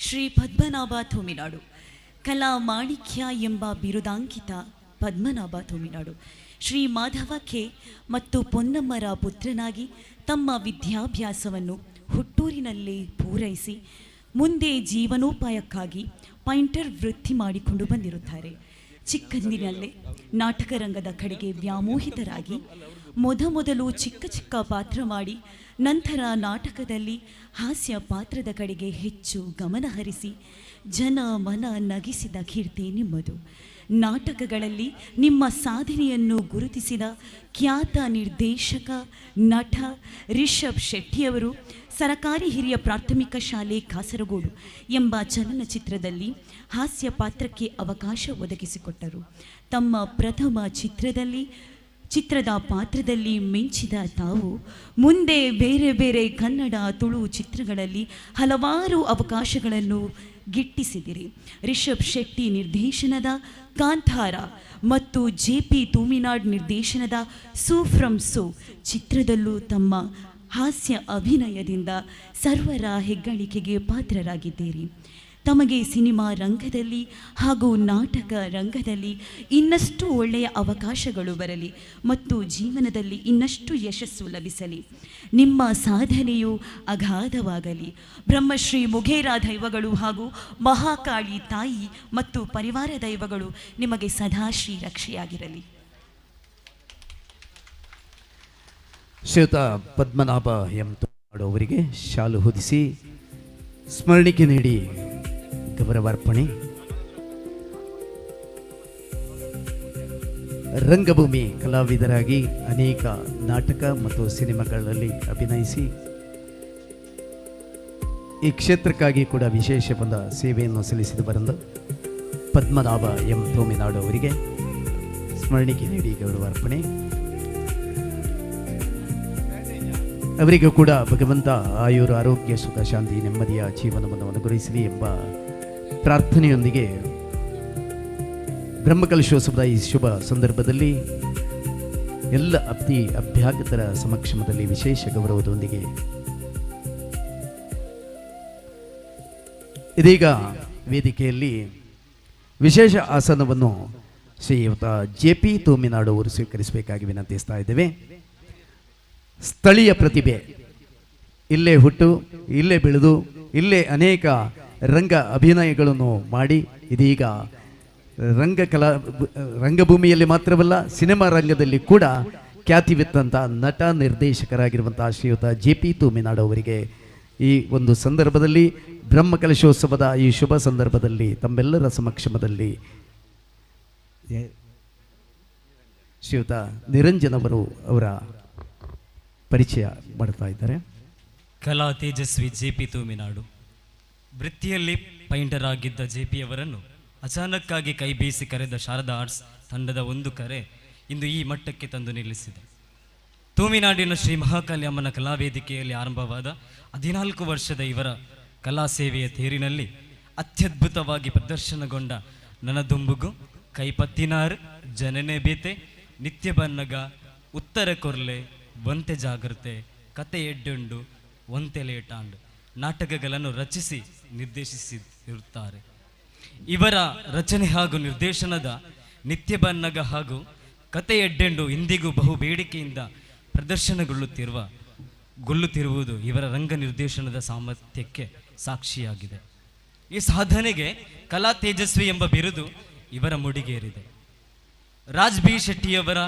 ಶ್ರೀ ಪದ್ಮನಾಭ ತೂಮಿನಾಡು ಕಲಾ ಮಾಣಿಕ್ಯ ಎಂಬ ಬಿರುದಾಂಕಿತ ಪದ್ಮನಾಭ ತೂಮಿನಾಡು ಶ್ರೀ ಮಾಧವ ಕೆ ಮತ್ತು ಪೊನ್ನಮ್ಮರ ಪುತ್ರನಾಗಿ ತಮ್ಮ ವಿದ್ಯಾಭ್ಯಾಸವನ್ನು ಹುಟ್ಟೂರಿನಲ್ಲೇ ಪೂರೈಸಿ ಮುಂದೆ ಜೀವನೋಪಾಯಕ್ಕಾಗಿ ಪೈಂಟರ್ ವೃತ್ತಿ ಮಾಡಿಕೊಂಡು ಬಂದಿರುತ್ತಾರೆ. ಚಿಕ್ಕಂದಿನಲ್ಲೇ ನಾಟಕ ರಂಗದ ಕಡೆಗೆ ವ್ಯಾಮೋಹಿತರಾಗಿ ಮೊದಲು ಚಿಕ್ಕ ಪಾತ್ರ ಮಾಡಿ ನಂತರ ನಾಟಕದಲ್ಲಿ ಹಾಸ್ಯ ಪಾತ್ರದ ಕಡೆಗೆ ಹೆಚ್ಚು ಗಮನ ಹರಿಸಿ ಜನ ಮನ ನಗಿಸಿದ ಕೀರ್ತಿ ನಿಮ್ಮದು. ನಾಟಕಗಳಲ್ಲಿ ನಿಮ್ಮ ಸಾಧನೆಯನ್ನು ಗುರುತಿಸಿದ ಖ್ಯಾತ ನಿರ್ದೇಶಕ ನಟ ರಿಷಬ್ ಶೆಟ್ಟಿಯವರು ಸರಕಾರಿ ಹಿರಿಯ ಪ್ರಾಥಮಿಕ ಶಾಲೆ ಕಾಸರಗೋಡು ಎಂಬ ಚಲನಚಿತ್ರದಲ್ಲಿ ಹಾಸ್ಯ ಪಾತ್ರಕ್ಕೆ ಅವಕಾಶ ಒದಗಿಸಿಕೊಟ್ಟರು. ತಮ್ಮ ಪ್ರಥಮ ಚಿತ್ರದ ಪಾತ್ರದಲ್ಲಿ ಮಿಂಚಿದ ತಾವು ಮುಂದೆ ಬೇರೆ ಕನ್ನಡ ತುಳು ಚಿತ್ರಗಳಲ್ಲಿ ಹಲವಾರು ಅವಕಾಶಗಳನ್ನು ಗಿಟ್ಟಿಸಿದಿರಿ. ರಿಷಬ್ ಶೆಟ್ಟಿ ನಿರ್ದೇಶನದ ಕಾಂತಾರ ಮತ್ತು JP ತೂಮಿನಾಡ್ ನಿರ್ದೇಶನದ ಸೂ ಫ್ರಮ್ ಸೋ ಚಿತ್ರದಲ್ಲೂ ತಮ್ಮ ಹಾಸ್ಯ ಅಭಿನಯದಿಂದ ಸರ್ವರ ಹೆಗ್ಗಳಿಕೆಗೆ ಪಾತ್ರರಾಗಿದ್ದೀರಿ. ತಮಗೆ ಸಿನಿಮಾ ರಂಗದಲ್ಲಿ ಹಾಗೂ ನಾಟಕ ರಂಗದಲ್ಲಿ ಇನ್ನಷ್ಟು ಒಳ್ಳೆಯ ಅವಕಾಶಗಳು ಬರಲಿ ಮತ್ತು ಜೀವನದಲ್ಲಿ ಇನ್ನಷ್ಟು ಯಶಸ್ಸು ಲಭಿಸಲಿ. ನಿಮ್ಮ ಸಾಧನೆಯು ಅಗಾಧವಾಗಲಿ. ಬ್ರಹ್ಮಶ್ರೀ ಮುಘೇರ ದೈವಗಳು ಹಾಗೂ ಮಹಾಕಾಳಿ ತಾಯಿ ಮತ್ತು ಪರಿವಾರ ದೈವಗಳು ನಿಮಗೆ ಸದಾ ಶ್ರೀ ರಕ್ಷೆಯಾಗಿರಲಿ. ಶ್ರೀಯುತ ಪದ್ಮನಾಭ ಎಂ ಅವರಿಗೆ ಶಾಲು ಹೊದಿಸಿ ಸ್ಮರಣಿಕೆ ನೀಡಿ ಗೌರವಾರ್ಪಣೆ. ರಂಗಭೂಮಿ ಕಲಾವಿದರಾಗಿ ಅನೇಕ ನಾಟಕ ಮತ್ತು ಸಿನಿಮಾಗಳಲ್ಲಿ ಅಭಿನಯಿಸಿ ಈ ಕ್ಷೇತ್ರಕ್ಕಾಗಿ ಕೂಡ ವಿಶೇಷವಾದ ಸೇವೆಯನ್ನು ಸಲ್ಲಿಸಿದವರೆಂದು ಪದ್ಮನಾಭ ಎಂ ತೋಮಿನಾಡು ಅವರಿಗೆ ಸ್ಮರಣಿಕೆ ನೀಡಿ ಗೌರವಾರ್ಪಣೆ. ಅವರಿಗೂ ಕೂಡ ಭಗವಂತ ಆಯುರ ಆರೋಗ್ಯ ಸುಖ ಶಾಂತಿ ನೆಮ್ಮದಿಯ ಜೀವನವನ್ನು ಅನುಗ್ರಹಿಸಲಿ ಎಂಬ ಪ್ರಾರ್ಥನೆಯೊಂದಿಗೆ ಬ್ರಹ್ಮಕಲಶೋತ್ಸವದ ಈ ಶುಭ ಸಂದರ್ಭದಲ್ಲಿ ಎಲ್ಲ ಅಭ್ಯಾಗತರ ಸಮಕ್ಷಮದಲ್ಲಿ ವಿಶೇಷ ಗೌರವದೊಂದಿಗೆ ಇದೀಗ ವೇದಿಕೆಯಲ್ಲಿ ವಿಶೇಷ ಆಸನವನ್ನು ಶ್ರೀಯುತ JP ತೋಮಿನಾಡು ಅವರು ಸ್ವೀಕರಿಸಬೇಕಾಗಿ ವಿನಂತಿಸ್ತಾ ಇದ್ದೇವೆ. ಸ್ಥಳೀಯ ಪ್ರತಿಭೆ, ಇಲ್ಲೇ ಹುಟ್ಟು ಇಲ್ಲೇ ಬೆಳೆದು ಇಲ್ಲೇ ಅನೇಕ ರಂಗ ಅಭಿನಯಗಳನ್ನು ಮಾಡಿ ಇದೀಗ ರಂಗಭೂಮಿಯಲ್ಲಿ ಮಾತ್ರವಲ್ಲ ಸಿನಿಮಾ ರಂಗದಲ್ಲಿ ಕೂಡ ಖ್ಯಾತಿವಿತ್ತಂಥ ನಟ ನಿರ್ದೇಶಕರಾಗಿರುವಂತಹ ಶ್ರೀಯುತ JP ತೋಮಿನಾಡು ಅವರಿಗೆ ಈ ಒಂದು ಸಂದರ್ಭದಲ್ಲಿ ಬ್ರಹ್ಮಕಲಶೋತ್ಸವದ ಈ ಶುಭ ಸಂದರ್ಭದಲ್ಲಿ ತಮ್ಮೆಲ್ಲರ ಸಮಕ್ಷಮದಲ್ಲಿ ಶ್ರೀಯುತ ನಿರಂಜನ್ ಅವರು ಅವರ ಪರಿಚಯ ಮಾಡ್ತಾ ಇದ್ದಾರೆ. ಕಲಾ ತೇಜಸ್ವಿ JP ತೋಮಿನಾಡು. ವೃತ್ತಿಯಲ್ಲಿ ಪೈಂಟರ್ ಆಗಿದ್ದ JP ಅವರನ್ನು ಅಚಾನಕ್ಕಾಗಿ ಕೈ ಬೀಸಿ ಕರೆದ ಶಾರದಾ ಆರ್ಟ್ಸ್ ತಂಡದ ಒಂದು ಕರೆ ಇಂದು ಈ ಮಟ್ಟಕ್ಕೆ ತಂದು ನಿಲ್ಲಿಸಿದೆ. ತೋಮಿನಾಡಿನ ಶ್ರೀ ಮಹಾಕಾಳಿ ಅಮ್ಮನ ಕಲಾವೇದಿಕೆಯಲ್ಲಿ ಆರಂಭವಾದ 14 ವರ್ಷದ ಇವರ ಕಲಾ ಸೇವೆಯ ತೇರಿನಲ್ಲಿ ಅತ್ಯದ್ಭುತವಾಗಿ ಪ್ರದರ್ಶನಗೊಂಡ ನನದುಂಬುಗು, ಕೈಪತ್ತಿನಾರ್, ಜನನೆ ಬೀತೆ, ನಿತ್ಯ ಬನ್ನಗ, ಉತ್ತರ ಕೊರ್ಲೆ, ಒಂತೆ ಜಾಗ್ರತೆ, ಕತೆ ಎಡ್ಡುಂಡು, ಒಂತೆ ಲೇಟಾಂಡು ನಾಟಕಗಳನ್ನು ರಚಿಸಿ ನಿರ್ದೇಶಿಸಿರುತ್ತಾರೆ. ಇವರ ರಚನೆ ಹಾಗೂ ನಿರ್ದೇಶನದ ನಿತ್ಯ ಬನ್ನಗ ಹಾಗೂ ಕತೆ ಎಡ್ಡೆಂಡು ಇಂದಿಗೂ ಬಹು ಬೇಡಿಕೆಯಿಂದ ಪ್ರದರ್ಶನಗೊಳ್ಳುತ್ತಿರುವುದು ಇವರ ರಂಗ ನಿರ್ದೇಶನದ ಸಾಮರ್ಥ್ಯಕ್ಕೆ ಸಾಕ್ಷಿಯಾಗಿದೆ. ಈ ಸಾಧನೆಗೆ ಕಲಾ ತೇಜಸ್ವಿ ಎಂಬ ಬಿರುದು ಇವರ ಮುಡಿಗೇರಿದೆ. ರಾಜ್ ಬಿ ಶೆಟ್ಟಿಯವರ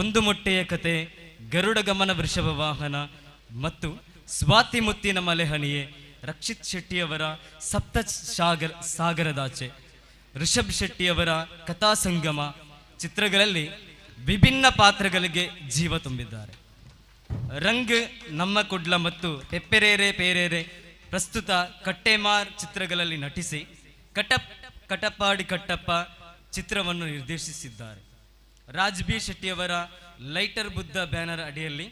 ಒಂದು ಮೊಟ್ಟೆಯ ಕತೆ, ಗರುಡ ಗಮನ ವೃಷಭ ವಾಹನ ಮತ್ತು ಸ್ವಾತಿ ಮುತ್ತಿನ ಮಲೆಹಣಿಯೇ, ರಕ್ಷಿತ್ ಶೆಟ್ಟಿಯವರ ಸಪ್ತ ಸಾಗರದಾಚೆ, ರಿಷಬ್ ಶೆಟ್ಟಿಯವರ ಕಥಾ ಸಂಗಮ ಚಿತ್ರಗಳಲ್ಲಿ ವಿಭಿನ್ನ ಪಾತ್ರಗಳಿಗೆ ಜೀವ ತುಂಬಿದ್ದಾರೆ. ರಂಗ್, ನಮ್ಮ ಕುಡ್ಲ ಮತ್ತು ಪೆಪ್ಪೆರೇರೆ ಪೇರೇರೆ ಪ್ರಸ್ತುತ ಕಟ್ಟೆಮಾರ್ ಚಿತ್ರಗಳಲ್ಲಿ ನಟಿಸಿ ಕಟಪಾಡಿ ಕಟ್ಟಪ್ಪ ಚಿತ್ರವನ್ನು ನಿರ್ದೇಶಿಸಿದ್ದಾರೆ. ರಾಜ್ ಬಿ ಶೆಟ್ಟಿಯವರ ಲೈಟರ್ ಬುದ್ಧ ಬ್ಯಾನರ್ ಅಡಿಯಲ್ಲಿ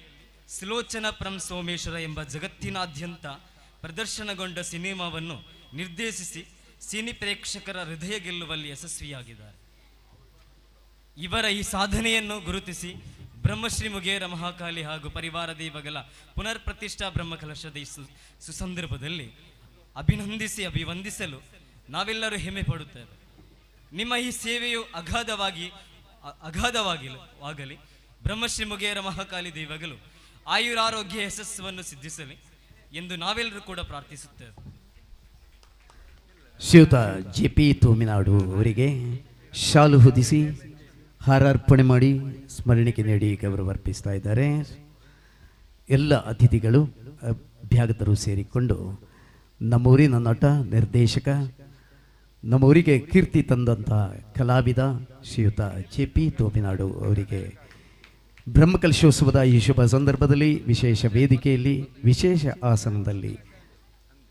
ಸುಲೋಚನಾ ಪ್ರಂ ಸೋಮೇಶ್ವರ ಎಂಬ ಜಗತ್ತಿನಾದ್ಯಂತ ಪ್ರದರ್ಶನಗೊಂಡ ಸಿನಿಮಾವನ್ನು ನಿರ್ದೇಶಿಸಿ ಸಿನಿ ಪ್ರೇಕ್ಷಕರ ಹೃದಯ ಗೆಲ್ಲುವಲ್ಲಿ ಯಶಸ್ವಿಯಾಗಿದ್ದಾರೆ. ಇವರ ಈ ಸಾಧನೆಯನ್ನು ಗುರುತಿಸಿ ಬ್ರಹ್ಮಶ್ರೀ ಮುಘೇರ ಮಹಾಕಾಳಿ ಹಾಗೂ ಪರಿವಾರ ದೈವಗಳ ಪುನರ್ ಪ್ರತಿಷ್ಠಾ ಬ್ರಹ್ಮಕಲಶದ ಈ ಸುಸಂದರ್ಭದಲ್ಲಿ ಅಭಿವಂದಿಸಲು ನಾವೆಲ್ಲರೂ ಹೆಮ್ಮೆ ಪಡುತ್ತೇವೆ. ನಿಮ್ಮ ಈ ಸೇವೆಯು ಅಗಾಧವಾಗಲಿ. ಬ್ರಹ್ಮಶ್ರೀ ಮುಘೇರ ಮಹಾಕಾಳಿ ದೈವಗಳು ಆಯುರಾರೋಗ್ಯ ಯಶಸ್ಸನ್ನು ಸಿದ್ಧಿಸಲಿ ಎಂದು ನಾವೆಲ್ಲರೂ ಕೂಡ ಪ್ರಾರ್ಥಿಸುತ್ತೇವೆ. ಶ್ರೀಯುತ JP ತೋಮಿನಾಡು ಅವರಿಗೆ ಶಾಲು ಹೊದಿಸಿ ಹಾರಾರ್ಪಣೆ ಮಾಡಿ ಸ್ಮರಣಿಕೆ ನೀಡಿ ಗೌರವ ಅರ್ಪಿಸ್ತಾ ಇದ್ದಾರೆ. ಎಲ್ಲ ಅತಿಥಿಗಳು ಅಭ್ಯಾಗತರು ಸೇರಿಕೊಂಡು ನಮ್ಮೂರಿನ ನಟ ನಿರ್ದೇಶಕ, ನಮ್ಮೂರಿಗೆ ಕೀರ್ತಿ ತಂದಂಥ ಕಲಾವಿದ ಶ್ರೀಯುತ JP ತೋಮಿನಾಡು ಅವರಿಗೆ ಬ್ರಹ್ಮಕಲಶೋತ್ಸವದ ಈ ಶುಭ ಸಂದರ್ಭದಲ್ಲಿ ವಿಶೇಷ ವೇದಿಕೆಯಲ್ಲಿ ವಿಶೇಷ ಆಸನದಲ್ಲಿ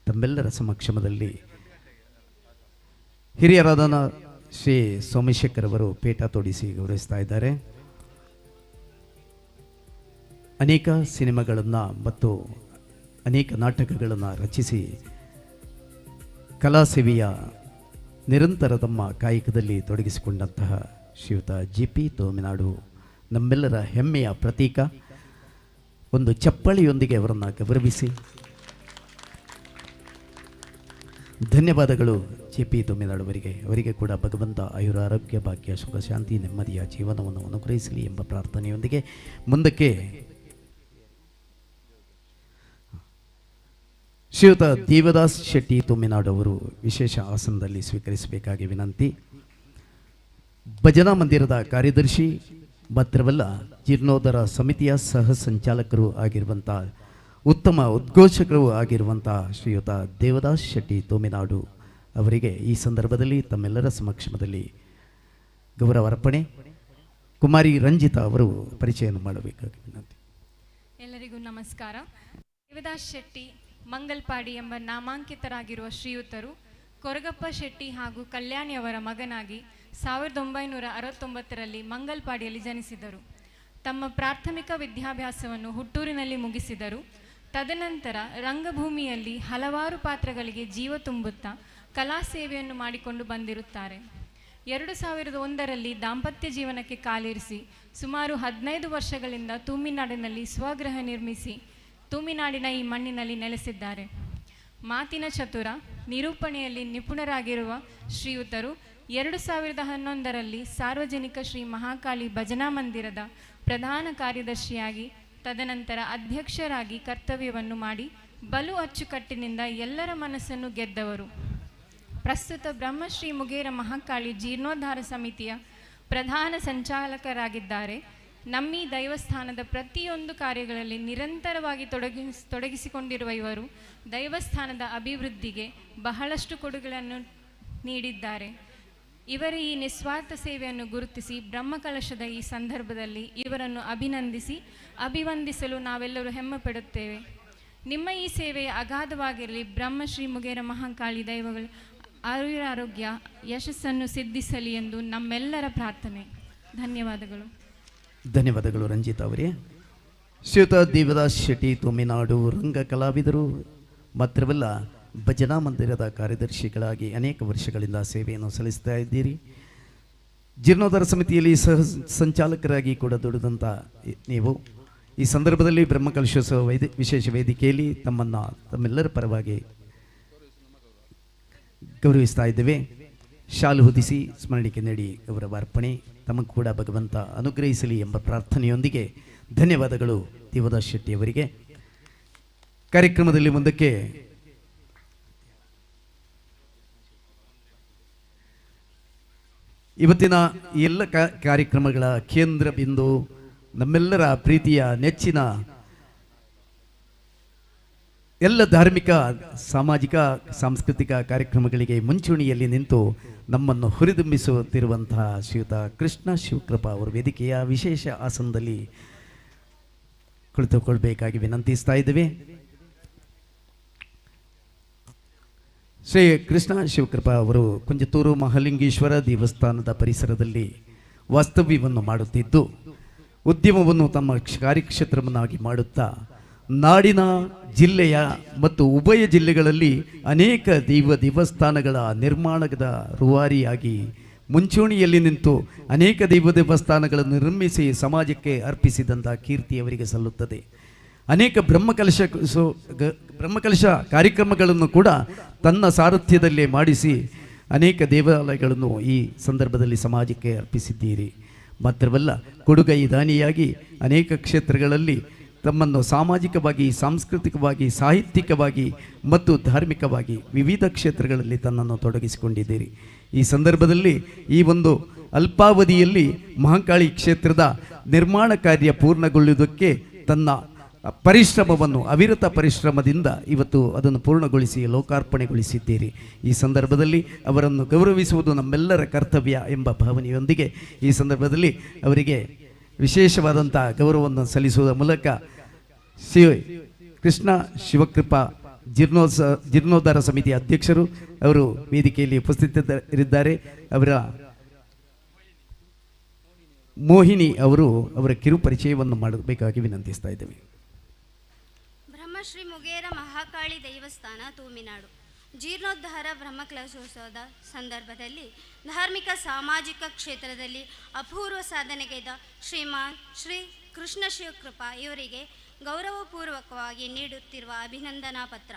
ತಮ್ಮೆಲ್ಲರ ಸಮಕ್ಷಮದಲ್ಲಿ ಹಿರಿಯರಾದ ಶ್ರೀ ಸೋಮಶೇಖರ್ ಅವರು ಪೇಟ ತೊಡಿಸಿ ಗೌರವಿಸ್ತಾ ಇದ್ದಾರೆ. ಅನೇಕ ಸಿನಿಮಾಗಳನ್ನು ಮತ್ತು ಅನೇಕ ನಾಟಕಗಳನ್ನು ರಚಿಸಿ ಕಲಾ ಸೇವೆಯ ನಿರಂತರ ತಮ್ಮ ಕಾಯಕದಲ್ಲಿ ತೊಡಗಿಸಿಕೊಂಡಂತಹ ಶ್ರೀಯುತ JP ತೋಮಿನಾಡು ನಮ್ಮೆಲ್ಲರ ಹೆಮ್ಮೆಯ ಪ್ರತೀಕ. ಒಂದು ಚಪ್ಪಳಿಯೊಂದಿಗೆ ಅವರನ್ನು ಗೌರವಿಸಿ ಧನ್ಯವಾದಗಳು JP ತುಮ್ಮಿನಾಡು ಅವರಿಗೆ ಕೂಡ ಭಗವಂತ ಆಯುರ ಆರೋಗ್ಯ ಭಾಗ್ಯ ಸುಖ ಶಾಂತಿ ನೆಮ್ಮದಿಯ ಜೀವನವನ್ನು ಅನುಗ್ರಹಿಸಲಿ ಎಂಬ ಪ್ರಾರ್ಥನೆಯೊಂದಿಗೆ ಮುಂದಕ್ಕೆ ಶ್ರೀಯುತ ದೇವದಾಸ್ ಶೆಟ್ಟಿ ತುಮ್ಮಿನಾಡು ಅವರು ವಿಶೇಷ ಆಸನದಲ್ಲಿ ಸ್ವೀಕರಿಸಬೇಕಾಗಿ ವಿನಂತಿ. ಭಜನಾ ಮಂದಿರದ ಕಾರ್ಯದರ್ಶಿ ಮಾತ್ರವಲ್ಲ, ಜೀರ್ಣೋದ್ಧಾರ ಸಮಿತಿಯ ಸಹ ಸಂಚಾಲಕರು ಆಗಿರುವಂಥ ಉತ್ತಮ ಉದ್ಘೋಷಕರು ಆಗಿರುವಂಥ ಶ್ರೀಯುತ ದೇವದಾಸ್ ಶೆಟ್ಟಿ ತೋಮಿನಾಡು ಅವರಿಗೆ ಈ ಸಂದರ್ಭದಲ್ಲಿ ತಮ್ಮೆಲ್ಲರ ಸಮಕ್ಷಮದಲ್ಲಿ ಗೌರವ ಅರ್ಪಣೆ. ಕುಮಾರಿ ರಂಜಿತಾ ಅವರು ಪರಿಚಯವನ್ನು ಮಾಡಬೇಕಾಗಿ ವಿನಂತಿ. ಎಲ್ಲರಿಗೂ ನಮಸ್ಕಾರ. ದೇವದಾಸ್ ಶೆಟ್ಟಿ ಮಂಗಲ್ಪಾಡಿ ಎಂಬ ನಾಮಾಂಕಿತರಾಗಿರುವ ಶ್ರೀಯುತರು ಕೊರಗಪ್ಪ ಶೆಟ್ಟಿ ಹಾಗೂ ಕಲ್ಯಾಣಿಯವರ ಮಗನಾಗಿ 1969ರಲ್ಲಿ ಮಂಗಲ್ಪಾಡಿಯಲ್ಲಿ ಜನಿಸಿದರು. ತಮ್ಮ ಪ್ರಾಥಮಿಕ ವಿದ್ಯಾಭ್ಯಾಸವನ್ನು ಹುಟ್ಟೂರಿನಲ್ಲಿ ಮುಗಿಸಿದರು. ತದನಂತರ ರಂಗಭೂಮಿಯಲ್ಲಿ ಹಲವಾರು ಪಾತ್ರಗಳಿಗೆ ಜೀವ ತುಂಬುತ್ತಾ ಕಲಾ ಸೇವೆಯನ್ನು ಮಾಡಿಕೊಂಡು ಬಂದಿರುತ್ತಾರೆ. 2001ರಲ್ಲಿ ದಾಂಪತ್ಯ ಜೀವನಕ್ಕೆ ಕಾಲಿರಿಸಿ ಸುಮಾರು 15 ವರ್ಷಗಳಿಂದ ತೂಮಿನಾಡಿನಲ್ಲಿ ಸ್ವಗೃಹ ನಿರ್ಮಿಸಿ ತೂಮಿನಾಡಿನ ಈ ಮಣ್ಣಿನಲ್ಲಿ ನೆಲೆಸಿದ್ದಾರೆ. ಮಾತಿನ ಚತುರ, ನಿರೂಪಣೆಯಲ್ಲಿ ನಿಪುಣರಾಗಿರುವ ಶ್ರೀಯುತರು 2011ರಲ್ಲಿ ಸಾರ್ವಜನಿಕ ಶ್ರೀ ಮಹಾಕಾಳಿ ಭಜನಾ ಮಂದಿರದ ಪ್ರಧಾನ ಕಾರ್ಯದರ್ಶಿಯಾಗಿ ತದನಂತರ ಅಧ್ಯಕ್ಷರಾಗಿ ಕರ್ತವ್ಯವನ್ನು ಮಾಡಿ ಬಲು ಅಚ್ಚುಕಟ್ಟಿನಿಂದ ಎಲ್ಲರ ಮನಸ್ಸನ್ನು ಗೆದ್ದವರು. ಪ್ರಸ್ತುತ ಬ್ರಹ್ಮಶ್ರೀ ಮುಗೇರ ಮಹಾಕಾಳಿ ಜೀರ್ಣೋದ್ಧಾರ ಸಮಿತಿಯ ಪ್ರಧಾನ ಸಂಚಾಲಕರಾಗಿದ್ದಾರೆ. ನಮ್ಮಿ ದೈವಸ್ಥಾನದ ಪ್ರತಿಯೊಂದು ಕಾರ್ಯಗಳಲ್ಲಿ ನಿರಂತರವಾಗಿ ತೊಡಗಿಸಿಕೊಂಡಿರುವ ಇವರು ದೈವಸ್ಥಾನದ ಅಭಿವೃದ್ಧಿಗೆ ಬಹಳಷ್ಟು ಕೊಡುಗೆಗಳನ್ನು ನೀಡಿದ್ದಾರೆ. ಇವರ ಈ ನಿಸ್ವಾರ್ಥ ಸೇವೆಯನ್ನು ಗುರುತಿಸಿ ಬ್ರಹ್ಮಕಲಶದ ಈ ಸಂದರ್ಭದಲ್ಲಿ ಇವರನ್ನು ಅಭಿವಂದಿಸಲು ನಾವೆಲ್ಲರೂ ಹೆಮ್ಮೆ ಪಡುತ್ತೇವೆ. ನಿಮ್ಮ ಈ ಸೇವೆಯ ಅಗಾಧವಾಗಿರಲಿ. ಬ್ರಹ್ಮಶ್ರೀ ಮುಗೇರ ಮಹಾಕಾಳಿ ದೈವಗಳು ಆರೋಗ್ಯ ಯಶಸ್ಸನ್ನು ಸಿದ್ಧಿಸಲಿ ಎಂದು ನಮ್ಮೆಲ್ಲರ ಪ್ರಾರ್ಥನೆ. ಧನ್ಯವಾದಗಳು. ಧನ್ಯವಾದಗಳು ರಂಜಿತಾ ಅವರೇ. ಶ್ರೀಯುತ ದೇವದಾಸ್ ಶೆಟ್ಟಿ ತೋಮಿನಾಡು ರಂಗ ಕಲಾವಿದರು ಮಾತ್ರವಲ್ಲ, ಭಜನಾ ಮಂದಿರದ ಕಾರ್ಯದರ್ಶಿಗಳಾಗಿ ಅನೇಕ ವರ್ಷಗಳಿಂದ ಸೇವೆಯನ್ನು ಸಲ್ಲಿಸ್ತಾ ಇದ್ದೀರಿ. ಜೀರ್ಣೋದ್ಧಾರ ಸಮಿತಿಯಲ್ಲಿ ಸಹ ಸಂಚಾಲಕರಾಗಿ ಕೂಡ ದುಡಿದಂಥ ನೀವು ಈ ಸಂದರ್ಭದಲ್ಲಿ ಬ್ರಹ್ಮಕಲಶೋತ್ಸವ ವಿಶೇಷ ವೇದಿಕೆಯಲ್ಲಿ ತಮ್ಮೆಲ್ಲರ ಪರವಾಗಿ ಗೌರವಿಸ್ತಾ ಇದ್ದೇವೆ. ಶಾಲು ಹೊದಿಸಿ ಸ್ಮರಣಿಕೆ ನೀಡಿ ಗೌರವ ಅರ್ಪಣೆ. ತಮಗೂ ಕೂಡ ಭಗವಂತ ಅನುಗ್ರಹಿಸಲಿ ಎಂಬ ಪ್ರಾರ್ಥನೆಯೊಂದಿಗೆ ಧನ್ಯವಾದಗಳು ದೇವದಾಸ್ ಶೆಟ್ಟಿ ಅವರಿಗೆ. ಕಾರ್ಯಕ್ರಮದಲ್ಲಿ ಮುಂದಕ್ಕೆ ಇವತ್ತಿನ ಎಲ್ಲ ಕಾರ್ಯಕ್ರಮಗಳ ಕೇಂದ್ರ ಬಿಂದು ನಮ್ಮೆಲ್ಲರ ಪ್ರೀತಿಯ ನೆಚ್ಚಿನ ಎಲ್ಲ ಧಾರ್ಮಿಕ, ಸಾಮಾಜಿಕ, ಸಾಂಸ್ಕೃತಿಕ ಕಾರ್ಯಕ್ರಮಗಳಿಗೆ ಮುಂಚೂಣಿಯಲ್ಲಿ ನಿಂತು ನಮ್ಮನ್ನು ಹುರಿದುಂಬಿಸುತ್ತಿರುವಂತಹ ಶ್ರೀಯುತ ಕೃಷ್ಣ ಶಿವಕೃಪಾ ಅವರು ವೇದಿಕೆಯ ವಿಶೇಷ ಆಸನದಲ್ಲಿ ಕುಳಿತುಕೊಳ್ಬೇಕಾಗಿ ವಿನಂತಿಸ್ತಾ ಇದ್ದೇವೆ. ಶ್ರೀ ಕೃಷ್ಣ ಶಿವಕೃಪಾ ಅವರು ಕುಂಜತೂರು ಮಹಾಲಿಂಗೇಶ್ವರ ದೇವಸ್ಥಾನದ ಪರಿಸರದಲ್ಲಿ ವಾಸ್ತವ್ಯವನ್ನು ಮಾಡುತ್ತಿದ್ದು ಉದ್ಯಮವನ್ನು ತಮ್ಮ ಕಾರ್ಯಕ್ಷೇತ್ರವನ್ನಾಗಿ ಮಾಡುತ್ತಾ ನಾಡಿನ, ಜಿಲ್ಲೆಯ ಮತ್ತು ಉಭಯ ಜಿಲ್ಲೆಗಳಲ್ಲಿ ಅನೇಕ ದೇವಸ್ಥಾನಗಳ ನಿರ್ಮಾಣದ ರೂವಾರಿಯಾಗಿ ಮುಂಚೂಣಿಯಲ್ಲಿ ನಿಂತು ಅನೇಕ ದೇವಸ್ಥಾನಗಳನ್ನು ನಿರ್ಮಿಸಿ ಸಮಾಜಕ್ಕೆ ಅರ್ಪಿಸಿದಂಥ ಕೀರ್ತಿ ಅವರಿಗೆ ಸಲ್ಲುತ್ತದೆ. ಅನೇಕ ಬ್ರಹ್ಮಕಲಶ ಕಾರ್ಯಕ್ರಮಗಳನ್ನು ಕೂಡ ತನ್ನ ಸಾರಥ್ಯದಲ್ಲೇ ಮಾಡಿಸಿ ಅನೇಕ ದೇವಾಲಯಗಳನ್ನು ಈ ಸಂದರ್ಭದಲ್ಲಿ ಸಮಾಜಕ್ಕೆ ಅರ್ಪಿಸಿದ್ದೀರಿ. ಮಾತ್ರವಲ್ಲ, ಕೊಡುಗೈ ದಾನಿಯಾಗಿ ಅನೇಕ ಕ್ಷೇತ್ರಗಳಲ್ಲಿ ತಮ್ಮನ್ನು ಸಾಮಾಜಿಕವಾಗಿ, ಸಾಂಸ್ಕೃತಿಕವಾಗಿ, ಸಾಹಿತ್ಯಿಕವಾಗಿ ಮತ್ತು ಧಾರ್ಮಿಕವಾಗಿ ವಿವಿಧ ಕ್ಷೇತ್ರಗಳಲ್ಲಿ ತನ್ನನ್ನು ತೊಡಗಿಸಿಕೊಂಡಿದ್ದೀರಿ. ಈ ಸಂದರ್ಭದಲ್ಲಿ ಈ ಒಂದು ಅಲ್ಪಾವಧಿಯಲ್ಲಿ ಮಹಾಕಾಳಿ ಕ್ಷೇತ್ರದ ನಿರ್ಮಾಣ ಕಾರ್ಯ ಪೂರ್ಣಗೊಳ್ಳುವುದಕ್ಕೆ ತನ್ನ ಪರಿಶ್ರಮವನ್ನು, ಅವಿರತ ಪರಿಶ್ರಮದಿಂದ ಇವತ್ತು ಅದನ್ನು ಪೂರ್ಣಗೊಳಿಸಿ ಲೋಕಾರ್ಪಣೆಗೊಳಿಸಿದ್ದೀರಿ. ಈ ಸಂದರ್ಭದಲ್ಲಿ ಅವರನ್ನು ಗೌರವಿಸುವುದು ನಮ್ಮೆಲ್ಲರ ಕರ್ತವ್ಯ ಎಂಬ ಭಾವನೆಯೊಂದಿಗೆ ಈ ಸಂದರ್ಭದಲ್ಲಿ ಅವರಿಗೆ ವಿಶೇಷವಾದಂಥ ಗೌರವವನ್ನು ಸಲ್ಲಿಸುವುದರ ಮೂಲಕ ಶ್ರೀ ಕೃಷ್ಣ ಶಿವಕೃಪಾ ಜೀರ್ಣೋದ್ಧಾರ ಸಮಿತಿಯ ಅಧ್ಯಕ್ಷರು ಅವರು ವೇದಿಕೆಯಲ್ಲಿ ಉಪಸ್ಥಿತರಿದ್ದಾರೆ. ಅವರ ಮೋಹಿನಿ ಅವರು ಅವರ ಕಿರು ಪರಿಚಯವನ್ನು ಮಾಡಬೇಕಾಗಿ ವಿನಂತಿಸ್ತಾ ಇದ್ದೇವೆ. ಬ್ರಹ್ಮಶ್ರೀ ಮುಗೇರ ಮಹಾಕಾಳಿ ದೇವಸ್ಥಾನ ತೂಮಿನಾಡು ಜೀರ್ಣೋದ್ಧಾರ ಬ್ರಹ್ಮಕಲಶೋತ್ಸವದ ಸಂದರ್ಭದಲ್ಲಿ ಧಾರ್ಮಿಕ ಸಾಮಾಜಿಕ ಕ್ಷೇತ್ರದಲ್ಲಿ ಅಪೂರ್ವ ಸಾಧನೆಗೈದ ಶ್ರೀಮಾನ್ ಶ್ರೀ ಕೃಷ್ಣ ಶಿವಕೃಪಾ ಇವರಿಗೆ ಗೌರವಪೂರ್ವಕವಾಗಿ ನೀಡುತ್ತಿರುವ ಅಭಿನಂದನಾ ಪತ್ರ.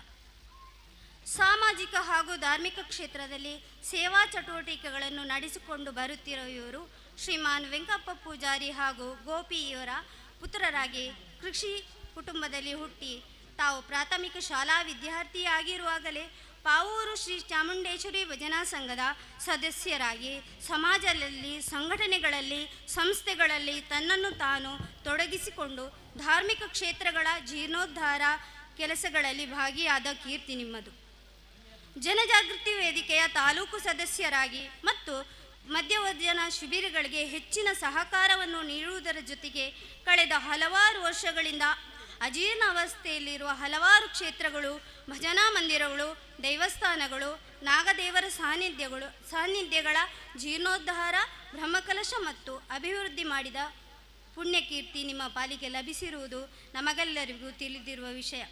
ಸಾಮಾಜಿಕ ಹಾಗೂ ಧಾರ್ಮಿಕ ಕ್ಷೇತ್ರದಲ್ಲಿ ಸೇವಾ ಚಟುವಟಿಕೆಗಳನ್ನು ನಡೆಸಿಕೊಂಡು ಬರುತ್ತಿರುವ ಇವರು ಶ್ರೀಮಾನ್ ವೆಂಕಪ್ಪ ಪೂಜಾರಿ ಹಾಗೂ ಗೋಪಿ ಇವರ ಪುತ್ರರಾಗಿ ಕೃಷಿ ಕುಟುಂಬದಲ್ಲಿ ಹುಟ್ಟಿ ತಾವು ಪ್ರಾಥಮಿಕ ಶಾಲಾ ವಿದ್ಯಾರ್ಥಿಯಾಗಿರುವಾಗಲೇ ಪಾವೂರು ಶ್ರೀ ಚಾಮುಂಡೇಶ್ವರಿ ಭಜನಾ ಸಂಘದ ಸದಸ್ಯರಾಗಿ ಸಮಾಜದಲ್ಲಿ ಸಂಘಟನೆಗಳಲ್ಲಿ ಸಂಸ್ಥೆಗಳಲ್ಲಿ ತನ್ನನ್ನು ತಾನು ತೊಡಗಿಸಿಕೊಂಡು ಧಾರ್ಮಿಕ ಕ್ಷೇತ್ರಗಳ ಜೀರ್ಣೋದ್ಧಾರ ಕೆಲಸಗಳಲ್ಲಿ ಭಾಗಿಯಾದ ಕೀರ್ತಿ ನಿಮ್ಮದು. ಜನಜಾಗೃತಿ ವೇದಿಕೆಯ ತಾಲೂಕು ಸದಸ್ಯರಾಗಿ ಮತ್ತು ಮಧ್ಯವರ್ಜನ ಶಿಬಿರಗಳಿಗೆ ಹೆಚ್ಚಿನ ಸಹಕಾರವನ್ನು ನೀಡುವುದರ ಜೊತೆಗೆ ಕಳೆದ ಹಲವಾರು ವರ್ಷಗಳಿಂದ ಅಜೀರ್ಣ ಅವಸ್ಥೆಯಲ್ಲಿರುವ ಹಲವಾರು ಕ್ಷೇತ್ರಗಳು, ಭಜನಾ ಮಂದಿರಗಳು, ದೇವಸ್ಥಾನಗಳು, ನಾಗದೇವರ ಸಾನ್ನಿಧ್ಯಗಳ ಜೀರ್ಣೋದ್ಧಾರ, ಬ್ರಹ್ಮಕಲಶ ಮತ್ತು ಅಭಿವೃದ್ಧಿ ಮಾಡಿದ ಪುಣ್ಯಕೀರ್ತಿ ನಿಮ್ಮ ಪಾಲಿಗೆ ಲಭಿಸಿರುವುದು ನಮಗೆಲ್ಲರಿಗೂ ತಿಳಿದಿರುವ ವಿಷಯ.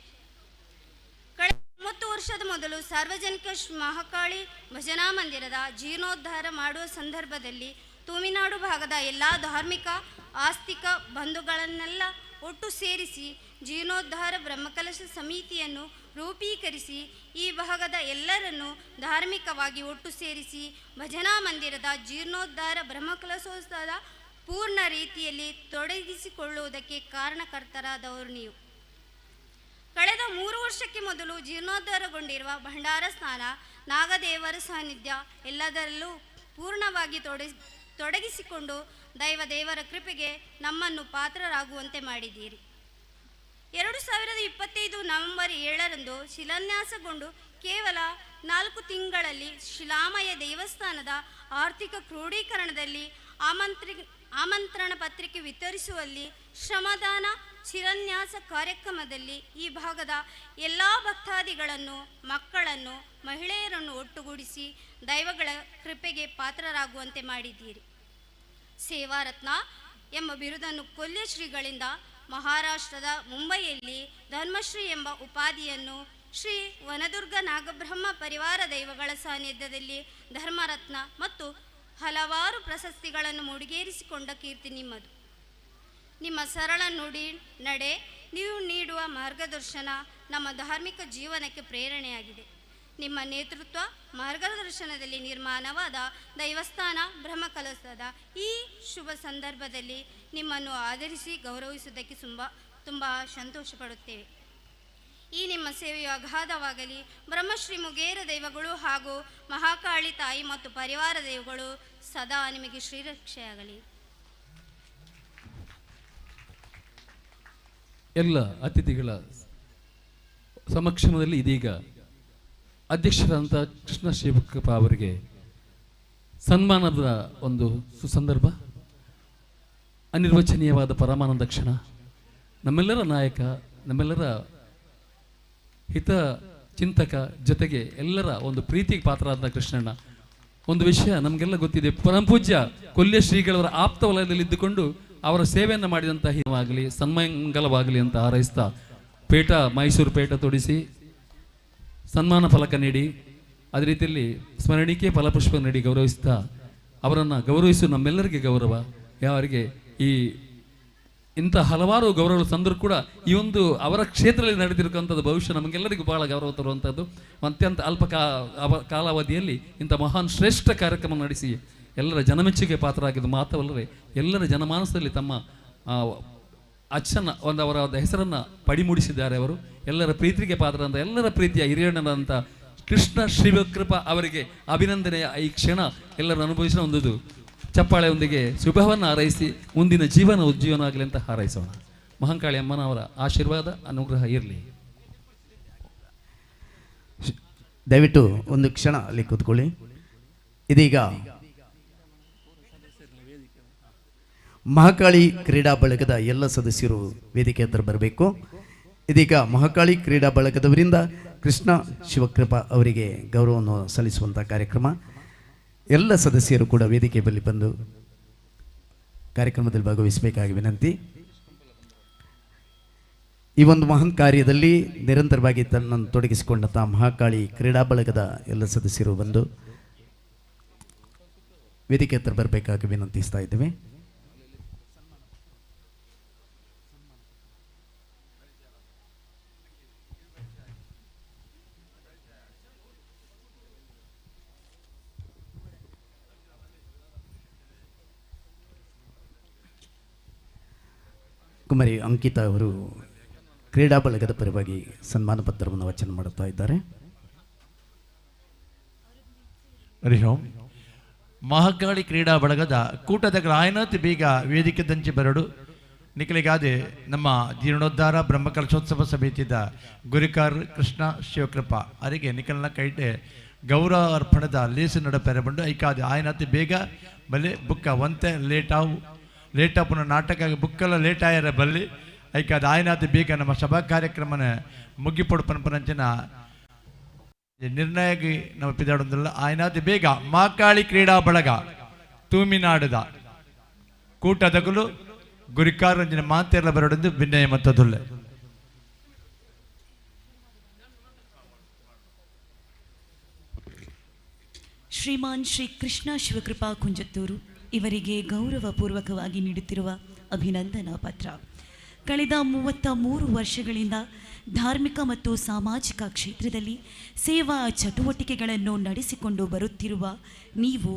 ಕಳೆದ 30 ವರ್ಷದ ಮೊದಲು ಸಾರ್ವಜನಿಕ ಮಹಾಕಾಳಿ ಭಜನಾ ಮಂದಿರದ ಜೀರ್ಣೋದ್ಧಾರ ಮಾಡುವ ಸಂದರ್ಭದಲ್ಲಿ ತೂಮಿನಾಡು ಭಾಗದ ಎಲ್ಲ ಧಾರ್ಮಿಕ ಆಸ್ತಿಕ ಬಂಧುಗಳನ್ನೆಲ್ಲ ಒಟ್ಟು ಸೇರಿಸಿ ಜೀರ್ಣೋದ್ಧಾರ ಬ್ರಹ್ಮಕಲಶ ಸಮಿತಿಯನ್ನು ರೂಪೀಕರಿಸಿ ಈ ಭಾಗದ ಎಲ್ಲರನ್ನೂ ಧಾರ್ಮಿಕವಾಗಿ ಒಟ್ಟು ಸೇರಿಸಿ ಭಜನಾ ಮಂದಿರದ ಜೀರ್ಣೋದ್ಧಾರ ಬ್ರಹ್ಮಕಲಶೋತ್ಸವದ ಪೂರ್ಣ ರೀತಿಯಲ್ಲಿ ತೊಡಗಿಸಿಕೊಳ್ಳುವುದಕ್ಕೆ ಕಾರಣಕರ್ತರಾದವರು ನೀವು. ಕಳೆದ 3 ವರ್ಷಕ್ಕೆ ಮೊದಲು ಜೀರ್ಣೋದ್ಧಾರಗೊಂಡಿರುವ ಭಂಡಾರ ಸ್ನಾನ, ನಾಗದೇವರ ಸಾನ್ನಿಧ್ಯ ಎಲ್ಲದರಲ್ಲೂ ಪೂರ್ಣವಾಗಿ ತೊಡಗಿಸಿಕೊಂಡು ದೇವರ ಕೃಪೆಗೆ ನಮ್ಮನ್ನು ಪಾತ್ರರಾಗುವಂತೆ ಮಾಡಿದ್ದೀರಿ. 2025 ನವೆಂಬರ್ 7ರಂದು ಶಿಲಾನ್ಯಾಸಗೊಂಡು ಕೇವಲ 4 ತಿಂಗಳಲ್ಲಿ ಶಿಲಾಮಯ ದೇವಸ್ಥಾನದ ಆರ್ಥಿಕ ಕ್ರೋಢೀಕರಣದಲ್ಲಿ ಆಮಂತ್ರಣ ಪತ್ರಿಕೆ ವಿತರಿಸುವಲ್ಲಿ, ಶ್ರಮದಾನ ಶಿಲಾನ್ಯಾಸ ಕಾರ್ಯಕ್ರಮದಲ್ಲಿ ಈ ಭಾಗದ ಎಲ್ಲ ಭಕ್ತಾದಿಗಳನ್ನು, ಮಕ್ಕಳನ್ನು, ಮಹಿಳೆಯರನ್ನು ಒಟ್ಟುಗೂಡಿಸಿ ದೈವಗಳ ಕೃಪೆಗೆ ಪಾತ್ರರಾಗುವಂತೆ ಮಾಡಿದ್ದೀರಿ. ಸೇವಾರತ್ನ ಎಂಬ ಬಿರುದನ್ನು ಕೊಲ್ಯ ಶ್ರೀಗಳಿಂದ ಮಹಾರಾಷ್ಟ್ರದ ಮುಂಬಯಿಯಲ್ಲಿ ಧರ್ಮಶ್ರೀ ಎಂಬ ಉಪಾಧಿಯನ್ನು ಶ್ರೀ ವನದುರ್ಗ ನಾಗಬ್ರಹ್ಮ ಪರಿವಾರ ದೈವಗಳ ಸಾನ್ನಿಧ್ಯದಲ್ಲಿ ಧರ್ಮರತ್ನ ಮತ್ತು ಹಲವಾರು ಪ್ರಶಸ್ತಿಗಳನ್ನು ಮುಡಿಗೇರಿಸಿಕೊಂಡ ಕೀರ್ತಿ ನಿಮ್ಮದು. ನಿಮ್ಮ ಸರಳ ನುಡಿ ನಡೆ, ನೀವು ನೀಡುವ ಮಾರ್ಗದರ್ಶನ ನಮ್ಮ ಧಾರ್ಮಿಕ ಜೀವನಕ್ಕೆ ಪ್ರೇರಣೆಯಾಗಿದೆ. ನಿಮ್ಮ ನೇತೃತ್ವ ಮಾರ್ಗದರ್ಶನದಲ್ಲಿ ನಿರ್ಮಾಣವಾದ ದೈವಸ್ಥಾನ ಬ್ರಹ್ಮಕಲಶದ ಈ ಶುಭ ಸಂದರ್ಭದಲ್ಲಿ ನಿಮ್ಮನ್ನು ಆಧರಿಸಿ ಗೌರವಿಸುವುದಕ್ಕೆ ತುಂಬ ಸಂತೋಷಪಡುತ್ತೇವೆ. ಈ ನಿಮ್ಮ ಸೇವೆಯು ಅಗಾಧವಾಗಲಿ. ಬ್ರಹ್ಮಶ್ರೀ ಮುಗೇರ ದೈವಗಳು ಹಾಗೂ ಮಹಾಕಾಳಿ ತಾಯಿ ಮತ್ತು ಪರಿವಾರ ದೈವಗಳು ಸದಾ ನಿಮಗೆ ಶ್ರೀರಕ್ಷೆಯಾಗಲಿ. ಎಲ್ಲ ಅತಿಥಿಗಳ ಸಮಕ್ಷಮದಲ್ಲಿ ಇದೀಗ ಅಧ್ಯಕ್ಷರಾದಂಥ ಕೃಷ್ಣ ಶಿವಕೃಪ ಅವರಿಗೆ ಸನ್ಮಾನದ ಒಂದು ಸುಸಂದರ್ಭ, ಅನಿರ್ವಚನೀಯವಾದ ಪರಮಾನಂದ ಕ್ಷಣ. ನಮ್ಮೆಲ್ಲರ ನಾಯಕ, ನಮ್ಮೆಲ್ಲರ ಹಿತ ಚಿಂತಕ, ಜೊತೆಗೆ ಎಲ್ಲರ ಒಂದು ಪ್ರೀತಿಗೆ ಪಾತ್ರರಾದ ಕೃಷ್ಣಣ್ಣ. ಒಂದು ವಿಷಯ ನಮಗೆಲ್ಲ ಗೊತ್ತಿದೆ, ಪರಮಪೂಜ್ಯ ಕೊಲ್ಯ ಶ್ರೀಗಳವರ ಆಪ್ತ ವಲಯದಲ್ಲಿದ್ದುಕೊಂಡು ಅವರ ಸೇವೆಯನ್ನು ಮಾಡಿದಂಥ ಹಿಮವಾಗಲಿ, ಸನ್ಮಂಗಲವಾಗಲಿ ಅಂತ ಹಾರೈಸ್ತಾ ಮೈಸೂರು ಪೇಟ ತೊಡಿಸಿ ಸನ್ಮಾನ ಫಲಕ ನೀಡಿ, ಅದೇ ರೀತಿಯಲ್ಲಿ ಸ್ಮರಣಿಕೆ ಫಲಪುಷ್ಪ ನೀಡಿ ಗೌರವಿಸ್ತಾ ಅವರನ್ನು ಗೌರವಿಸುವ ನಮ್ಮೆಲ್ಲರಿಗೆ ಗೌರವ. ಯಾವರಿಗೆ ಇಂಥ ಹಲವಾರು ಗೌರವಗಳು ತಂದರೂ ಕೂಡ ಈ ಒಂದು ಅವರ ಕ್ಷೇತ್ರದಲ್ಲಿ ನಡೆದಿರತಕ್ಕಂಥದ್ದು ಬಹುಶಃ ನಮಗೆಲ್ಲರಿಗೂ ಬಹಳ ಗೌರವ ತರುವಂಥದ್ದು. ಅತ್ಯಂತ ಅಲ್ಪ ಕಾಲಾವಧಿಯಲ್ಲಿ ಇಂಥ ಮಹಾನ್ ಶ್ರೇಷ್ಠ ಕಾರ್ಯಕ್ರಮ ನಡೆಸಿ ಎಲ್ಲರ ಜನಮೆಚ್ಚುಗೆ ಪಾತ್ರರಾಗಿದ್ದು ಮಾತ್ರವಲ್ಲದೆ ಎಲ್ಲರ ಜನಮಾನಸದಲ್ಲಿ ತಮ್ಮ ಅವರ ಹೆಸರನ್ನು ಪಡಿಮೂಡಿಸಿದ್ದಾರೆ. ಅವರು ಎಲ್ಲರ ಪ್ರೀತಿಗೆ ಪಾತ್ರರಂತ ಎಲ್ಲರ ಪ್ರೀತಿಯ ಹಿರಿಯಣ್ಣನಾದಂಥ ಕೃಷ್ಣ ಶಿವಕೃಪ ಅವರಿಗೆ ಅಭಿನಂದನೆಯ ಈ ಕ್ಷಣ ಎಲ್ಲರೂ ಅನುಭವಿಸಿದ ಒಂದು ಚಪ್ಪಾಳೆಯೊಂದಿಗೆ ಶುಭವನ್ನು ಹಾರೈಸಿ ಮುಂದಿನ ಜೀವನ ಉಜ್ಜೀವನ ಆಗಲಿ ಅಂತ ಹಾರೈಸೋಣ. ಮಹಾಕಾಳಿ ಅಮ್ಮನವರ ಆಶೀರ್ವಾದ ಅನುಗ್ರಹ ಇರಲಿ. ದಯವಿಟ್ಟು ಒಂದು ಕ್ಷಣ ಅಲ್ಲಿ ಕೂತ್ಕೊಳ್ಳಿ. ಇದೀಗ ಮಹಾಕಾಳಿ ಕ್ರೀಡಾ ಬಳಗದ ಎಲ್ಲ ಸದಸ್ಯರು ವೇದಿಕೆ ಹತ್ರ ಬರಬೇಕು. ಇದೀಗ ಮಹಾಕಾಳಿ ಕ್ರೀಡಾ ಬಳಗದವರಿಂದ ಕೃಷ್ಣ ಶಿವಕೃಪ ಅವರಿಗೆ ಗೌರವವನ್ನು ಸಲ್ಲಿಸುವಂಥ ಕಾರ್ಯಕ್ರಮ. ಎಲ್ಲ ಸದಸ್ಯರು ಕೂಡ ವೇದಿಕೆ ಬಳಿ ಬಂದು ಕಾರ್ಯಕ್ರಮದಲ್ಲಿ ಭಾಗವಹಿಸಬೇಕಾಗಿ ವಿನಂತಿ. ಈ ಒಂದು ಮಹಾನ್ ಕಾರ್ಯದಲ್ಲಿ ನಿರಂತರವಾಗಿ ತನ್ನನ್ನು ತೊಡಗಿಸಿಕೊಂಡಂಥ ಮಹಾಕಾಳಿ ಕ್ರೀಡಾ ಬಳಗದ ಎಲ್ಲ ಸದಸ್ಯರು ಬಂದು ವೇದಿಕೆ ಹತ್ರ ಬರಬೇಕಾಗಿ ವಿನಂತಿಸ್ತಾ ಇದ್ದೇವೆ. ಕುಮಾರಿ ಅಂಕಿತಾ ಅವರು ಕ್ರೀಡಾ ಬಳಗದ ಪರವಾಗಿ ಸನ್ಮಾನ ಪತ್ರವನ್ನು ವಚನ ಮಾಡುತ್ತಾ ಇದ್ದಾರೆ. ಹರಿ ಓಂ. ಮಹಾಕಾಳಿ ಕ್ರೀಡಾ ಬಳಗದ ಕೂಟದ ಆಯನಾತಿ ಬೀಗ ವೇದಿಕೆ ದಂಚಿ ಬರಡು ನಿಖಲಿಗಾದೆ ನಮ್ಮ ಜೀರ್ಣೋದ್ಧಾರ ಬ್ರಹ್ಮಕಲಶೋತ್ಸವ ಸಮಿತಿದ ಗುರಿಕಾರ್ ಕೃಷ್ಣ ಶಿವಕೃಪ ಅವರಿಗೆ ನಿಖಲ್ನ ಕೈಟೆ ಗೌರವ ಅರ್ಪಣದ ಲೇಸು ನಡಪೆರಬಂಡು ಐಕಾದೆ ಆಯನಾತಿ ಬೇಗ ಬಲ್ಲಿ ಬುಕ್ಕ ಒಂತೆ ಲೇಟಾಪುನ ನಾಟಕ ಬುಕ್ಕಲ್ಲ ಲೇಟ್ ಆಯರ ಬಲ್ಲಿ ಐಕಾದ ಆಯನಾತಿ ಬೇಗ ನಮ್ಮ ಸಭಾ ಕಾರ್ಯಕ್ರಮನ ಮುಗಿಪೊಡು ಪಂಪನಂಚಿನ ನಿರ್ಣಯಕ್ಕೆ ನಾವು ಪಿದಾಡೋದಿಲ್ಲ. ಆಯನಾತಿ ಬೇಗ ಮಹಾಕಾಳಿ ಕ್ರೀಡಾ ಬಳಗ ತೂಮಿನಾಡುದ ಕೂಟದಗಲು ಗುರಿಕಾರಂಜನೆ ಮಾತೆಲ್ಲ ಬರಡೊಂದು ಭಿನ್ನಯ ಮತ್ತದುಲ್ಲ. ಶ್ರೀಮಾನ್ ಶ್ರೀ ಕೃಷ್ಣ ಶಿವಕೃಪಾ ಕುಂಜತ್ತೂರು ಇವರಿಗೆ ಗೌರವಪೂರ್ವಕವಾಗಿ ನೀಡುತ್ತಿರುವ ಅಭಿನಂದನಾ ಪತ್ರ. ಕಳೆದ 33 ವರ್ಷಗಳಿಂದ ಧಾರ್ಮಿಕ ಮತ್ತು ಸಾಮಾಜಿಕ ಕ್ಷೇತ್ರದಲ್ಲಿ ಸೇವಾ ಚಟುವಟಿಕೆಗಳನ್ನು ನಡೆಸಿಕೊಂಡು ಬರುತ್ತಿರುವ ನೀವು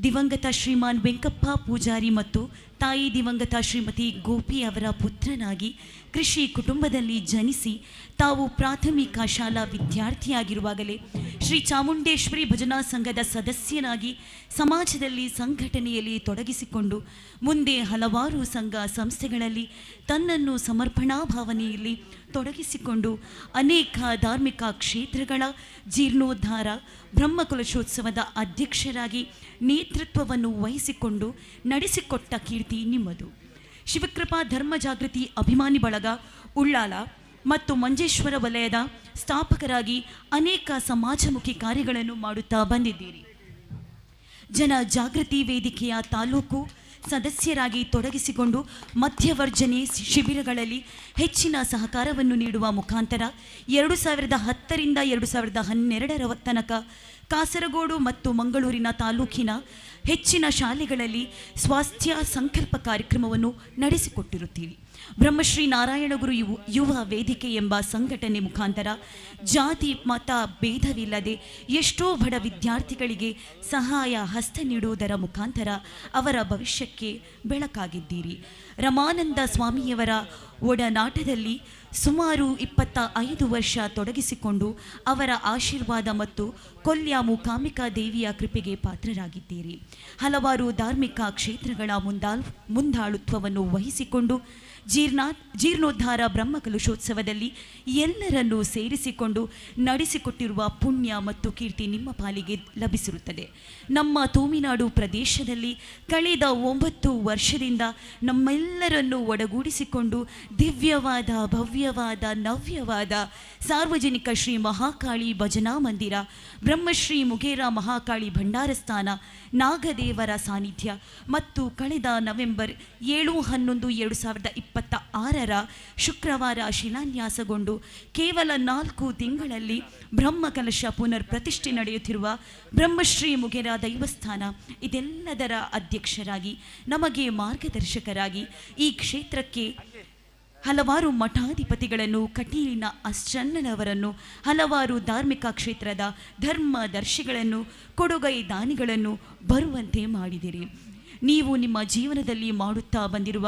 ದಿವಂಗತ ಶ್ರೀಮಾನ್ ವೆಂಕಪ್ಪ ಪೂಜಾರಿ ಮತ್ತು ತಾಯಿ ದಿವಂಗತ ಶ್ರೀಮತಿ ಗೋಪಿ ಅವರ ಪುತ್ರನಾಗಿ ಕೃಷಿ ಕುಟುಂಬದಲ್ಲಿ ಜನಿಸಿ ತಾವು ಪ್ರಾಥಮಿಕ ಶಾಲಾ ವಿದ್ಯಾರ್ಥಿಯಾಗಿರುವಾಗಲೇ ಶ್ರೀ ಚಾಮುಂಡೇಶ್ವರಿ ಭಜನಾ ಸಂಘದ ಸದಸ್ಯನಾಗಿ ಸಮಾಜದಲ್ಲಿ ಸಂಘಟನೆಯಲ್ಲಿ ತೊಡಗಿಸಿಕೊಂಡು ಮುಂದೆ ಹಲವಾರು ಸಂಘ ಸಂಸ್ಥೆಗಳಲ್ಲಿ ತನ್ನನ್ನು ಸಮರ್ಪಣಾ ಭಾವನೆಯಲ್ಲಿ ತೊಡಗಿಸಿಕೊಂಡು ಅನೇಕ ಧಾರ್ಮಿಕ ಕ್ಷೇತ್ರಗಳ ಜೀರ್ಣೋದ್ಧಾರ ಬ್ರಹ್ಮಕಲಶೋತ್ಸವದ ಅಧ್ಯಕ್ಷರಾಗಿ ನೇತೃತ್ವವನ್ನು ವಹಿಸಿಕೊಂಡು ನಡೆಸಿಕೊಟ್ಟ ಕೀರ್ತಿ ನಿಮ್ಮದು. ಶಿವಕೃಪಾ ಧರ್ಮ ಜಾಗೃತಿ ಅಭಿಮಾನಿ ಬಳಗ ಉಳ್ಳಾಲ ಮತ್ತು ಮಂಜೇಶ್ವರ ವಲಯದ ಸ್ಥಾಪಕರಾಗಿ ಅನೇಕ ಸಮಾಜಮುಖಿ ಕಾರ್ಯಗಳನ್ನು ಮಾಡುತ್ತಾ ಬಂದಿದ್ದೀರಿ. ಜನ ಜಾಗೃತಿ ವೇದಿಕೆಯ ತಾಲೂಕು ಸದಸ್ಯರಾಗಿ ತೊಡಗಿಸಿಕೊಂಡು ಮಧ್ಯವರ್ಜನೆ ಶಿಬಿರಗಳಲ್ಲಿ ಹೆಚ್ಚಿನ ಸಹಕಾರವನ್ನು ನೀಡುವ ಮುಖಾಂತರ 2010ರಿಂದ 2012 ತನಕ ಕಾಸರಗೋಡು ಮತ್ತು ಮಂಗಳೂರಿನ ತಾಲೂಕಿನ ಹೆಚ್ಚಿನ ಶಾಲೆಗಳಲ್ಲಿ ಸ್ವಾಸ್ಥ್ಯ ಸಂಕಲ್ಪ ಕಾರ್ಯಕ್ರಮವನ್ನು ನಡೆಸಿಕೊಟ್ಟಿರುತ್ತೀರಿ. ಬ್ರಹ್ಮಶ್ರೀ ನಾರಾಯಣಗುರು ಯುವ ವೇದಿಕೆ ಎಂಬ ಸಂಘಟನೆ ಮುಖಾಂತರ ಜಾತಿ ಮತ ಭೇದವಿಲ್ಲದೆ ಎಷ್ಟೋ ಬಡ ವಿದ್ಯಾರ್ಥಿಗಳಿಗೆ ಸಹಾಯ ಹಸ್ತ ನೀಡುವುದರ ಮುಖಾಂತರ ಅವರ ಭವಿಷ್ಯಕ್ಕೆ ಬೆಳಕಾಗಿದ್ದೀರಿ. ರಮಾನಂದ ಸ್ವಾಮಿಯವರ ಒಡನಾಟದಲ್ಲಿ ಸುಮಾರು 25 ವರ್ಷ ತೊಡಗಿಸಿಕೊಂಡು ಅವರ ಆಶೀರ್ವಾದ ಮತ್ತು ಕೊಲ್ಯ ಮೂಕಾಂಬಿಕಾ ದೇವಿಯ ಕೃಪೆಗೆ ಪಾತ್ರರಾಗಿದ್ದೀರಿ. ಹಲವಾರು ಧಾರ್ಮಿಕ ಕ್ಷೇತ್ರಗಳ ಮುಂದಾಳುತ್ವವನ್ನು ವಹಿಸಿಕೊಂಡು ಜೀರ್ಣೋದ್ಧಾರ ಬ್ರಹ್ಮಕಲಶೋತ್ಸವದಲ್ಲಿ ಎಲ್ಲರನ್ನೂ ಸೇರಿಸಿಕೊಂಡು ನಡೆಸಿಕೊಟ್ಟಿರುವ ಪುಣ್ಯ ಮತ್ತು ಕೀರ್ತಿ ನಿಮ್ಮ ಪಾಲಿಗೆ ಲಭಿಸಿರುತ್ತದೆ. ನಮ್ಮ ತೂಮಿನಾಡು ಪ್ರದೇಶದಲ್ಲಿ ಕಳೆದ 9 ವರ್ಷದಿಂದ ನಮ್ಮೆಲ್ಲರನ್ನು ಒಡಗೂಡಿಸಿಕೊಂಡು ದಿವ್ಯವಾದ ಭವ್ಯವಾದ ನವ್ಯವಾದ ಸಾರ್ವಜನಿಕ ಶ್ರೀ ಮಹಾಕಾಳಿ ಭಜನಾ ಮಂದಿರ, ಬ್ರಹ್ಮಶ್ರೀ ಮುಗೇರ ಮಹಾಕಾಳಿ ಭಂಡಾರಸ್ಥಾನ, ನಾಗದೇವರ ಸಾನ್ನಿಧ್ಯ ಮತ್ತು ಕಳೆದ ನವೆಂಬರ್ 7-11-2026 ಶುಕ್ರವಾರ ಶಿಲಾನ್ಯಾಸಗೊಂಡು ಕೇವಲ 4 ತಿಂಗಳಲ್ಲಿ ಬ್ರಹ್ಮಕಲಶ ಪುನರ್ ಪ್ರತಿಷ್ಠೆ ನಡೆಯುತ್ತಿರುವ ಬ್ರಹ್ಮಶ್ರೀ ಮುಗೇರ ದೈವಸ್ಥಾನ ಇದೆಲ್ಲದರ ಅಧ್ಯಕ್ಷರಾಗಿ ನಮಗೆ ಮಾರ್ಗದರ್ಶಕರಾಗಿ ಈ ಕ್ಷೇತ್ರಕ್ಕೆ ಹಲವಾರು ಮಠಾಧಿಪತಿಗಳನ್ನು, ಕಟೀಲಿನ ಅಶ್ಚನ್ನನವರನ್ನು, ಹಲವಾರು ಧಾರ್ಮಿಕ ಕ್ಷೇತ್ರದ ಧರ್ಮದರ್ಶಿಗಳನ್ನು, ಕೊಡುಗೈ ದಾನಿಗಳನ್ನು ಬರುವಂತೆ ಮಾಡಿದಿರಿ. ನೀವು ನಿಮ್ಮ ಜೀವನದಲ್ಲಿ ಮಾಡುತ್ತಾ ಬಂದಿರುವ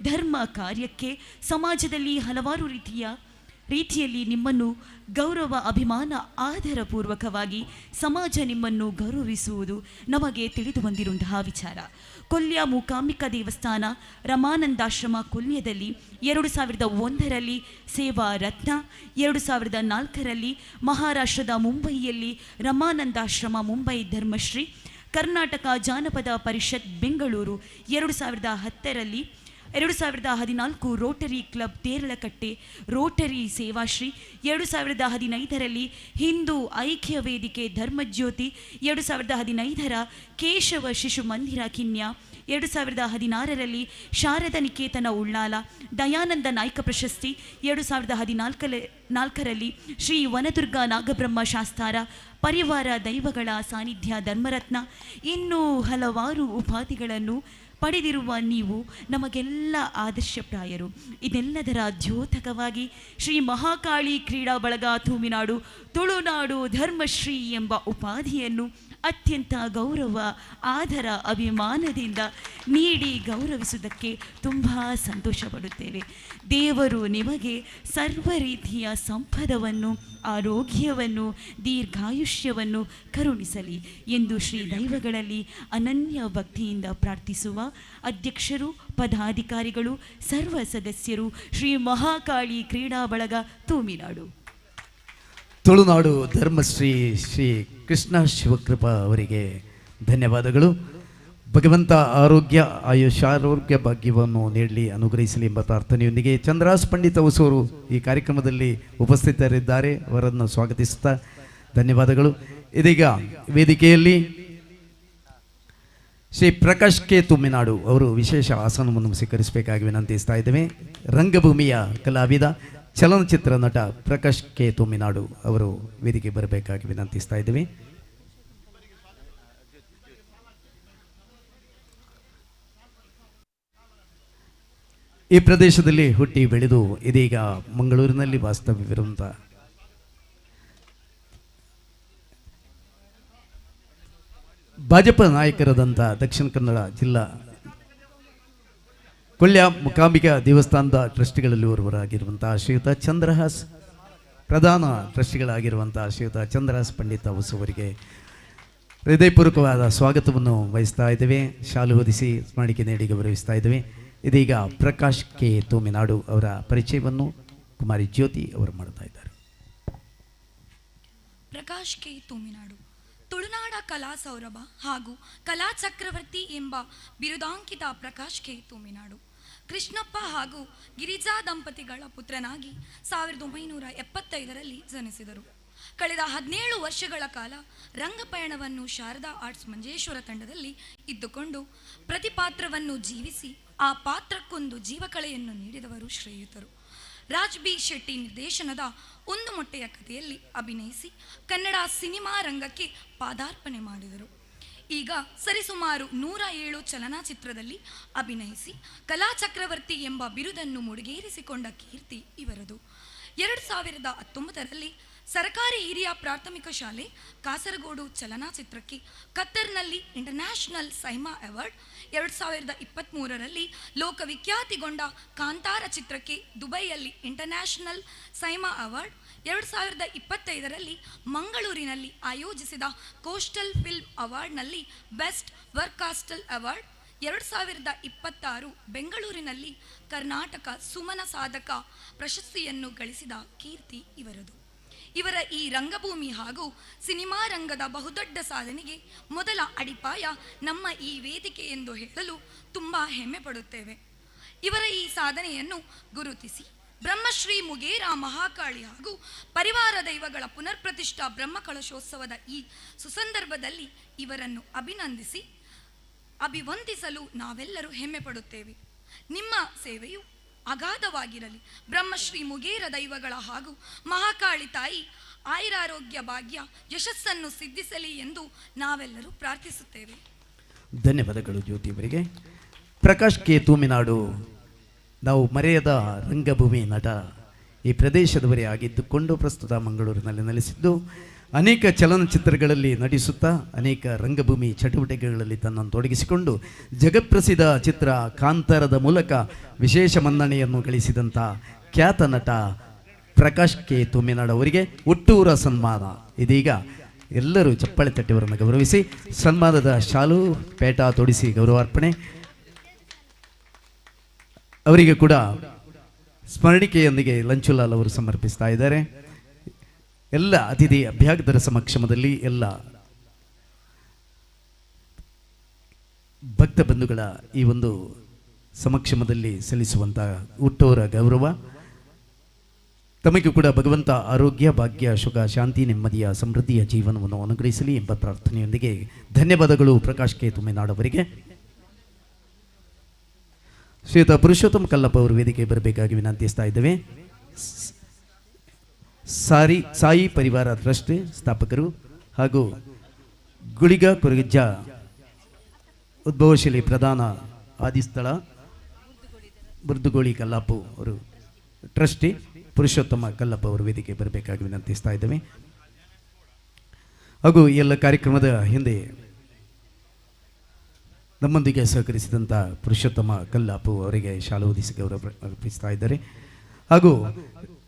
ಧರ್ಮ ಕಾರ್ಯಕ್ಕೆ ಸಮಾಜದಲ್ಲಿ ಹಲವಾರು ರೀತಿಯಲ್ಲಿ ನಿಮ್ಮನ್ನು ಗೌರವ ಅಭಿಮಾನ ಆದರಪೂರ್ವಕವಾಗಿ ಸಮಾಜ ನಿಮ್ಮನ್ನು ಗೌರವಿಸುವುದು ನಮಗೆ ತಿಳಿದು ಬಂದಿರುವಂತಹ ವಿಚಾರ. ಕೊಲ್ಯ ಮೂಕಾಂಬಿಕಾ ದೇವಸ್ಥಾನ ರಮಾನಂದಾಶ್ರಮ ಕೊಲ್ಯದಲ್ಲಿ 2001ರಲ್ಲಿ ಸೇವಾ ರತ್ನ, 2004ರಲ್ಲಿ ಮಹಾರಾಷ್ಟ್ರದ ಮುಂಬಯಿಯಲ್ಲಿ ರಮಾನಂದಾಶ್ರಮ ಮುಂಬೈ ಧರ್ಮಶ್ರೀ, ಕರ್ನಾಟಕ ಜಾನಪದ ಪರಿಷತ್ ಬೆಂಗಳೂರು 2010ರಲ್ಲಿ, 2014 Rotary Club Deralakatte Rotary Sevashri, 2015ರಲ್ಲಿ ಹಿಂದೂ ಐಕ್ಯ ವೇದಿಕೆ ಧರ್ಮಜ್ಯೋತಿ, 2015ರ ಕೇಶವ ಶಿಶು ಮಂದಿರ ಕಿನ್ಯ, 2016ರಲ್ಲಿ ಶಾರದಾ ನಿಕೇತನ ಉಳ್ಳಾಲ, ದಯಾನಂದ ನಾಯ್ಕ ಪ್ರಶಸ್ತಿ, 2014ರಲ್ಲಿ ಶ್ರೀ ವನದುರ್ಗ ನಾಗಬ್ರಹ್ಮ ಶಾಸ್ತಾರ ಪರಿವಾರ ದೈವಗಳ ಸಾನ್ನಿಧ್ಯ ಧರ್ಮರತ್ನ, ಇನ್ನೂ ಹಲವಾರು ಉಪಾಧಿಗಳನ್ನು ಪಡೆದಿರುವ ನೀವು ನಮಗೆಲ್ಲ ಆದರ್ಶಪ್ರಾಯರು. ಇದೆಲ್ಲದರ ದ್ಯೋತಕವಾಗಿ ಶ್ರೀ ಮಹಾಕಾಳಿ ಕ್ರೀಡಾ ಬಳಗ ತೂಮಿನಾಡು ತುಳುನಾಡು ಧರ್ಮಶ್ರೀ ಎಂಬ ಉಪಾಧಿಯನ್ನು ಅತ್ಯಂತ ಗೌರವ ಆದರ ಅಭಿಮಾನದಿಂದ ನೀಡಿ ಗೌರವಿಸುವುದಕ್ಕೆ ತುಂಬ ಸಂತೋಷಪಡುತ್ತೇವೆ. ದೇವರು ನಿಮಗೆ ಸರ್ವ ರೀತಿಯ ಸಂಪದವನ್ನು, ಆರೋಗ್ಯವನ್ನು, ದೀರ್ಘಾಯುಷ್ಯವನ್ನು ಕರುಣಿಸಲಿ ಎಂದು ಶ್ರೀ ದೈವಗಳಲ್ಲಿ ಅನನ್ಯ ಭಕ್ತಿಯಿಂದ ಪ್ರಾರ್ಥಿಸುವ ಅಧ್ಯಕ್ಷರು, ಪದಾಧಿಕಾರಿಗಳು, ಸರ್ವ ಸದಸ್ಯರು, ಶ್ರೀ ಮಹಾಕಾಳಿ ಕ್ರೀಡಾ ಬಳಗ ತೂಮಿನಾಡು. ತುಳುನಾಡು ಧರ್ಮಶ್ರೀ ಶ್ರೀ ಕೃಷ್ಣ ಶಿವಕೃಪಾ ಅವರಿಗೆ ಧನ್ಯವಾದಗಳು. ಭಗವಂತ ಆರೋಗ್ಯ ಆಯುಷ್ಯಾರೋಗ್ಯ ಭಾಗ್ಯವನ್ನು ನೀಡಲಿ, ಅನುಗ್ರಹಿಸಲಿ ಎಂಬ ಪ್ರಾರ್ಥನೆಯೊಂದಿಗೆ ಚಂದ್ರಾಸ್ ಪಂಡಿತ ಹೊಸೂರು ಈ ಕಾರ್ಯಕ್ರಮದಲ್ಲಿ ಉಪಸ್ಥಿತರಿದ್ದಾರೆ. ಅವರನ್ನು ಸ್ವಾಗತಿಸುತ್ತಾ ಧನ್ಯವಾದಗಳು. ಇದೀಗ ವೇದಿಕೆಯಲ್ಲಿ ಶ್ರೀ ಪ್ರಕಾಶ್ ಕೆ ತುಮ್ಮಿನಾಡು ಅವರು ವಿಶೇಷ ಆಸನವನ್ನು ಸ್ವೀಕರಿಸಬೇಕಾಗಿ ವಿನಂತಿಸ್ತಾ ಇದ್ದೇವೆ. ರಂಗಭೂಮಿಯ ಕಲಾವಿದ ಚಲನಚಿತ್ರ ನಟ ಪ್ರಕಾಶ್ ಕೆ ತುಮ್ಮಿನಾಡು ಅವರು ವೇದಿಕೆ ಬರಬೇಕಾಗಿ ವಿನಂತಿಸ್ತಾ ಇದ್ದೇವೆ. ಈ ಪ್ರದೇಶದಲ್ಲಿ ಹುಟ್ಟಿ ಬೆಳೆದು ಇದೀಗ ಮಂಗಳೂರಿನಲ್ಲಿ ವಾಸ್ತವ್ಯವಿರುವಂಥ ಭಾಜಪ ನಾಯಕರಾದಂಥ ದಕ್ಷಿಣ ಕನ್ನಡ ಜಿಲ್ಲಾ ಕೊಲ್ಯ ಮೂಕಾಂಬಿಕಾ ದೇವಸ್ಥಾನದ ಟ್ರಸ್ಟಿಗಳಲ್ಲಿ ಒರ್ವರಾಗಿರುವಂತಹ ಶ್ರೀಯುತ ಚಂದ್ರಹಾಸ್, ಪ್ರಧಾನ ಟ್ರಸ್ಟಿಗಳಾಗಿರುವಂತಹ ಶ್ರೀಯುತ ಚಂದ್ರಹಾಸ್ ಪಂಡಿತ ಅವರಿಗೆ ಹೃದಯಪೂರ್ವಕವಾದ ಸ್ವಾಗತವನ್ನು ವಹಿಸ್ತಾ ಇದ್ದೇವೆ. ಶಾಲು ಹೊದಿಸಿ ಸ್ಮರಣಿಕೆ ನೀಡಿ ಗೌರವಿಸ್ತಾ ಇದ್ದೇವೆ. ಇದೀಗ ಪ್ರಕಾಶ್ ಕೆ ತುಮ್ಮಿನಾಡು ಅವರ ಪರಿಚಯವನ್ನು ಕುಮಾರಿ ಜ್ಯೋತಿ ಅವರು ಮಾಡ್ತಾ ಇದ್ದಾರೆ. ಪ್ರಕಾಶ್ ಕೆ ತುಮ್ಮಿನಾಡು ತುಳುನಾಡ ಕಲಾ ಸೌರಭ ಹಾಗೂ ಕಲಾ ಚಕ್ರವರ್ತಿ ಎಂಬ ಬಿರುದಾಂಕಿತ ಪ್ರಕಾಶ್ ಕೆ ತುಮ್ಮಿನಾಡು ಕೃಷ್ಣಪ್ಪ ಹಾಗೂ ಗಿರಿಜಾ ದಂಪತಿಗಳ ಪುತ್ರನಾಗಿ 1975ರಲ್ಲಿ ಜನಿಸಿದರು. ಕಳೆದ 17 ವರ್ಷಗಳ ಕಾಲ ರಂಗಪಯಣವನ್ನು ಶಾರದಾ ಆರ್ಟ್ಸ್ ಮಂಜೇಶ್ವರ ತಂಡದಲ್ಲಿ ಇದ್ದುಕೊಂಡು ಪ್ರತಿಪಾತ್ರವನ್ನು ಜೀವಿಸಿ ಆ ಪಾತ್ರಕ್ಕೊಂದು ಜೀವಕಳೆಯನ್ನು ನೀಡಿದವರು ಶ್ರೇಯುತರು. ರಾಜ್ ಬಿ ಶೆಟ್ಟಿ ನಿರ್ದೇಶನದ ಒಂದು ಮೊಟ್ಟೆಯ ಕಥೆಯಲ್ಲಿ ಅಭಿನಯಿಸಿ ಕನ್ನಡ ಸಿನಿಮಾ ರಂಗಕ್ಕೆ ಪಾದಾರ್ಪಣೆ ಮಾಡಿದರು. ಈಗ ಸರಿಸುಮಾರು 107 ಚಲನಚಿತ್ರದಲ್ಲಿ ಅಭಿನಯಿಸಿ ಕಲಾ ಚಕ್ರವರ್ತಿ ಎಂಬ ಬಿರುದನ್ನು ಮುಡಿಗೇರಿಸಿಕೊಂಡ ಕೀರ್ತಿ ಇವರದು. 2019ರಲ್ಲಿ ಸರ್ಕಾರಿ ಹಿರಿಯ ಪ್ರಾಥಮಿಕ ಶಾಲೆ ಕಾಸರಗೋಡು ಚಲನಚಿತ್ರಕ್ಕೆ ಕತ್ತರ್ನಲ್ಲಿ ಇಂಟರ್ನ್ಯಾಷನಲ್ ಸೈಮಾ ಅವಾರ್ಡ್, 2023ರಲ್ಲಿ ಲೋಕವಿಖ್ಯಾತಿಗೊಂಡ ಕಾಂತಾರ ಚಿತ್ರಕ್ಕೆ ದುಬೈಯಲ್ಲಿ ಇಂಟರ್ನ್ಯಾಷನಲ್ ಸೈಮಾ ಅವಾರ್ಡ್, 2025ರಲ್ಲಿ ಮಂಗಳೂರಿನಲ್ಲಿ ಆಯೋಜಿಸಿದ ಕೋಸ್ಟಲ್ ಫಿಲ್ಮ್ ಅವಾರ್ಡ್ನಲ್ಲಿ ಬೆಸ್ಟ್ ವರ್ಕಾಸ್ಟಲ್ ಅವಾರ್ಡ್, 2026 ಬೆಂಗಳೂರಿನಲ್ಲಿ ಕರ್ನಾಟಕ ಸುಮನ ಸಾಧಕ ಪ್ರಶಸ್ತಿಯನ್ನು ಗಳಿಸಿದ ಕೀರ್ತಿ ಇವರದು. ಇವರ ಈ ರಂಗಭೂಮಿ ಹಾಗೂ ಸಿನಿಮಾ ರಂಗದ ಬಹುದೊಡ್ಡ ಸಾಧನೆಗೆ ಮೊದಲ ಅಡಿಪಾಯ ನಮ್ಮ ಈ ವೇದಿಕೆ ಎಂದು ಹೇಳಲು ತುಂಬ ಹೆಮ್ಮೆ ಪಡುತ್ತೇವೆ. ಇವರ ಈ ಸಾಧನೆಯನ್ನು ಗುರುತಿಸಿ ಬ್ರಹ್ಮಶ್ರೀ ಮುಗೇರ ಮಹಾಕಾಳಿ ಹಾಗೂ ಪರಿವಾರ ದೈವಗಳ ಪುನರ್ಪ್ರತಿಷ್ಠಾ ಬ್ರಹ್ಮಕಳಶೋತ್ಸವದ ಈ ಸುಸಂದರ್ಭದಲ್ಲಿ ಇವರನ್ನು ಅಭಿನಂದಿಸಿ ಅಭಿವಂದಿಸಲು ನಾವೆಲ್ಲರೂ ಹೆಮ್ಮೆ ಪಡುತ್ತೇವೆ. ನಿಮ್ಮ ಸೇವೆಯು ಅಗಾಧವಾಗಿರಲಿ. ಬ್ರಹ್ಮಶ್ರೀ ಮುಗೇರ ದೈವಗಳ ಹಾಗೂ ಮಹಾಕಾಳಿ ತಾಯಿ ಆಯುರಾರೋಗ್ಯ ಭಾಗ್ಯ ಯಶಸ್ಸನ್ನು ಸಿದ್ಧಿಸಲಿ ಎಂದು ನಾವೆಲ್ಲರೂ ಪ್ರಾರ್ಥಿಸುತ್ತೇವೆ. ಧನ್ಯವಾದಗಳು ಜ್ಯೋತಿಯವರಿಗೆ. ಪ್ರಕಾಶ್ ಕೆ ತುಮ್ಮಿನಾಡು ನಾವು ಮರೆಯದ ರಂಗಭೂಮಿ ನಟ, ಈ ಪ್ರದೇಶದವರೇ ಆಗಿದ್ದುಕೊಂಡು ಪ್ರಸ್ತುತ ಮಂಗಳೂರಿನಲ್ಲಿ ನೆಲೆಸಿದ್ದು ಅನೇಕ ಚಲನಚಿತ್ರಗಳಲ್ಲಿ ನಟಿಸುತ್ತಾ ಅನೇಕ ರಂಗಭೂಮಿ ಚಟುವಟಿಕೆಗಳಲ್ಲಿ ತನ್ನನ್ನು ತೊಡಗಿಸಿಕೊಂಡು ಜಗತ್ಪ್ರಸಿದ್ಧ ಚಿತ್ರ ಕಾಂತಾರದ ಮೂಲಕ ವಿಶೇಷ ಮನ್ನಣೆಯನ್ನು ಗಳಿಸಿದಂಥ ಖ್ಯಾತ ನಟ ಪ್ರಕಾಶ್ ಕೆ ತುಮ್ಮಿನಾಡು ಅವರಿಗೆ ಹುಟ್ಟೂರ ಸನ್ಮಾನ. ಇದೀಗ ಎಲ್ಲರೂ ಚಪ್ಪಾಳೆ ತಟ್ಟಿಯವರನ್ನು ಗೌರವಿಸಿ ಸನ್ಮಾನದ ಶಾಲು ಪೇಟ ತೊಡಿಸಿ ಗೌರವಾರ್ಪಣೆ. ಅವರಿಗೆ ಕೂಡ ಸ್ಮರಣಿಕೆಯೊಂದಿಗೆ ಲಂಚುಲಾಲ್ ಅವರು ಸಮರ್ಪಿಸ್ತಾ ಇದ್ದಾರೆ. ಎಲ್ಲ ಅತಿಥಿ ಅಭ್ಯಾಗತರ ಸಮಕ್ಷಮದಲ್ಲಿ ಎಲ್ಲ ಭಕ್ತ ಬಂಧುಗಳ ಈ ಒಂದು ಸಮಕ್ಷಮದಲ್ಲಿ ಸಲ್ಲಿಸುವಂಥ ಹುಟ್ಟೋರ ಗೌರವ. ತಮಗೆ ಕೂಡ ಭಗವಂತ ಆರೋಗ್ಯ ಭಾಗ್ಯ ಸುಖ ಶಾಂತಿ ನೆಮ್ಮದಿಯ ಸಮೃದ್ಧಿಯ ಜೀವನವನ್ನು ಅನುಗ್ರಹಿಸಲಿ ಎಂಬ ಪ್ರಾರ್ಥನೆಯೊಂದಿಗೆ ಧನ್ಯವಾದಗಳು ಪ್ರಕಾಶ್ ಕೆ ತುಮ್ಮಿನಾಡು ಅವರಿಗೆ. ಶ್ರೀಯುತ ಪುರುಷೋತ್ತಮ ಕಲ್ಲಪ್ಪ ಅವರು ವೇದಿಕೆ ಬರಬೇಕಾಗಿ ವಿನಂತಿಸ್ತಾ ಇದ್ದೇವೆ. ಸಾಯಿ ಪರಿವಾರ ಟ್ರಸ್ಟ್ ಸ್ಥಾಪಕರು ಹಾಗೂ ಗುಳಿಗ ಕೊರಗಜ್ಜ ಉದ್ಭವಶೀಲಿ ಪ್ರಧಾನ ಆದಿಸ್ಥಳ ಬುರ್ದುಗೋಳಿ ಕಲ್ಲಾಪು ಅವರು ಟ್ರಸ್ಟಿ ಪುರುಷೋತ್ತಮ ಕಲ್ಲಪ್ಪ ಅವರು ವೇದಿಕೆ ಬರಬೇಕಾಗಿ ವಿನಂತಿಸ್ತಾ ಇದ್ದೇವೆ. ಹಾಗೂ ಈ ಎಲ್ಲ ಕಾರ್ಯಕ್ರಮದ ಹಿಂದೆ ನಮ್ಮೊಂದಿಗೆ ಸಹಕರಿಸಿದಂಥ ಪುರುಷೋತ್ತಮ ಕಲ್ಲಾಪು ಅವರಿಗೆ ಶಾಲು ಹೊದಿಸಿ ಗೌರವ ಅರ್ಪಿಸ್ತಾ ಇದ್ದಾರೆ. ಹಾಗೂ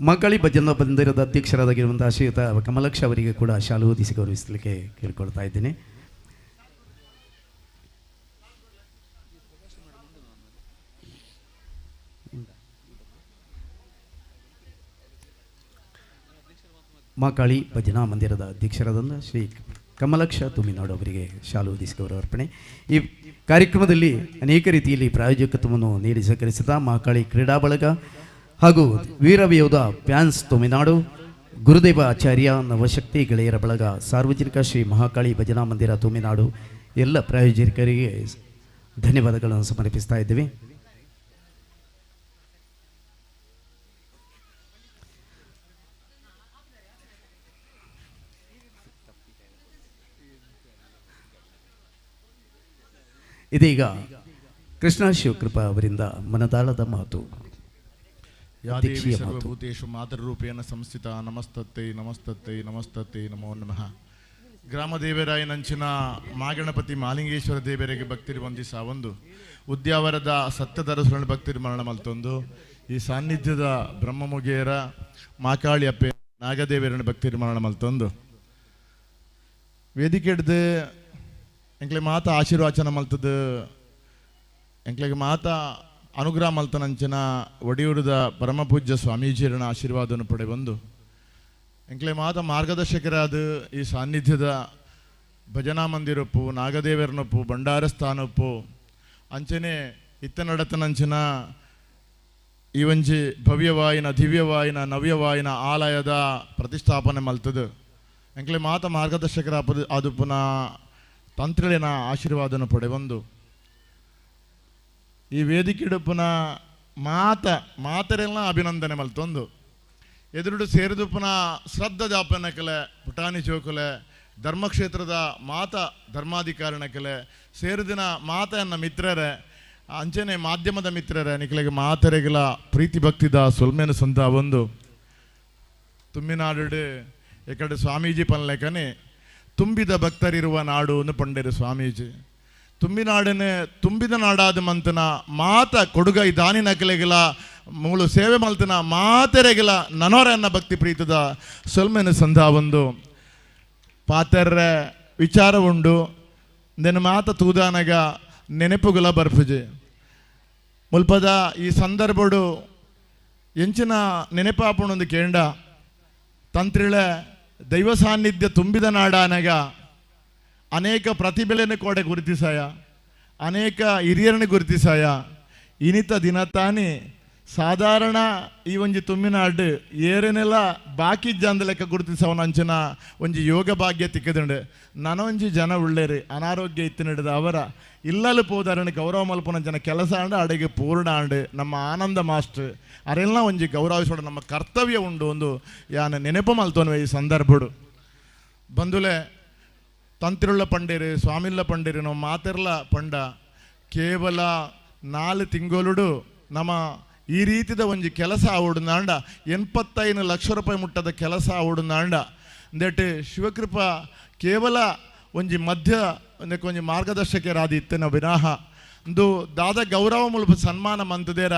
ಮಕ್ಕಳಿ ಭಜನಾ ಮಂದಿರದ ಅಧ್ಯಕ್ಷರಾಗಿರುವಂತಹ ಶ್ರೀಯುತ ಕಮಲಕ್ಷ ಅವರಿಗೆ ಕೂಡ ಶಾಲು ಹೊದಿಸಿ ಗೌರವಿಸಲಿಕ್ಕೆ ಕೇಳ್ಕೊಳ್ತಾ ಇದ್ದೇನೆ. ಮಕ್ಕಳಿ ಭಜನಾ ಮಂದಿರದ ಅಧ್ಯಕ್ಷರಾದಂಥ ಶ್ರೀ ಕಮಲಕ್ಷ ತುಮಿನಾಡು ಅವರಿಗೆ ಶಾಲು ಹೊದಿಸಿ ಗೌರವ ಅರ್ಪಣೆ. ಈ ಕಾರ್ಯಕ್ರಮದಲ್ಲಿ ಅನೇಕ ರೀತಿಯಲ್ಲಿ ಪ್ರಾಯೋಜಕತ್ವವನ್ನು ನೀಡಿ ಸಹಕರಿಸಿದ ಮಕ್ಕಳಿ ಕ್ರೀಡಾ ಬಳಗ ಹಾಗೂ ವೀರಯೋಧ ಪ್ಯಾನ್ಸ್ ತುಮಿನಾಡು, ಗುರುದೇವ ಆಚಾರ್ಯ ನವಶಕ್ತಿ ಗೆಳೆಯರ ಬಳಗ, ಸಾರ್ವಜನಿಕ ಶ್ರೀ ಮಹಾಕಾಳಿ ಭಜನಾ ಮಂದಿರ ತುಮಿನಾಡು ಎಲ್ಲ ಪ್ರಾಯೋಜಕರಿಗೆ ಧನ್ಯವಾದಗಳನ್ನು ಸಮರ್ಪಿಸ್ತಾ ಇದ್ದೇವೆ. ಇದೀಗ ಕೃಷ್ಣ ಶಿವಕೃಪಾ ಅವರಿಂದ ಮನದಾಳದ ಮಾತು. ಯಾದೇವಿ ಸರ್ವಭೂತೇಷು ಮಾತೃರೂಪೇಣ ಸಂಸ್ಥಿತ ನಮಸ್ತತ್ತೈ ನಮಸ್ತತ್ತೈ ನಮಸ್ತತ್ತೈ ನಮೋ ನಮಃ. ಗ್ರಾಮದೇವರಾಯ ನಂಚಿನ ಮಾಗಣಪತಿ ಮಾಲಿಂಗೇಶ್ವರ ದೇವರಿಗೆ ಭಕ್ತಿರಿ ವಂದಿಸ ಒಂದು ಉದ್ಯಾವರದ ಸತ್ಯಧರ ಭಕ್ತಿರಿ ಮರಣ ಮಲ್ತೊಂದು ಈ ಸಾನ್ನಿಧ್ಯದ ಬ್ರಹ್ಮಮುಗೇರ ಮಾಕಾಳಿ ಅಪ್ಪೆ ನಾಗದೇವರನ್ನ ಭಕ್ತಿರಿ ಮರಣ ಮಲ್ತೊಂದು ವೇದಿಕೆ ಹಿಡ್ದು ಎಂಕ್ಲೆ ಮಾತ ಆಶೀರ್ವಾಚನ ಮಲ್ತದ ಎಂಕ್ಲೆಗೆ ಮಾತ ಅನುಗ್ರಹ ಮಲ್ತನಂಚಿನ ಒಡಿಯೂರದ ಪರಮಪೂಜ್ಯ ಸ್ವಾಮೀಜಿಯರನ್ನ ಆಶೀರ್ವಾದವನ್ನು ಪಡೆ ಬಂದು ಎಂಕ್ಲೆ ಮಾತ ಮಾರ್ಗದರ್ಶಕರಾದ ಈ ಸಾನ್ನಿಧ್ಯದ ಭಜನಾ ಮಂದಿರಪ್ಪು ನಾಗದೇವರನಪ್ಪು ಭಂಡಾರ ಸ್ಥಾನಪ್ಪು ಅಂಚನೆ ಇತ್ತ ನಡತನಂಚಿನ ಈ ಒಂಜಿ ಭವ್ಯವಾಯಿನ ದಿವ್ಯವಾಯಿನ ನವ್ಯವಾಯಿನ ಆಲಯದ ಪ್ರತಿಷ್ಠಾಪನೆ ಮಲ್ತದ ಎಂಕ್ಲೆ ಮಾತ ಮಾರ್ಗದರ್ಶಕರ ಅದು ಪುನಃ ತಂತ್ರಿನ ಆಶೀರ್ವಾದನ ಪಡೆ ಬಂದು ಈ ವೇದಿಕೆಡುಪ್ಪನ ಮಾತರೆಲ್ಲ ಅಭಿನಂದನೆ ಮಲ್ತೊಂದು ಎದುರುಡು ಸೇರಿದು ಪುನಃ ಶ್ರದ್ಧ ಜಾಪನಕಲೆ ಪುಟಾಣಿ ಚೌಕಲೆ ಧರ್ಮಕ್ಷೇತ್ರದ ಮಾತ ಧರ್ಮಾಧಿಕಾರಿಣಕಲೆ ಸೇರಿದಿನ ಮಾತನ್ನ ಮಿತ್ರರೇ ಅಂಚನೆ ಮಾಧ್ಯಮದ ಮಿತ್ರರೇ ನಿಖಲೆಗೆ ಮಾತರೆಗಳ ಪ್ರೀತಿ ಭಕ್ತಿದ ಸೊಲ್ಮೇನು ಸಂತ ಒಂದು ತುಮ್ಮಿನಾಡು ಈ ಕಡೆ ಸ್ವಾಮೀಜಿ ಪನ್ಲೆಕನೆ ತುಂಬಿದ ಭಕ್ತರಿರುವ ನಾಡು ಅನ್ನು ಪಂಡೇರು ಸ್ವಾಮೀಜಿ ತುಂಬಿನಾಡನೆ ತುಂಬಿದ ನಾಡಾದ ಮಂತನ ಮಾತ ಕೊಡುಗ ಈ ದಾನಿ ನಕಲೆಗಳ ಮೂಳು ಸೇವೆ ಮಲ್ತನ ಮಾತೆರೆಗಳ ನನೋರನ್ನ ಭಕ್ತಿ ಪ್ರೀತದ ಸೊಲ್ಮೆನ ಸಂಧ ಒಂದು ಪಾತೆರ್ರೆ ವಿಚಾರ ಉಂಡು ನೆನ ಮಾತ ತೂದಾನಗ ನೆನಪುಗಳ ಬರ್ಪುಜೆ ಮುಲ್ಪದ ಈ ಸಂದರ್ಭಡು ಎಂಚಿನ ನೆನಪಾಪುಣೊಂದು ಕೇಂಡ ತಂತ್ರಿಳೆ ದೈವ ಸಾನ್ನಿಧ್ಯ ತುಂಬಿದ ನಾಡಾನಗ ಅನೇಕ ಪ್ರತಿಭೆಯನ್ನು ಕೋಡೆ ಗುರುತಿಸಾಯ ಅನೇಕ ಹಿರಿಯರನ್ನು ಗುರುತಿಸಾಯ ಇನಿತ ದಿನ ತಾನೇ ಸಾಧಾರಣ ಈ ಒಂಜಿ ತುಮ್ಮಿನಾಡು ಏರೇನೆಲ್ಲ ಬಾಕಿ ಜನದ ಲೆಕ್ಕ ಗುರುತಿಸವನ ಅಂಚನ ಒಂಜಿ ಯೋಗ ಭಾಗ್ಯ ತಿಕ್ಕದುಂಡು ನನೊಂಜಿ ಜನ ಉಳ್ಳೇರಿ ಅನಾರೋಗ್ಯ ಇತ್ತಿನಿಡಿದ ಅವರ ಇಲ್ಲಲು ಪೋದಾರಣ ಗೌರವ ಮಲ್ಪನ ಜನ ಕೆಲಸ ಅಂಡು ಅಡೆಗೆ ಪೂರ್ಣ ಅಂಡು ನಮ್ಮ ಆನಂದ ಮಾಸ್ಟರ್ ಅರೆಲ್ಲ ಒಂಜಿ ಗೌರವಿಸೋಡ ನಮ್ಮ ಕರ್ತವ್ಯ ಉಂಡು ಒಂದು ಯಾನ ನೆನಪು ಮಲ್ತೋನ್ವೆ ಈ ಸಂದರ್ಭಡು ಬಂದುಲೆ ತಂತ್ರಿಳ್ಳ ಪಂಡೇರು ಸ್ವಾಮಿಲ್ಲ ಪಂಡೇರು ನಾವು ಮಾತೆರ್ಲ ಪಂಡ ಕೇವಲ 4 ತಿಂಗಳು ನಮ್ಮ ಈ ರೀತಿದ ಒಂಜಿ ಕೆಲಸ ಆವಡುನಾಂಡ 85 ಲಕ್ಷ ರೂಪಾಯಿ ಮುಟ್ಟದ ಕೆಲಸ ಆವಡುನಾಂಡ ಅಂದೇಟ್ ಶಿವಕೃಪಾ ಕೇವಲ ಒಂಜಿ ಮಧ್ಯ ಒಂಜಿ ಮಾರ್ಗದರ್ಶಕರಾದ ಇತ್ತನ ವಿನಾಹ ಒಂದು ದಾದ ಗೌರವ ಮುಲ್ಪ ಸನ್ಮಾನ ಮಂತದೇರ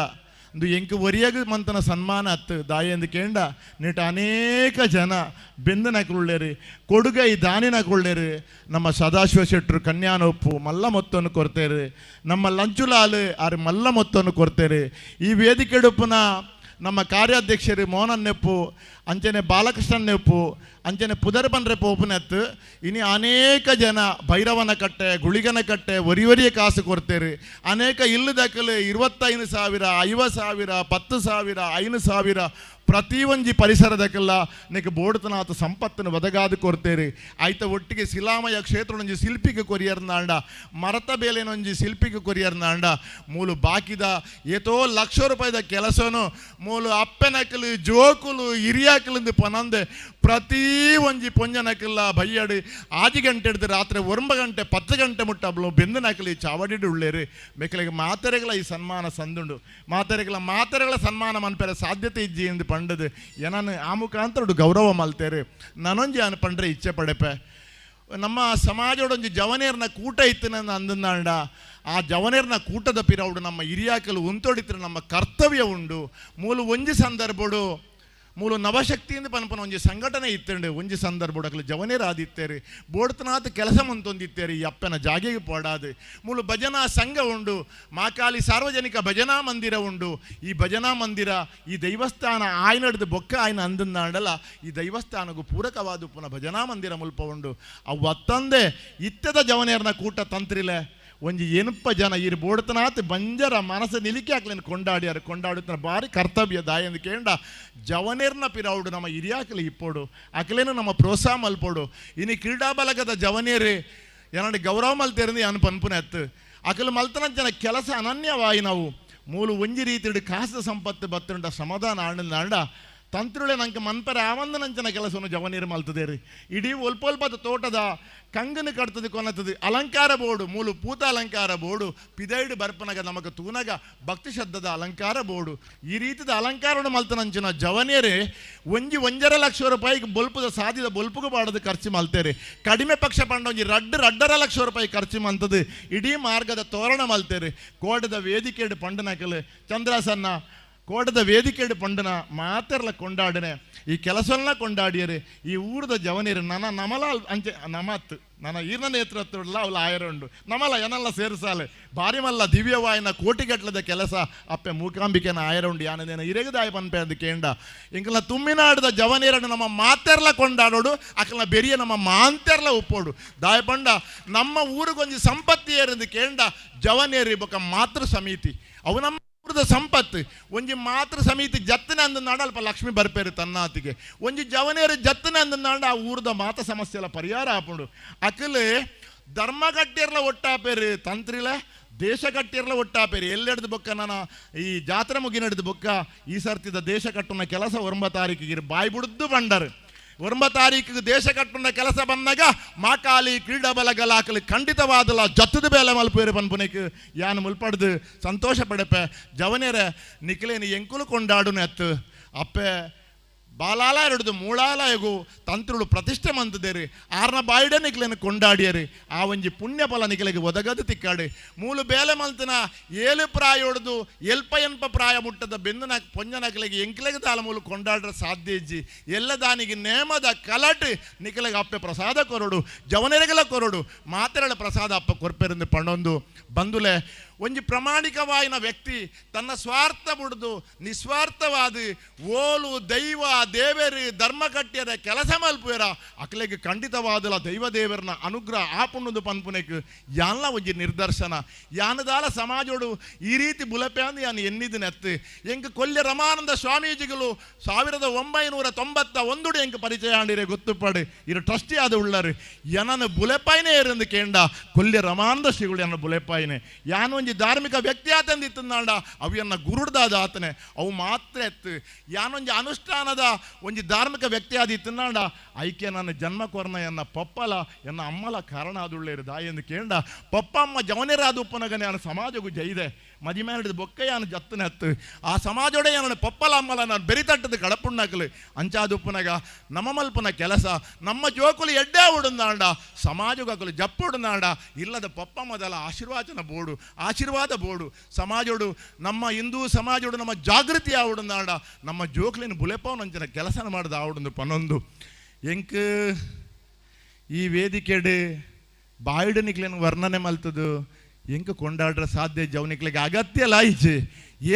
ಒಂದು ಎಂಕು ಒರಿಯಾಗ ಮಂತನ ಸನ್ಮಾನ ಹತ್ತು ದಾಯಂದು ಕೇಂಡ ನೀಟ ಅನೇಕ ಜನ ಬೆಂದನಕೊಳ್ಳೇರಿ ಕೊಡುಗ ಈ ದಾನಿನಕೊಳ್ಳೇರಿ ನಮ್ಮ ಸದಾಶಿವ ಶೆಟ್ಟರು ಕನ್ಯಾನೊಪ್ಪು ಮಲ್ಲ ಮೊತ್ತವನ್ನು ಕೊಡ್ತೇರಿ ನಮ್ಮ ಲಂಚುಲಾಲು ಆರು ಮಲ್ಲ ಮೊತ್ತವನ್ನು ಕೊಡ್ತೇರಿ ಈ ವೇದಿಕೆಡುಪ್ಪನ ನಮ್ಮ ಕಾರ್ಯಾಧ್ಯಕ್ಷರು ಮೋಹನನ್ ನೆಪ್ಪು ಅಂಚನೆ ಬಾಲಕೃಷ್ಣನ್ ನೆಪ್ಪು ಅಂಚನೆ ಪುದರ್ಬನ್ರೆ ಪೋಪುನೆತ್ತು ಇನಿ ಅನೇಕ ಜನ ಭೈರವನ ಕಟ್ಟೆ ಗುಳಿಗನ ಕಟ್ಟೆ ಒರಿಯ ಕಾಸು ಕೊಡ್ತೇರಿ ಅನೇಕ ಇಲ್ಲದಕ್ಕಲು 25,000 50,000 10,000 5,000 ಪ್ರತಿ ಒಂಜಿ ಪರಿಸರದಕ್ಕೆಲ್ಲ ನಿಕ್ಕೆ ಬೋಡ್ತನಾಥ ಸಂಪತ್ತನ್ನು ಒದಗಾದು ಕೊರ್ತೇರಿ ಆಯ್ತ ಒಟ್ಟಿಗೆ ಶಿಲಾಮಯ ಕ್ಷೇತ್ರ ಒಂಜಿ ಶಿಲ್ಪಿಗೆ ಕೊರಿಯರ್ನಾಂಡ ಮರತ ಬೇಲೆನೊಂಜಿ ಶಿಲ್ಪಿಗೆ ಕೊರಿಯರ್ನಾಂಡ ಮೂಲು ಬಾಕಿದ ಏತೋ ಲಕ್ಷ ರೂಪಾಯಿದ ಕೆಲಸನು ಮೂಲು ಅಪ್ಪೆನಕಲು ಜೋಕುಲು ಹಿರಿಯಾಕಲಿಂದು ಪನಂದೆ ಪ್ರತಿ ಒಂಜಿ ಪೊಂಜನಕಲ್ಲ ಬಯ್ಯಡು 6 ಗಂಟೆ ಹಿಡಿದು ರಾತ್ರಿ 9 ಗಂಟೆ 10 ಗಂಟೆ ಮುಟ್ಟಬ್ಲು ಬೆಂದನಕಲಿ ಚಾವಡಿಡು ಉಳ್ಳೇರು ಬೇಕಲಿಗೆ ಮಾತೆರೆಗಳ ಈ ಸನ್ಮಾನ ಸಂದುಂಡು ಮಾತೆರೆಗಳ ಸನ್ಮಾನ ಮನ್ಪೆರ ಸಾಧ್ಯತೆ ಇಜ್ಜಿ ಎಂದು ಪಂಡದು ಏನನ್ನು ಆ ಮುಖಾಂತರ ಗೌರವ ಮಲ್ತೇರು ನನೊಂಜಿ ಅನ್ ಪಂಡ್ರೆ ಇಚ್ಛೆ ಪಡೆಪೆ ನಮ್ಮ ಸಮಾಜದೊಂಜಿ ಜವನೇರ್ನ ಕೂಟ ಇತ್ತನ ಅಂದಂದಾಂಡ ಆ ಜವನೇರ್ನ ಕೂಟದ ಪಿರವುಡು ನಮ್ಮ ಹಿರಿಯಾಕಲು ಉಂತೊಡಿತ್ರ ನಮ್ಮ ಕರ್ತವ್ಯ ಉಂಡು ಮೂಲು ಒಂಜಿ ಸಂದರ್ಭಡು ಮೂಲು ನವಶಕ್ತಿಯಿಂದ ಪನ್ಪನ ಒಂಜಿ ಸಂಘಟನೆ ಇತ್ತಂಡು ಒಂಜಿ ಸಂದರ್ಭಡಕಲು ಜವನೇರು ಆದಿತ್ತೇರಿ ಬೋಡ್ತನಾಥ ಕೆಲಸ ಮಂತೊಂದಿತ್ತೇರಿ ಈ ಅಪ್ಪನ ಜಾಗೆಗೆ ಪೋಡಾದು ಮೂಲು ಭಜನಾ ಸಂಘ ಉಂಡು ಮಾಕಾಲಿ ಸಾರ್ವಜನಿಕ ಭಜನಾ ಮಂದಿರ ಉಂಡು ಈ ಭಜನಾ ಮಂದಿರ ಈ ದೈವಸ್ಥಾನ ಆಯ್ನಡ್ದು ಬೊಕ್ಕ ಆಯ್ನ ಅಂದಲ್ಲ ಈ ದೈವಸ್ಥಾನಗೂ ಪೂರಕವಾದ ಪುನಃ ಭಜನಾ ಮಂದಿರ ಮುಲ್ಪ ಉಂಡು ಅವು ಅತ್ತಂದೆ ಇತ್ತದ ಜವನೇರ್ನ ಕೂಟ ತಂತ್ರಿಲೆ ಒಂಜಿ ಏನಪ್ಪ ಜನ ಈ ಬೋಡ್ತನಾಥ ಬಂಜರ ಮನಸ್ಸು ನಿಲಿಕೆ ಹಾಕ್ಲೇನು ಕೊಂಡಾಡುತ್ತ ಭಾರಿ ಕರ್ತವ್ಯ ದಾಯಂದು ಕೇಂಡ ಜವನೇರ್ನ ಪಿರೌಡು ನಮ್ಮ ಹಿರಿಯಾಕಲಿ ಇಪ್ಪೋಡು ಅಕಲೇನು ನಮ್ಮ ಪ್ರೋತ್ಸಾಹ ಮಲ್ಪೋಡು ಇನ್ನು ಕ್ರೀಡಾ ಬಲಗದ ಜವನೇರಿ ಏನಂದ್ರೆ ಗೌರವ ಮಲ್ತೇರಿಂದ ಅನು ಪನ್ಪುನೆ ಎತ್ತು ಅಕಲು ಮಲ್ತನ ಜನ ಕೆಲಸ ಅನನ್ಯವಾಯಿ ನಾವು ಮೂಲು ಒಂಜಿ ರೀತಿ ಕಾಸು ಸಂಪತ್ತು ಬತ್ತುಂಡ ಸಮಾಧಾನ ಆಂಡ ತಂತ್ರುಳೆ ನಂಗೆ ಮನ್ಪರೆ ಆವಂದನಂಚನ ಕೆಲಸವನ್ನು ಜವನೀರು ಮಲ್ತದೇರಿ ಇಡೀ ಒಲ್ಪದ ತೋಟದ ಕಂಗನು ಕಟ್ತದೆ ಕೊನತದು ಅಲಂಕಾರ ಬೋರ್ಡು ಮೂಲು ಪೂತ ಅಲಂಕಾರ ಬೋರ್ಡು ಪಿದೈಡು ಬರ್ಪನಗ ನಮಗ ತೂನಗ ಭಕ್ತಿ ಶಬ್ದದ ಅಲಂಕಾರ ಬೋರ್ಡು ಈ ರೀತಿದ ಅಲಂಕಾರವನ್ನು ಮಲ್ತನಂಚಿನ ಜವನೇರೆ ಒಂಜಿ 1.5 ಲಕ್ಷ ರೂಪಾಯಿಗೆ ಬೊಲ್ಪದ ಸಾಧಿದ ಬೊಲ್ಪುಗ ಬಾಡದು ಖರ್ಚು ಮಲ್ತೇರಿ ಕಡಿಮೆ ಪಕ್ಷ ಪಂಡ ಒಂಜಿ 2.5 ಲಕ್ಷ ರೂಪಾಯಿ ಖರ್ಚು ಮಂತದು ಇಡೀ ಮಾರ್ಗದ ತೋರಣ ಮಲ್ತೇರಿ ಕೋಟದ ವೇದಿಕೆ ಪಂಡನಕಲು ಚಂದ್ರಾಸನ್ನ ಕೋಟದ ವೇದಿಕೆ ಪಂಡನ ಮಾತೆರ್ಲ ಕೊಂಡಾಡನೆ ಈ ಕೆಲಸವನ್ನ ಕೊಂಡಾಡಿಯರೆ ಈ ಊರದ ಜವನೀರು ನಮಲ ಅಂಚೆ ನಮತ್ ನನ್ನ ಈರ್ನ ನೇತೃತ್ವಲ್ಲ ಅವಳು ಆಯರುಂಡು ನಮಲ ಏನಲ್ಲ ಸೇರಿಸಾಲೆ ಭಾರಿ ಮಲ್ಲ ದಿವ್ಯವಾಯಿನ ಕೋಟಿಗಟ್ಲದ ಕೆಲಸ ಅಪ್ಪೆ ಮೂಕಾಂಬಿಕೆನ ಆಯರುಂಡು ಯಾನೇನ ಇರೆಗದಾಯ ಪನ್ಪೆ ಅದು ಕೇಂಡ ಇಂಕಲ್ನ ತುಮ್ಮಿನಾಡದ ಜವನೀರನ್ನು ನಮ್ಮ ಮಾತೆರ್ಲ ಕೊಂಡಾಡೋಡು ಅಕಲ್ನ ಬೆರಿಯ ನಮ್ಮ ಮಾಂತೆರ್ಲ ಉಪ್ಪೋಡು ದಾಯ ಪಂಡ ನಮ್ಮ ಊರಿಗೊಂಜಿ ಸಂಪತ್ತಿ ಏರಿದು ಕೇಂಡ ಜವನೇರಿ ಬೊಕ್ಕ ಮಾತೃ ಸಮಿತಿ ಅವು ನಮ್ಮ ಸಂಪತ್ತು ಒಂಜಿ ಮಾತೃ ಸಮಿತಿ ಜತ್ತನೆ ಅಂದನಾಡ ಅಲ್ಪ ಲಕ್ಷ್ಮಿ ಬರ್ಪೇರು ತನ್ನಾತಿಗೆ ಒಂಜಿ ಜವನೇರು ಜತ್ತನೆ ಅಂದನಾಡ ಆ ಊರದ ಮಾತ ಸಮಸ್ಯೆಲ ಪರಿಹಾರ ಆಪುಂಡು ಅಕಲು ಧರ್ಮ ಕಟ್ಟಿರ್ಲ ಒಟ್ಟಾಪೇರು ತಂತ್ರಿಲ ದೇಶ ಕಟ್ಟಿರ್ಲ ಒಟ್ಟಾಪೇರು ಎಲ್ಲೆಡ್ದು ಬೊಕ್ಕ ನಾನು ಈ ಜಾತ್ರೆ ಮುಗಿನಡ್ದು ಬೊಕ್ಕ ಈ ಸರ್ತಿದ ದೇಶ ಕಟ್ಟುನ ಕೆಲಸ 9 ತಾರೀಕಿಗೆ ಬಾಯಿ ಬಿಡುದು ಬಂಡರು 9 ತಾರೀಕಿಗೆ ದೇಶ ಕಟ್ಟುನ ಕೆಲಸ ಬಂದಾಗ ಮಾಕಾಲಿ ಕ್ರೀಡಾ ಬಲಗಲಾಕಲಿ ಖಂಡಿತವಾದಲ್ಲ ಜತ್ತದ ಬೇಲೆ ಮಲ್ಪೇರು ಪನ್ಪುನಕ್ಕೆ ಯಾನು ಮುಲ್ಪಡ್ದು ಸಂತೋಷ ಪಡೆಪೆ ಜವನೇರ ನಿಖಲೇನು ಎಂಕುಲು ಕೊಂಡಾಡುನೆ ಅತ್ತು ಅಪ್ಪೆ ಬಾಲಾಲ ಹಿಡಿದು ಮೂಳಾಲಯಗೂ ತಂತ್ರುಳು ಪ್ರತಿಷ್ಠೆ ಮಂತದೇರಿ ಆರ್ನ ಬಾಯಿಡೆ ನಿಖಲೇನು ಕೊಂಡಾಡಿಯರಿ ಆ ಒಂಜಿ ಪುಣ್ಯ ಫಲ ನಿಖಲಿಗೆ ಒದಗದು ತಿಕ್ಕಾಡಿ ಮೂಲು ಬೇಲೆ ಮಲ್ತನ 7 ಪ್ರಾಯ ಹೊಡೆದು ಎಲ್ಪ ಪ್ರಾಯ ಮುಟ್ಟದ ಬೆಂದನ ಪೊಂಜನಕಲಿಗೆ ಎಂಕ್ಲೆಗೆ ತಾಲ ಮೂಲು ಕೊಂಡಾಡ್ರೆ ಸಾಧ್ಯ ಇಜ್ಜಿ ಎಲ್ಲ ದಾನಿಗೆ ನೇಮದ ಕಲಟ್ ನಿಖಲಿಗೆ ಅಪ್ಪೆ ಪ್ರಸಾದ ಕೊರಡು ಜವನೆರೆಗೆಲ್ಲ ಕೊರಡು ಮಾತೆರಳ ಪ್ರಸಾದ ಅಪ್ಪ ಕೊರ್ಪೆರಿಂದ ಪಣೊಂದು ಬಂದುಲೆ ಒಂಜಿ ಪ್ರಾಮಾಣಿಕವಾಯಿನ ವ್ಯಕ್ತಿ ತನ್ನ ಸ್ವಾರ್ಥ ಬಿಡ್ದು ನಿಸ್ವಾರ್ಥವಾದ ಓಲು ದೈವ ದೇವೇರಿ ಧರ್ಮ ಕಟ್ಟಿಯರ ಕೆಲಸ ಮಲ್ಪುಯರ ಅಕ್ಲೆಗೆ ಖಂಡಿತವಾದಲ್ಲ ದೈವ ದೇವರನ್ನ ಅನುಗ್ರಹ ಆಪುಣ್ಣದು ಪನ್ಪುನೆಕ್ ಯಾನ್ಲ ಒಂಜಿ ನಿರ್ದರ್ಶನ ಯಾನದಾಲ ಸಮಾಜೋಡು ಈ ರೀತಿ ಬುಲಪೆ ಅಂದು ಯಾನು ಎನ್ನಿದಿನೆತ್ತು ಎಂಕ ಕೊಲ್ಯ ರಮಾನಂದ ಸ್ವಾಮೀಜಿಗಳು 1991 ಎಂಕ ಪರಿಚಯ ಆಂಡಿರೆ ಗೊತ್ತುಪಡು ಇರು ಟ್ರಸ್ಟಿ ಆದ ಉಳ್ಳರು ಏನನ್ನು ಬುಲೆಪಾಯಿನೇ ಇರಂದು ಕೇಂಡ ಕೊಲ್ಯ ರಮಾನಂದ ಶ್ರೀಗಳು ಎನ್ನ ಬುಲೆಪಾಯಿನೇ ಯಾನು ಒಂಜಿ ಧಾರ್ಮಿಕ ವ್ಯಕ್ತಿ ಆತಂದಿತ್ತು ನಾಡ ಅವಿಯನ್ನ ಗುರುಡ್ದಾದ ಆತನೆ ಅವು ಮಾತ್ರ ಎತ್ತು ಯಾನೊಂಜಿ ಅನುಷ್ಠಾನದ ಒಂಜಿ ಧಾರ್ಮಿಕ ವ್ಯಕ್ತಿ ಆದಿತ್ತು ನಾಡ ಐಕ್ಯ ನನ್ನ ಜನ್ಮ ಕೊರ್ನ ಎನ್ನ ಪಪ್ಪಲ ಎನ್ನ ಅಮ್ಮಲ ಕಾರಣ ಆದುಳ್ಳೇರು ದಾಯೆಂದು ಕೇಂಡ ಪಪ್ಪ ಅಮ್ಮ ಜವನೇರಾದ ಉಪ್ಪನಗನೆ ಯಾನು ಸಮಾಜಗೂ ಜೈದೆ ಮದಿಮೆ ಹಿಡಿದು ಬೊಕ್ಕ ಯಾನು ಜತ್ತನೆ ಹತ್ತು ಆ ಸಮಾಜೋಡೆ ಯಾನು ಪಪ್ಪಲ ಅಮ್ಮಲ ನಾನು ಬೆರಿತಟ್ಟದ ಕಡಪುಣ್ಣಕಲು ಅಂಚಾದುಪ್ಪನಗ ನಮ್ಮ ಮಲ್ಪನ ಕೆಲಸ ನಮ್ಮ ಜೋಕುಲು ಎಡ್ಡೆ ಉಡುಂದಾಂಡ ಸಮಾಜಗಕಲು ಜಪ್ಪು ಉಡುಂದಾಂಡ ಇಲ್ಲದ ಪಪ್ಪ ಮೊದಲ ಆಶೀರ್ವಾದ ಬೋಡು ಸಮಾಜೋಡು ನಮ್ಮ ಹಿಂದೂ ಸಮಾಜೋಡು ನಮ್ಮ ಜಾಗೃತಿ ಆವುಡುಂದಾಂಡ ನಮ್ಮ ಜೋಕ್ಲಿನ ಬುಲೆಪವನಂಚಿನ ಕೆಲಸ ಮಾಡಿದ ಆವುಡುಂದು ಪನೊಂದು ಎಂಕ್ ಈ ವೇದಿಕೆಡು ಬಾಯಿಡು ನಿಕ್ಲೇನು ವರ್ಣನೆ ಮಲ್ತದು ಎಂಕ ಕೊಂಡಾಡ್ರ ಸಾಧ್ಯ ಜವನಿಕ್ಲಿಗೆ ಅಗತ್ಯ ಲಾಯಿச்சு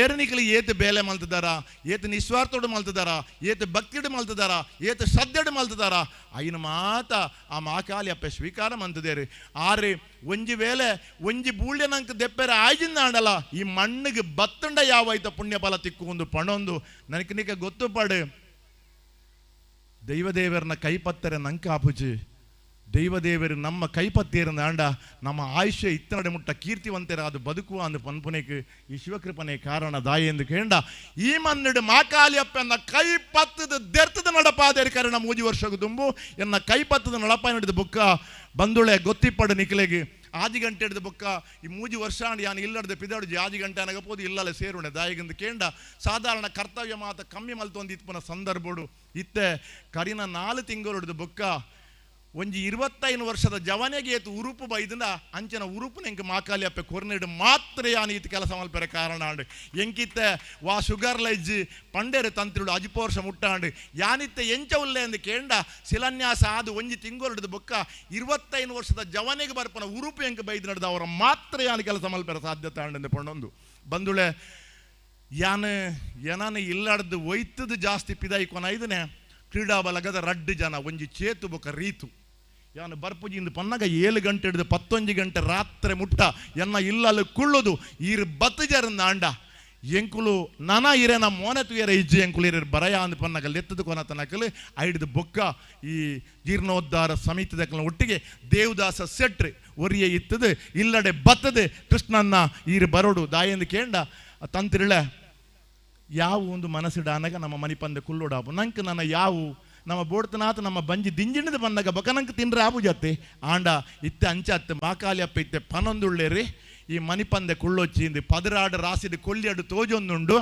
ಏರನಿಕ್ಲಿ ಏತು ಬೇಲೆ ಮಲ್ತಿದಾರ ಏತು ನಿಸ್ವಾರ್ಥೋಡು ಮಲ್ತಿದಾರ ಏತು ಭಕ್ತಿಡು ಮಲ್ತಿದಾರ ಏತು ಶ್ರದ್ಧೆಡು ಮಲ್ತಿದಾರ ಅಯ್ಯನ ಮಾತ ಆ ಮಾಕಾಲಿ ಅಪ್ಪ ಸ್ವೀಕಾರ ಮಂತಿದೇರಿ ಆರೆ ಒಂಜಿ ವೇಳೆ ಒಂಜಿ ಬೂಳ್ಯ ನಂಗೆ ದೆಪ್ಪೆರೆ ಆಯ್ಜಿಂದ ಆಡಲ್ಲ ಈ ಮಣ್ಣಿಗೆ ಬತ್ತಂಡ ಯಾವಾಯ್ತ ಪುಣ್ಯ ಫಲ ತಿಕ್ಕು ಪಣೊಂದು ನನಗೆ ನಿಕ ಗೊತ್ತು ಪಾಡು ದೈವದೇವರನ್ನ ಕೈಪತ್ತರೆ ನಂಗೆ ಆಪುಜಿ ದೈವದೇವರು ನಮ್ಮ ಕೈಪತ್ತೇರನ್ನ ಆಂಡ ನಮ್ಮ ಆಯುಷ್ಯ ಇತ್ತನಡೆ ಮುಟ್ಟ ಕೀರ್ತಿವಂತರ ಅದು ಬದುಕುವ ಅಂದು ಪನ್ಪುನೆಗೆ ಈ ಶಿವಕೃಪನೆ ಕಾರಣ ದಾಯಿ ಎಂದು ಕೇಂಡ ಈ ಮನ್ನಡು ಮಾಕಾಲಿಯಪ್ಪನ ಕೈಪತ್ತದ ದೆರ್ತದ ನಡಪಾದೇರಿ ಕಾರಣ 3 ವರ್ಷಕ್ಕೆ ತುಂಬು ಎನ್ನ ಕೈಪತ್ತದ ನಡಪ ನಡೆದ ಬುಕ್ಕ ಬಂದುಳೆ ಗೊತ್ತಿಪ್ಪಡು ನಿಖಲೆಗೆ ಆದಿ ಗಂಟೆ ಹಿಡಿದ ಬುಕ್ಕ ಈ 3 ವರ್ಷ ಯಾನು ಇಲ್ಲಡ್ದು ಪಿದಾಡು ಆದಿ ಗಂಟೆ ಅನಗಪೋದು ಇಲ್ಲಲ್ಲ ಸೇರುಣೆ ದಾಯಿಗೆಂದು ಕೇಂಡ ಸಾಧಾರಣ ಕರ್ತವ್ಯ ಮಾತ ಕಮ್ಮಿ ಮಲ್ತೊಂದಿತ್ಪನ ಸಂದರ್ಭಡು ಇತ್ತೆ ಕರಿನ 4 ತಿಂಗಳು ಹಿಡಿದ ಬುಕ್ಕ ಒಂಜಿ 25 ವರ್ಷದ ಜವನೆಗೆ ಏತು ಉರುಪು ಬೈದನ ಅಂಚನ ಉರುಪು ಎಂಕ ಮಾಕಾಲಿ ಅಪ್ಪೆ ಕೊರ್ನೆಡು ಮಾತ್ರ ಯಾನು ಈತ ಕೆಲಸ ಮಲ್ಪೆರೆ ಕಾರಣ ಆಂಡು ಎಂಕಿತ್ತೆ ವಾ ಶುಗರ್ ಲೈಜ್ ಪಂಡೇರು ತಂತ್ರುಡು 14 ವರ್ಷ ಮುಟ್ಟಾಂಡು ಯಾನಿತ್ತೆ ಎಂಚ ಉಲ್ಲೆ ಎಂದು ಕೇಂಡ ಶಿಲಾನ್ಯಾಸ ಆದು ಒಂಜಿ ತಿಂಗಳು ಹಿಡಿದು ಬೊಕ್ಕ 25 ವರ್ಷದ ಜವನೆಗೆ ಬರ್ಪನ ಉರುಪು ಎಂಕ ಬೈದು ನಡೆದ ಅವರ ಮಾತ್ರ ಯಾನು ಕೆಲಸ ಮಲ್ಪೆರೆ ಸಾಧ್ಯತೆ ಆಂಡೆಂದು ಪಣ್ಣೊಂದು ಬಂದುಳೆ ಯಾನು ಇಲ್ಲಾಡ್ದು ಒಯ್ತದು ಜಾಸ್ತಿ ಪಿದಾಯಿ ಕೊನೈದನೆ ಕ್ರೀಡಾ ಬಲಗದ ರಡ್ಡು ಜನ ಒಂಜಿ ಚೇತು ಬೊಕ್ಕ ರೀತು ಯಾನು ಬರ್ಪುಜಿಂದು ಪನ್ನಗ 7 ಗಂಟೆ ಹಿಡಿದು 11 ಗಂಟೆ ರಾತ್ರಿ ಮುಟ್ಟ ಎನ್ನ ಇಲ್ಲಲ್ಲಿ ಕುಳ್ಳುದು ಈರು ಬತ್ತಜರನ್ನ ಆಂಡ ಎಂಕುಲು ನನ ಇರೇನ ಮೋನೆ ತುಯರ ಇಜ್ಜಿ ಎಂಕುಲು ಇರ ಬರಯ ಅಂದು ಪನ್ನಗ ಲೆತ್ತದು ಕೊನ ತನಕಲು ಐಡ್ದು ಬೊಕ್ಕ ಈ ಜೀರ್ಣೋದ್ಧಾರ ಸಮಿತಿದಕ್ಕಲ ಒಟ್ಟಿಗೆ ದೇವದಾಸ ಸೆಟ್ರಿ ಒರಿಯ ಇತ್ತದು ಇಲ್ಲಡೆ ಬತ್ತದು ಕೃಷ್ಣನ್ನ ಈರು ಬರೋಡು ದಾಯಂದು ಕೇಂಡ ತಂತಿರಳೆ ಯಾವ ಒಂದು ಮನಸ್ಸಿಡಾನಾಗ ನಮ್ಮ ಮನಿ ಪಂದೆ ಕುಲ್ಲೋಡಾಪು ನಂಗೆ ನನ್ನ ಯಾವು ನಮ್ಮ ಬೋಡ್ತನಾಥ ನಮ್ಮ ಬಂಜಿ ದಿಂಜಿಣದ ಬಂದಾಗ ಬಕನಂಗೆ ತಿನ್ರೆ ಆಬು ಜತ್ತೆ ಆಂಡ ಇತ್ತೆ ಅಂಚತ್ತೆ ಮಾಕಾಲಿ ಅಪ್ಪ ಇತ್ತೆ ಪನೊಂದುಳ್ಳೇರಿ ಈ ಮನಿ ಪಂದೆ ಕುಳ್ಳೊಚ್ಚಿಂದು ಪದರಾಡು ರಾಸಿದ ಕೊಲ್ಲಿಯಡು ತೋಜೊಂದುಂಡು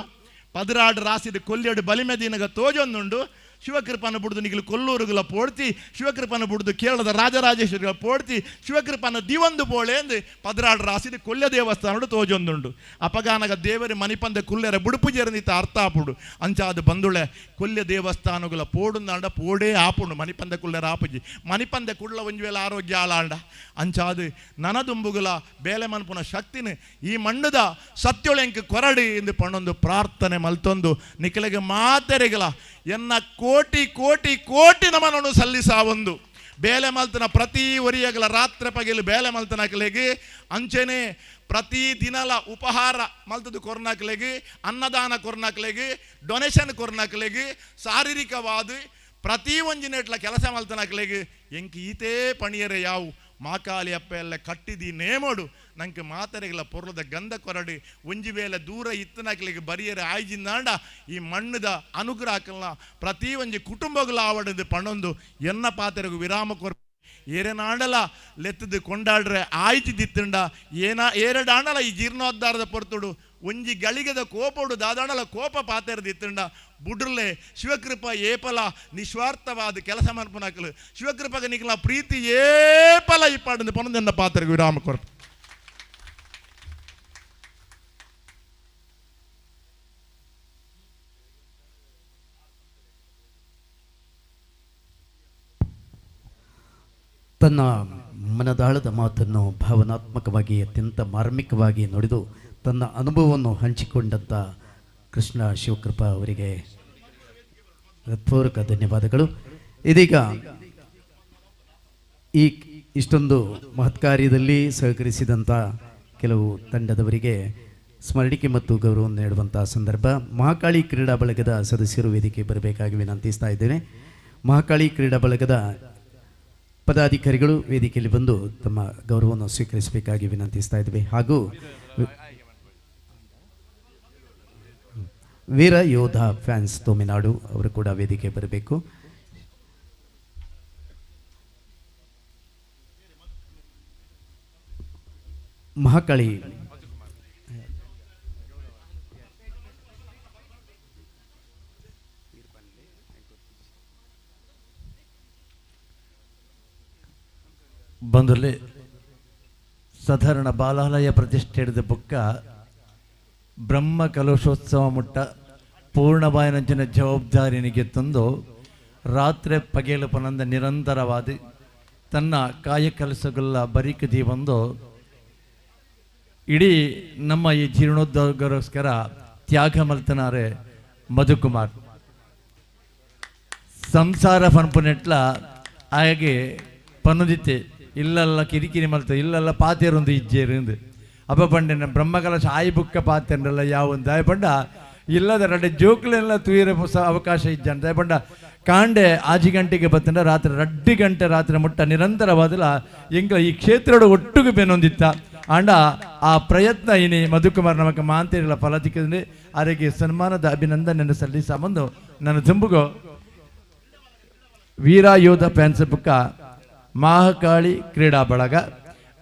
ಪದರಾಡು ರಾಸಿದ ಕೊಲ್ಲಿಯಡು ಬಲಿಮೆದಿನಗ ತೋಜೊಂದುಂಡು ಶಿವಕೃಪನ ಬುಡ್ದು ನಿಗಲು ಕೊಲ್ಲೂರುಗಳ ಪೋಡ್ತಿ ಶಿವಕೃಪನ ಬುಡ್ದು ಕೇರಳದ ರಾಜರಾಜೇಶ್ವರಿಗಳ ಪೋಡ್ತಿ ಶಿವಕೃಪನ ದಿವಂದು ಬೋಳೆ ಎಂದು ಪದರಾಡು ರಾಸಿದ ಕೊಲ್ಯ ದೇವಸ್ಥಾನಡು ತೋಜೊಂದುಂಡು ಅಪಗಾನಗ ದೇವರಿ ಮನಿಪಂದ ಕುಲ್ಲೆರ ಬುಡುಪು ಜೇರನಿತ ಅರ್ಥ ಆಪುಡು ಅಂಚಾದು ಬಂದುಳೆ ಕೊಲ್ಯ ದೇವಸ್ಥಾನಗಳ ಪೋಡುಂದಾಂಡ ಪೋಡೇ ಆಪುಂಡು ಮನಿಪಂದ ಕುಲ್ಲೆರ ಆಪುಜಿ ಮನಿಪಂದ ಕುಳ್ಳ ಒಂಜು ವೇಳೆ ಆರೋಗ್ಯ ಆಲಾಂಡ ಅಂಚಾದು ನನದುಂಬುಗಳ ಬೇಲೆ ಮನ್ಪುನ ಶಕ್ತಿನ ಈ ಮಣ್ಣದ ಸತ್ಯೊಳೆಂಕ ಕೊರಡಿ ಎಂದು ಪಣ್ಣೊಂದು ಪ್ರಾರ್ಥನೆ ಮಲ್ತೊಂದು ನಿಖಲೆಗೆ ಮಾತೆರೆಗಳ ಎನ್ನ ಕೋಟಿ ಕೋಟಿ ಕೋಟಿ ನಮನನ್ನು ಸಲ್ಲಿಸಾವೊಂದು ಬೇಲೆ ಮಲ್ತನ ಪ್ರತಿ ಒರಿಯಗಲ ರಾತ್ರಿ ಪಗೆಲು ಬೇಲೆ ಮಲ್ತನಕಲೆಗೆ ಅಂಚೆನೆ ಪ್ರತಿ ದಿನಲ ಉಪಹಾರ ಮಲ್ತದು ಕೊರ್ನಕಲೆಗೆ ಅನ್ನದಾನ ಕೊರ್ನಕಲೆಗೆ ಡೊನೇಷನ್ ಕೊರ್ನಕಲೆಗೆ ಶಾರೀರಿಕವಾದ ಪ್ರತಿ ಒಂಜಿನೆಟ್ಲ ಕೆಲಸ ಮಲ್ತನಕಲೆಗೆ ಎಂಕಿ ಈತೇ ಪಣಿಯರೆ ಯಾವು ಮಾಕಾಲಿ ಅಪ್ಪ ಎಲ್ಲ ಕಟ್ಟಿದಿ ನೇಮೋಡು ನಂಗೆ ಮಾತರೆಗಳ ಪೊರ್ಲದ ಗಂಧ ಕೊರಡಿ ಒಂಜಿ ವೇಳೆ ದೂರ ಇತ್ತನಕ್ಲಿಗೆ ಬರಿಯರೆ ಆಯ್ಜಿಂದಾಂಡ ಈ ಮಣ್ಣದ ಅನುಗ್ರಹ ಹಾಕಲ್ಲ ಪ್ರತಿ ಒಂಜಿ ಕುಟುಂಬಗಳ ಆವಡದು ಪಣೊಂದು ಎನ್ನ ಪಾತ್ರೆಗೂ ವಿರಾಮ ಕೊರ ಏರೇನಾಂಡಲ ಲೆತ್ತದು ಕೊಂಡಾಡ್ರೆ ಆಯ್ತಿದ್ದಿತ್ತಂಡ ಏರಡಾಂಡಲ ಈ ಜೀರ್ಣೋದ್ಧಾರದ ಪೊರ್ತುಡು ಒಂಜಿ ಗಳಿಗೆದ ಕೋಪಡು ದಾದಾಂಡಲ ಕೋಪ ಪಾತೆರದಿತ್ತಂಡ ಬುಡ್ರಲೆ ಶಿವಕೃಪ ಏಪಲ ನಿಸ್ವಾರ್ಥವಾದ ಕೆಲಸ ಮನ್ಪನಾಕಲು ಶಿವಕೃಪಗ ನಿಕಲ ಪ್ರೀತಿ ಏಪಲ ಇಪ್ಪಾಡು ಪೊನೊಂದೆನ್ನ ಪಾತ್ರೆಗೂ ವಿರಾಮ ಕೊರ ತನ್ನ ಮನದಾಳದ ಮಾತನ್ನು ಭಾವನಾತ್ಮಕವಾಗಿ ಅತ್ಯಂತ ಮಾರ್ಮಿಕವಾಗಿ ನುಡಿದು ತನ್ನ ಅನುಭವವನ್ನು ಹಂಚಿಕೊಂಡಂಥ ಕೃಷ್ಣ ಶಿವಕೃಪಾ ಅವರಿಗೆ ಹೃತ್ಪೂರ್ವಕ ಧನ್ಯವಾದಗಳು. ಇದೀಗ ಇಷ್ಟೊಂದು ಮಹತ್ ಕಾರ್ಯದಲ್ಲಿ ಸಹಕರಿಸಿದಂಥ ಕೆಲವು ತಂಡದವರಿಗೆ ಸ್ಮರಣಿಕೆ ಮತ್ತು ಗೌರವವನ್ನು ನೀಡುವಂಥ ಸಂದರ್ಭ. ಮಹಾಕಾಳಿ ಕ್ರೀಡಾ ಬಳಗದ ಸದಸ್ಯರು ವೇದಿಕೆ ಬರಬೇಕಾಗಿ ವಿನಂತಿಸ್ತಾ ಇದ್ದೇನೆ. ಮಹಾಕಾಳಿ ಕ್ರೀಡಾ ಬಳಗದ ಪದಾಧಿಕಾರಿಗಳು ವೇದಿಕೆಯಲ್ಲಿ ಬಂದು ತಮ್ಮ ಗೌರವವನ್ನು ಸ್ವೀಕರಿಸಬೇಕಾಗಿ ವಿನಂತಿಸ್ತಾ ಇದ್ದೇವೆ. ಹಾಗೂ ವೀರ ಯೋಧ ಫ್ಯಾನ್ಸ್ ತಮಿಳುನಾಡು ಅವರು ಕೂಡ ವೇದಿಕೆ ಬರಬೇಕು. ಮಹಾಕಾಳಿ ಬಂದಲ್ಲಿ ಸಾಧಾರಣ ಬಾಲಾಲಯ ಪ್ರತಿಷ್ಠೆ ಹಿಡಿದ ಬುಕ್ಕ ಬ್ರಹ್ಮ ಕಲಶೋತ್ಸವ ಮುಟ್ಟ ಪೂರ್ಣಬಾಯನಂಚಿನ ಜವಾಬ್ದಾರಿನಿಗೆ ತಂದು ರಾತ್ರಿ ಪಗೇಲು ಪನಂದ ನಿರಂತರವಾದ ತನ್ನ ಕಾಯ ಕೆಲಸಗಳ ಬರಿಕದಿ ಬಂದು ಇಡೀ ನಮ್ಮ ಈ ಜೀರ್ಣೋದ್ಧಾರಗೋಸ್ಕರ ತ್ಯಾಗ ಮಲ್ತನಾರೆ ಮಧುಕುಮಾರ್ ಸಂಸಾರ ಪನ್ಪುನೆಟ್ಲ ಹಾಗೆ ಪನ್ನುದಿತ್ತೆ ಇಲ್ಲೆಲ್ಲ ಕಿರಿಕಿರಿ ಮಲ್ತ ಇಲ್ಲೆಲ್ಲ ಪಾತೇರೊಂದು ಇಜ್ಜೇರು ಅಪ್ಪ ಪಂಡ ಬ್ರಹ್ಮಕಲಶ ಆಯಿ ಬುಕ್ಕ ಪಾತೇರಲ್ಲ ಯಾವೊಂದು ಆಯ ಪಂಡ ಇಲ್ಲದ ರಡ್ಡೆ ಜೋಕ್ಲೆಲ್ಲ ತುಯಿರ ಅವಕಾಶ ಇಜ್ಜಂತ ಆಯ ಪಂಡ ಕಾಂಡೆ ಆಜಿ ಗಂಟೆಗೆ ಬತ್ತಂಡ ರಾತ್ರಿ 2 ಗಂಟೆ ರಾತ್ರಿ ಮುಟ್ಟ ನಿರಂತರವಾದಲ ಎಂಕ ಈ ಕ್ಷೇತ್ರದ ಒಟ್ಟಿಗೆ ಬೆನ್ನೊಂದಿತ್ತ ಆಂಡ ಆ ಪ್ರಯತ್ನ ಇನಿ ಮಧುಕುಮಾರ್ ನಮಕ ಮಾಂತೇರಿಗಳ ಫಲ ತಿಕ್ಕಿದ್ರೆ ಅವರಿಗೆ ಸನ್ಮಾನದ ಅಭಿನಂದನೆಯನ್ನು ಸಲ್ಲಿಸ ಬಂದು ನನ್ನ ತುಂಬುಗೋ ವೀರಯೋಧ ಫ್ಯಾನ್ಸ್ ಬುಕ್ಕ ಮಹಾಕಾಳಿ ಕ್ರೀಡಾ ಬಳಗ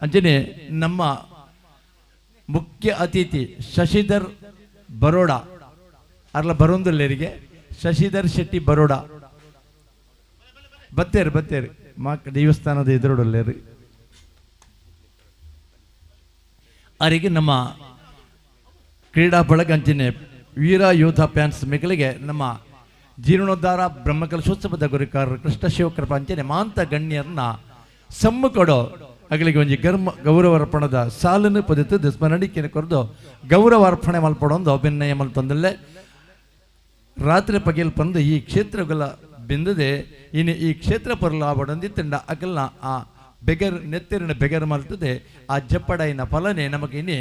ಅಂಚನೆ ನಮ್ಮ ಮುಖ್ಯ ಅತಿಥಿ ಶಶಿಧರ್ ಬರೋಡ ಅರ್ಲ ಬರೋಂದಲ್ಲರಿಗೆ ಶಶಿಧರ್ ಶೆಟ್ಟಿ ಬರೋಡ ಬತ್ತೇರು ದೇವಸ್ಥಾನದ ಎದುರುಡಲ್ಲೇರಿ ಅವರಿಗೆ ನಮ್ಮ ಕ್ರೀಡಾ ಬಳಗ ಅಂಚನೆ ವೀರಯೋಧ ಫ್ಯಾನ್ಸ್ ಮಿಗಳಿಗೆ ನಮ್ಮ ಜೀರ್ಣೋದ್ಧಾರ ಬ್ರಹ್ಮಕಲಶೋತ್ಸವದ ಗುರಿಕಾರರು ಕೃಷ್ಣ ಶಿವಕೃಪ ಅಂಚನೆ ಮಾಂತ ಗಣ್ಯರನ್ನ ಸಮ್ಮುಕೊಡೋ ಅಗಲಿಗೆ ಒಂಜಿ ಗೌರವಾರ್ಪಣದ ಸಾಲನ್ನು ಪದಿತದ್ದು ಸ್ಮರಣಿಕೆಯನ್ನು ಕೊರದು ಗೌರವಾರ್ಪಣೆ ಮಲ್ಪಡೊಂದು ಅಭಿನಯ ಮಲ್ತೊಂದಲ್ಲೇ ರಾತ್ರಿ ಪಗೇಲ್ ಬಂದು ಈ ಕ್ಷೇತ್ರಗಳ ಬಿಂದದೆ ಇನ್ನು ಈ ಕ್ಷೇತ್ರ ಪರ್ಲಾಬಡೊಂದಿತ್ತಂಡ ಅಕಲ್ನ ಆ ಬೆಗರ್ ನೆತ್ತರಿನ ಬೆಗರ್ ಮಲ್ತದೆ ಆ ಜಪ್ಪಡೈನ ಫಲನೆ ನಮಗೆ ಇನ್ನೇ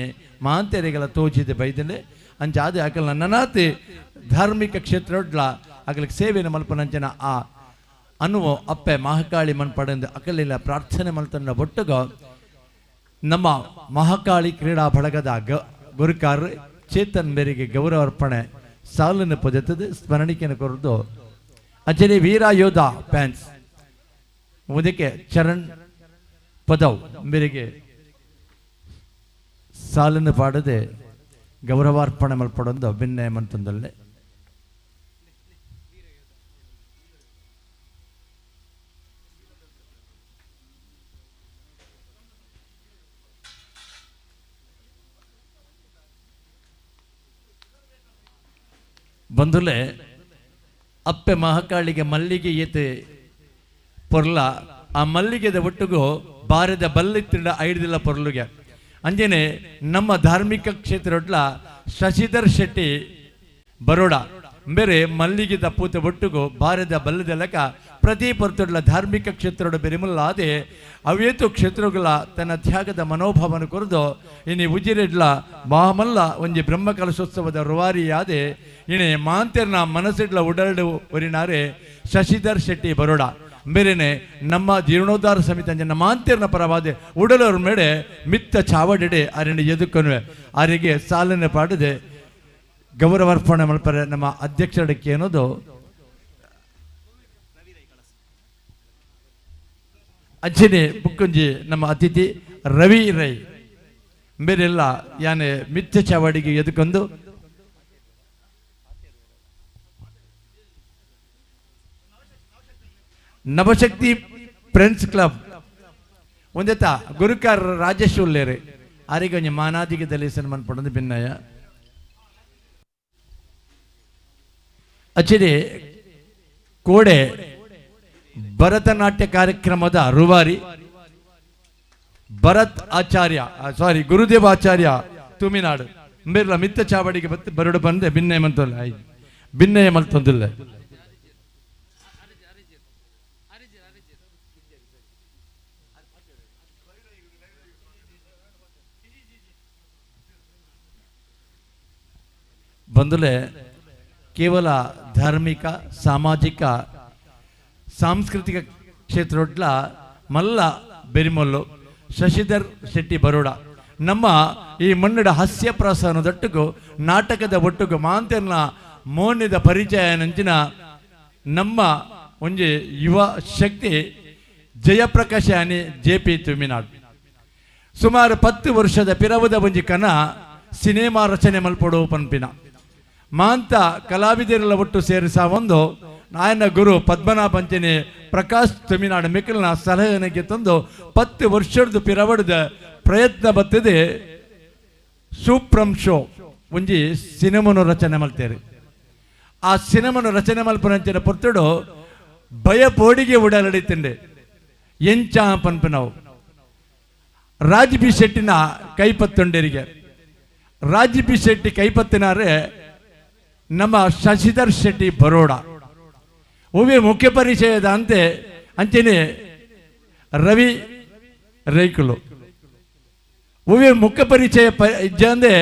ಮಾಂತೆರೆಗಳ ತೋಚಿದೆ ಬೈದಲೆ ಅಂಚಾದೆ ಅಕಲ್ನ ನನಾತಿ ಧಾರ್ಮಿಕ ಕ್ಷೇತ್ರಡ್ಲ ಅಗಲಿಗೆ ಸೇವೆಯನ್ನು ಮಲ್ಪನಂಚನ ಆ ಅನ್ನುವ ಅಪ್ಪೆ ಮಹಾಕಾಳಿ ಮನ್ಪಡೆಂದು ಅಕಲಿಲ್ಲ ಪ್ರಾರ್ಥನೆ ಮಲ್ತನ್ನ ಒಟ್ಟುಗ ನಮ್ಮ ಮಹಾಕಾಳಿ ಕ್ರೀಡಾ ಬಳಗದ ಗುರುಕಾರ ಚೇತನ್ ಮೇರೆಗೆ ಗೌರವಾರ್ಪಣೆ ಸಾಲನ್ನು ಪೊದೆತದೆ ಸ್ಮರಣಿಕೆಯನ್ನು ಕೊರದು ಅಂಚನೆ ವೀರಯೋಧ ಫ್ಯಾನ್ಸ್ ಮುದಕ್ಕೆ ಚರಣ್ ಪದವ್ ಮೇರೆಗೆ ಸಾಲನ್ನು ಪಾಡದೆ ಗೌರವಾರ್ಪಣೆ ಮಲ್ಪಡೊಂದು ಅಭಿನಯ ಮಂತಂದಲ್ಲೇ ಬಂಧುಲೆ ಅಪ್ಪೆ ಮಹಾಕಾಳಿಗೆ ಮಲ್ಲಿಗೆ ಏತೆ ಪೊರ್ಲ ಆ ಮಲ್ಲಿಗೆದ ಒಟ್ಟಿಗೂ ಬಾರದ ಬಲ್ಲಿತ್ತಿಂಡ ಐಡಿದಿಲ್ಲ ಪೊರ್ಲುಗೆ ಅಂಜನೆ ನಮ್ಮ ಧಾರ್ಮಿಕ ಕ್ಷೇತ್ರಡ್ಲ ಶಶಿಧರ್ ಶೆಟ್ಟಿ ಬರೋಡ ಬೇರೆ ಮಲ್ಲಿಗೆದ ಪೂತ ಒಟ್ಟಿಗೂ ಬಾರದ ಬಲ್ಲದ ಲೆಕ್ಕ ಪ್ರತಿ ಪರ್ತೊಡ್ಲ ಧಾರ್ಮಿಕ ಕ್ಷೇತ್ರ ಬೆರಿಮುಲ್ಲ ಅದೇ ಅವೇತು ಕ್ಷೇತ್ರಗಳ ತನ್ನ ತ್ಯಾಗದ ಮನೋಭಾವನ ಕೊರದು ಇನಿ ಉಜಿರೆಡ್ಲ ಮಹಾಮಲ್ಲ ಒಂಜಿ ಬ್ರಹ್ಮಕಲಶೋತ್ಸವದ ರುವಾರಿ ಆದೆ ಇಣೆ ಮಾಂತೆರ್ನ ಮನಸ್ಸಿಡ್ಲ ಉಡಲ್ಡು ಒರಿನಾರೆ ಶಶಿಧರ್ ಶೆಟ್ಟಿ ಬರೋಡ ಬೇರೆನೆ ನಮ್ಮ ಜೀರ್ಣೋದ್ಧಾರ ಸಮಿತಿ ಅಂಜನ ಮಾಂತೆರ್ನ ಪರವಾದೆ ಉಡಲವ್ರ ಮೇಡೆ ಮಿತ್ತ ಚಾವಡೆಡೆ ಅರಣ್ಯ ಎದುಕನ್ವೆ ಅವರಿಗೆ ಸಾಲನೆ ಪಾಡದೆ ಗೌರವಾರ್ಪಣೆ ಮಲ್ಪರೆ ನಮ್ಮ ಅಧ್ಯಕ್ಷರಕ್ಕೆ ಅನ್ನೋದು ಅಂಚನೆ ಬುಕ್ಕಂಜಿ ನಮ್ಮ ಅತಿಥಿ ರವಿ ರೈ ಬೇರೆಲ್ಲ ಯಾನೆ ಮಿತ್ತ ಚಾವಡಿಗೆ ಎದುಕೊಂದು ನವಶಕ್ತಿ ಫ್ರೆಂಡ್ಸ್ ಕ್ಲಬ್ ಒಂದೆತ್ತ ಗುರುಕಾರ ರಾಜೇಶ್ ಉಲ್ಲೇರೆ ಅವರಿಗೆ ಒಂಜಿ ಮಾನಾದಿಗದಲ್ಲಿ ಸನ್ಮಾನ ಪಡೋದು ಭಿನ್ನಯ ಅಚ್ಚರಿ ಕೋಡೆ ಭರತನಾಟ್ಯ ಕಾರ್ಯಕ್ರಮದ ರೂವಾರಿ ಭರತ್ ಆಚಾರ್ಯ ಗುರುದೇವ ಆಚಾರ್ಯ ತುಮಿನಾಡು ಬೇರೆಲ್ಲ ಮಿತ್ತ ಚಾವಡಿಗೆ ಬತ್ತು ಬರಡು ಬಂದೆ ಭಿನ್ನಯ ಮಂತಲ್ಲ ಭಿನ್ನಯ ಮಲ್ತೊಂದಿಲ್ಲ ಬಂದುಲೆ ಕೇವಲ ಧಾರ್ಮಿಕ ಸಾಮಾಜಿಕ ಸಾಂಸ್ಕೃತಿಕ ಕ್ಷೇತ್ರೊಡ್ಲ ಮಲ್ಲ ಬೆರಿಮೊಲ್ಲು ಶಶಿಧರ್ ಶೆಟ್ಟಿ ಬರೋಡ ನಮ್ಮ ಈ ಮಣ್ಣಡ ಹಾಸ್ಯ ಪ್ರಸಾರದೊಟ್ಟಿಗೂ ನಾಟಕದ ಒಟ್ಟಿಗೂ ಮಾಂತೆರ್ನ ಮೌನ್ಯದ ಪರಿಚಯ ನಂಚಿನ ನಮ್ಮ ಒಂಜಿ ಯುವ ಶಕ್ತಿ ಜಯಪ್ರಕಾಶ್ ಆನೆ JP ತುಮಿನಾಡು ಸುಮಾರು 10 ವರ್ಷದ ಪಿರವದ ಒಂಜಿ ಕನ ಸಿನಿಮಾ ರಚನೆ ಮಲ್ಪಡು ಪನ್ಪಿನ ಮಾಂತ ಕಲಾವಿದರೆಲ್ಲ ಒಟ್ಟು ಸೇರಿಸ ಒಂದು ನಾಯನ ಗುರು ಪದ್ಮನಾಭ ಅಂಚನೆ ಪ್ರಕಾಶ್ ತುಮಿನಾಡು ಮಿಕ್ಕಲ್ನ ಸಲಹೆಗೆ ತಂದು 10 ವರ್ಷದ ಪಿರವಡದ ಪ್ರಯತ್ನ ಬತ್ತದೆ ಸೂಪ್ರಮ್ ಶೋ ಒಂಜಿ ಸಿನಿಮಾನು ರಚನೆ ಮಲ್ತೇರಿ ಆ ಸಿನಿಮಾನು ರಚನೆ ಮಲ್ಪನಂಚಿನ ಪೊರ್ತಡು ಭಯ ಪೋಡಿಗೆ ಉಡಾಲಡಿತಂಡೆ ಎಂಚ ಪನ್ಪನವು ರಾಜ್ ಬಿ ಶೆಟ್ಟಿನ ಕೈಪತ್ತೊಂಡರಿಗೆ ರಾಜ್ ಬಿ ಶೆಟ್ಟಿ ಕೈಪತ್ತಿನಾರೆ ನಮ್ಮ ಶಶಿಧರ್ ಶೆಟ್ಟಿ ಬರೋಡ ಒವ್ವೆ ಮುಖ್ಯ ಪರಿಚಯದ ಅಂತೆ ಅಂಚೆನೆ ರವಿ ರೈಕುಲು ಒವ್ವೆ ಮುಖ್ಯ ಪರಿಚಯ ಇಜ್ಜಂದೆ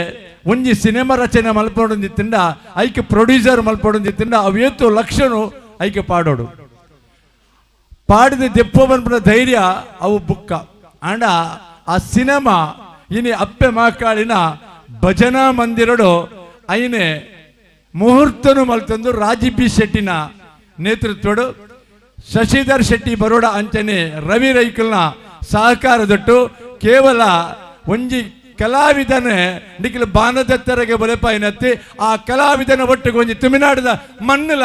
ಒಂಜಿ ಸಿನಿಮಾ ರಚನೆ ಮಲ್ಪಡೊಂದಿತ್ತಿಂದ ಐಕೆ ಪ್ರೊಡ್ಯೂಸರ್ ಮಲ್ಪಡೊಂದಿತ್ತಿಂದ ಅವೇತು ಲಕ್ಷನು ಐಕೆ ಪಾಡೋಡು ಪಾಡಿದ ದೆಪ್ಪೋ ಬಂದ್ಬಿಡ ಧೈರ್ಯ ಅವು ಬುಕ್ಕ ಆಂಡ ಆ ಸಿನಿಮಾ ಇನಿ ಅಪ್ಪೆ ಮಾಕಾಳಿನ ಭಜನಾ ಮಂದಿರಡು ಐನೆ ಮುಹೂರ್ತನು ಮಲ್ತಂದು ರಾಜಿ ಬಿ ಶೆಟ್ಟಿನ ನೇತೃತ್ವಡು ಶಶಿಧರ್ ಶೆಟ್ಟಿ ಬರೋಡ ಅಂಚನೆ ರವಿ ರೈಕಲ್ನ ಸಹಕಾರದೊಟ್ಟು ಕೇವಲ ಒಂಜಿ ಕಲಾವಿದನೇ ನಿಖಿಲ ಬಾನದತ್ತರಗೆ ಬಲೆಪಾಯಿನತ್ತಿ ಆ ಕಲಾವಿದನ ಒಟ್ಟಿಗೆ ಒಂಜಿ ತುಮಿನಾಡದ ಮಣ್ಣಲ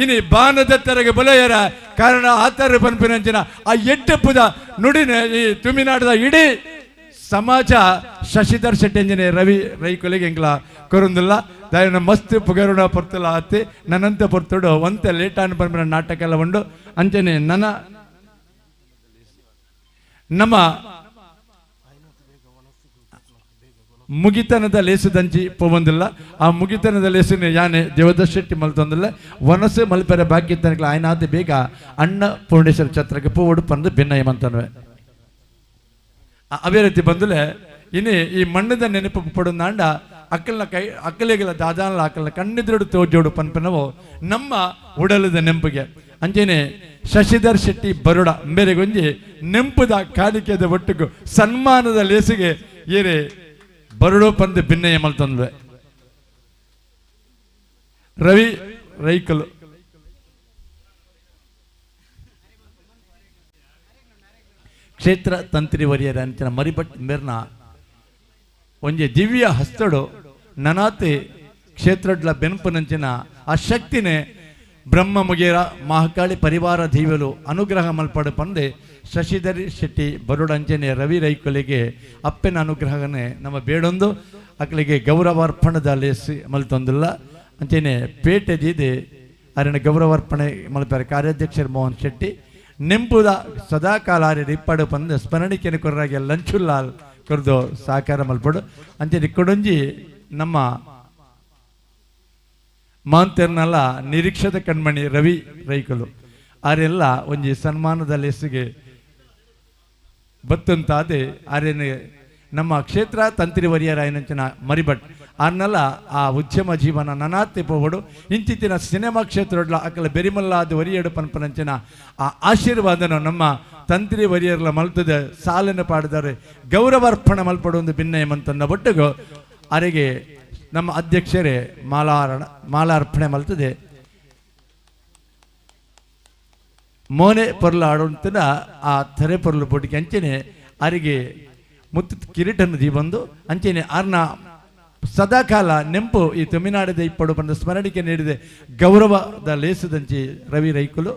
ಇನಿ ಬಾನದತ್ತರಗೆ ಬಲೆಯರ ಕಾರಣ ಆತರ ಪನ್ಪಿನಂಚಿನ ಆ ಎಟ್ಟಪ್ಪುದ ನುಡಿನ ಈ ತುಮಿನಾಡದ ಇಡೀ ಸಮಾಜ ಶಶಿಧರ್ ಶೆಟ್ಟಿ ಅಂಜನೆ ರವಿ ರೈಕೊಲೆಗೆ ಎಂಗ್ಲ ಕೊರೊಂದಿಲ್ಲ ದಾಯನ ಮಸ್ತ್ ಪುಗರುಡ ಪೊರ್ತಲ ಆತಿ ನನ್ನಂತ ಪೊರ್ತುಡು ಒಂತೆ ಲೇಟಾನ್ ಪನ್ಪಿನ ನಾಟಕ ಎಲ್ಲ ಉಂಡು ಅಂಚನೆ ನಮ್ಮ ಮುಗಿತನದ ಲೇಸುದಂಚಿ ಪೋವಂದಿಲ್ಲ ಆ ಮುಗಿತನದ ಲೇಸಿನ ಯಾನೆ ದೇವದತ್ ಶೆಟ್ಟಿ ಮಲ್ತೊಂದಿಲ್ಲ ವನಸು ಮಲ್ಪೆರೆ ಬಾಕಿ ತನಕ ಆಯ್ನಾದ ಬೇಗ ಅಣ್ಣ ಪೂರ್ಣೇಶ್ವರ ಛತ್ರಕ್ಕೆ ಪೂವಡು ಪಂದು ಭಿನ್ನಯ ಮಂತನ್ವೆ ಅವೇ ರೀತಿ ಬಂದುಲೆ ಇನಿ ಈ ಮಣ್ಣದ ನೆನಪು ಪಡುಂದಾಂಡ ಅಕ್ಕಲ್ನ ಕೈ ಅಕ್ಕಲಿಗಳ ದಾದಾನ ಅಕ್ಕಲ್ನ ಕಣ್ಣಿದ್ರಡು ತೋಜೋಡು ಪನ್ಪನವು ನಮ್ಮ ಉಡಲದ ನೆಂಪಿಗೆ ಅಂಚೆನೆ ಶಶಿಧರ್ ಶೆಟ್ಟಿ ಬರೋಡ ಮೇರೆಗೊಂಜಿ ನೆಂಪುದ ಕಾಲಿಕೆದ ಒಟ್ಟಿಗೂ ಸನ್ಮಾನದ ಲೇಸಿಗೆ ಏರೆ ಬರಡೋ ಪಂದು ಭಿನ್ನಯ ಮಲ್ತಂದ್ವೆ ರವಿ ರೈಕಲು ಕ್ಷೇತ್ರ ತಂತ್ರಿ ವರಿಯರ ಅಂಚಿನ ಮರಿಬಟ್ ಮೇರ್ನ ಒಂಜೆ ದಿವ್ಯ ಹಸ್ತಡು ನನಾತೆ ಕ್ಷೇತ್ರಡ್ಲ ಬೆನ್ಪುನಂಚಿನ ಆ ಶಕ್ತಿನೇ ಬ್ರಹ್ಮ ಮುಗೇರ ಮಹಾಕಾಳಿ ಪರಿವಾರ ದೀವಲು ಅನುಗ್ರಹ ಮಲ್ಪಡು ಪಂದೆ ಶಶಿಧರ್ ಶೆಟ್ಟಿ ಬರೋಡ ಅಂಚನೆ ರವಿ ರೈಕೊಲೆಗೆ ಅಪ್ಪನ ಅನುಗ್ರಹನೇ ನಮ್ಮ ಬೇಡೊಂದು ಅಕ್ಕಳಿಗೆ ಗೌರವಾರ್ಪಣದ ಲೇಸಿ ಮಲ್ತೊಂದಿಲ್ಲ ಅಂಚನೆ ಪೇಟೆ ದೀದೆ ಅರಣ ಗೌರವಾರ್ಪಣೆ ಮಲ್ಪಾರೆ ಕಾರ್ಯಾಧ್ಯಕ್ಷರು ಮೋಹನ್ ಶೆಟ್ಟಿ ನೆಂಪುದ ಸದಾಕಾಲ ಇಪ್ಪಡು ಪಂದ ಸ್ಮರಣಿಕೆನ ಕೊರ್ರಾಗೆ ಲಂಚುಲ್ಲಾಲ್ ಕೊರ್ದು ಸಹಕಾರ ಮಲ್ಪಡು ಅಂಚನೆ ಕೊಡೊಂಜಿ ನಮ್ಮ ಮಾಂತೆರ್ನಲ್ಲ ನಿರೀಕ್ಷದ ಕಣ್ಮಣಿ ರವಿ ರೈಕಲು ಆರೆಲ್ಲ ಒಂಜಿ ಸನ್ಮಾನದ ಲೆಸ್ಸಿಗೆ ಬತ್ತಂತಾದೆ ಆರೇನೆ ನಮ್ಮ ಕ್ಷೇತ್ರ ತಂತ್ರಿ ವರಿಯರ ಏನಂಚಿನ ಮರಿಬಟ್ ಆರ್ನಲ್ಲ ಆ ಉದ್ಯಮ ಜೀವನ ನನಾತೆ ಪೋವಡು ಇಂಚಿತ್ತಿನ ಸಿನಿಮಾ ಕ್ಷೇತ್ರಡ್ಲ ಅಕ್ಕಲ ಬೆರಿಮಲ್ಲಾದ ವರಿಯಡು ಪನ್ಪನಂಚಿನ ಆ ಆಶೀರ್ವಾದನ ನಮ್ಮ ತಂತ್ರಿ ವರಿಯರ್ಲ ಮಲ್ತದ ಸಾಲನ್ನು ಪಾಡಿದರೆ ಗೌರವಾರ್ಪಣೆ ಮಲ್ಪಡು ಒಂದು ಭಿನ್ನಯ ಮಂತನ್ನ ಒಟ್ಟಿಗೂ ಅರೆಗೆ ನಮ್ಮ ಅಧ್ಯಕ್ಷರೇ ಮಾಲಾರ್ಪಣೆ ಮಲ್ತದೆ ಮೋನೆ ಪೊರ್ಲು ಆಡೋಂತಿನ ಆ ತೆರೆ ಪೊರ್ಲು ಪೊಟ್ಟಿಗೆ ಅಂಚೆನೆ ಅರಿಗೆ ಮುತ್ತು ಕಿರೀಟನ್ನು ದಿ ಬಂದು ಅಂಚೆನೆ ಆರ್ನ ಸದಾಕಾಲ ನೆಂಪು ಈ ತಮಿಳುನಾಡಿದ ಇಪ್ಪಡು ಬಂದ ಸ್ಮರಣಿಕೆ ನೀಡಿದೆ ಗೌರವದ ಲೇಸದಂಚಿ ರವಿ ರೈಕುಲು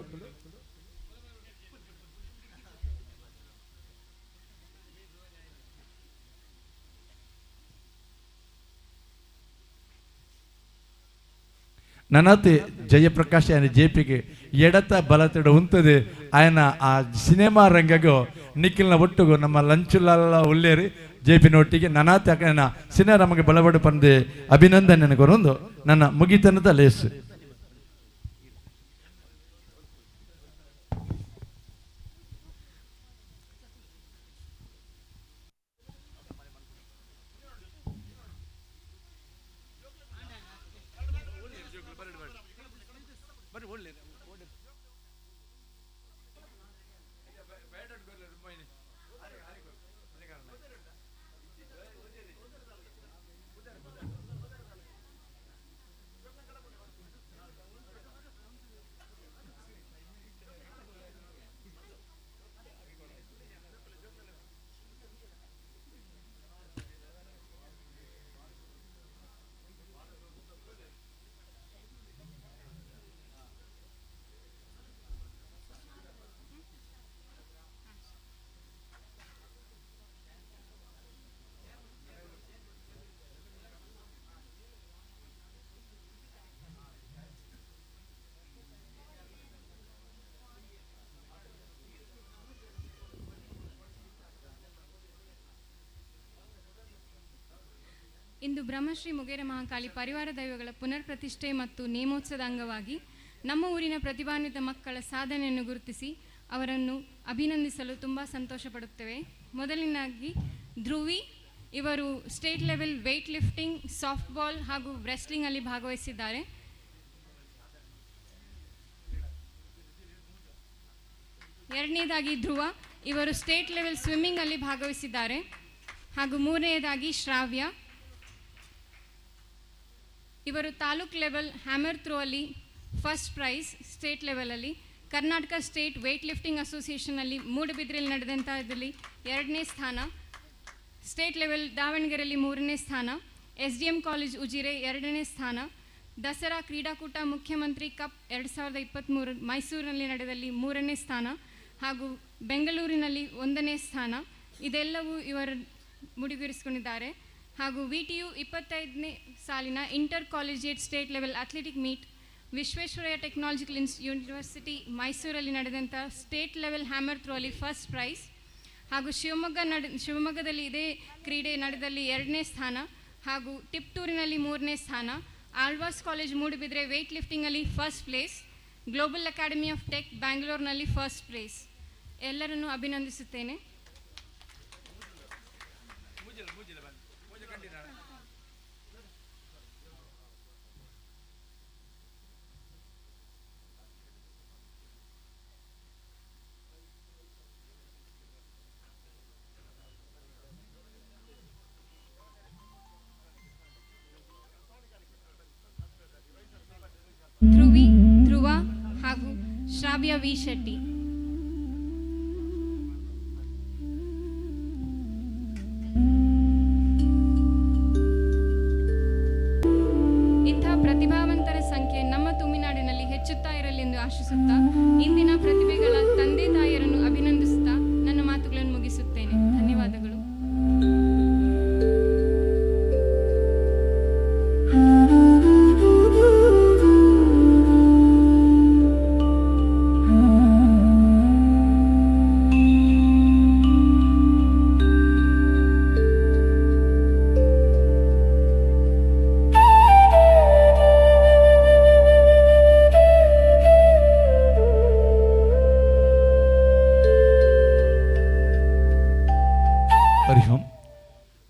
ನನ್ನತೆ ಜಯಪ್ರಕಾಶ್ ఆయన ಜೆಪಿಗೆ ಎಡತ ಬಲತಡ ಉಂತದೆ ఆయన ಆ ಸಿನಿಮಾ ರಂಗಗೂ ನಿಖಿಲ್ನ ಒಟ್ಟಿಗೂ ನಮ್ಮ ಲಂಚುಲ್ಲ ಉಲ್ಲೇರಿ ಜೆಪಿನೊಟ್ಟಿಗೆ ನನ್ನತೆ ಅಕನ ಸಿನಿಮಾ ನಮಗೆ ಬಲಬಡು ಪಂದೆ ಅಭಿನಂದನೆ ಕೊರೊಂದು ನನ್ನ ಮುಗಿತನದ ಲೇಸು ಇಂದು ಬ್ರಹ್ಮಶ್ರೀ ಮುಗೇರ ಮಹಾಕಾಳಿ ಪರಿವಾರ ದೈವಗಳ ಪುನರ್ ಪ್ರತಿಷ್ಠೆ ಮತ್ತು ನೇಮೋತ್ಸವದ ಅಂಗವಾಗಿ ನಮ್ಮ ಊರಿನ ಪ್ರತಿಭಾನ್ವಿತ ಮಕ್ಕಳ ಸಾಧನೆಯನ್ನು ಗುರುತಿಸಿ ಅವರನ್ನು ಅಭಿನಂದಿಸಲು ತುಂಬ ಸಂತೋಷ ಪಡುತ್ತೇವೆ. ಮೊದಲಿನಾಗಿ ಧ್ರುವಿ, ಇವರು state level weight lifting, soft ball ಹಾಗೂ ವ್ರೆಸ್ಲಿಂಗಲ್ಲಿ ಭಾಗವಹಿಸಿದ್ದಾರೆ. ಎರಡನೇದಾಗಿ ಧ್ರುವ, ಇವರು ಸ್ಟೇಟ್ ಲೆವೆಲ್ ಸ್ವಿಮ್ಮಿಂಗಲ್ಲಿ ಭಾಗವಹಿಸಿದ್ದಾರೆ. ಹಾಗೂ ಮೂರನೆಯದಾಗಿ ಶ್ರಾವ್ಯ, ಇವರು ತಾಲೂಕ್ ಲೆವೆಲ್ ಹ್ಯಾಮರ್ ಥ್ರೋ ಅಲ್ಲಿ ಫಸ್ಟ್ ಪ್ರೈಸ್, ಸ್ಟೇಟ್ ಲೆವೆಲಲ್ಲಿ ಕರ್ನಾಟಕ ಸ್ಟೇಟ್ ವೆಯ್ಟ್ ಲಿಫ್ಟಿಂಗ್ ಅಸೋಸಿಯೇಷನಲ್ಲಿ ಮೂಡಬಿದ್ರೆಯಲ್ಲಿ ನಡೆದಂಥ ಇದರಲ್ಲಿ 2ನೇ ಸ್ಥಾನ, ಸ್ಟೇಟ್ ಲೆವೆಲ್ ದಾವಣಗೆರೆಯಲ್ಲಿ 3ನೇ ಸ್ಥಾನ, SDM ಕಾಲೇಜ್ ಉಜಿರೆ 2ನೇ ಸ್ಥಾನ, ದಸರಾ ಕ್ರೀಡಾಕೂಟ ಮುಖ್ಯಮಂತ್ರಿ ಕಪ್ 2023 ಮೈಸೂರಿನಲ್ಲಿ ನಡೆದಲ್ಲಿ 3ನೇ ಸ್ಥಾನ ಹಾಗೂ ಬೆಂಗಳೂರಿನಲ್ಲಿ 1ನೇ ಸ್ಥಾನ, ಇದೆಲ್ಲವೂ ಇವರು ಮುಡಿಗೇರಿಸಿಕೊಂಡಿದ್ದಾರೆ. ಹಾಗೂ VTU 25ನೇ ಸಾಲಿನ inter collegiate state level athletic meet Visvesvaraya technological university ಮೈಸೂರಲ್ಲಿ ನಡೆದಂಥ ಸ್ಟೇಟ್ ಲೆವೆಲ್ ಹ್ಯಾಮರ್ ಥ್ರೋ ಅಲ್ಲಿ ಫಸ್ಟ್ ಪ್ರೈಸ್ ಹಾಗೂ ಶಿವಮೊಗ್ಗದಲ್ಲಿ ಇದೇ ಕ್ರೀಡೆ ನಡೆದಲ್ಲಿ 2ನೇ ಸ್ಥಾನ ಹಾಗೂ ಟಿಪ್ಟೂರಿನಲ್ಲಿ 3ನೇ ಸ್ಥಾನ, ಆಳ್ವಾಸ್ ಕಾಲೇಜ್ ಮೂಡುಬಿದ್ರೆ ವೆಯ್ಟ್ ಲಿಫ್ಟಿಂಗಲ್ಲಿ first place, global academy of tech ಬ್ಯಾಂಗ್ಳೂರಿನಲ್ಲಿ ಫಸ್ಟ್ ಪ್ಲೇಸ್. ಎಲ್ಲರನ್ನೂ ಅಭಿನಂದಿಸುತ್ತೇನೆ. ಧ್ರುವ ಹಾಗೂ ಶ್ರಾವ್ಯ ವಿ ಶೆಟ್ಟಿ. ಇಂತಹ ಪ್ರತಿಭಾವಂತರ ಸಂಖ್ಯೆ ನಮ್ಮ ತುಮಿನಾಡಿನಲ್ಲಿ ಹೆಚ್ಚುತ್ತಾ ಇರಲಿ ಎಂದು ಆಶಿಸುತ್ತಾ ಇಂದಿನ ಪ್ರತಿಭೆಗಳ ತಂದೆ ತಾಯಿಯರನ್ನು ಅಭಿನಂದಿಸುತ್ತಾ ನನ್ನ ಮಾತುಗಳನ್ನು ಮುಗಿಸುತ್ತೇನೆ. ಧನ್ಯವಾದಗಳು.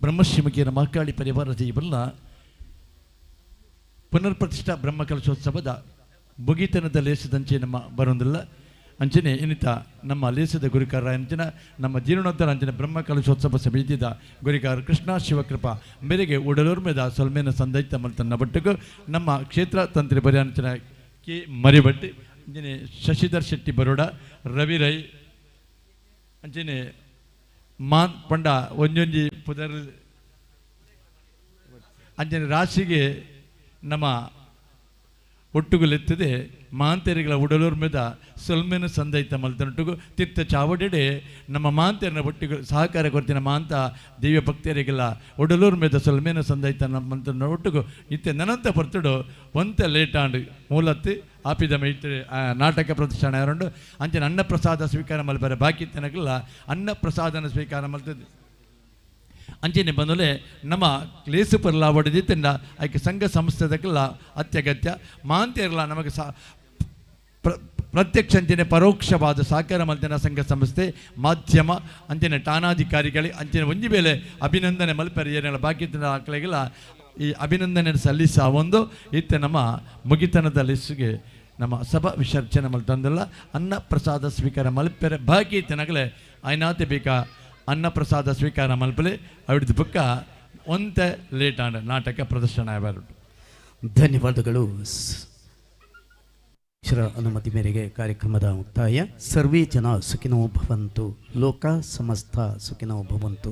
ಬ್ರಹ್ಮಶ್ರೀ ಮುಗೇರ ಮಹಾಕಾಳಿ ಪರಿವಾರ ದೈವಲ್ಲ ಪುನರ್ ಪ್ರತಿಷ್ಠಾ ಬ್ರಹ್ಮ ಕಲಶೋತ್ಸವದ ಮುಗಿತನದ ಲೇಸದಂಚೆ ನಮ್ಮ ಬರೋದಿಲ್ಲ ಅಂಚನೆ ಇನ್ನಿತ ನಮ್ಮ ಲೇಸದ ಗುರಿಕಾರ ಅಂಚನ ನಮ್ಮ ಜೀರ್ಣೋದ್ಧಾರ ಅಂಚನೆ ಬ್ರಹ್ಮ ಕಲಶೋತ್ಸವ ಸಮಿತಿದ ಗುರಿಕಾರ ಕೃಷ್ಣ ಶಿವಕೃಪಾ ಮೇರೆಗೆ ಉಡಲೂರ್ಮೆದ ಸೊಲ್ಮೇನ ಸಂದೈತ ಮಲ್ತನ್ನ ಬಟ್ಟಗೂ ನಮ್ಮ ಕ್ಷೇತ್ರ ತಂತ್ರಿ ಬರಿ ಅಂಚನ ಕೆ ಮರಿಬಟ್ಟಿ ಅಂಚನೆ ಶಶಿಧರ್ ಶೆಟ್ಟಿ ಬರೋಡ ರವಿ ರೈ ಅಂಚನೆ ಮಾನ್ ಪಂಡ ಒಂಜೊಂಜಿ ಪುದರ್ ಅಂಜನೆ ರಾಶಿಗೆ ನಮ್ಮ ಒಟ್ಟುಗುಲೆತ್ತದೆ ಮಾಂತೇರಿಗಳ ಉಡಲೂರ್ ಮೇದ ಸೊಲ್ಮೇನ ಸಂದೈತ ಮಲ್ತನೊಟ್ಟಿಗೂ ತೀರ್ಥ ಚಾವಡೆಡೆ ನಮ್ಮ ಮಾಂತೇರಿನ ಒಟ್ಟಿಗೆ ಸಹಕಾರ ಕೊಡ್ತಿನ ಮಾಂತ ದಿವ್ಯ ಭಕ್ತರಿಗೆಲ್ಲ ಉಡಲೂರ್ ಮೇದ ಸೊಲ್ಮೇನ ಸಂದೈತ ಮಂತನ ಒಟ್ಟಿಗೂ ಇತ್ತೆ ನನಂತ ಬರ್ತಡು ಒಂತ ಲೇಟಾಂಡ್ ಮೂಲತ್ತಿ ಆಪಿದ ಮೈತ್ರಿ ನಾಟಕ ಪ್ರದರ್ಶನ ಯಾರುಂಡು ಅಂಚನೆ ಅನ್ನ ಪ್ರಸಾದ ಸ್ವೀಕಾರ ಮಲ್ಬಾರೆ ಬಾಕಿ ತನಗಲ್ಲ ಅನ್ನ ಪ್ರಸಾದನ ಸ್ವೀಕಾರ ಮಲ್ತದೆ ಅಂಚನೆ ಬಂದಲೆ ನಮ್ಮ ಕ್ಲೇಸು ಪರ್ಲ ಒಡೆದಿತ್ತಂಡ ಆಯ್ಕೆ ಸಂಘ ಸಂಸ್ಥೆದಕ್ಕೆಲ್ಲ ಅತ್ಯಗತ್ಯ ಮಾಂತೇರಲ್ಲ ನಮಗೆ ಪ್ರತ್ಯಕ್ಷ ಅಂಚನೆ ಪರೋಕ್ಷವಾದ ಸಹಕಾರ ಮಲ್ತನ ಸಂಘ ಸಂಸ್ಥೆ ಮಾಧ್ಯಮ ಅಂಚನೆ ಠಾಣಾಧಿಕಾರಿಗಳಿಗೆ ಅಂಚನೆ ಒಂಜಿ ಬೇಲೆ ಅಭಿನಂದನೆ ಮಲ್ಪೆರೆ ಏನೆಲ್ಲ ಬಾಕಿ ಆಕಳಿಗೆಲ್ಲ ಈ ಅಭಿನಂದನೆ ಸಲ್ಲಿಸ ಒಂದು ಇತ್ತೆ ನಮ್ಮ ಮುಗಿತನದ ಲಿಸ್ಟ್ಗೆ ನಮ್ಮ ಸಭಾ ವಿಸರ್ಜನೆ ಮಲ್ತಂದಲ್ಲ ಅನ್ನ ಪ್ರಸಾದ ಸ್ವೀಕಾರ ಮಲ್ಪೆರೆ ಬಾಕಿ ತನಗಲೇ ಐನಾತೆ ಬೇಕಾ ಅನ್ನ ಪ್ರಸಾದ ಸ್ವೀಕಾರ ಮಲ್ಪಲೆ ಅವಿಡ್ದು ಬುಕ್ಕ ಒಂತೆ ಲೇಟ್ ಆಂಡ ನಾಟಕ ಪ್ರದರ್ಶನ ಬರುಡು. ಧನ್ಯವಾದಗಳು. ಅನುಮತಿ ಮೇರೆಗೆ ಕಾರ್ಯಕ್ರಮದ ಮುಕ್ತಾಯ. ಸರ್ವೇ ಜನ ಸುಖಿನೋ ಭವಂತು, ಲೋಕ ಸಮಸ್ತ ಸುಖಿನೋ ಭವಂತು.